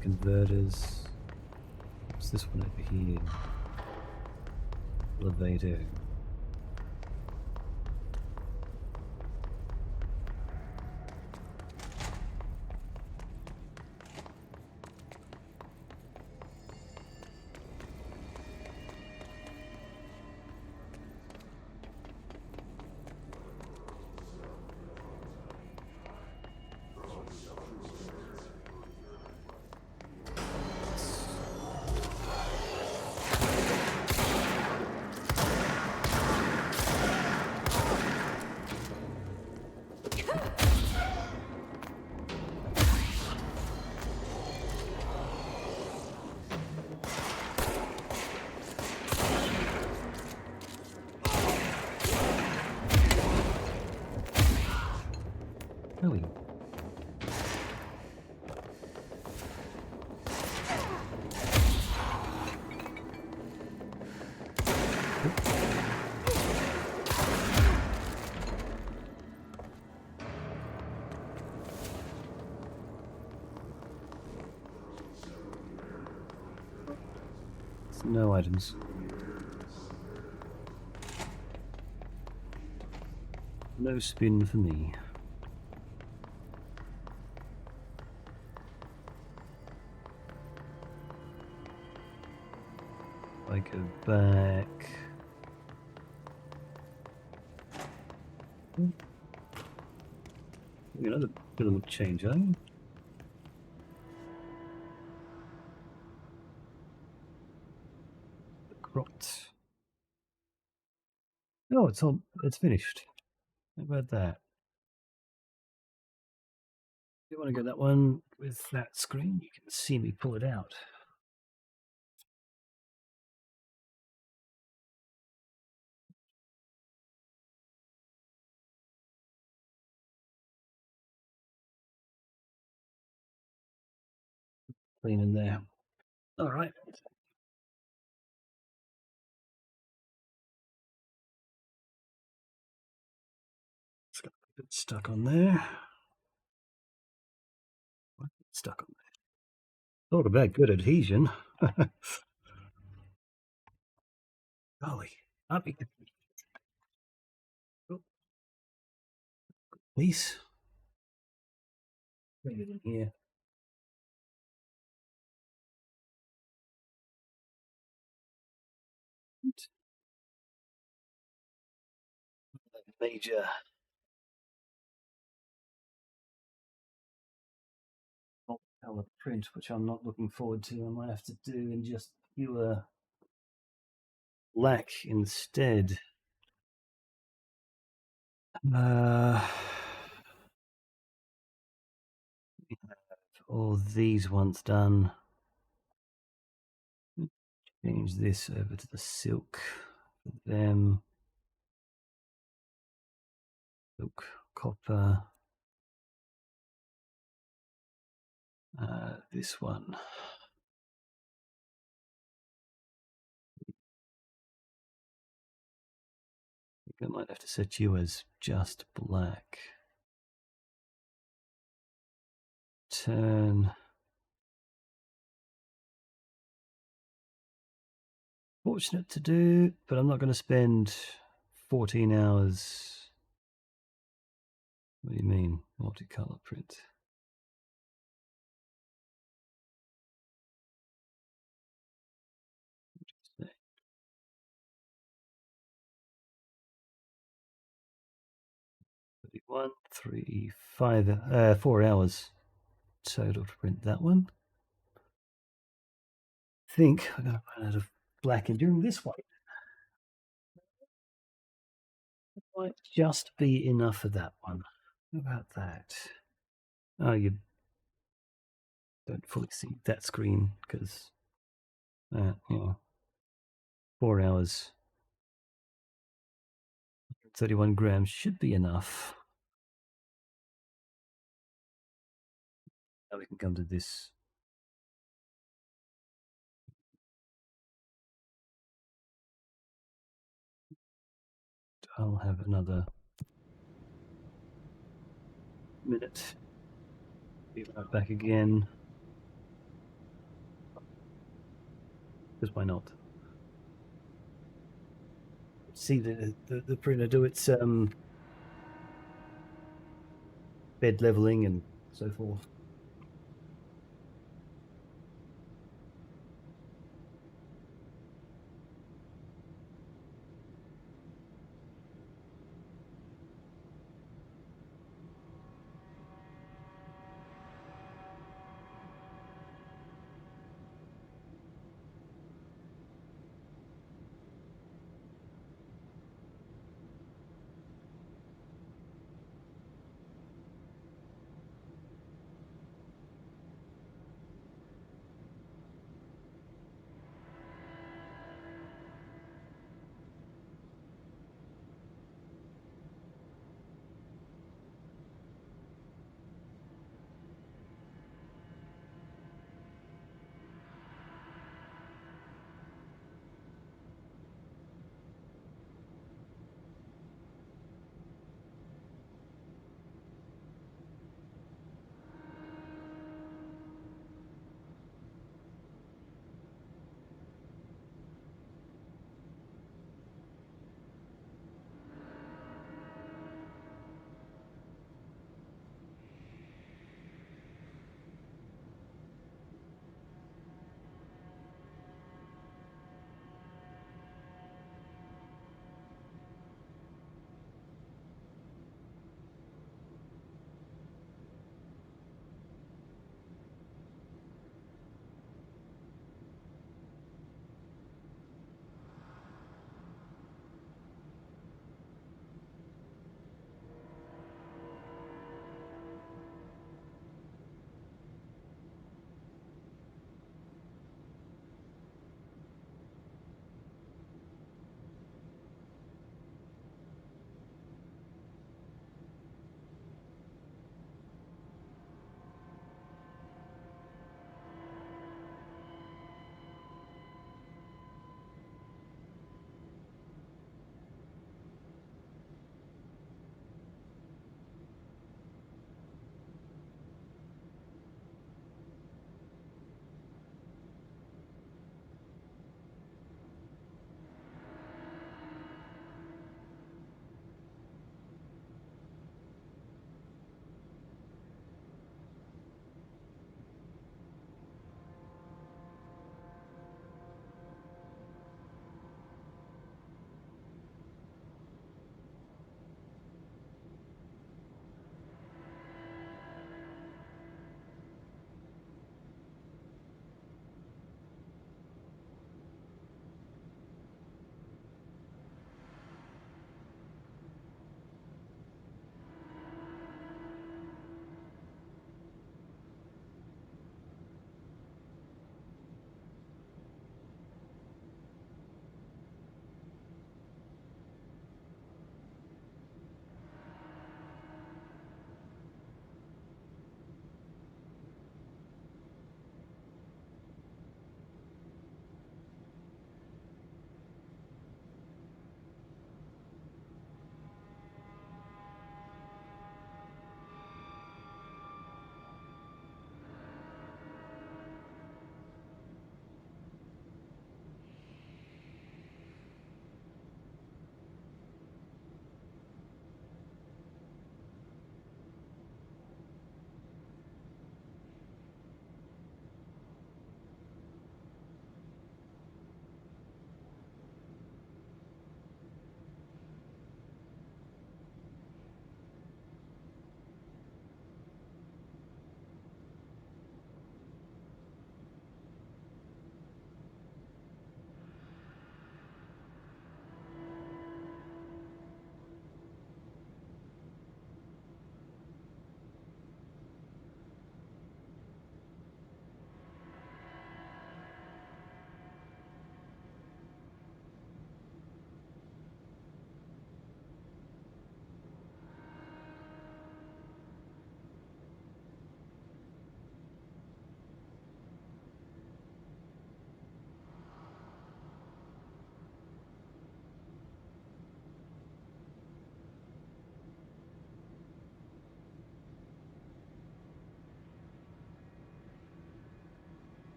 Converters. What's this one over here? Elevator. Really? No items. No spin for me. I go back. Another filament change, eh? The crot. Oh, it's finished. How about that? If you want to go that one with that screen, you can see me pull it out. Clean in there. All right. It's got a bit stuck on there. Stuck on there. Talk about good adhesion. Golly. I'll be Peace. Bring it in here. Major color print, which I'm not looking forward to. I might have to do in just pure black instead. all these ones done. Change this over to the silk for them. Silk, copper. This one. I think I might have to set you as just black. Turn. Fortunate to do, but I'm not going to spend 14 hours. What do you mean, multicolor print? 31, 3, 5, 4 hours total to print that one. I think I'm going to run out of black and during this white. It might just be enough for that one. How about that? Oh, you don't fully see that screen because, 4 hours, 31 grams should be enough. Now we can come to this. I'll have another minute. Be right back again. Because why not? See the printer do its bed leveling and so forth.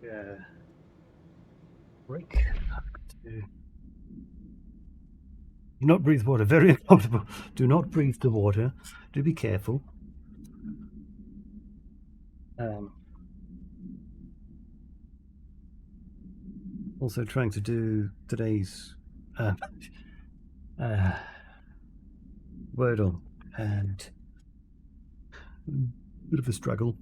Yeah. Break. Do not breathe water. Very uncomfortable. Do not breathe the water. Do be careful. Also trying to do today's Wordle, and a bit of a struggle.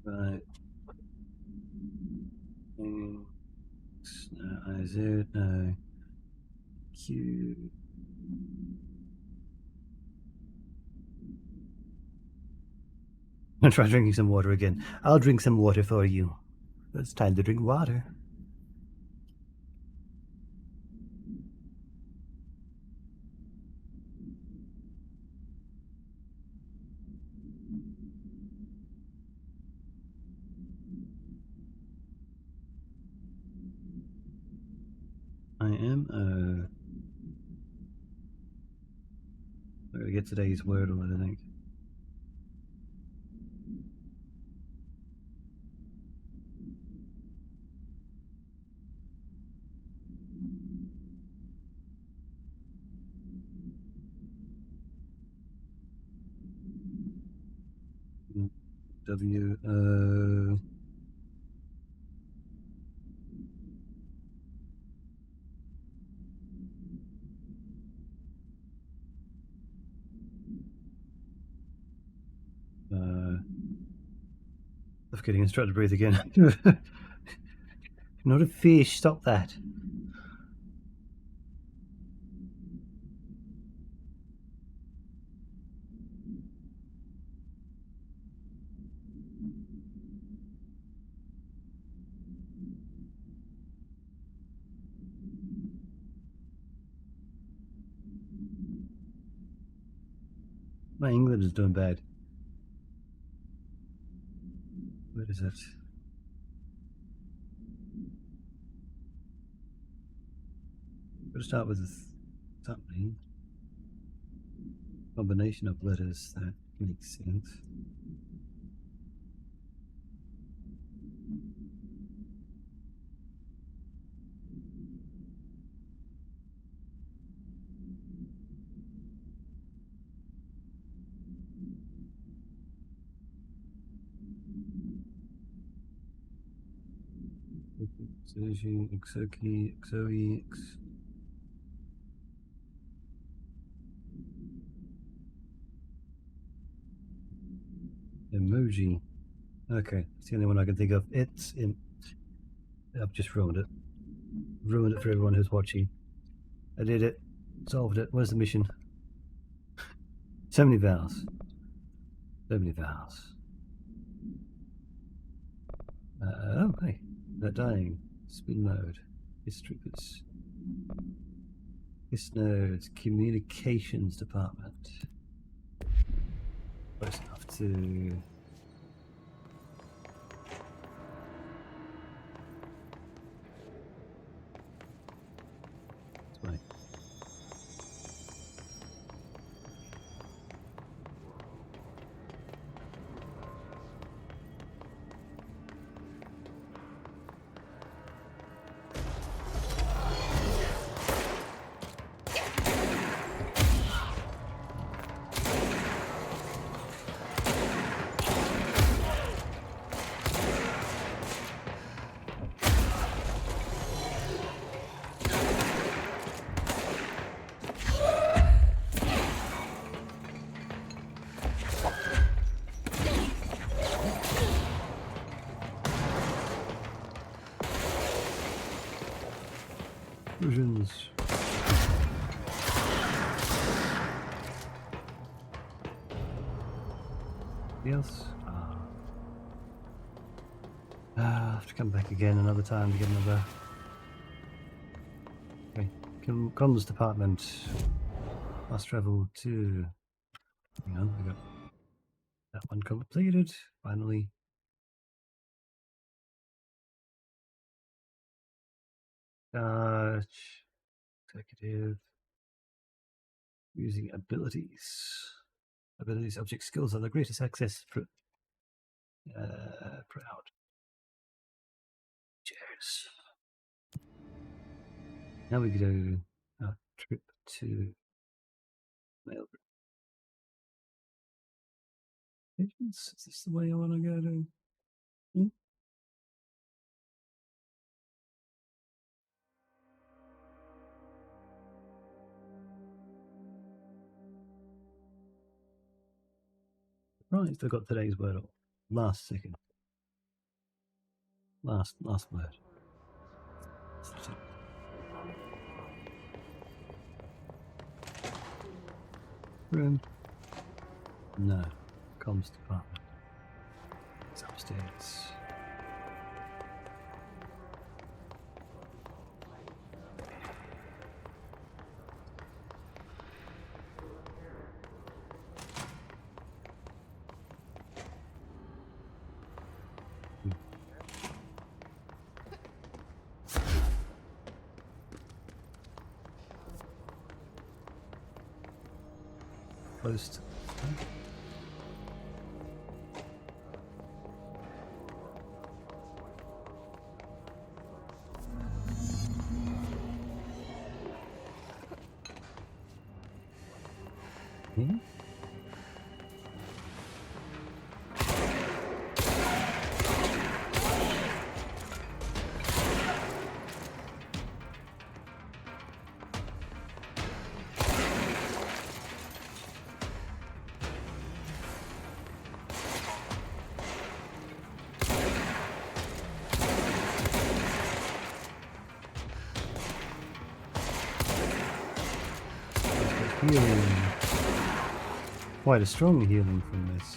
Right. No, IZ, no. Q. I'll try drinking some water again. I'll drink some water for you. It's time to drink water. I am I'm gonna get today's Wordle, I think. W suffocating and try to breathe again. Not a fish, stop that. My England is doing bad. Where is it? We'll start with something. Combination of letters that makes sense. Exergi, Exoki, Exoe, Emoji. Okay, it's the only one I can think of. It's in. I've just ruined it. Ruined it for everyone who's watching. I did it. Solved it. Where's the mission? So many vowels. So many vowels. Oh, hey. They're dying. Spin mode. History bits. This node's communications department. Close enough to. Right. Versions. Yes. I have to come back again another time to get another. Okay. Comms department. Must travel to. Hang on, we got that one completed. Finally. Executive. Using abilities. Abilities, object skills are the greatest access. Proud. Cheers. Now we go our trip to mail. Is this the way I want to go to? Surprised I got today's word off. Last second. Last word. Room. No. Comms department. It's upstairs. Close to healing. Quite a strong healing from this.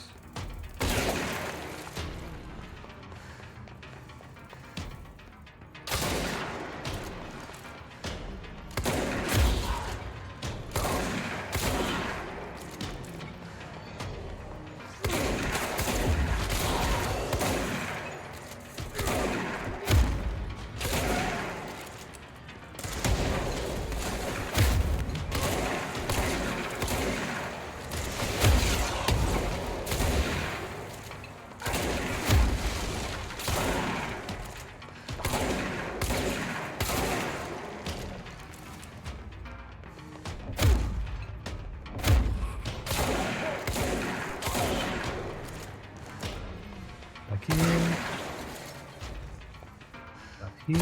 Here.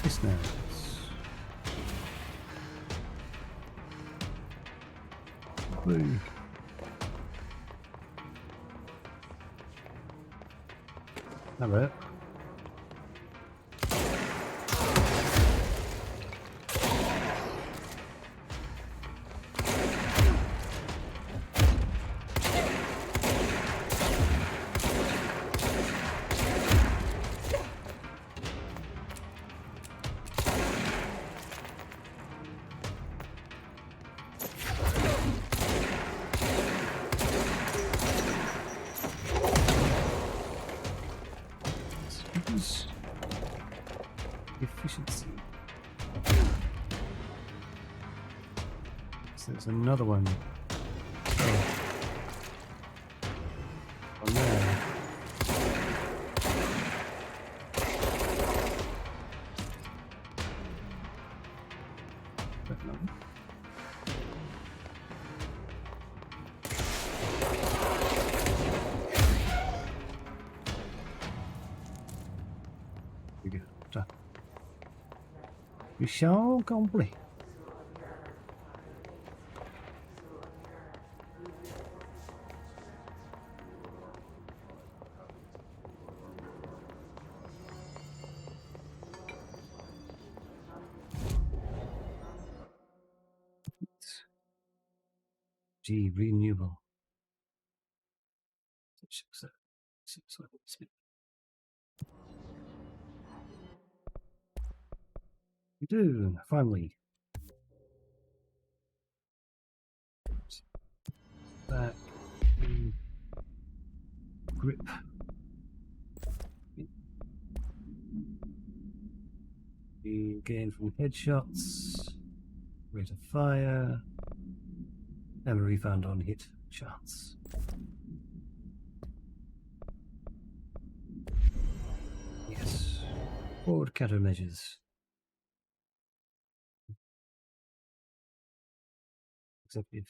This now. Woo. All right. Efficiency. So there's another one. Oh no. But no. We go. Done. Mission complete. G renewable. We do finally. Back. Grip. we gain from headshots, rate of fire, and a refund on hit shots. Yes. Forward countermeasures. Executive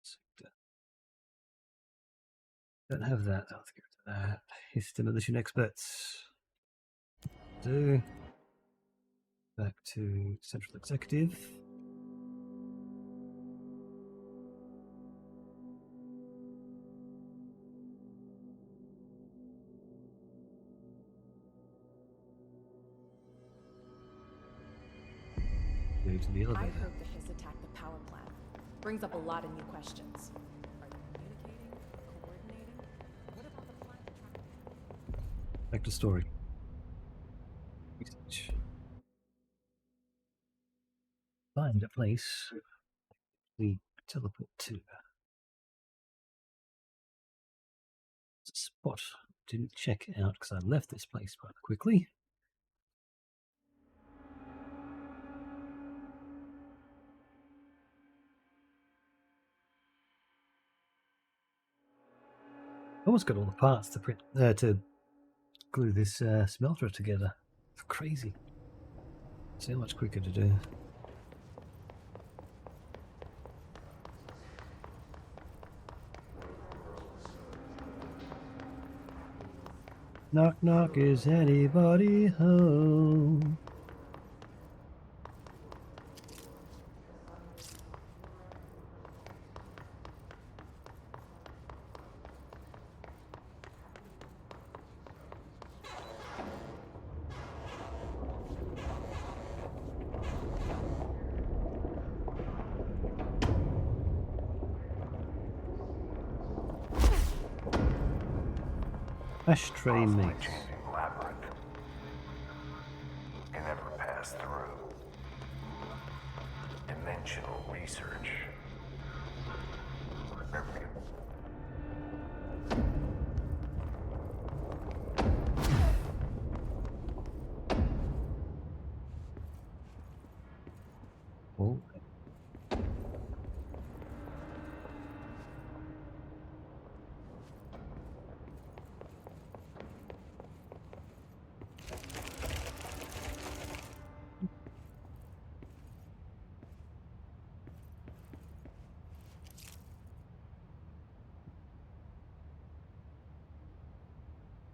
sector. Don't have that. Let's go to that. His demolition experts. Do. Back to central executive. Go to the I elevator. heard that his attacked the power plant. Brings up a lot of new questions. Are they communicating? Coordinating? What about the plant attracting? Back to story. Research. Find a place we teleport to. It's a spot didn't check out because I left this place quite quickly. Almost got all the parts to print to glue this smelter together. It's crazy. So much quicker to do. Knock knock, is anybody home? Ashtray mate. Labyrinth. Can never pass through. Dimensional research. Oh.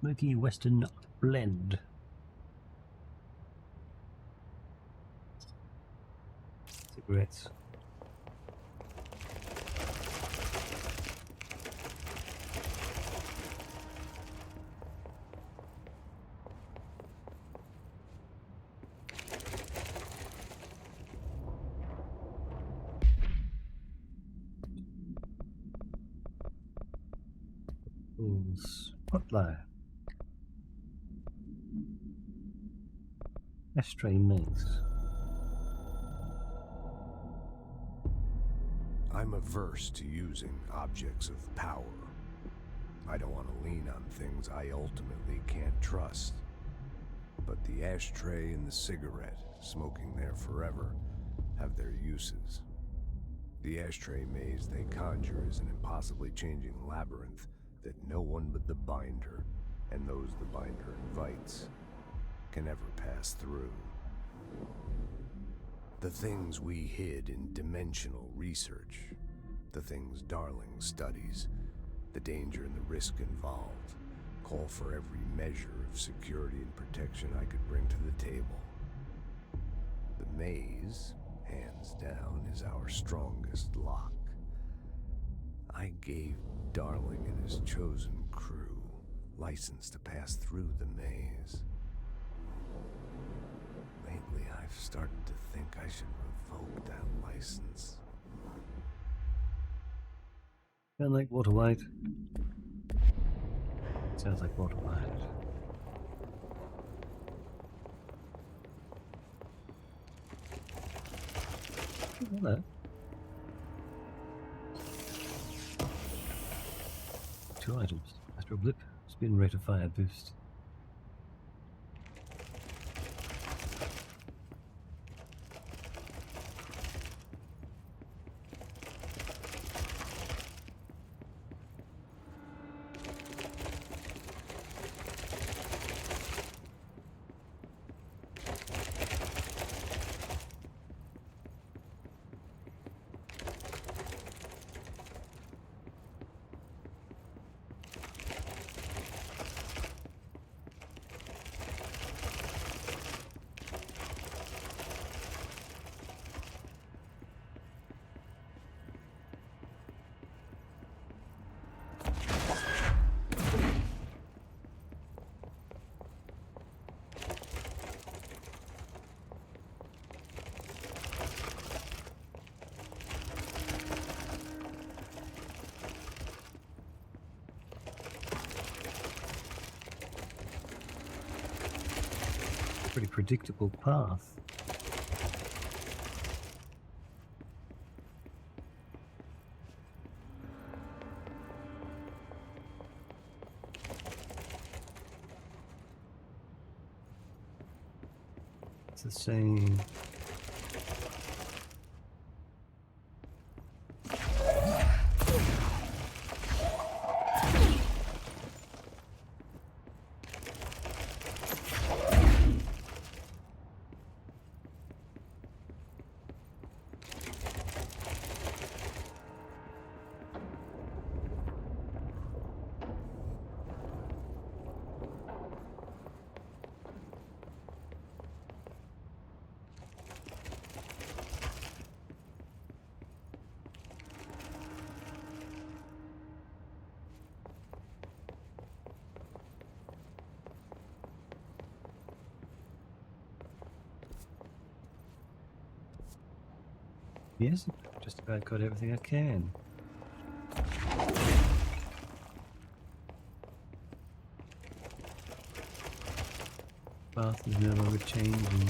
Smoky Western blend. Cigarettes. Spotlight. Ashtray mates. I'm averse to using objects of power. I don't want to lean on things I ultimately can't trust. But the ashtray and the cigarette, smoking there forever, have their uses. The ashtray maze they conjure is an impossibly changing labyrinth that no one but the binder, and those the binder invites, can ever pass through. The things we hid in dimensional research, the things Darling studies, the danger and the risk involved, call for every measure of security and protection I could bring to the table. The maze, hands down, is our strongest lock. I gave Darling and his chosen crew license to pass through the maze. Lately, I've started to think I should revoke that license. Sound like water white. Sounds like water white. Hello. 2 items. Astral blip. Spin rate of fire boost. Pretty predictable path. It's the same. Yes, just about got everything I can. Path is no longer changing.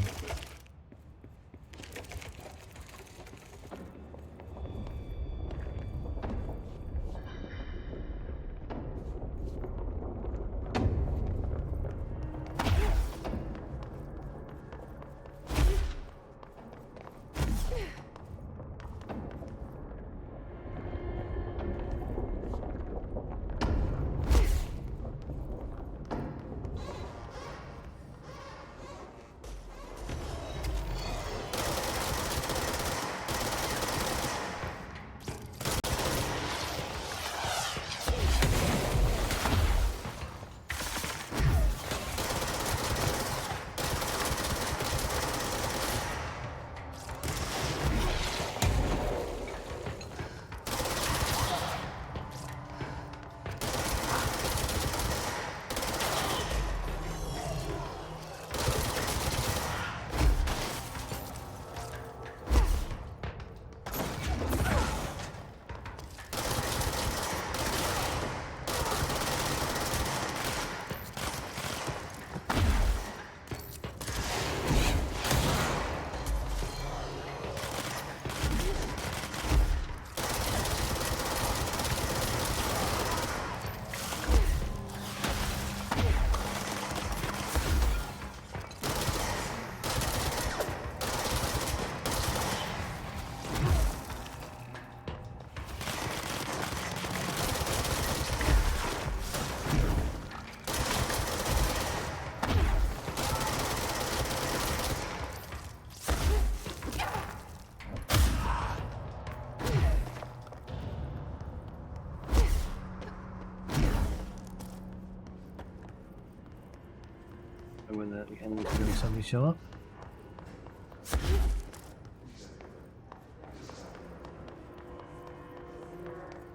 When the enemies are going to suddenly show up.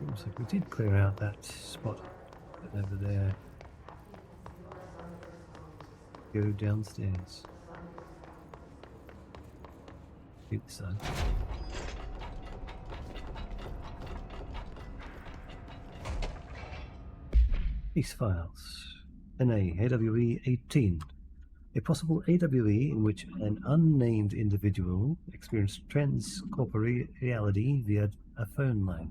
Looks like we did clear out that spot over there. Go downstairs. Shoot the sun. These files. NA AWE 18. A possible AWE in which an unnamed individual experienced trans-corporeality via a phone line.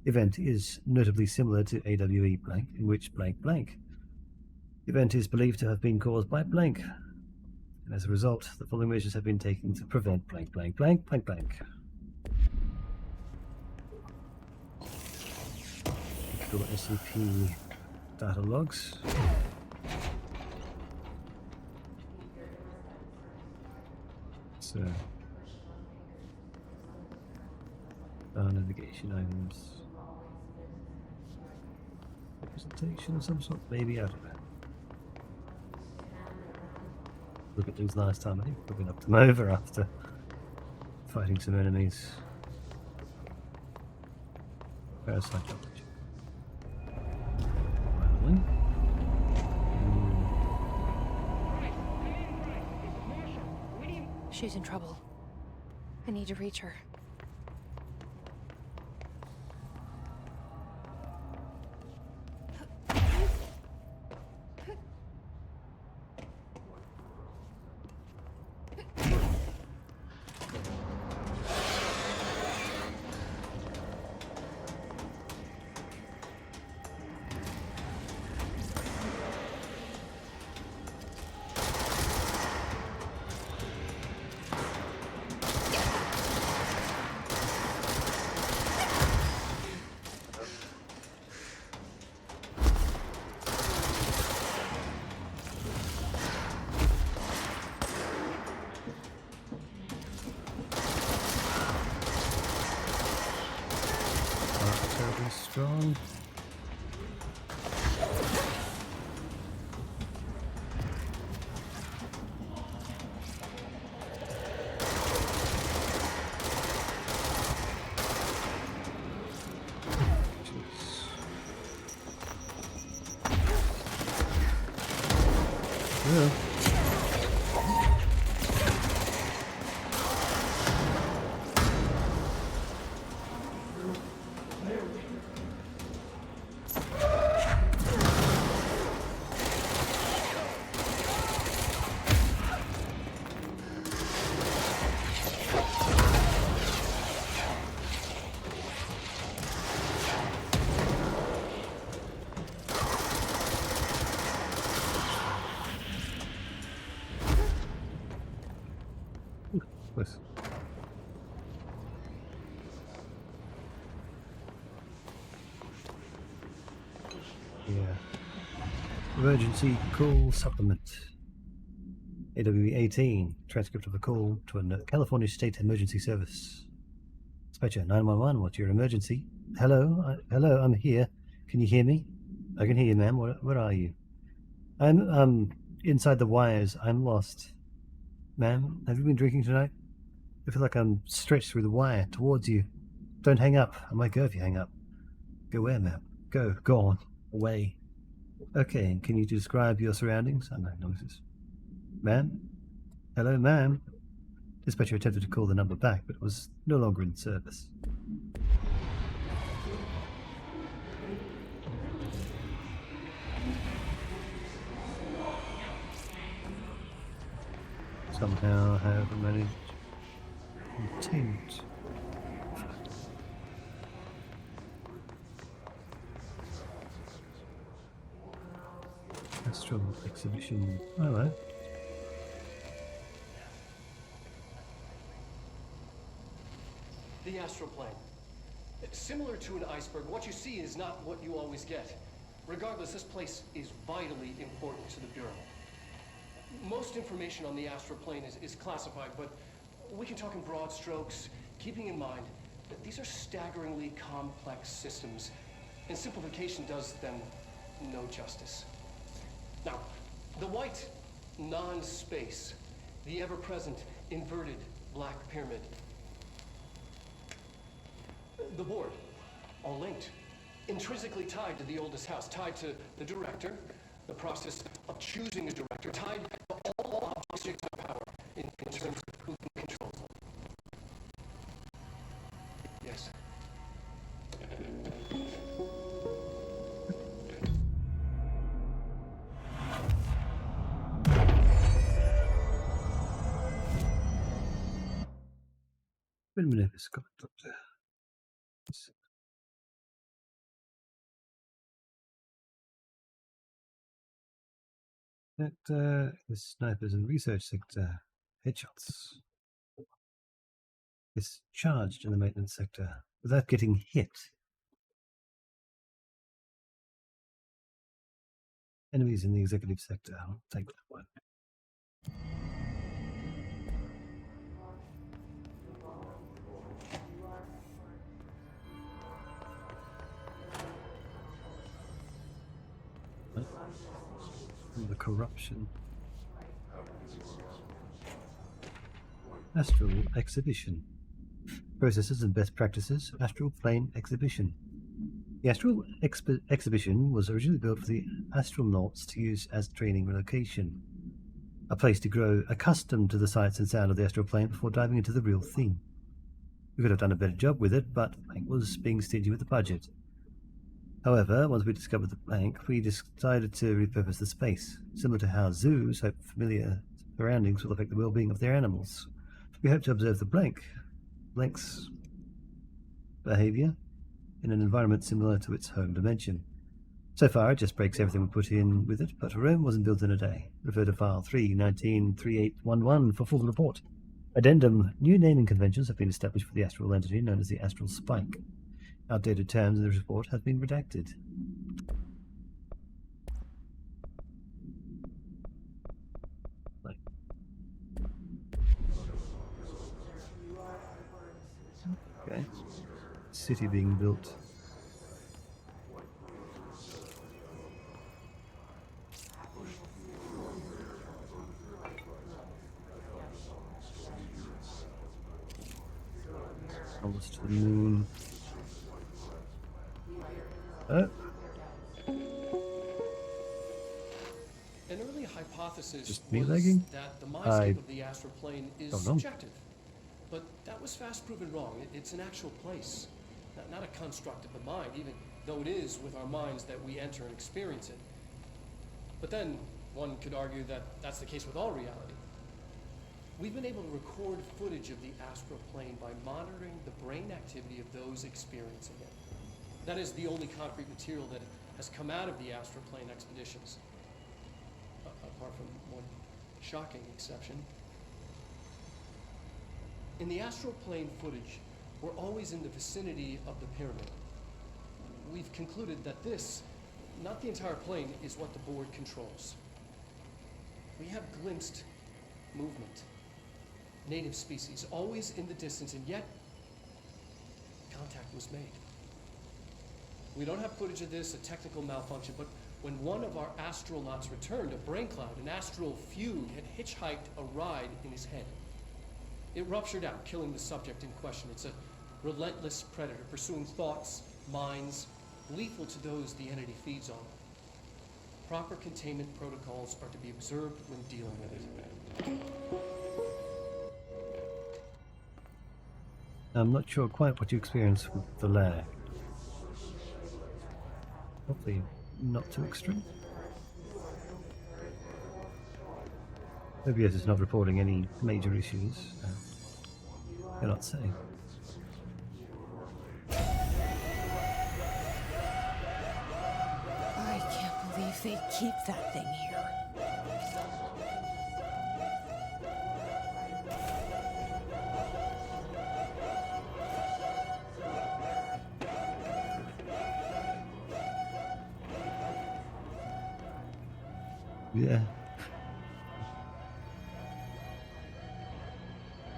Event is notably similar to AWE blank, in which blank blank. Event is believed to have been caused by blank, and as a result, the following measures have been taken to prevent blank blank blank blank blank. Typical SCP data logs. So, navigation items, presentation of some sort, maybe, I don't know. Look at these last time, I think we knocked them over after fighting some enemies. Parasite knowledge. Finally. She's in trouble. I need to reach her. Pretty strong. Yeah. Close. Yeah. Emergency call supplement. AW18. Transcript of a call to a California State Emergency Service. Dispatcher 911. What's your emergency? Hello. Hello. I'm here. Can you hear me? I can hear you, ma'am. Where are you? I'm inside the wires. I'm lost. Ma'am, have you been drinking tonight? I feel like I'm stretched through the wire towards you. Don't hang up. I might go if you hang up. Go where, ma'am? Go on. Away. Okay, and can you describe your surroundings? I make noises. Ma'am? Hello, ma'am? Dispatcher attempted to call the number back, but was no longer in service. Somehow have managed intent. Astral exhibition. Hello. The astral plane. Similar to an iceberg, what you see is not what you always get. Regardless, this place is vitally important to the Bureau. Most information on the astral plane is classified, but we can talk in broad strokes, keeping in mind that these are staggeringly complex systems, and simplification does them no justice. Now, the white non-space, the ever-present inverted black pyramid, the board, all linked, intrinsically tied to the oldest house, tied to the director, the process of choosing a director, tied to all objects of power in terms of who controls them. Yes. Wait a minute, it's got up there. That is snipers and research sector. Headshots. Is charged in the maintenance sector without getting hit. Enemies in the executive sector. I'll take that one. And the corruption. Astral exhibition. Processes and best practices. Astral plane exhibition. The Astral exhibition was originally built for the astronauts to use as training location. A place to grow accustomed to the sights and sound of the astral plane before diving into the real thing. We could have done a better job with it, but the bank was being stingy with the budget. However, once we discovered the bank, we decided to repurpose the space, similar to how zoos hope familiar surroundings will affect the well-being of their animals. We hope to observe the blank's behavior in an environment similar to its home dimension. So far, it just breaks everything we put in with it, but Rome wasn't built in a day. Refer to file 3-19-3811 for full report. Addendum: new naming conventions have been established for the astral entity known as the Astral Spike. Outdated terms in the report have been redacted. Okay. City being built. Almost to the moon. An early hypothesis Just me was lagging? that the mindscape of the astral plane is don't know. subjective. But that was fast proven wrong. It's an actual place, not a construct of the mind, even though it is with our minds that we enter and experience it. But then one could argue that that's the case with all reality. We've been able to record footage of the astral plane by monitoring the brain activity of those experiencing it. That is the only concrete material that has come out of the astral plane expeditions. Apart from one shocking exception. In the astral plane footage, we're always in the vicinity of the pyramid. We've concluded that this, not the entire plane, is what the board controls. We have glimpsed movement, native species, always in the distance, and yet contact was made. We don't have footage of this, a technical malfunction, but when one of our astronauts returned, a brain cloud, an astral fugue, had hitchhiked a ride in his head. It ruptured out, killing the subject in question. It's a relentless predator, pursuing thoughts, minds, lethal to those the entity feeds on. Proper containment protocols are to be observed when dealing with it. I'm not sure quite what you experienced with the lag. Hopefully not too extreme. OBS is not reporting any major issues. Cannot say. I can't believe they keep that thing here. Yeah.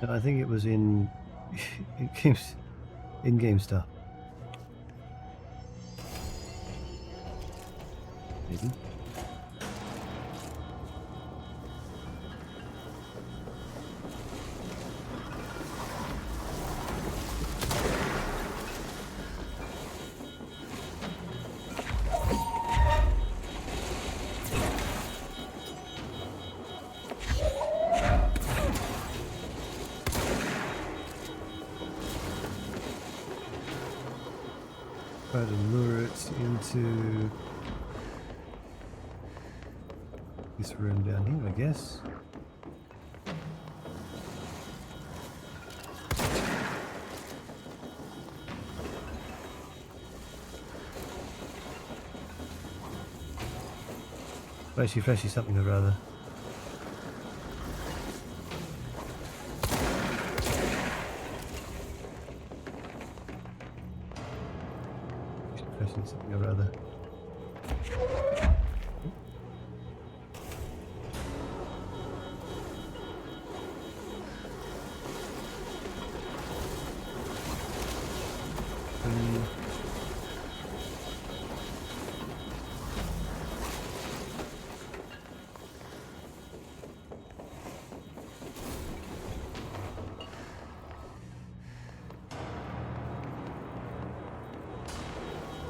I think it was in GameStop. Maybe. Try to lure it into this room down here, I guess. Flashy something or other. Something or other.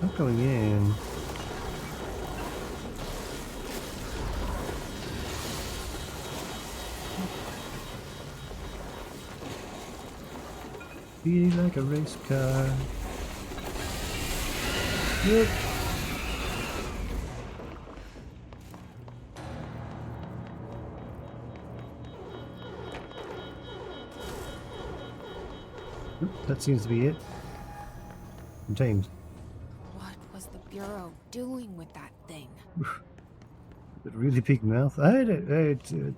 Not going in. Be like a race car. Yep. That seems to be it. Contained. What was the Bureau doing with that thing? A really big mouth. I had a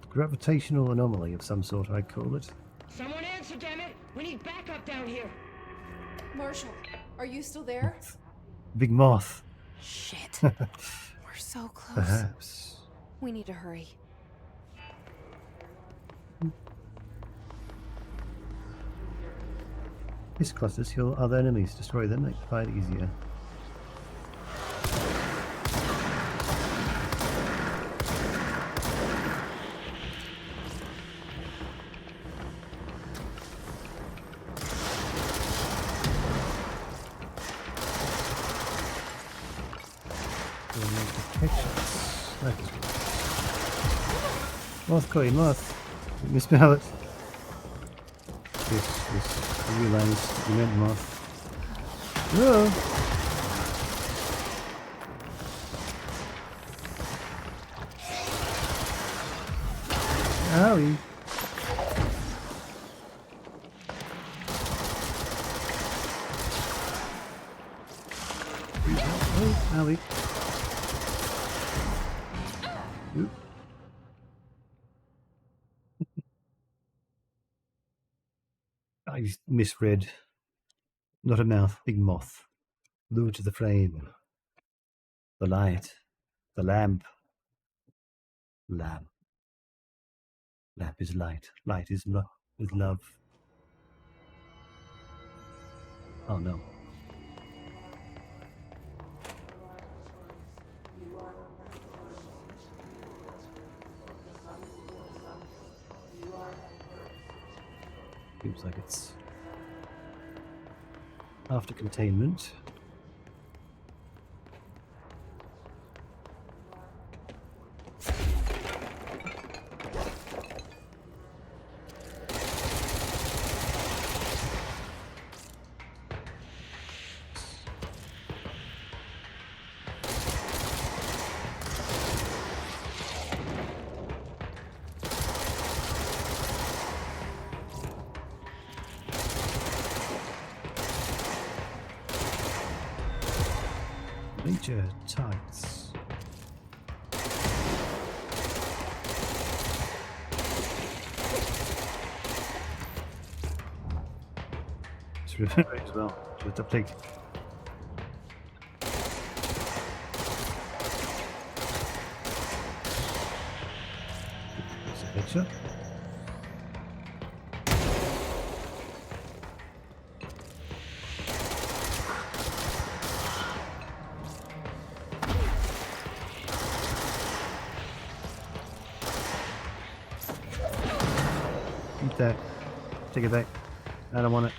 gravitational anomaly of some sort, I'd call it. Someone answer, damn it! We need backup down here. Marshall, are you still there? Big moth. Shit. We're so close. Perhaps. We need to hurry. This clusters kill other enemies. Destroy them, make the fight easier. That is good. Moth, Koi, moth. Misspell it. Yes, I realised you meant moth. Whoa! Owie. Oh, owie. Oop. I misread. Not a mouth, big moth. Lure to the flame. The light. The lamp. Lamp. Lamp is light. Light is love. Oh no. Seems like it's after containment. Major tights. It's remember as well with the pig. That's a headshot. Eat that. Take it back. I don't want it.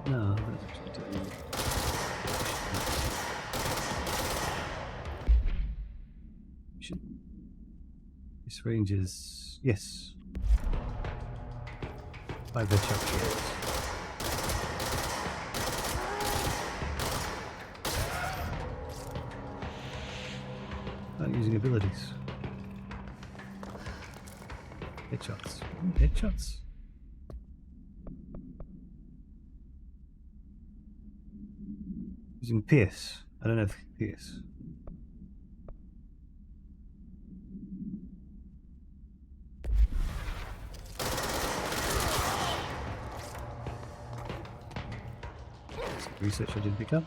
No, that's actually doing it. This range is yes. 5 VRChat shields. Not using abilities. Headshots. Headshots. Using Pierce. I don't know if Pierce. Research I didn't pick up.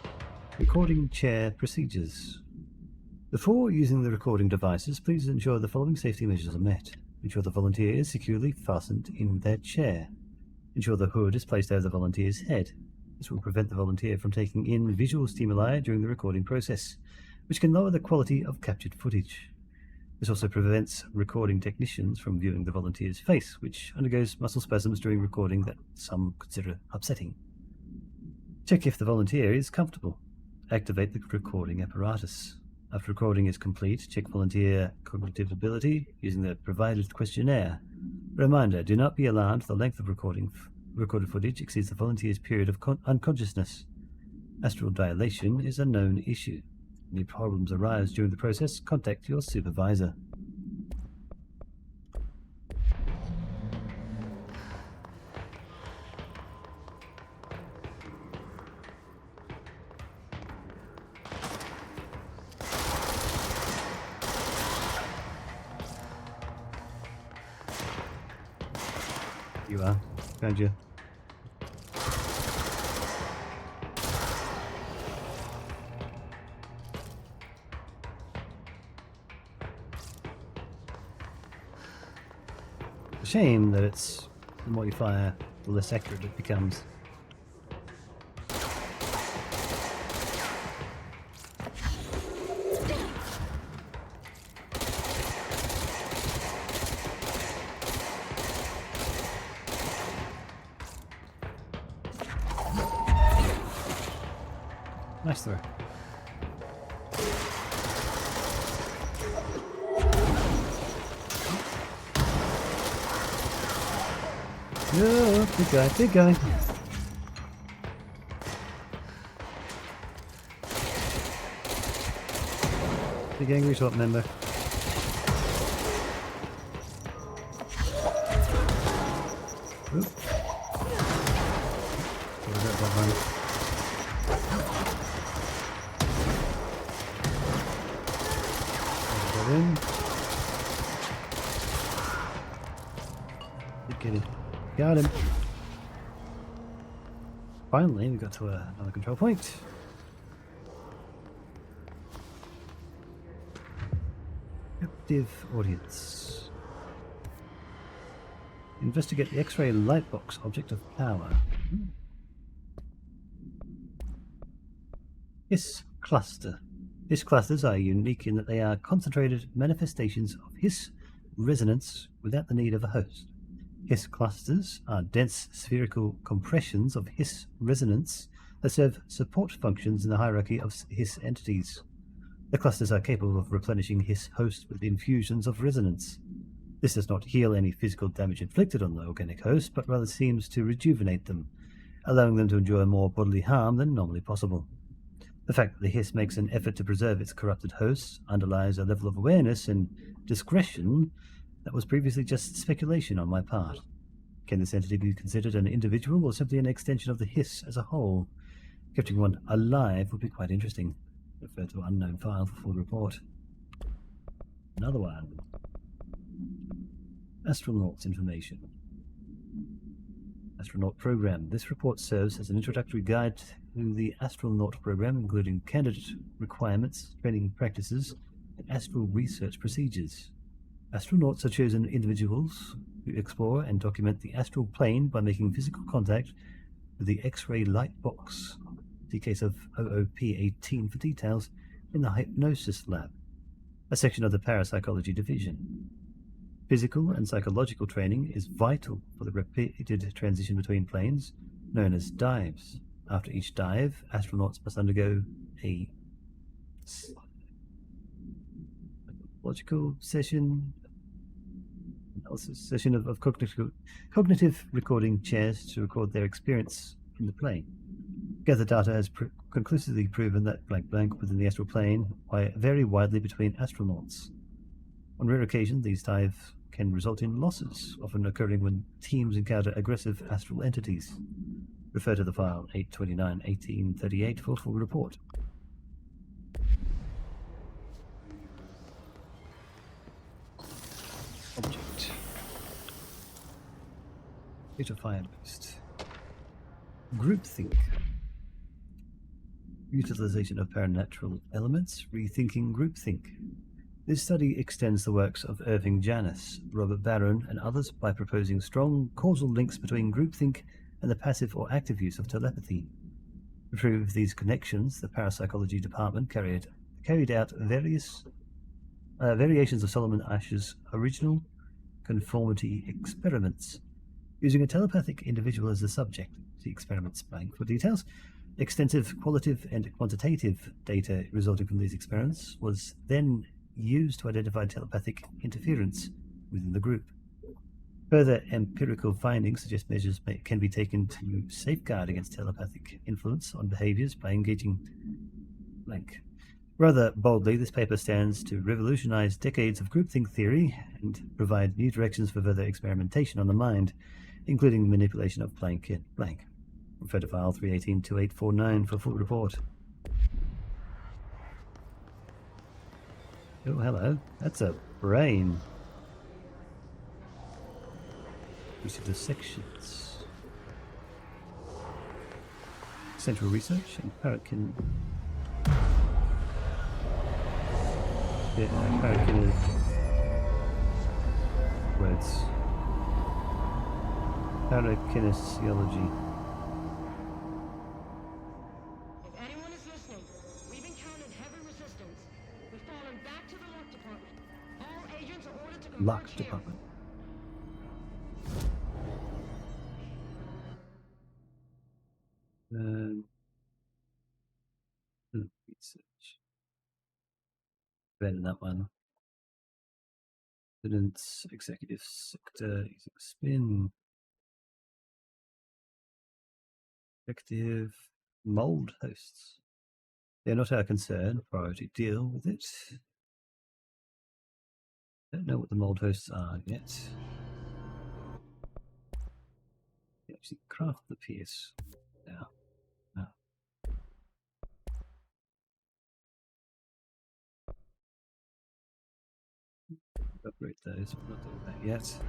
Recording chair procedures. Before using the recording devices, please ensure the following safety measures are met. Ensure the volunteer is securely fastened in their chair. Ensure the hood is placed over the volunteer's head. This will prevent the volunteer from taking in visual stimuli during the recording process, which can lower the quality of captured footage. This also prevents recording technicians from viewing the volunteer's face, which undergoes muscle spasms during recording that some consider upsetting. Check if the volunteer is comfortable. Activate the recording apparatus. After recording is complete, check volunteer cognitive ability using the provided questionnaire. Reminder, do not be alarmed if the length of recorded footage exceeds the volunteer's period of unconsciousness. Astral dilation is a known issue. If any problems arise during the process, contact your supervisor. You are. Found you. shame that it's the more you fire, the less accurate it becomes. Nice throw. Yeah, big guy, big guy. Big angry top member. Oop. What was that one? In. Get him. Got him. Finally, we got to another control point. Captive audience. Investigate the X-ray lightbox object of power. Hiss cluster. Hiss clusters are unique in that they are concentrated manifestations of hiss resonance without the need of a host. Hiss clusters are dense spherical compressions of hiss resonance that serve support functions in the hierarchy of hiss entities. The clusters are capable of replenishing hiss hosts with infusions of resonance. This does not heal any physical damage inflicted on the organic host, but rather seems to rejuvenate them, allowing them to endure more bodily harm than normally possible. The fact that the hiss makes an effort to preserve its corrupted hosts underlies a level of awareness and discretion that was previously just speculation on my part. Can this entity be considered an individual or simply an extension of the hiss as a whole? Keeping one alive would be quite interesting. Refer to unknown file for full report. Another one. Astronauts information. Astronaut program. This report serves as an introductory guide to the astronaut program, including candidate requirements, training practices, and astral research procedures. Astronauts are chosen individuals who explore and document the astral plane by making physical contact with the X-ray light box. See case of OOP-18 for details in the hypnosis lab, a section of the parapsychology division. Physical and psychological training is vital for the repeated transition between planes, known as dives. After each dive, astronauts must undergo a psychological session, analysis session of cognitive recording chairs to record their experience in the plane. Gather data has conclusively proven that blank within the astral plane vary widely between astronauts. On rare occasions, these dives can result in losses, often occurring when teams encounter aggressive astral entities. Refer to the file 829-1838 for full report. Object. Beta fire boost. Groupthink. Utilization of paranatural elements, rethinking groupthink. This study extends the works of Irving Janis, Robert Barron, and others by proposing strong causal links between groupthink and the passive or active use of telepathy. To prove these connections, the parapsychology department carried out various variations of Solomon Asch's original conformity experiments, using a telepathic individual as the subject. See experiments blank for details. Extensive qualitative and quantitative data resulting from these experiments was then used to identify telepathic interference within the group. Further empirical findings suggest measures can be taken to safeguard against telepathic influence on behaviors by engaging blank. Rather boldly, this paper stands to revolutionize decades of groupthink theory and provide new directions for further experimentation on the mind, including the manipulation of blank. Refer to file 318-2849 for full report. Oh, hello. That's a brain. We see the sections. Central research and Parakin. Yeah, Parakin words. Parakinesiology. If anyone is listening, we've encountered heavy resistance. We've fallen back to the lock department. All agents are ordered to Lock converge here. department. Research. Better than that one. Evidence, executive sector, using spin. Effective mold hosts. They're not our concern. Priority, deal with it. Don't know what the mold hosts are yet. Actually craft the piece now. No. Upgrade those, we're not doing that yet.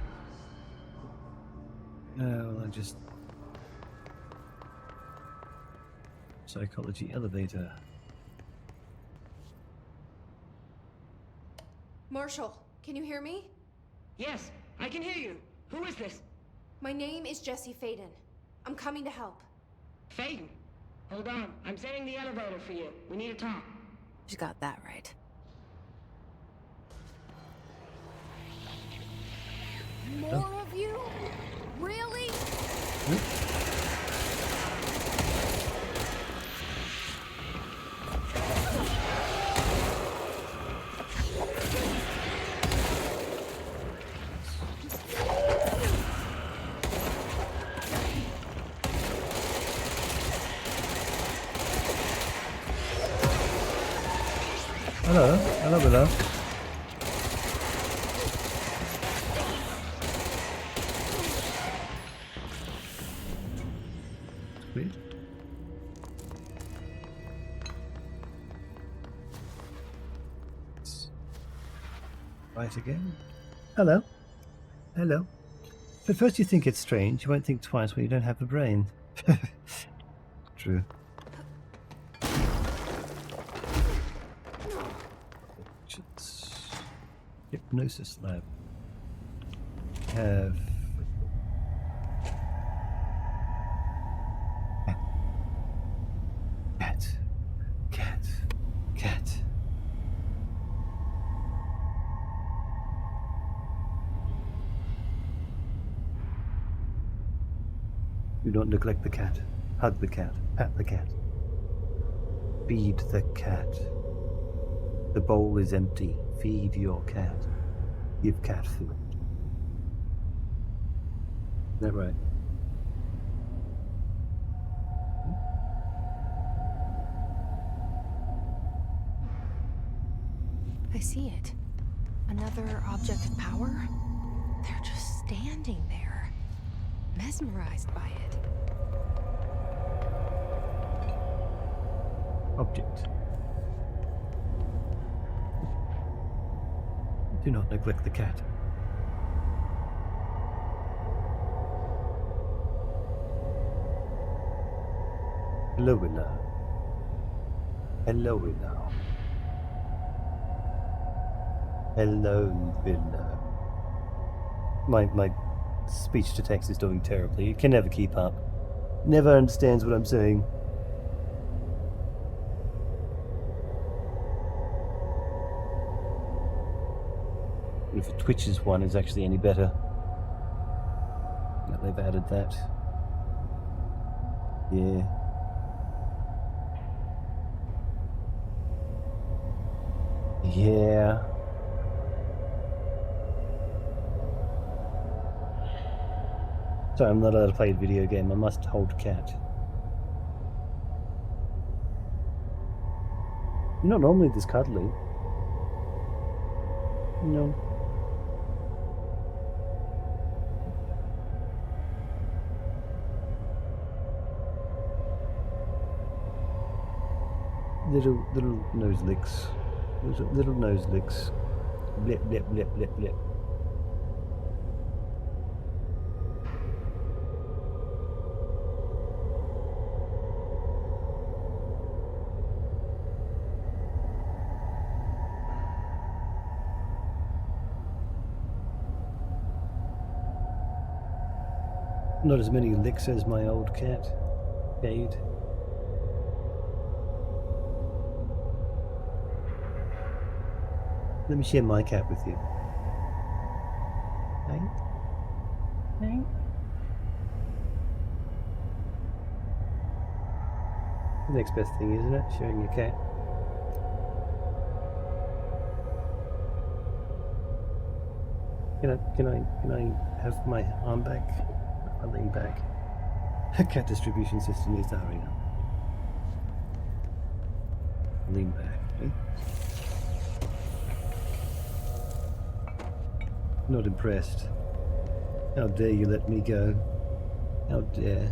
Well, I just psychology elevator. Marshall, can you hear me? Yes, I can hear you. Who is this? My name is Jesse Faden. I'm coming to help. Faden. Hold on. I'm setting the elevator for you. We need to talk. You got that right. More of you? Really? Hello, hello, hello. Weird. Right again. Hello. Hello. At first you think it's strange, you won't think twice when you don't have a brain. True. Hypnosis lab. Have cat. Do not neglect the cat. Hug the cat. Pat the cat. Feed the cat. The bowl is empty. Feed your cat. Give cat food. Is that right? I see it. Another object of power? They're just standing there, mesmerized by it. Object. Do not neglect the cat. Hello, Willow. Hello, Willow. Hello, Willow. My speech to text is doing terribly. It can never keep up. Never understands what I'm saying. If a Twitch's one is actually any better. Now they've added that. Yeah. Yeah. Sorry, I'm not allowed to play a video game. I must hold cat. You're not normally this cuddly. No. Little nose licks. Little nose licks. Blip, blip, blip, blip, blip. Not as many licks as my old cat, Cade. Let me share my cat with you. Hey? Hey? The next best thing, isn't it? Sharing your cat. Can I have my arm back? I lean back. A cat distribution system needs to hurry up. Lean back. Okay? Not impressed. How dare you let me go? How dare.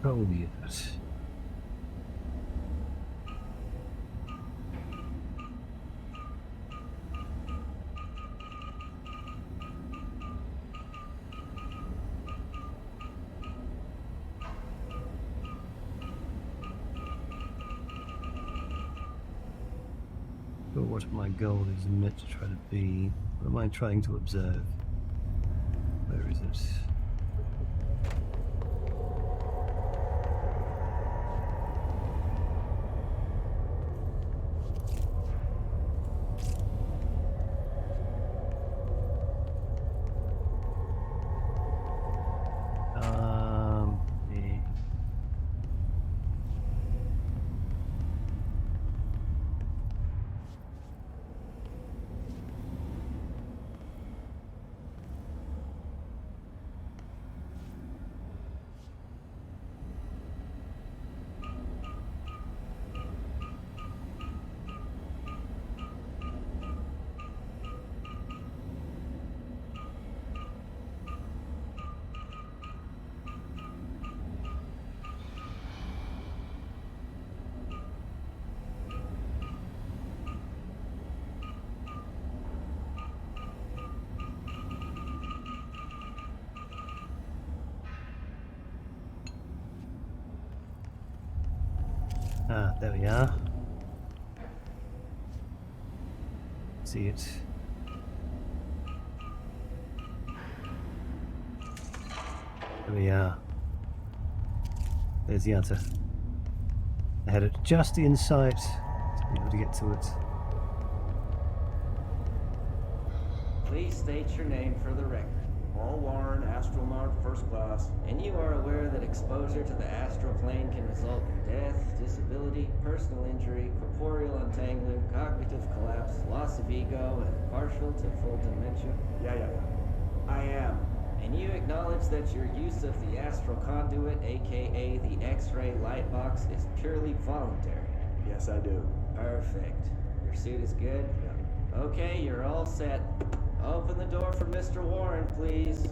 Oh, yes. But what my goal is meant to try to be? What am I trying to observe? Where is it? Yeah. Ah, there we are. See it. There we are. There's the answer. I had it just in sight to be able to get to it. Please state your name for the record. Paul Warren, astronaut first class. And you are aware that exposure to the astral plane can result in death, disability, personal injury, corporeal untangling, cognitive collapse, loss of ego, and partial to full dementia? Yeah. I am. And you acknowledge that your use of the astral conduit, aka the X-ray light box, is purely voluntary? Yes, I do. Perfect. Your suit is good? Yeah. Okay, you're all set. Open the door for Mr. Warren, please.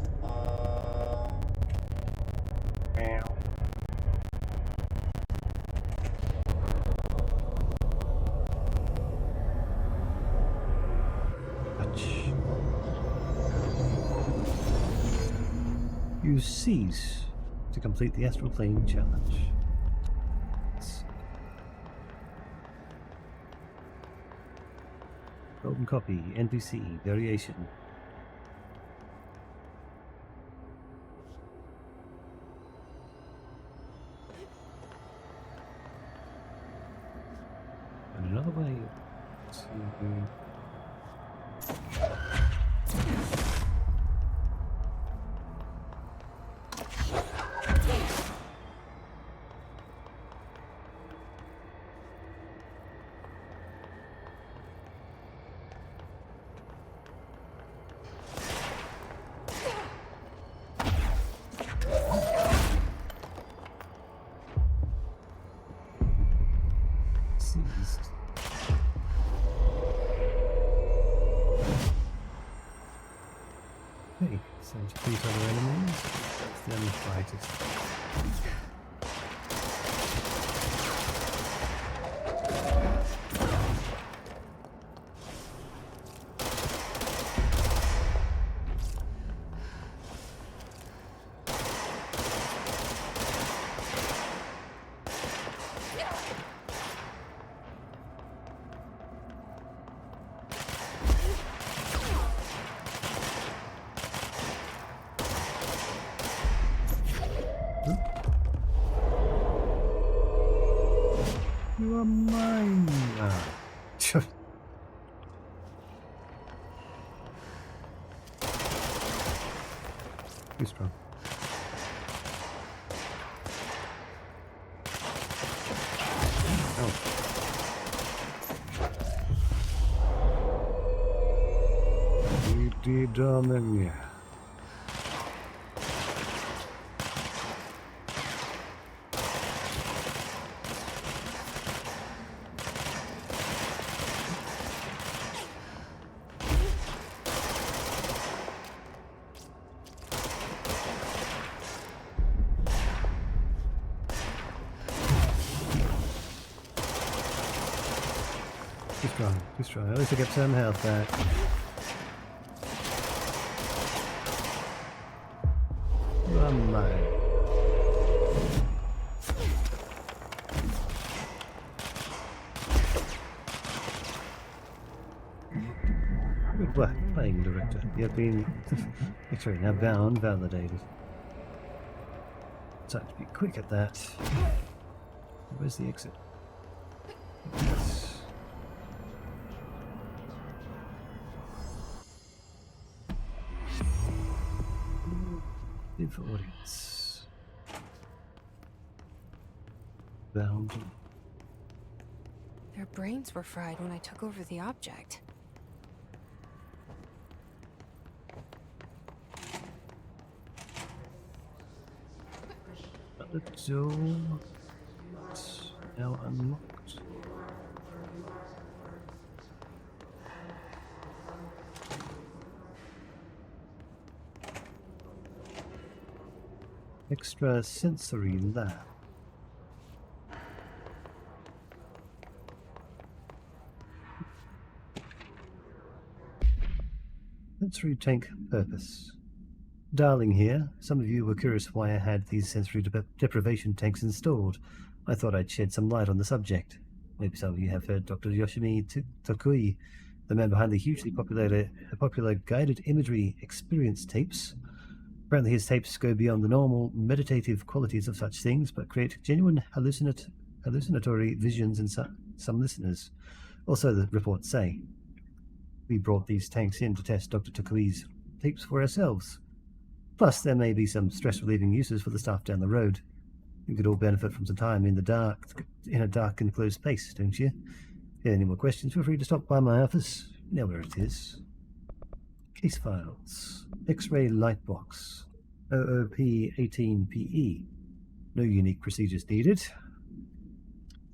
You cease to complete the astral plane challenge. Golden copy, NPC, variation. And another way to... Okay, so to defeat other enemies, that's the only fighters. You are mine. Ah. Too strong. Oh. Darling. Just try. At least I get 10 health back. Run, mate. Good work, playing director. You have been actually now bound, validated. So I have to be quick at that. Where's the exit? Yes. For audience. Bound. Their brains were fried when I took over the object. The door is now unlocked. Extra sensory lab. Sensory tank purpose. Darling here, some of you were curious why I had these sensory deprivation tanks installed. I thought I'd shed some light on the subject. Maybe some of you have heard Dr. Yoshimi Tokui, the man behind the hugely popular guided imagery experience tapes. Apparently his tapes go beyond the normal meditative qualities of such things, but create genuine hallucinatory visions in some listeners. Also, the reports say, we brought these tanks in to test Dr. Tokui's tapes for ourselves. Plus, there may be some stress-relieving uses for the staff down the road. You could all benefit from some time in a dark enclosed space, don't you? If you have any more questions, feel free to stop by my office. You know where it is. Case files. X-ray light box. OOP-18PE. No unique procedures needed.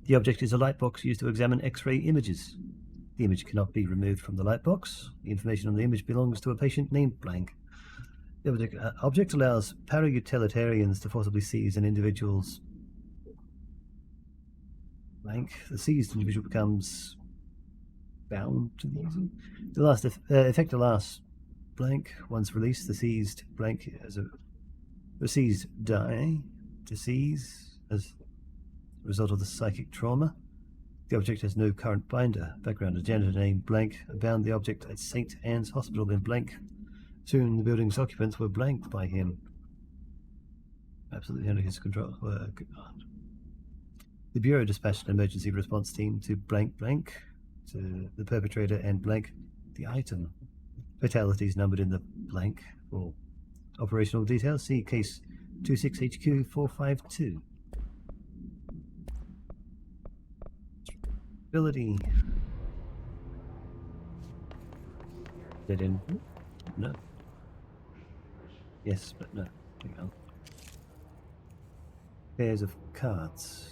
The object is a light box used to examine X-ray images. The image cannot be removed from the light box. The information on the image belongs to a patient named blank. The object allows para-utilitarians to forcibly seize an individual's blank. The seized individual becomes bound to the user. The last effect the last blank. Once released, the seized blank as the seized die to seize as a result of the psychic trauma. The object has no current binder. Background: a janitor named blank bound the object at St. Anne's Hospital in blank. Soon the building's occupants were blanked by him. Absolutely under his control. The Bureau dispatched an emergency response team to blank to the perpetrator and blank the item. Fatalities numbered in the blank. For operational details, see case 26HQ452. Ability. Dead end. No. Yes, but no. Hang on. Pairs of cards.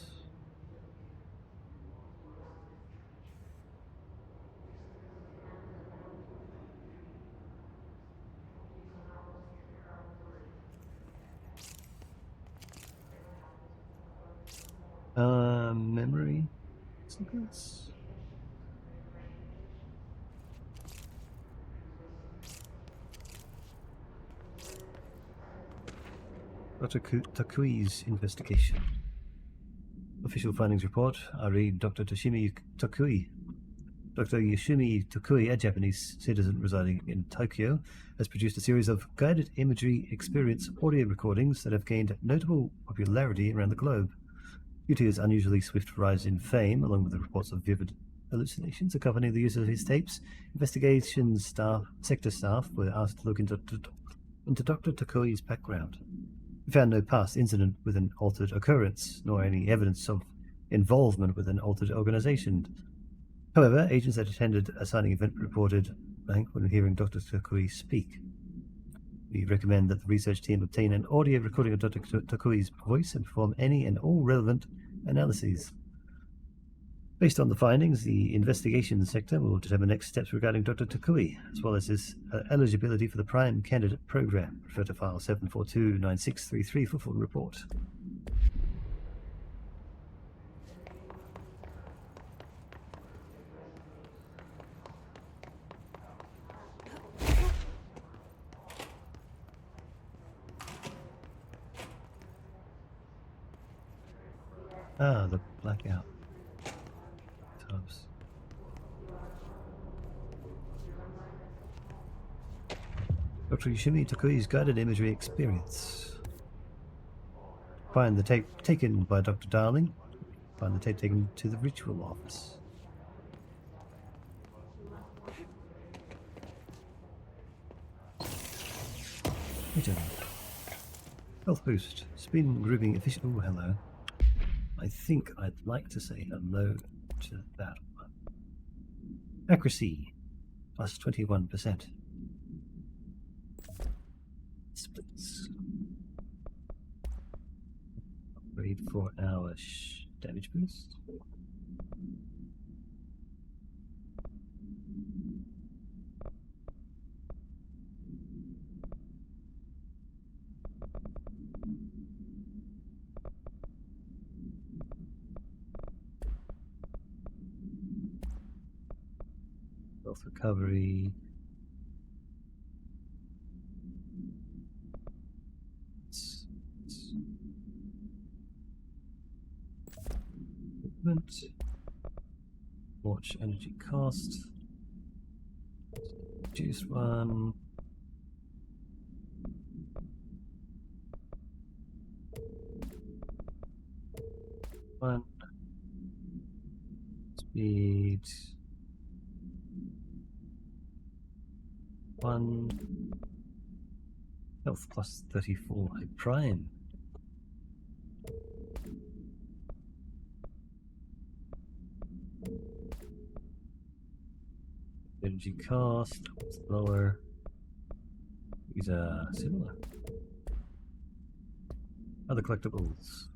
Memory sequence. Dr. Takui's investigation. Official findings report. I read Dr. Yoshimi Tokui. Dr. Yoshimi Tokui, a Japanese citizen residing in Tokyo, has produced a series of guided imagery experience audio recordings that have gained notable popularity around the globe. Due to his unusually swift rise in fame, along with the reports of vivid hallucinations accompanying the use of his tapes, sector staff were asked to look into Dr. Takui's background. We found no past incident with an altered occurrence, nor any evidence of involvement with an altered organization. However, agents that attended a signing event reported blank when hearing Dr. Takui speak. We recommend that the research team obtain an audio recording of Dr. Takui's voice and perform any and all relevant analyses. Based on the findings, the investigation sector will determine next steps regarding Dr. Takui, as well as his eligibility for the Prime Candidate Program. Refer to file 742-9633 for full report. Ah, the blackout tubs. Dr. Yoshimi Takui's guided imagery experience. Find the tape taken by Dr. Darling. Find the tape taken to the ritual office. Health boost. Spin grouping efficient. Oh, hello. I think I'd like to say hello to that one. Accuracy, plus 21%. Splits. Upgrade for our damage boost. Health recovery. Movement. Watch energy cost. Reduce one. One. Speed. 1. Health plus 34. A prime. Energy cost lower. These are similar. Other collectibles.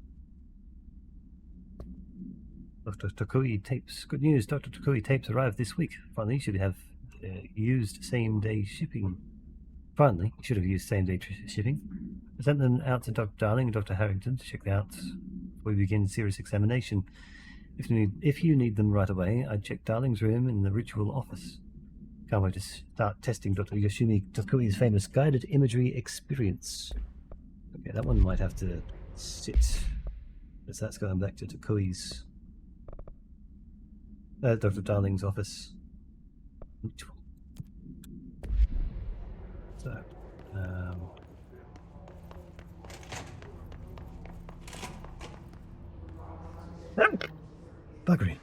Dr. Takui tapes. Good news, Dr. Takui tapes arrived this week. Finally, should have used same-day shipping. Finally, should have used same-day shipping. I sent them out to Dr. Darling and Dr. Harrington to check them out before we begin serious examination. If you need them right away, I'd check Darling's room in the ritual office. Can't wait to start testing Dr. Yoshimi Takui's famous guided imagery experience. Okay, that one might have to sit, because that's going back to Takui's, Dr. Darling's office. Ritual. So, buggery.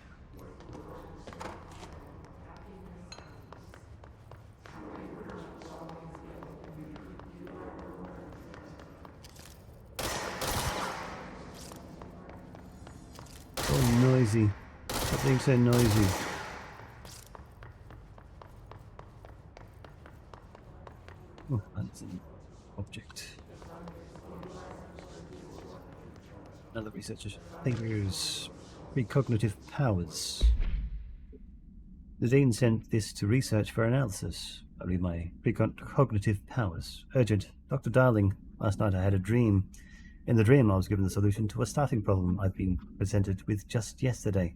So noisy. Stop being so noisy. Oh, that's an object. Another researcher's fingers. Precognitive powers. The Dean sent this to research for analysis. I believe my precognitive powers. Urgent. Dr. Darling, last night I had a dream. In the dream I was given the solution to a starting problem I've been presented with just yesterday.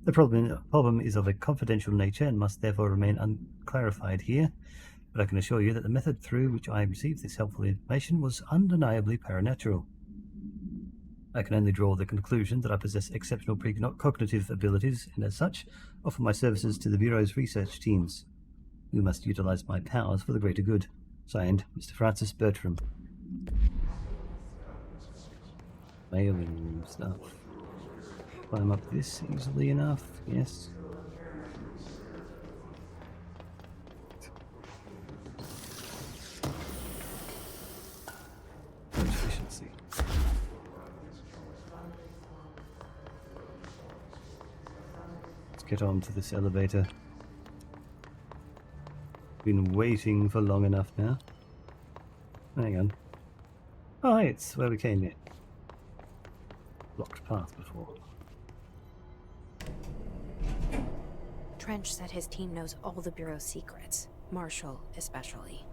The problem is of a confidential nature and must therefore remain unclarified here, but I can assure you that the method through which I received this helpful information was undeniably paranatural. I can only draw the conclusion that I possess exceptional precognitive abilities, and as such, offer my services to the Bureau's research teams. You must utilize my powers for the greater good. Signed, Mr. Francis Bertram. Mail and stuff. climb up this easily enough. Yes. Efficiency. Let's get on to this elevator. Been waiting for long enough now. Hang on. Oh, hey, it's where we came in. Blocked path before. Trench said his team knows all the Bureau's secrets. Marshall, especially.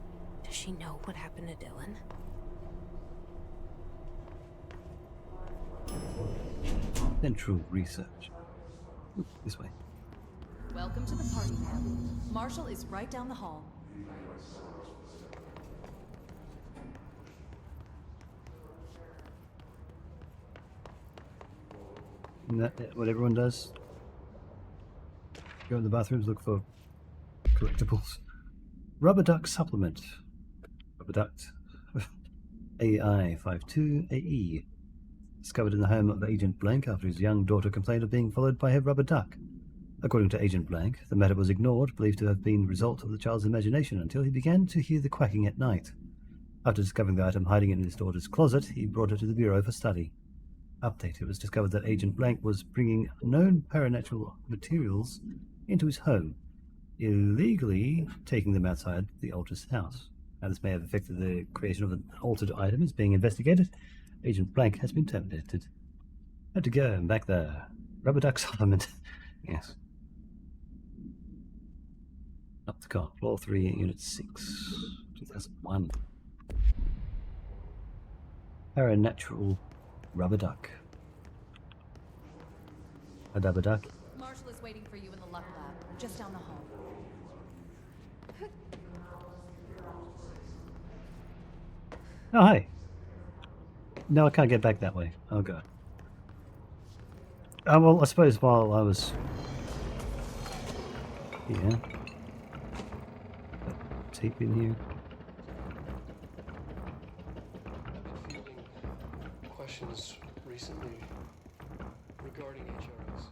Does she know what happened to Dylan? Central research. Ooh, this way. Welcome to the party, ma'am. Marshall is right down the hall. Isn't that what everyone does? Go in the bathrooms, look for collectibles. Rubber duck supplement. Rubber duct. AI52AE. Discovered in the home of Agent Blank after his young daughter complained of being followed by a rubber duck. According to Agent Blank, the matter was ignored, believed to have been the result of the child's imagination, until he began to hear the quacking at night. After discovering the item hiding in his daughter's closet, he brought it to the Bureau for study. Update: it was discovered that Agent Blank was bringing known paranatural materials into his home, illegally taking them outside the Alter's house. Now, this may have affected the creation of an altered item is being investigated. Agent Blank has been terminated. Had to go back there. Rubber duck supplement. Yes. Up the car. Floor 3, Unit 6. 2001. Paranatural rubber duck. A rubber duck. Marshall is waiting for you in the luck lab, just down the hall. Oh, hi. No, I can't get back that way. Oh, God. Well, I suppose while I was here. Tape in here. I've been fielding questions recently regarding HRS.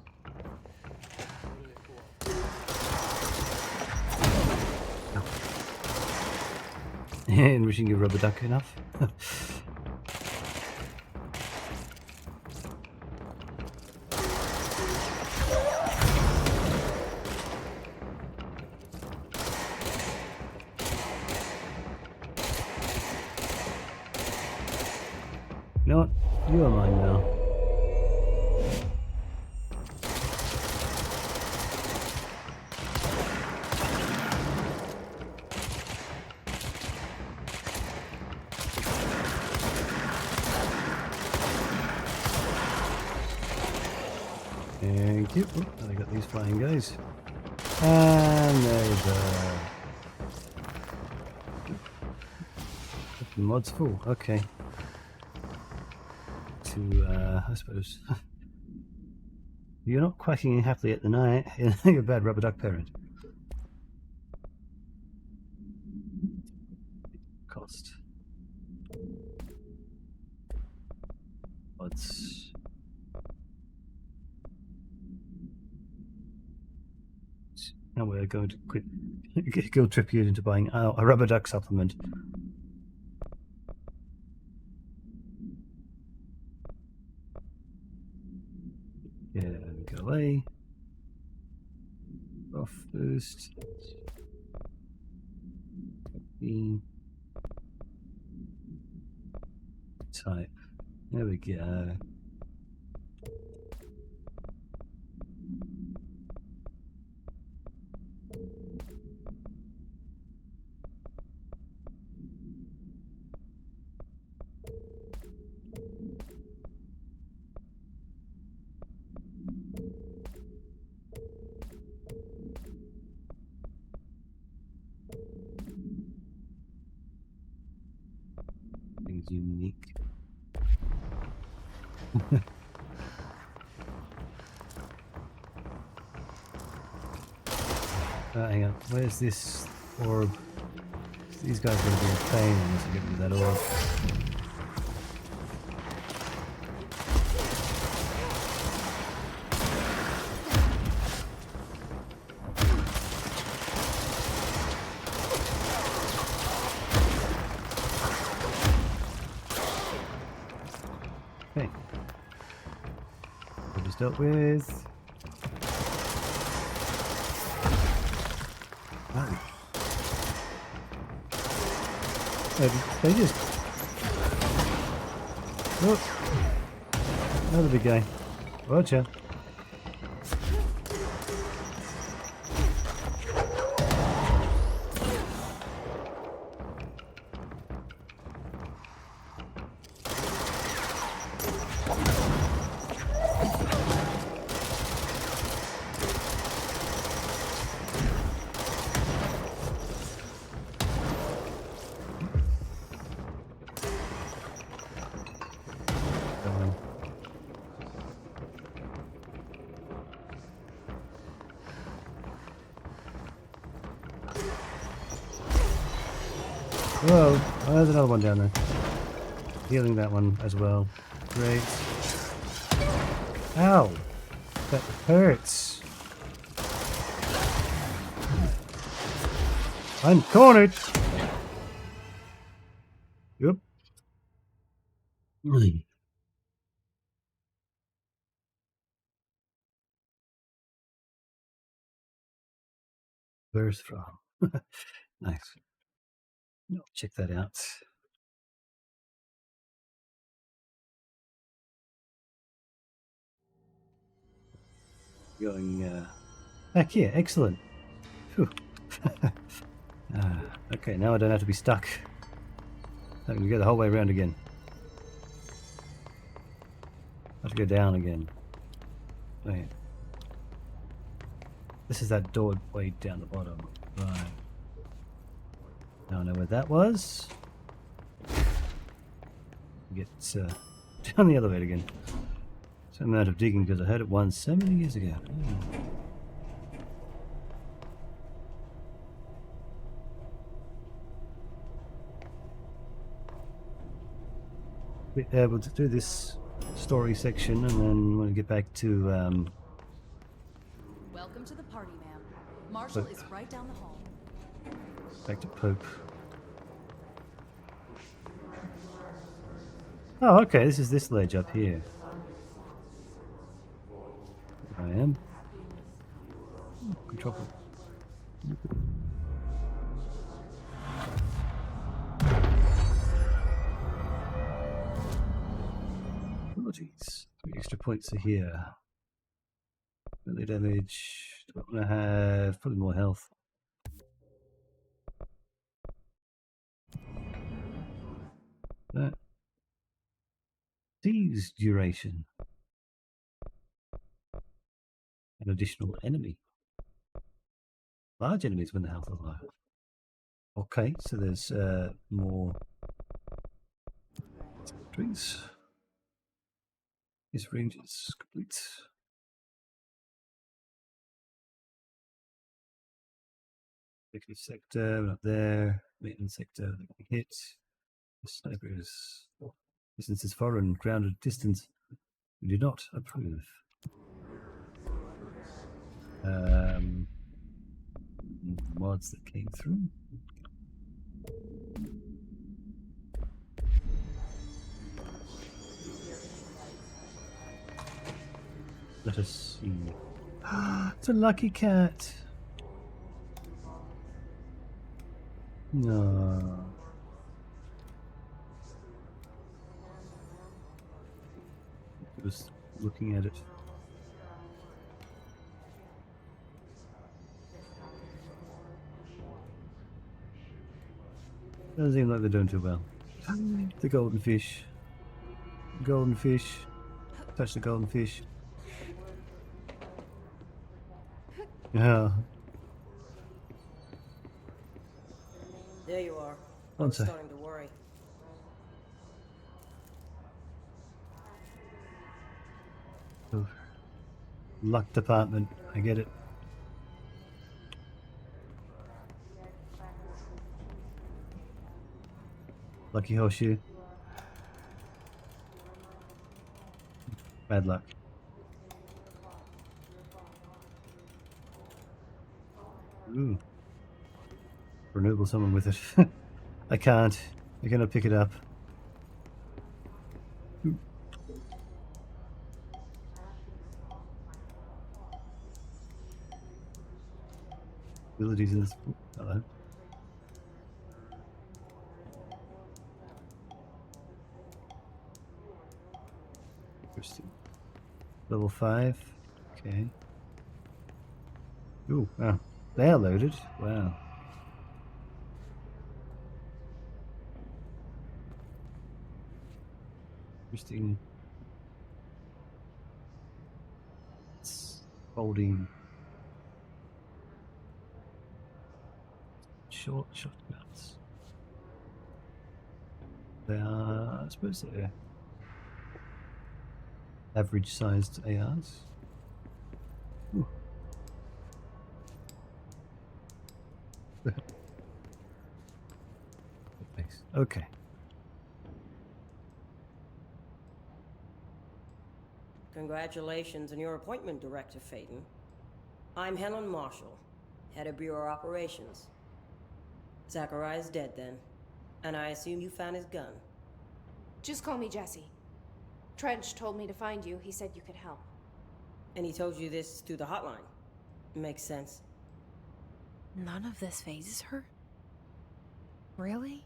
What are they for? Enriching your rubber duck enough? You know what? You are mine now. Thank you. Oh, I got these flying guys. And there's mods full. Okay. I suppose. You're not quacking happily at the night. You're a bad rubber duck parent. Cost. Odds. Now we're going to quit. Guild trip you into buying a rubber duck supplement. Yeah, go away. Off boost. Copy. Type. There we go. Things unique. Hang on, where's this orb? These guys are going to be a pain unless I get rid of that orb. dealt with. Oh. They just... Oh. Another big guy. Watcha. Whoa, oh, there's another one down there. Healing that one as well. Great. Ow! That hurts. I'm cornered! Yep. Where's from? Nice. No, check that out. Going back here. Excellent. Phew. Okay, now I don't have to be stuck. I can go the whole way around again. I have to go down again. Wait. This is that doorway down the bottom. Right. Now I know where that was. Get down the elevator again. Some amount of digging because I heard it once so many years ago. Be able to do this story section, and then when we get back to Welcome to the party, ma'am. Marshall is right down the hall. back to Pope. Oh, okay. This is this ledge up here. There I am. Control. Abilities. 3 extra points are here. Melee damage. Do I want to have probably more health? That. Seize duration. An additional enemy. Large enemies when the health is low. Okay, so there's more trees. This range is complete. Executive sector, up there. Maintenance sector, hit. The sniper is distance is foreign, grounded distance. We do not approve. Mods that came through. Let us see. It's a lucky cat. No. Just looking at it. Doesn't seem like they're doing too well. The golden fish. Golden fish. Touch the golden fish. Yeah. There you are. I'm starting to worry. Luck department. I get it. Lucky horseshoe. Bad luck. Ooh. Renewable someone with it. I can't. I cannot pick it up. Ooh. abilities in this. Hello. Interesting. Level 5. Okay. Ooh, wow. They are loaded. Wow. Interesting. It's holding shotguns. They are, I suppose they're average sized ARs. Ooh. Okay. Congratulations on your appointment, Director Phaeton. I'm Helen Marshall, head of Bureau Operations. Zachariah's dead then, and I assume you found his gun. Just call me Jesse. Trench told me to find you. He said you could help. And he told you this through the hotline. Makes sense. None of this phases her? Really?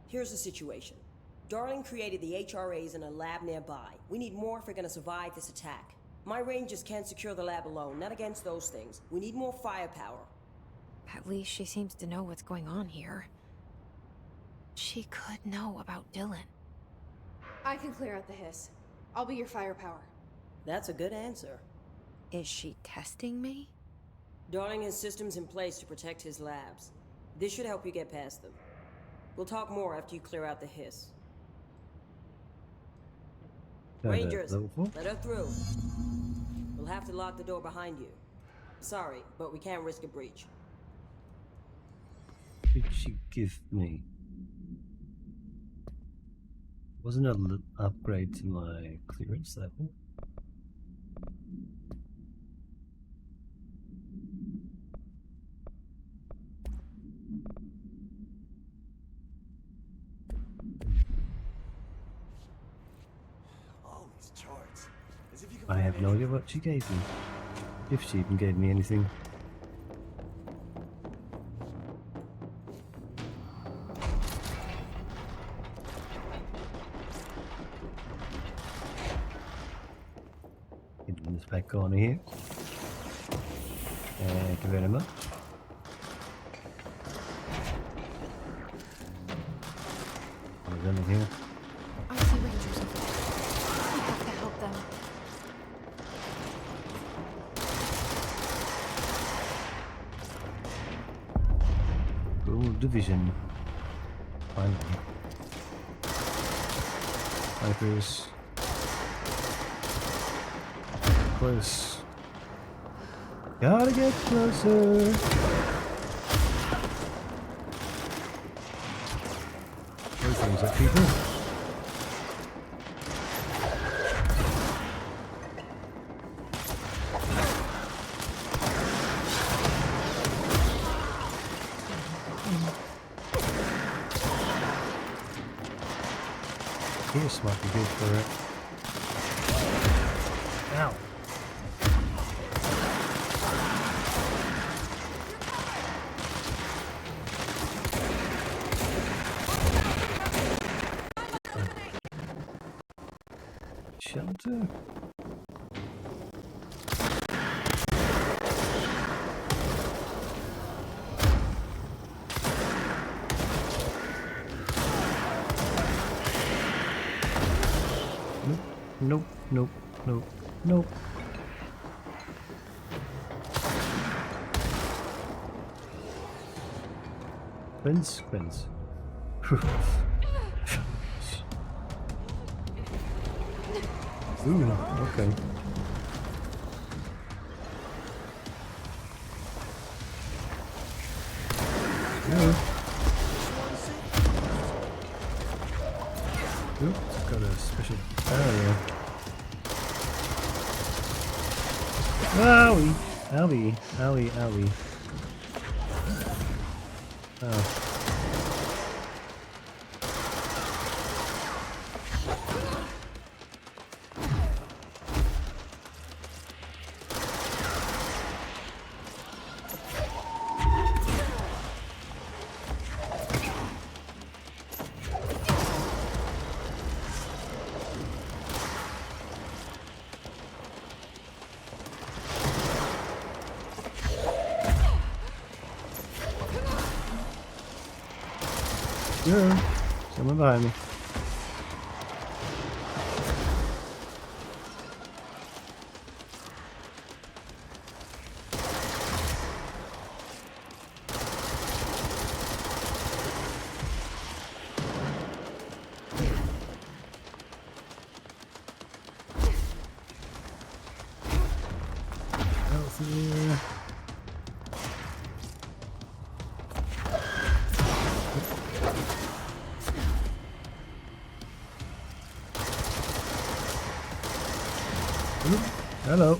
Here's the situation. Darling created the HRAs in a lab nearby. We need more if we're gonna survive this attack. My rangers can't secure the lab alone, not against those things. We need more firepower. At least she seems to know what's going on here. She could know about Dylan. I can clear out the hiss. I'll be your firepower. That's a good answer. Is she testing me? Darling has systems in place to protect his labs. This should help you get past them. We'll talk more after you clear out the hiss. Rangers, let her through. We'll have to lock the door behind you. Sorry, but we can't risk a breach. What did she give me? Wasn't an upgrade to my clearance level? I have no idea what she gave me. If she even gave me anything. Getting this back on here. Thank you very much. There's anything here. I see rangers over there. We have to help them. Division. Finally. Snipers. Close. Gotta get closer. Throw things at people. This might be good for it. Ow. Shelter? Nope, nope, nope, nope. Quince. Ooh, okay. Yeah. Oops, got a special barrier. Owie! Owie! Owie! Owie! Oh. Yeah, someone behind me. Here. Hello.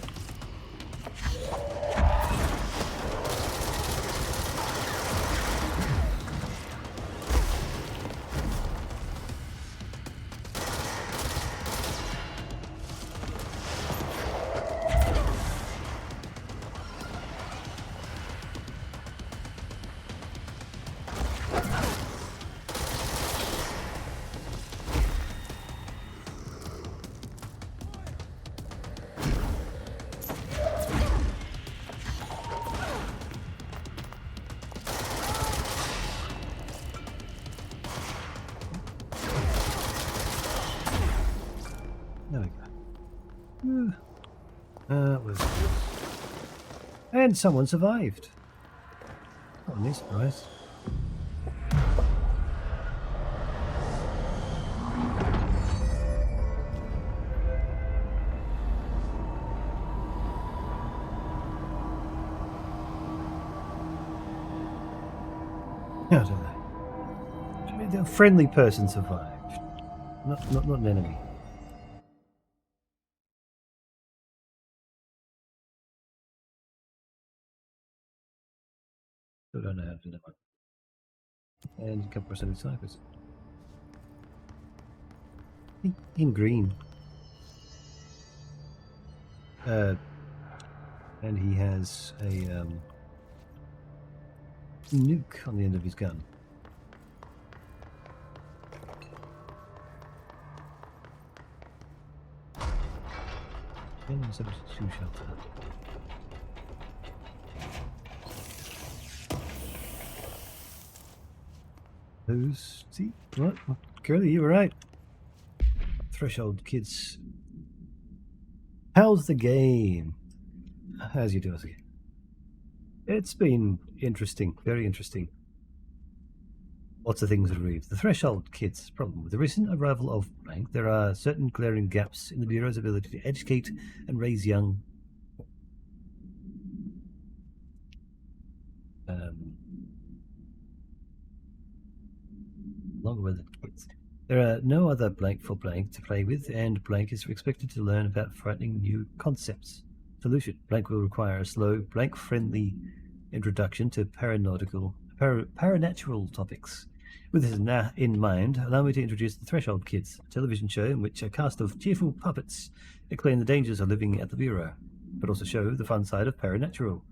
There we go. And someone survived. Not me surprised. I don't know. A friendly person survived. Not an enemy. Still don't know how to do that one. And a couple of snipers. In green. And he has a nuke on the end of his gun. And 72 shelter. Who's... See? What? Curly, you were right. Threshold kids. How's the game? How's you doing? It's been interesting. Very interesting. Lots of things to read. The Threshold Kids problem. With the recent arrival of blank, there are certain glaring gaps in the Bureau's ability to educate and raise young... along with the kids. There are no other blank for blank to play with, and blank is expected to learn about frightening new concepts. Solution. Blank will require a slow, blank-friendly introduction to paranatural topics. With this in mind, allow me to introduce the Threshold Kids, a television show in which a cast of cheerful puppets explain the dangers of living at the Bureau, but also show the fun side of paranatural.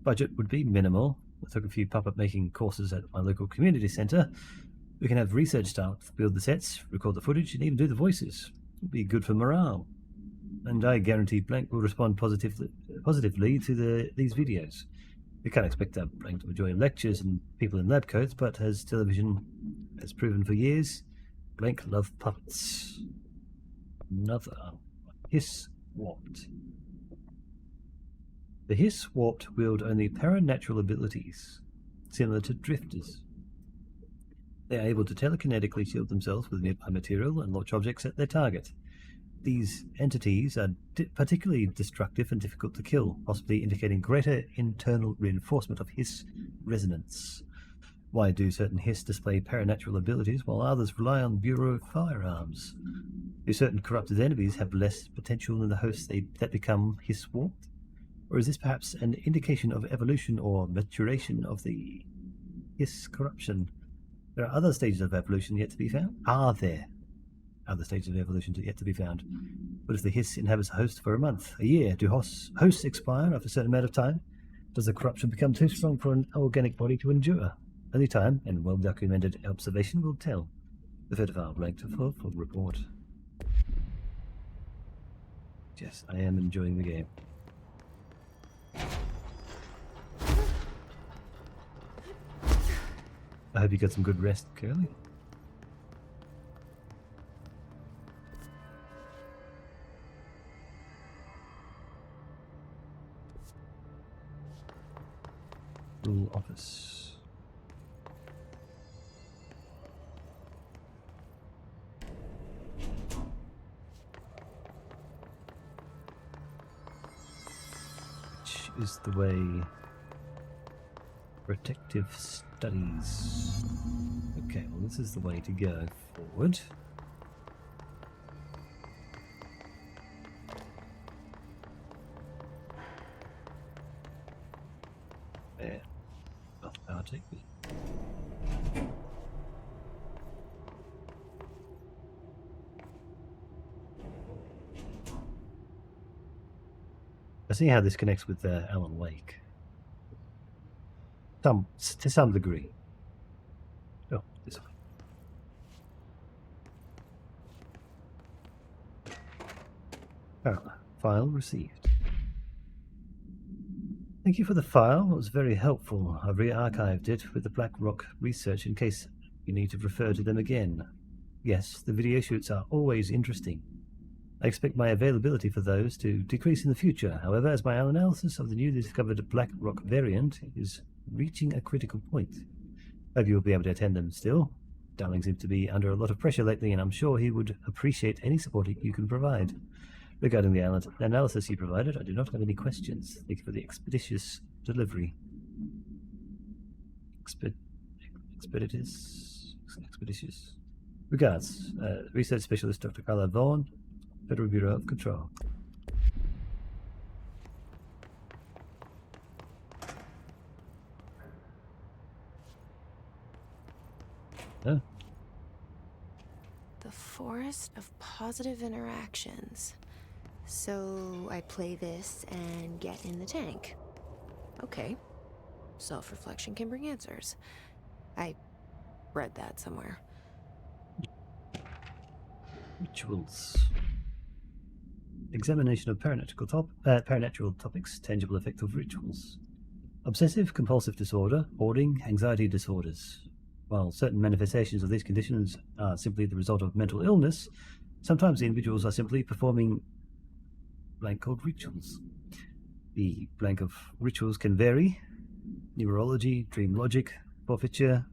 Budget would be minimal. I took a few puppet-making courses at my local community centre. We can have research staff build the sets, record the footage, and even do the voices. It would be good for morale. And I guarantee Blank will respond positively to these videos. We can't expect Blank to enjoy lectures and people in lab coats, but as television has proven for years, Blank love puppets. Another Hiss Warped. The Hiss Warped wield only paranatural abilities, similar to drifters. They are able to telekinetically shield themselves with nearby material and launch objects at their target. These entities are particularly destructive and difficult to kill, possibly indicating greater internal reinforcement of Hiss resonance. Why do certain Hiss display paranatural abilities while others rely on Bureau firearms? Do certain corrupted enemies have less potential than the hosts that become Hiss warped? Or is this perhaps an indication of evolution or maturation of the Hiss corruption? There are other stages of evolution yet to be found? Are there other stages of evolution yet to be found? What if the Hiss inhabits a host for a month, a year? Do hosts expire after a certain amount of time? Does the corruption become too strong for an organic body to endure? Only time and well-documented observation will tell. The Fedifile Blank to full report. Yes, I am enjoying the game. I hope you got some good rest, Curly. Little office. Which is the way? Protective studies. Okay, well, this is the way to go forward. There. Oh, I'll take me. I see how this connects with Alan Wake. To some degree. Oh, this way. File received. Thank you for the file. It was very helpful. I've re-archived it with the Black Rock research in case you need to refer to them again. Yes, the video shoots are always interesting. I expect my availability for those to decrease in the future. However, as my analysis of the newly discovered Black Rock variant is reaching a critical point, hope you will be able to attend them still. Darling seems to be under a lot of pressure lately, and I'm sure he would appreciate any support you can provide. Regarding the analysis you provided, I do not have any questions. Thank you for the expeditious delivery. Expeditious. Regards, Research Specialist Dr. Carla Vaughan, Federal Bureau of Control. Oh. The Forest of Positive Interactions. So I play this and get in the tank. Okay. Self-reflection can bring answers. I read that somewhere. Rituals. Examination of paranatural topics, tangible effect of rituals. Obsessive compulsive disorder, hoarding, anxiety disorders. While certain manifestations of these conditions are simply the result of mental illness, sometimes the individuals are simply performing blank called rituals. The blank of rituals can vary. Numerology, dream logic, forfeiture,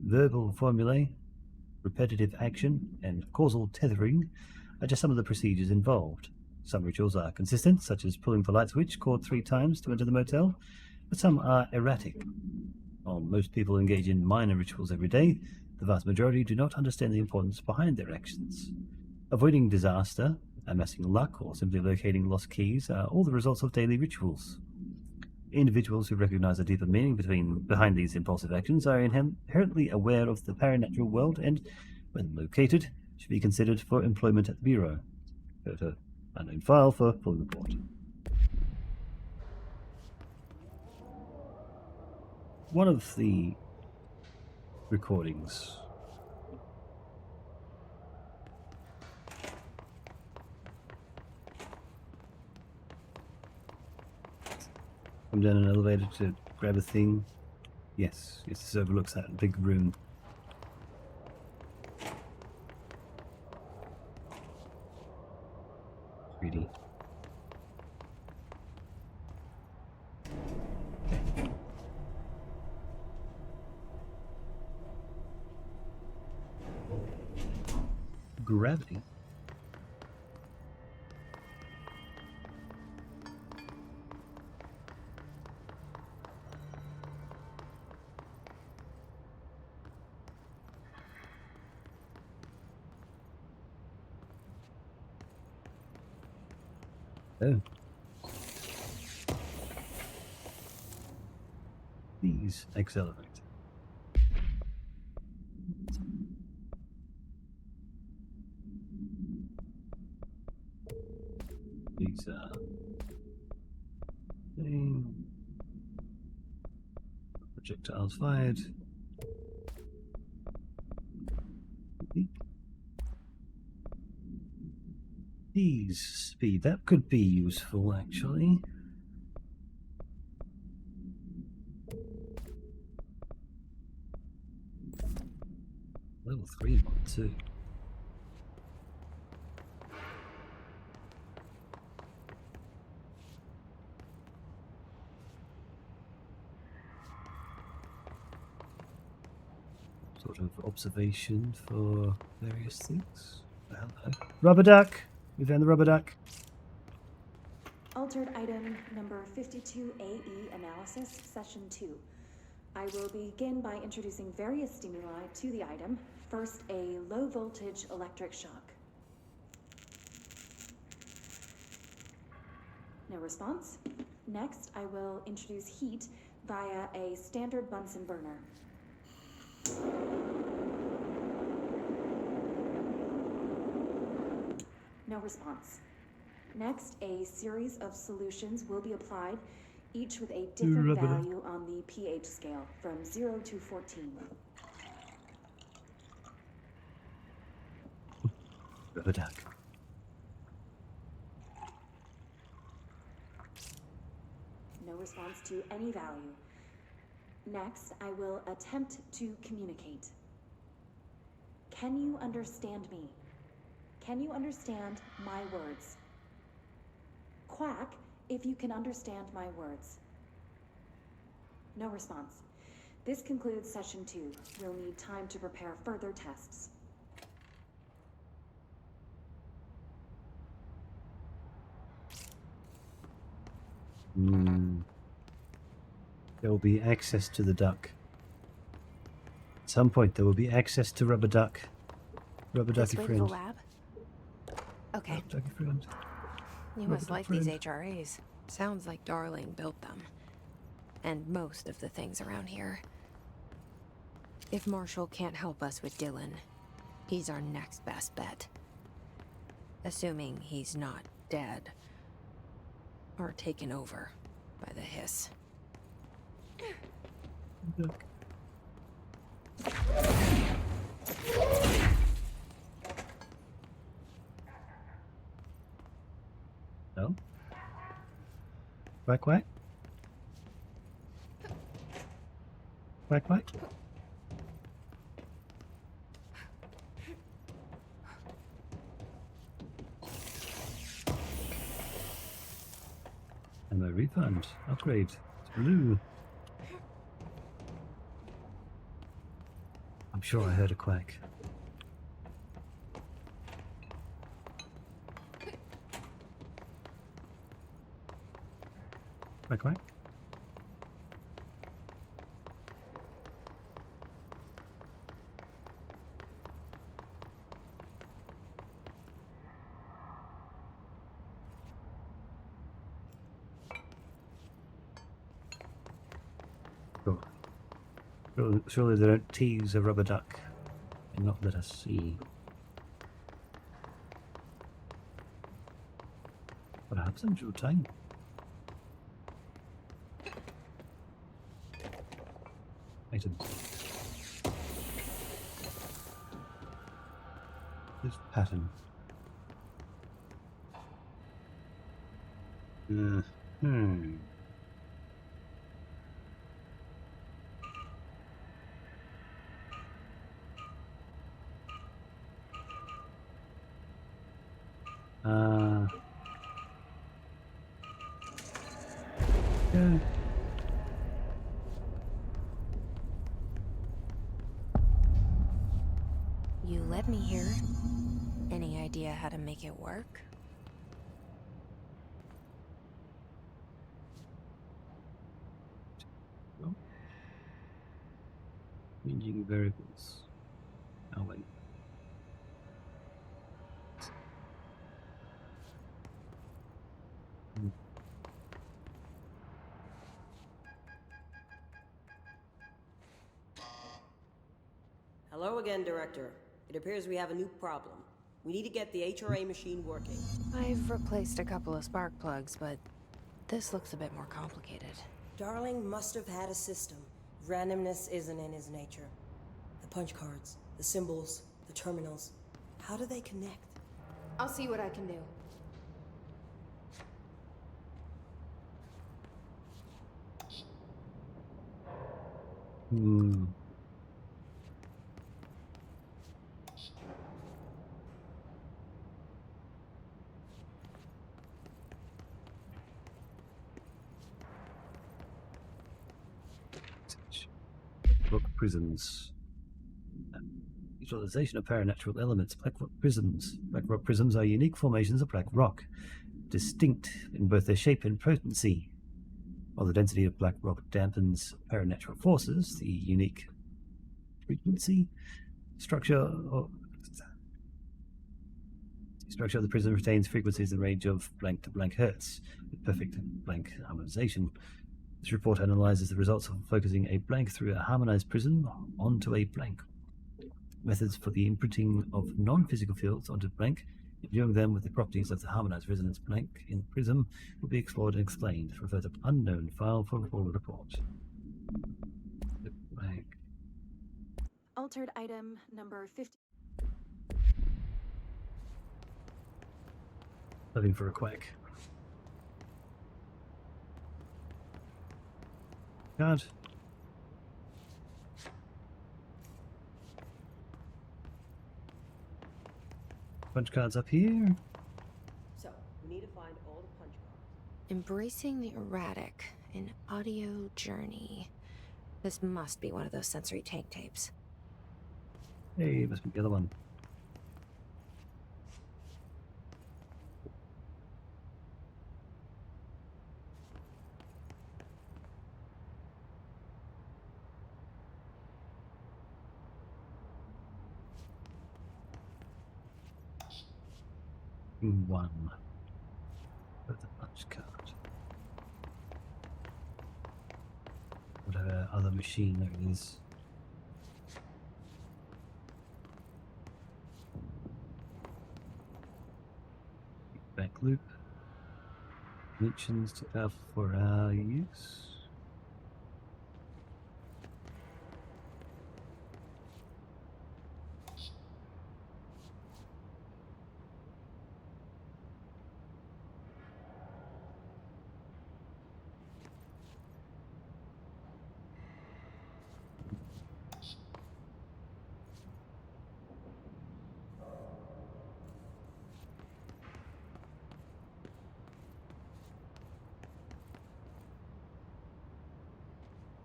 verbal formulae, repetitive action, and causal tethering are just some of the procedures involved. Some rituals are consistent, such as pulling the light switch called 3 times to enter the motel, but some are erratic. While most people engage in minor rituals every day, the vast majority do not understand the importance behind their actions. Avoiding disaster, amassing luck, or simply locating lost keys are all the results of daily rituals. Individuals who recognize a deeper meaning behind these impulsive actions are inherently aware of the paranatural world and, when located, should be considered for employment at the Bureau. Go to unknown file for full report. One of the recordings come down an elevator to grab a thing. Yes, this overlooks that big room. Greedy. Okay. Gravity. Oh. These accelerate. These projectiles fired. These speed, that could be useful actually. Level 3 mod too. Sort of observation for various things. Hello. Rubber duck! We found the rubber duck. Altered item number 52AE analysis, session 2. I will begin by introducing various stimuli to the item. First, a low voltage electric shock. No response. Next, I will introduce heat via a standard Bunsen burner. No response. Next, a series of solutions will be applied, each with a different value on the pH scale, from 0 to 14. Rubber duck. No response to any value. Next, I will attempt to communicate. Can you understand me? Can you understand my words? Quack if you can understand my words. No response. This concludes session 2. We'll need time to prepare further tests. There will be access to the duck. At some point there will be access to rubber duck. Rubber ducky This way to friend. the lab? Okay. Rubber ducky friend. You Rubber must duck like friend. these HRAs. Sounds like Darling built them. And most of the things around here. If Marshall can't help us with Dylan, he's our next best bet. Assuming he's not dead. Or taken over by the hiss. Duck. No? Quack quack? Quack quack? And my refund. Upgrade. It's blue. I'm sure I heard a quack. Quack quack? Surely they don't tease a rubber duck and not let us see. What happened to your time? Items. This pattern. Yeah. You led me here. Any idea how to make it work? Well, changing variables. Oh wait. Hello again, Director. It appears we have a new problem. We need to get the HRA machine working. I've replaced a couple of spark plugs, but this looks a bit more complicated. Darling must have had a system. Randomness isn't in his nature. The punch cards, the symbols, the terminals. How do they connect? I'll see what I can do. prisms. Utilization of paranatural elements. Black rock prisms. Black rock prisms are unique formations of black rock, distinct in both their shape and potency. While the density of black rock dampens paranatural forces, the unique frequency structure of the prism retains frequencies in the range of blank to blank hertz, with perfect blank harmonization. This report analyzes the results of focusing a blank through a harmonized prism onto a blank. Methods for the imprinting of non-physical fields onto blank, viewing them with the properties of the harmonized resonance blank in the prism, will be explored and explained. Refer to unknown file for full report. Blank. Altered item number 50. Looking for a quack. God. Punch cards up here. So, we need to find all the punch cards. Embracing the erratic, an audio journey. This must be one of those sensory tank tapes. Hey, must be the other one. One. With the punch card. Whatever other machine there is. Back loop. Mentions to have for our use.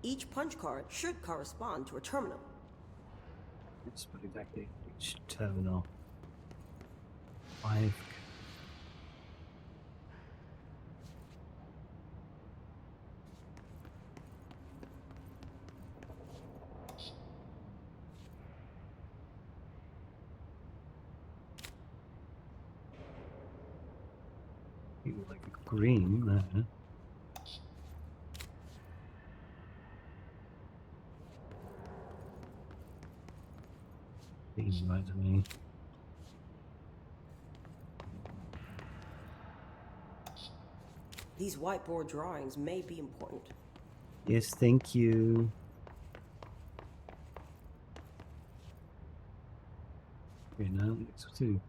Each punch card should correspond to a terminal. Let's put exactly each terminal. 5. You like green there. Seems right to me. These whiteboard drawings may be important. Yes, thank you. Okay, now it's 2.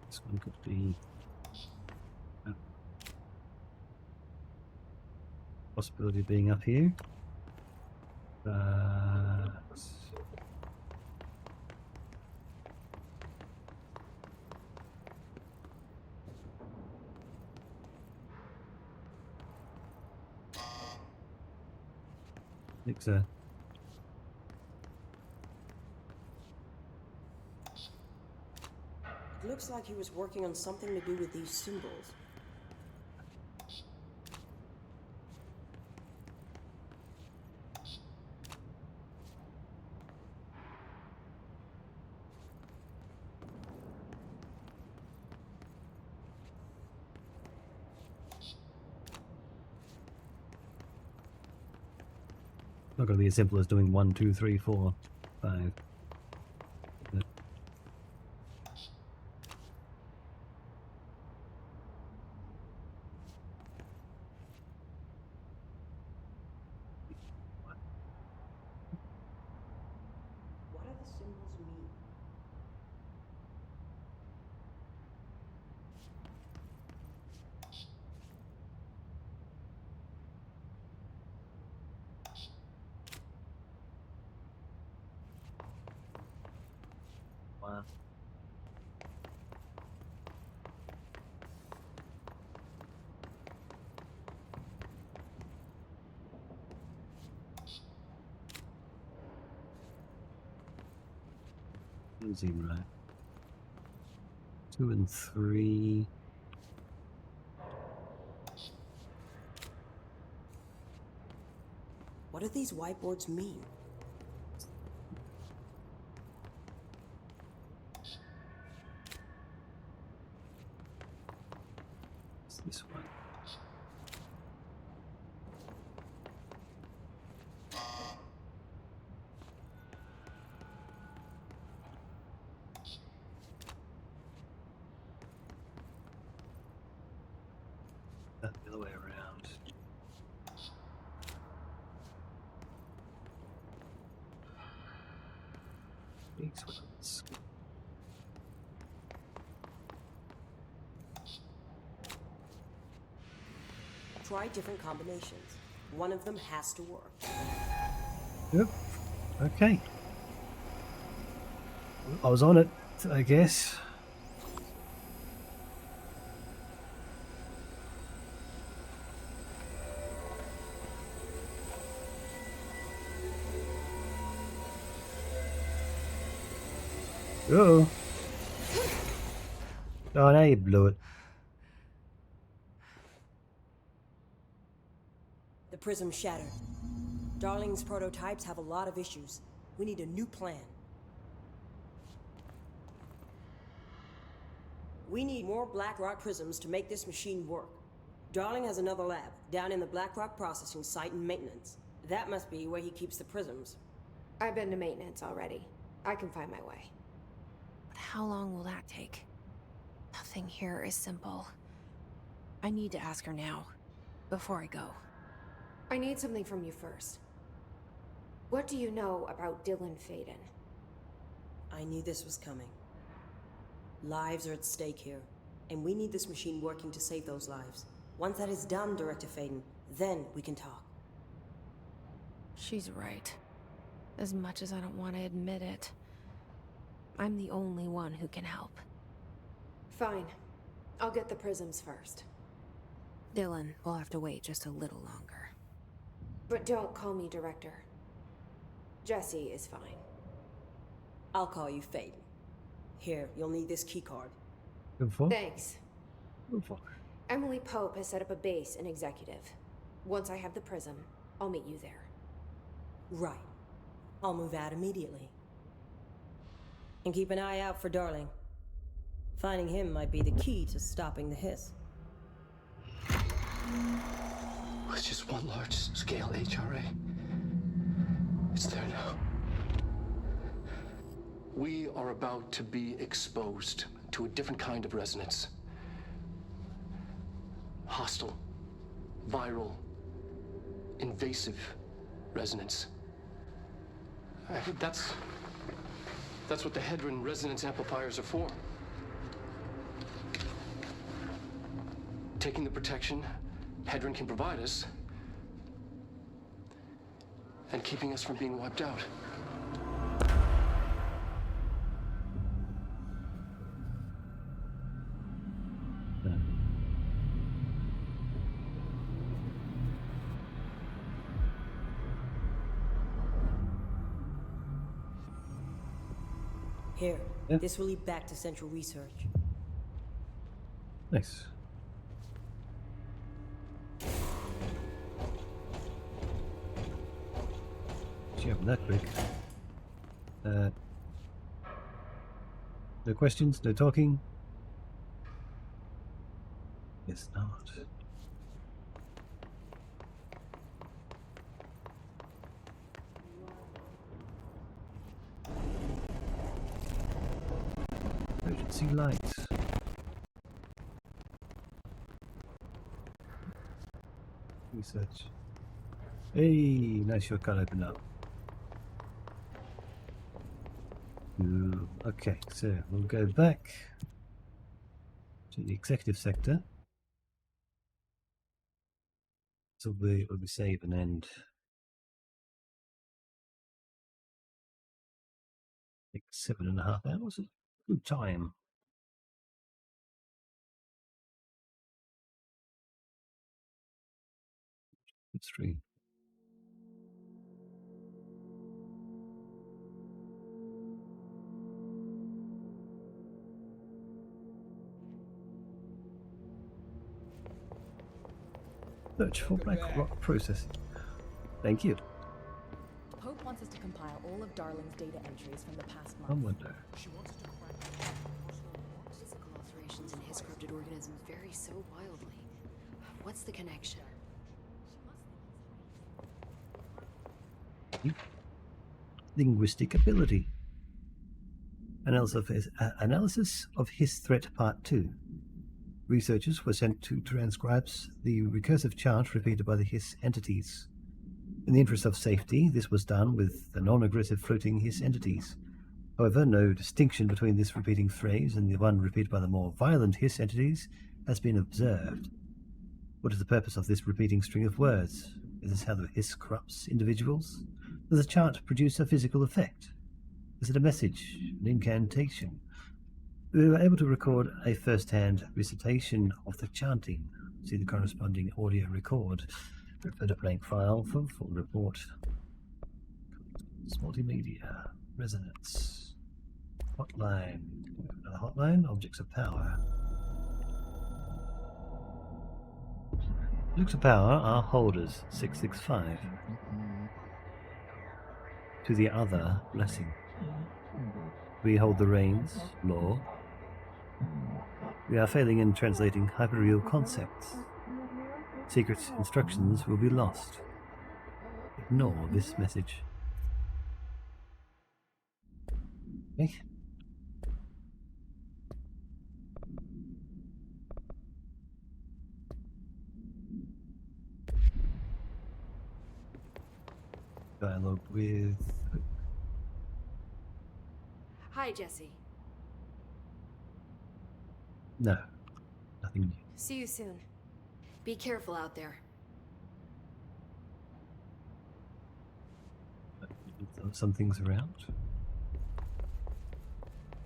This one could be possibility of being up here. I think so. It looks like he was working on something to do with these symbols. Not going to be as simple as doing 1, 2, 3, 4, 5. What do the symbols mean? Wow. 0. 2 and 3. What do these whiteboards mean? It's this one. The other way around. These ones. Try different combinations. One of them has to work. Yep. Okay. I was on it, I guess. Oh. Oh, now you blew it. The prism shattered. Darling's prototypes have a lot of issues. We need a new plan. We need more Blackrock prisms to make this machine work. Darling has another lab, down in the Blackrock processing site in maintenance. That must be where he keeps the prisms. I've been to maintenance already. I can find my way. But how long will that take? Nothing here is simple. I need to ask her now, before I go. I need something from you first. What do you know about Dylan Faden? I knew this was coming. Lives are at stake here, and we need this machine working to save those lives. Once that is done, Director Faden, then we can talk. She's right. As much as I don't want to admit it, I'm the only one who can help. Fine. I'll get the prisms first. Dylan will have to wait just a little longer. But don't call me Director. Jesse is fine. I'll call you Faden. Here, you'll need this keycard. Good for. Thanks. Good for. Emily Pope has set up a base in Executive. Once I have the prism, I'll meet you there. Right. I'll move out immediately. And keep an eye out for Darling. Finding him might be the key to stopping the hiss. It's just one large-scale HRA. It's there now. We are about to be exposed to a different kind of resonance. Hostile, viral, invasive resonance. That's what the Hedron resonance amplifiers are for. Taking the protection Hedron can provide us, and keeping us from being wiped out. Here, this will lead back to Central Research. Nice. She happened that quick. No questions, no talking. Guess not. Emergency lights. Research. Hey, nice shortcut opened up. Okay, so we'll go back to the executive sector. So we'll be save and end. I think 7.5 hours. Good time. Good stream. Search for black rock processing. Thank you. Pope wants us to compile all of Darling's data entries from the past month. I wonder. She wants us to crack physical alterations in his corrupted organisms vary so wildly. What's the connection? Linguistic ability. Analysis of his threat part 2. Researchers were sent to transcribe the recursive chant repeated by the hiss entities. In the interest of safety, this was done with the non-aggressive floating hiss entities. However, no distinction between this repeating phrase and the one repeated by the more violent hiss entities has been observed. What is the purpose of this repeating string of words? Is this how the hiss corrupts individuals? Does the chant produce a physical effect? Is it a message, an incantation? We were able to record a first-hand recitation of the chanting. See the corresponding audio record. Refer to blank file for full report. Multimedia. Resonance. Hotline. Another hotline. Objects of power. Objects of power are holders. 665. To the other, blessing. We hold the reins. Law. We are failing in translating hyperreal concepts. Secret instructions will be lost. Ignore this message. Okay. Dialogue with... Hi, Jesse. No. Nothing new. See you soon. Be careful out there. Some things around.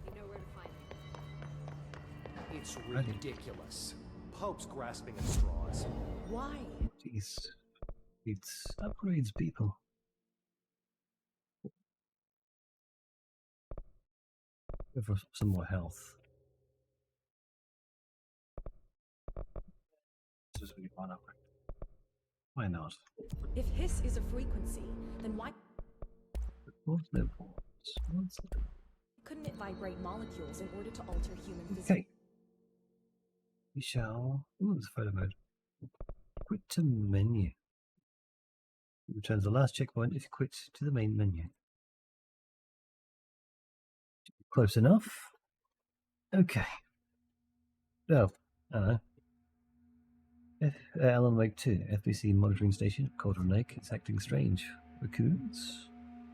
You know where to find me. It's ridiculous. Pope's grasping at straws. Why? Jeez. It upgrades people. Go for some more health. Just really fun upgrade. Why not? If hiss is a frequency, then why What's no points? couldn't it vibrate molecules in order to alter human physics? Okay. We shall. Ooh, there's photo mode. Quit to menu. It returns the last checkpoint if you quit to the main menu. Close enough. Okay. Oh, I don't know. Alan Wake 2, FBC monitoring station, Cauldron Lake. It's acting strange. Raccoons.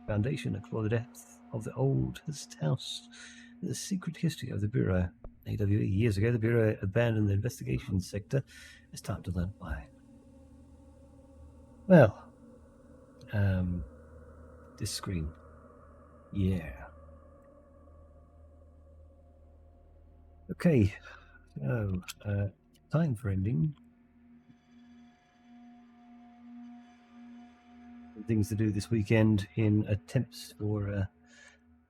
Foundation, explore the depth of the oldest house. The secret history of the Bureau. AWE. Years ago, the Bureau abandoned the investigation sector. It's time to learn why. Well, this screen. Yeah. Okay. So, time for ending. Things to do this weekend in attempts for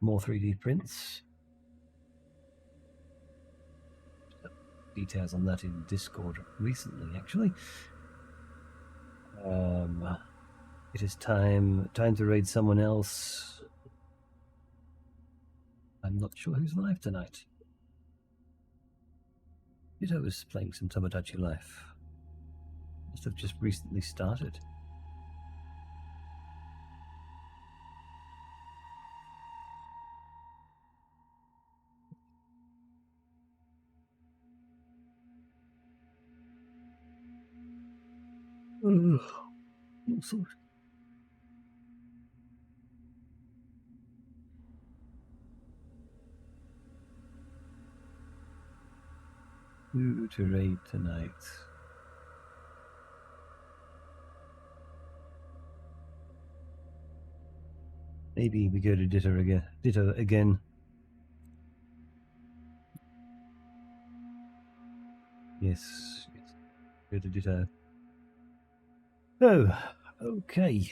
more 3D prints. Details on that in Discord recently, actually. It is time to raid someone else. I'm not sure who's live tonight. Nico was playing some Tomodachi Life. Must have just recently started. All sorts. Who to raid tonight? Maybe we go to Ditto again. Yes. Go to Ditto. Oh, okay.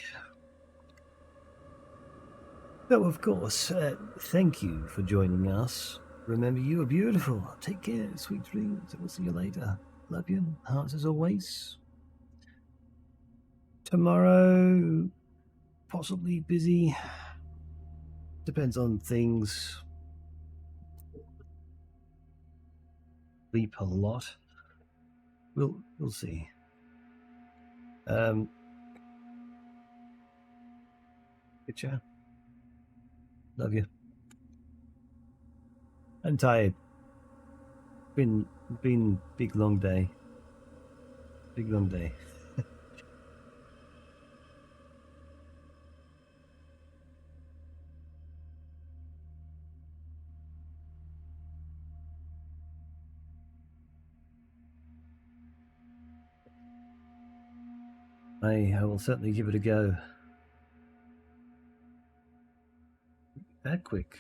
So, of course, thank you for joining us. Remember, you are beautiful. Take care, sweet dreams, and we'll see you later. Love you. Hearts as always. Tomorrow, possibly busy. Depends on things. Sleep a lot. We'll see. Good chat. Love you. I'm tired. Been big long day. Big long day. I will certainly give it a go. That quick.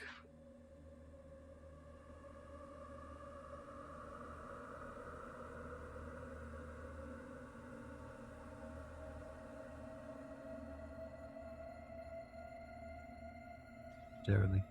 Jeremy.